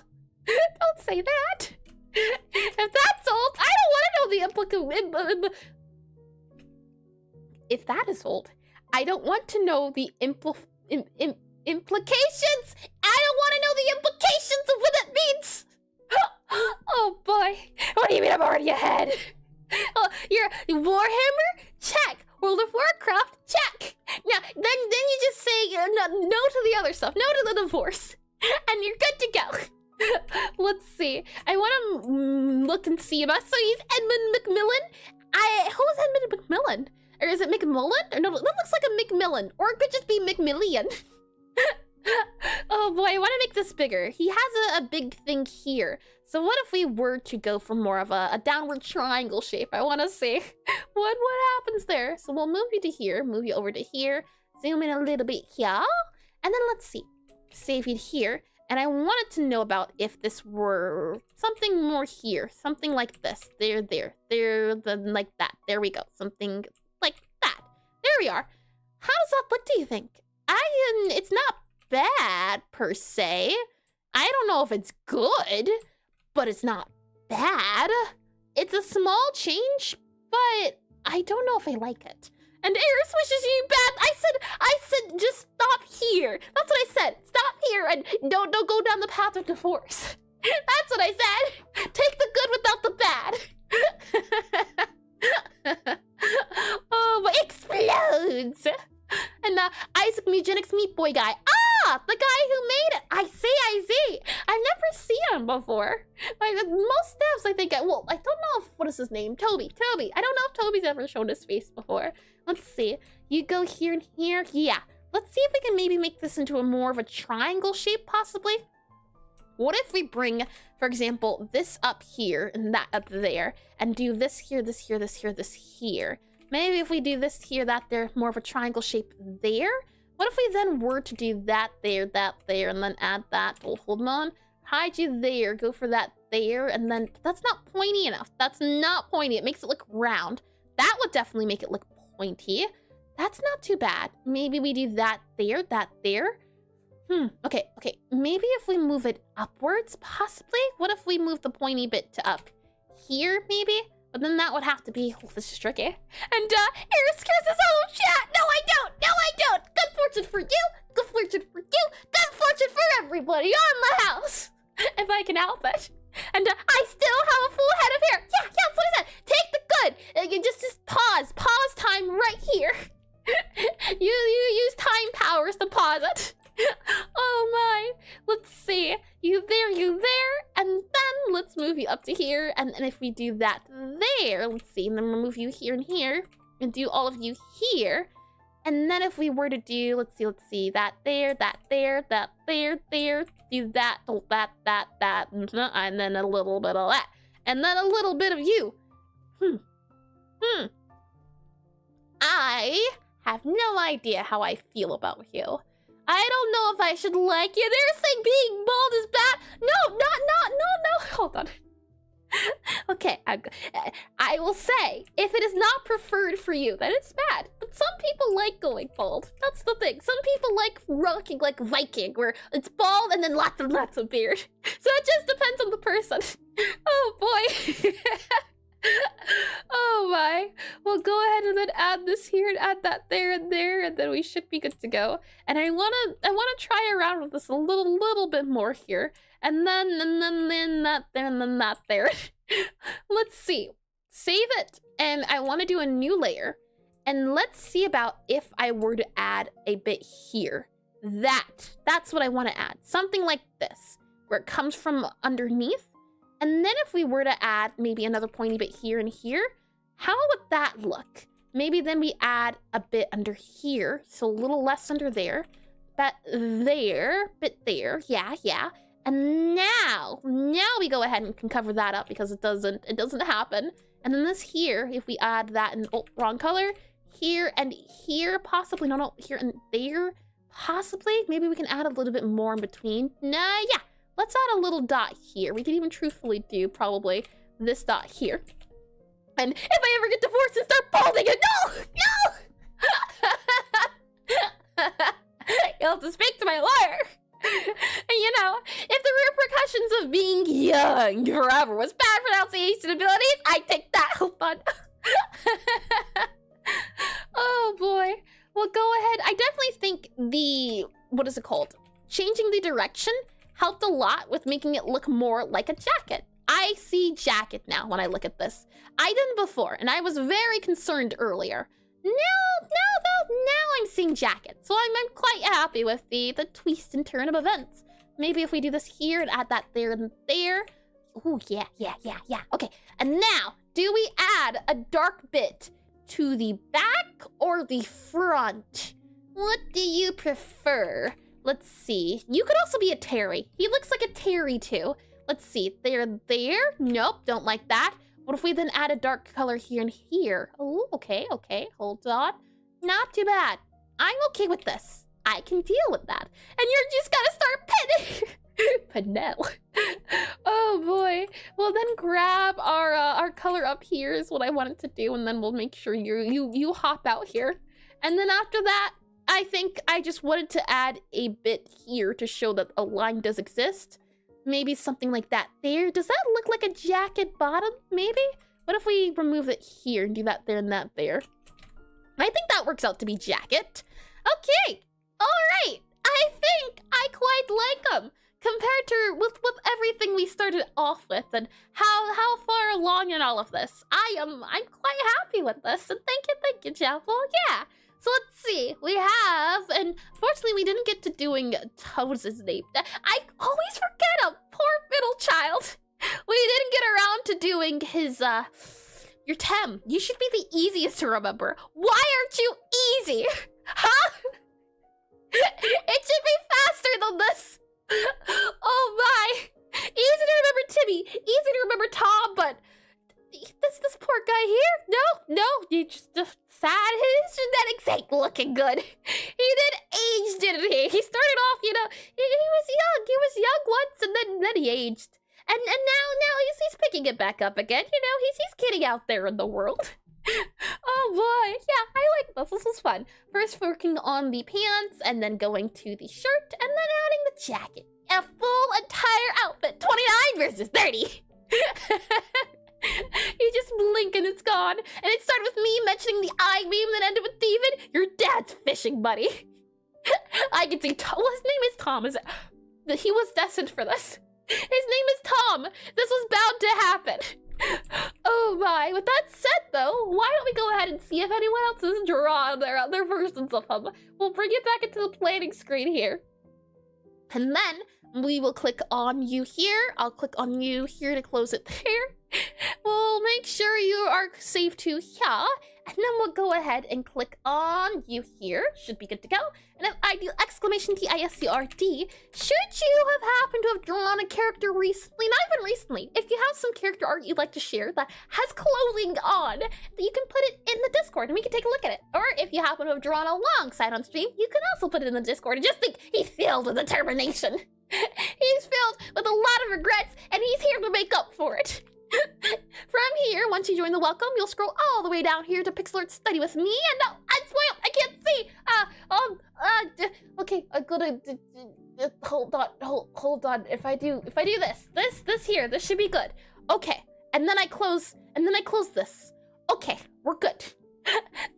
A: Don't say that. If that's old, I don't want to know the if that is old, I don't want to know the implications. I don't want to know the implications of what that means. Oh boy. What do you mean I'm already ahead? Oh, you're Warhammer? Check. World of Warcraft? Check. Now, then you just say no to the other stuff. No to the divorce. And you're good to go. Let's see. I want to look and see about. So he's Edmund McMillan. Who's Edmund McMillan? Or is it McMullen? Or no, that looks like a McMillan. Or it could just be McMillian. Oh boy, I want to make this bigger. He has a big thing here. So what if we were to go for more of a downward triangle shape? I want to see what happens there. So we'll move you to here, move you over to here, zoom in a little bit here, and then let's see. Save it here. And I wanted to know about if this were something more here, something like this. There, like that. There we go. Something like that. There we are. How does that look, do you think? It's not bad per se. I don't know if it's good, but it's not bad. It's a small change, but I don't know if I like it. And Eris wishes you bad. I said just stop here. That's what I said. Stop here and don't go down the path of divorce. That's what I said. Take the good without the bad. Oh, but explodes. And Isaac Mugenics Meat Boy guy. Ah, the guy who made it. I see. I've never seen him before. Most devs, I think. Well, I don't know if, what is his name? Toby. I don't know if Toby's ever shown his face before. Let's see. You go here and here. Yeah. Let's see if we can maybe make this into a more of a triangle shape, possibly. What if we bring, for example, this up here and that up there, and do this here, this here, this here, this here. Maybe if we do this here, that there, more of a triangle shape there. What if we then were to do that there, and then add that? Oh, hold on. Hide you there, go for that there, and then that's not pointy enough. That's not pointy. It makes it look round. That would definitely make it look pointy. That's not too bad. Maybe we do that there, Okay. Maybe if we move it upwards, possibly? What if we move the pointy bit to up here, maybe? But then that would have to be, oh, this is tricky. And Eris scares his whole chat. No, I don't. Good fortune for you. Good fortune for you. Good fortune for everybody on the house. If I can help it. And I still have a full head of hair. Yeah, that's what I said. Take the good. You just pause. Pause time right here. You use time powers to pause it. Oh my. Let's see. You there, and then let's move you up to here. And if we do that there, there. Let's see, and then remove you here and here, and do all of you here. And then if we were to do, let's see, that there, that there, that there, do that, that, and then a little bit of that. And then a little bit of you. I have no idea how I feel about you. I don't know if I should like you. They're saying being bald is bad. No. Hold on. Okay, I will say, if it is not preferred for you, then it's bad. But some people like going bald. That's the thing. Some people like rocking like Viking, where it's bald and then lots and lots of beard. So it just depends on the person. Oh boy. Oh my. Well, go ahead and then add this here and add that there, and then we should be good to go. And I wanna try around with this a little bit more here. And then that there, and then that there. Let's see. Save it. And I want to do a new layer. And let's see about if I were to add a bit here. That's what I want to add. Something like this, where it comes from underneath. And then if we were to add maybe another pointy bit here and here, how would that look? Maybe then we add a bit under here, so a little less under there. But there, bit there, yeah. And now we go ahead and can cover that up because it doesn't happen. And then this here, if we add that in, oh, wrong color, here and here, possibly, no, here and there, possibly. Maybe we can add a little bit more in between. Nah, yeah. Let's add a little dot here. We can even truthfully do probably this dot here. And if I ever get divorced and start balding it, no! You'll have to speak to my lawyer. And you know, if the repercussions of being young forever was bad pronunciation abilities, I take that. Hold on. Oh boy. Well, go ahead. I definitely think what is it called? Changing the direction helped a lot with making it look more like a jacket. I see jacket now when I look at this. I didn't before, and I was very concerned earlier. Now I'm seeing jacket. So I'm quite happy with the twist and turn of events. Maybe if we do this here and add that there and there. Ooh, yeah. Okay, and now, do we add a dark bit to the back or the front? What do you prefer? Let's see. You could also be a Terry. He looks like a Terry too. Let's see. There. Nope, don't like that. What if we then add a dark color here and here? Oh, okay. Hold on. Not too bad. I'm okay with this. I can deal with that. And you're just gotta start pinning. Pinel. Oh boy. Well, then grab our color up here is what I wanted to do, and then we'll make sure you hop out here. And then after that, I think I just wanted to add a bit here to show that a line does exist. Maybe something like that there. Does that look like a jacket bottom, maybe? What if we remove it here and do that there and that there? I think that works out to be jacket. Okay, all right. I think I quite like them compared to with everything we started off with and how far along in all of this. I'm quite happy with this, and thank you, Chapel. Yeah. So let's see, we have, and fortunately we didn't get to doing Toad's name. I always forget him, poor middle child. We didn't get around to doing his, your Tem. You should be the easiest to remember. Why aren't you easy? Huh? It should be faster than this. Oh my. Easy to remember Timmy, easy to remember Tom, but this poor guy here? No, you just sad. His genetics ain't looking good. He did age, didn't he? He started off, you know, he was young once, and then he aged. And now he's picking it back up again. You know, he's getting out there in the world. Oh boy, yeah, I like this. This was fun. First working on the pants, and then going to the shirt, and then adding the jacket. A full entire outfit. 29 versus 30. You just blink and it's gone. And it started with me mentioning the eye meme, then ended with David, your dad's fishing buddy. I can see Tom. Well, his name is Tom. He was destined for this. His name is Tom. This was bound to happen. Oh my. With that said though, why don't we go ahead and see if anyone else has drawn their versions of him. We'll bring it back into the planning screen here. And then we will click on you here. I'll click on you here to close it there. We'll make sure you are safe to here. And then we'll go ahead and click on you here. Should be good to go. And if I do exclamation TISCRD, should you have happened to have drawn a character recently, not even recently, if you have some character art you'd like to share that has clothing on, you can put it in the Discord and we can take a look at it. Or if you happen to have drawn alongside on stream, you can also put it in the Discord and just think he's filled with determination. He's filled with a lot of regrets and he's here to make up for it. From here, once you join the welcome, you'll scroll all the way down here to Pixelart Study with me. And no, I'm spoiled. I can't see. Okay. I gotta hold on. If I do this here, this should be good. Okay, and then I close this. Okay, we're good.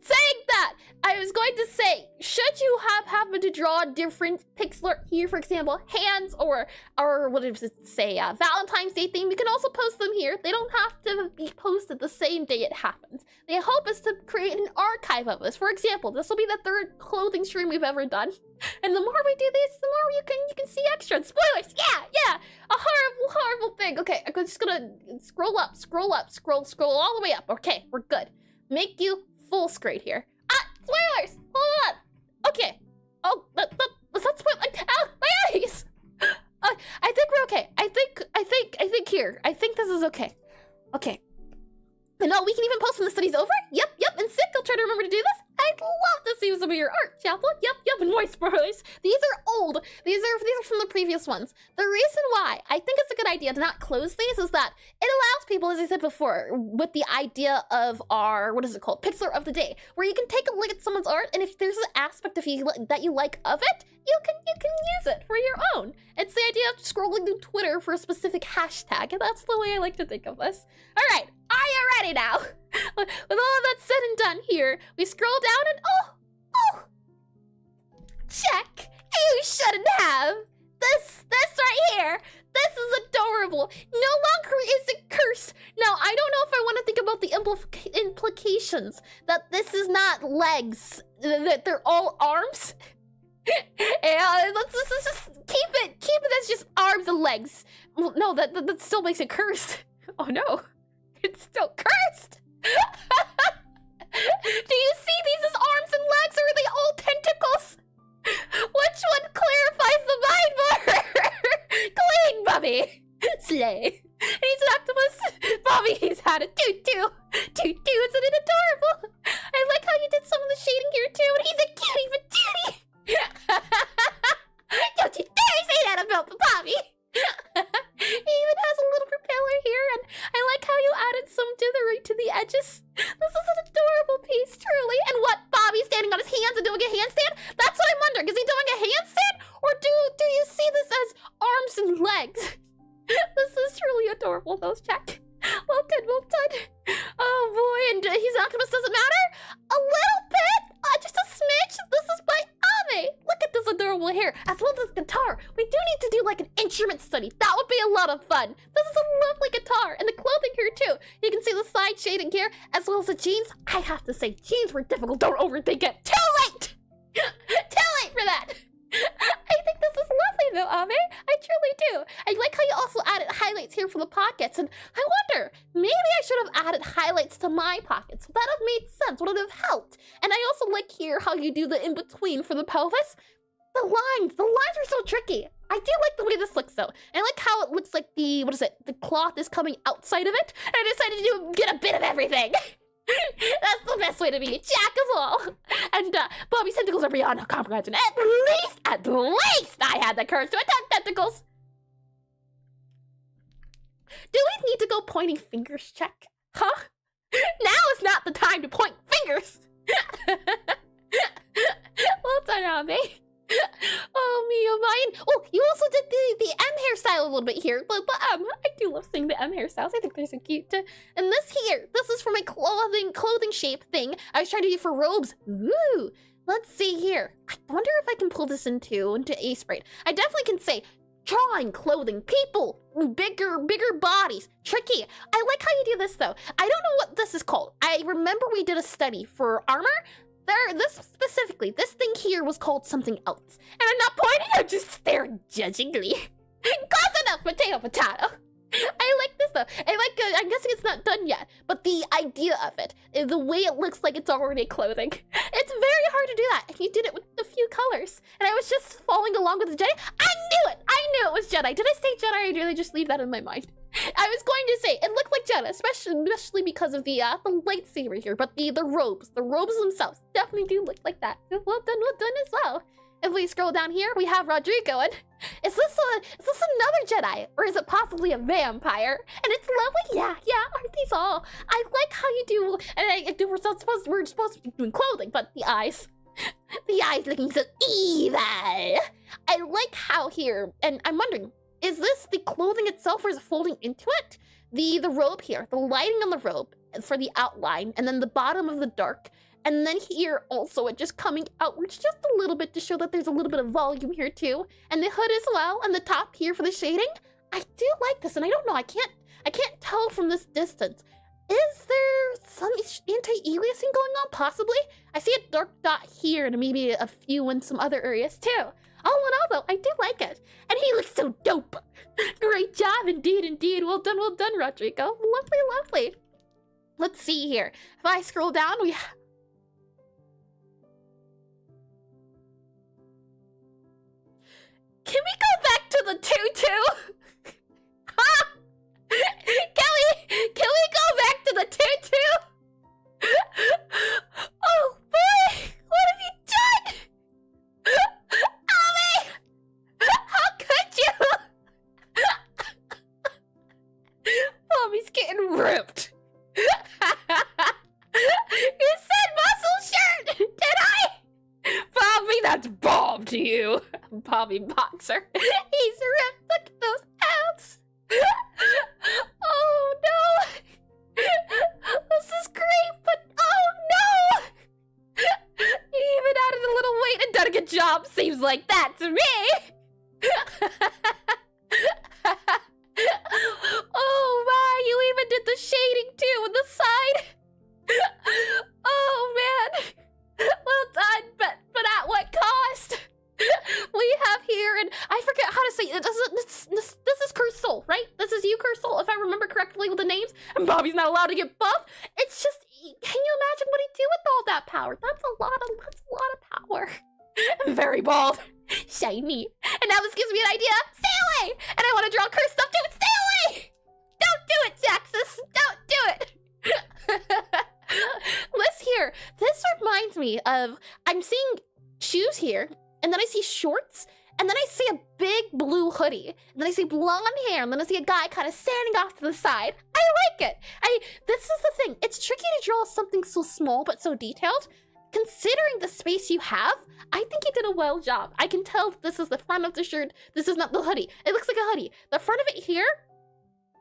A: Saying that, I was going to say, should you have happened to draw a different pixel art here, for example, hands or what does it say, Valentine's Day theme, you can also post them here. They don't have to be posted the same day it happens. The hope is to create an archive of this. For example, this will be the 3rd clothing stream we've ever done. And the more we do this, the more you can see extra. Spoilers, yeah, a horrible thing. Okay, I'm just gonna scroll all the way up. Okay, we're good. Make you full screen here. Spoilers! Hold on. Okay. Oh, let's not spoil. Ow, my eyes. I think we're okay. I think here. I think this is okay. Okay. And no, we can even post when the study's over. Yep. And sick. I'll try to remember to do this. I'd love to see some of your art, Chapel. Yep. And more spoilers. These are old. These are from the previous ones. The reason why I think it's a good idea to not close these is that it allows people, as I said before, with the idea of our, what is it called, Pixelart of the day, where you can take a look at someone's art, and if there's an aspect of you that you like of it, you can use it for your own. It's the idea of scrolling through Twitter for a specific hashtag, and that's the way I like to think of this. All right, are you ready now? With all of that said and done here, we scroll down and oh, check. You shouldn't have. This right here. This is adorable. No longer is it cursed. Now, I don't know if I want to think about the implications that this is not legs, that they're all arms. Yeah, let's just keep it as just arms and legs. Well, no, that still makes it cursed. Oh no, it's still cursed. Do you see these as arms and legs, or are they all tentacles? Which one clarifies the mind more? Clean, Bobby. Slay. He's an octopus. Bobby, he's had a toot-toot. Toot-toot, isn't it adorable? I like how you did some of the shading here too, and he's a cutie patootie. Don't you dare say that about the Bobby. He even has a little propeller here, and I like how you added some dithery to the edges. This is an adorable piece, truly. And what, Bobby's standing on his hands and doing a handstand? That's what I'm wondering. Is he doing a handstand? Or do you see this as arms and legs? This is truly adorable, those check. Well done. Oh boy, and his octopus doesn't matter? A little bit? Just a smidge? This is by Ame. Look at this adorable hair, as well as guitar. We do need to do like an instrument study. That would be a lot of fun. This is a lovely guitar, and the clothing here too. You can see the side shading here, as well as the jeans. I have to say, jeans were difficult. Don't overthink it. Too late! Too late for that! I think this is lovely though, Ame. I truly do. I like how you also added highlights here for the pockets, and I wonder, maybe I should have added highlights to my pockets. Would that have made sense? Would it have helped? And I also like here how you do the in-between for the pelvis. The lines are so tricky. I do like the way this looks though. And I like how it looks like the cloth is coming outside of it. And I decided to get a bit of everything. That's the best way to be a jack of all. And Bobby's tentacles are beyond comprehension. At least I had the courage to attack tentacles. Do we need to go pointing fingers check? Huh? Now is not the time to point fingers. Well done, Ame. Oh, me, mine. Oh, you also did the M hairstyle a little bit here. But I do love seeing the M hairstyles. I think they're so cute. And this is for my clothing shape thing. I was trying to do for robes. Ooh. Let's see here. I wonder if I can pull this into Aseprite. I definitely can say drawing clothing, people, bigger bodies. Tricky. I like how you do this though. I don't know what this is called. I remember we did a study for armor. This thing here was called something else. And I'm not pointing, I'm just staring judgingly. Close enough, potato. I like this though. I'm guessing it's not done yet, but the idea of it, the way it looks like it's already clothing. It's very hard to do that. And you did it with a few colors. And I was just following along with the Jedi. I knew it! I knew it was Jedi. Did I say Jedi or did I just leave that in my mind? I was going to say, it looked like Jedi, especially because of the lightsaber here, but the robes themselves definitely do look like that. Well done as well. If we scroll down here, we have Rodrigo, and is this another Jedi? Or is it possibly a vampire? And it's lovely, yeah, aren't these all? I like how you do, and we're supposed to be doing clothing, but the eyes looking so evil. I like how here, and I'm wondering, is this the clothing itself or is it folding into it? The robe here, the lighting on the robe for the outline, and then the bottom of the dark. And then here also it just coming outwards just a little bit to show that there's a little bit of volume here too. And the hood as well, and the top here for the shading. I do like this, and I don't know, I can't tell from this distance. Is there some anti-aliasing going on, possibly? I see a dark dot here and maybe a few in some other areas too. All in all though, I do like it. And he looks so dope. Great job, indeed. Well done, Rodrigo. Lovely. Let's see here. If I scroll down, we can we go back to the tutu? Huh? Can we go back to the tutu? Oh boy, what have you done? Ami! How could you? Mommy's getting ripped. You said muscle shirt, did I? Bobby, that's Bob to you. Bobby Boxer. He's ripped. Look at those abs. Oh no. This is great, but oh no. You even added a little weight and done a good job. Seems like that to me. Oh my, you even did the shading too on the side. Oh man. Well done, but at what cost? We have here, and I forget how to say it. This is Cursol, right? This is you, Cursol, if I remember correctly with the names. And Bobby's not allowed to get buff. It's just, can you imagine what he'd do with all that power? That's a lot of power. I'm very bald, shiny, and now this gives me an idea. Stay away! And I want to draw cursed stuff too. Stay away! Don't do it, Jaxus. Don't do it. This reminds me of, I'm seeing shoes here, and then I see shorts, and then I see a big blue hoodie, and then I see blonde hair, and then I see a guy kind of standing off to the side. I like it. This is the thing. It's tricky to draw something so small but so detailed. Considering the space you have, I think you did a well job. I can tell this is the front of the shirt. This is not the hoodie. It looks like a hoodie. The front of it here,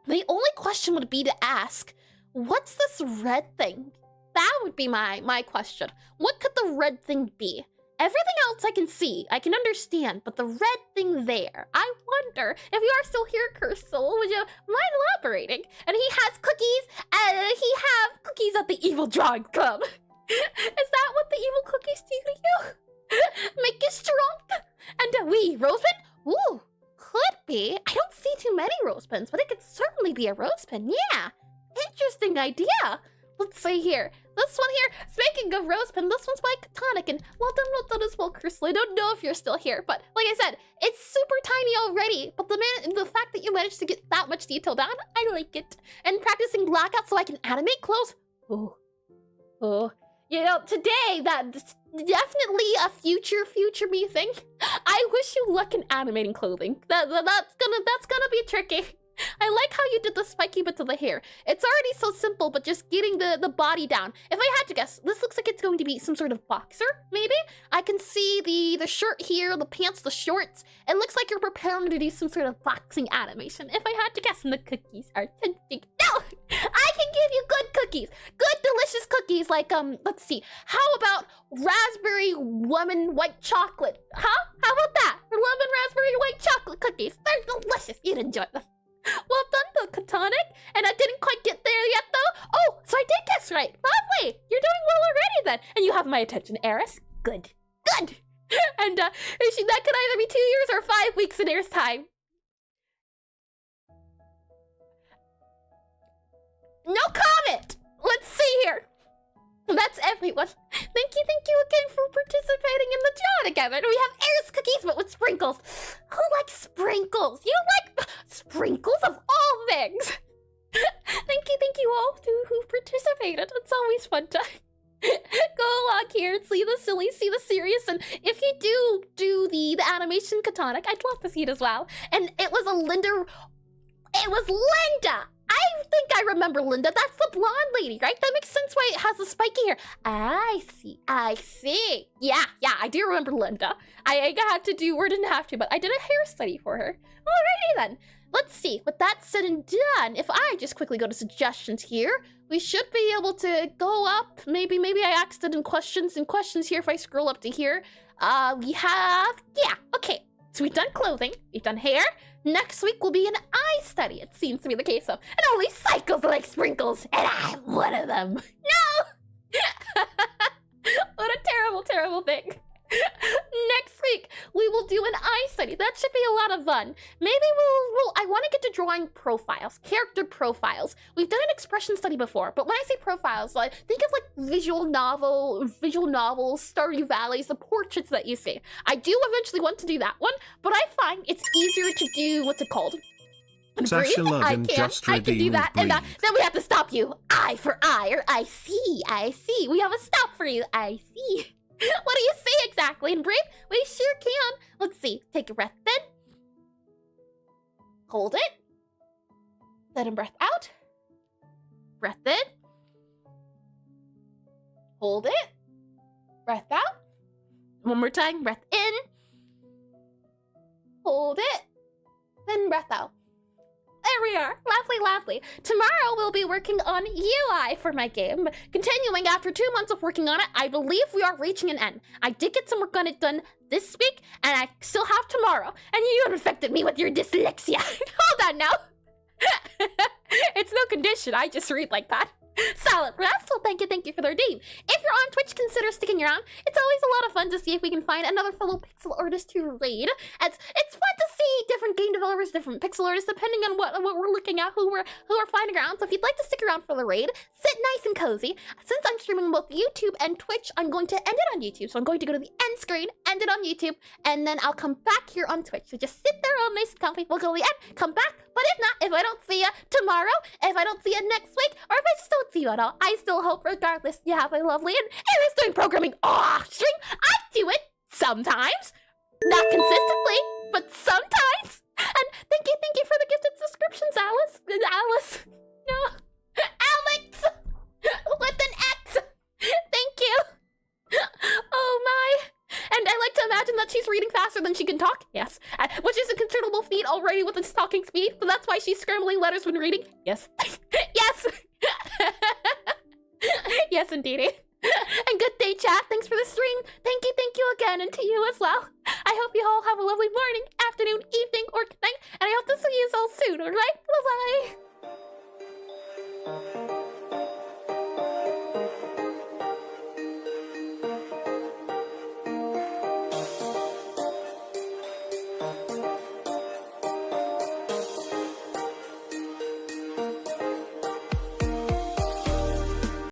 A: the only question would be to ask, what's this red thing? That would be my question. What could the red thing be? Everything else I can see, I can understand, but the red thing there, I wonder if you are still here, Cursol, would you mind elaborating? And he has cookies, cookies at the Evil Drawing Club. Is that what the evil cookies do to you? Make you strong? And a wee rosepin? Ooh, could be. I don't see too many rosepins, but it could certainly be a rosepin, yeah. Interesting idea. Let's see here. This one here, speaking of rosepin, this one's by Catonic, and well done as well, Cursol. I don't know if you're still here, but like I said, it's super tiny already, but the fact that you managed to get that much detail down, I like it. And practicing blackout so I can animate clothes. Oh. You know, today, that's definitely a future me thing. I wish you luck in animating clothing. That's gonna be tricky. I like how you did the spiky bits of the hair. It's already so simple, but just getting the body down. If I had to guess, this looks like it's going to be some sort of boxer, maybe? I can see the shirt here, the pants, the shorts. It looks like you're preparing to do some sort of boxing animation. If I had to guess, and the cookies are tempting. No! I can give you good cookies. Good, delicious cookies like, let's see. How about raspberry lemon white chocolate? Huh? How about that? Lemon raspberry white chocolate cookies. They're delicious. You'd enjoy them. Well done, though, Catonic. And I didn't quite get there yet, though. Oh, so I did guess right. Lovely. You're doing well already, then. And you have my attention, Eris. Good. And that could either be 2 years or 5 weeks in Eris' time. No comment! Let's see here. That's everyone. Thank you again for participating in the draw together. We have Air's cookies, but with sprinkles. Who likes sprinkles? You like sprinkles of all things. Thank you all who participated. It's always fun to go along here and see the silly, see the serious, and if you do the animation catonic, I'd love to see it as well. And it was Linda. I think I remember Linda. That's the blonde lady, right? That makes sense why it has the spiky hair. I see. Yeah, I do remember Linda. I had to do, or didn't have to, but I did a hair study for her. Alrighty then. Let's see. With that said and done, if I just quickly go to suggestions here, we should be able to go up. Maybe I asked it in questions here if I scroll up to here. We have, yeah, okay. So we've done clothing, we've done hair. Next week will be an eye study, it seems to be the case of. And only psychos like sprinkles, and I'm one of them. No! What a terrible, terrible thing. Next week, we will do an eye study. That should be a lot of fun. Maybe I want to get to drawing profiles, character profiles. We've done an expression study before, but when I say profiles, like think of like visual novels, Stardew Valleys, the portraits that you see. I do eventually want to do that one, but I find it's easier to do, what's it called?
B: Sasha
A: Breathe?
B: Logan just
A: I can do that,
B: redeemed
A: and then we have to stop you. Eye for eye, or I see. We have a stop for you. I see. What do you see exactly? And breathe? We sure can. Let's see. Take a breath in. Hold it. Let a breath out. Breath in. Hold it. Breath out. One more time. Breath in. Hold it. Then breath out. There we are. Lovely. Tomorrow we'll be working on UI for my game. Continuing after 2 months of working on it, I believe we are reaching an end. I did get some work on it done this week, and I still have tomorrow. And you infected me with your dyslexia. Hold on now. It's no condition. I just read like that. Solid. Well, thank you for the redeem. If you're on Twitch, consider sticking around. It's always a lot of fun to see if we can find another fellow pixel artist to raid. It's fun to see different game developers, different pixel artists, depending on what we're looking at, who we're finding around. So if you'd like to stick around for the raid, sit nice and cozy. Since I'm streaming on both YouTube and Twitch, I'm going to end it on YouTube. So I'm going to go to the end screen, end it on YouTube, and then I'll come back here on Twitch. So just sit there all nice and comfy. We'll go to the end, come back. But if not, if I don't see you tomorrow, if I don't see you next week, or if I just don't see you at all, I still hope regardless you have a lovely and Aries doing programming off stream. I do it sometimes. Not consistently, but sometimes. And thank you for the gifted subscriptions, Alice. No. Alex! With an X! Thank you. Oh my. And I like to imagine that she's reading faster than she can talk. Yes. Which is a considerable feat already with its talking speed. So that's why she's scrambling letters when reading. Yes. Yes. Yes, indeedy. And good day, chat. Thanks for the stream. Thank you again, and to you as well. I hope you all have a lovely morning, afternoon, evening, or good night, and I hope to see you all soon, alright? Bye-bye.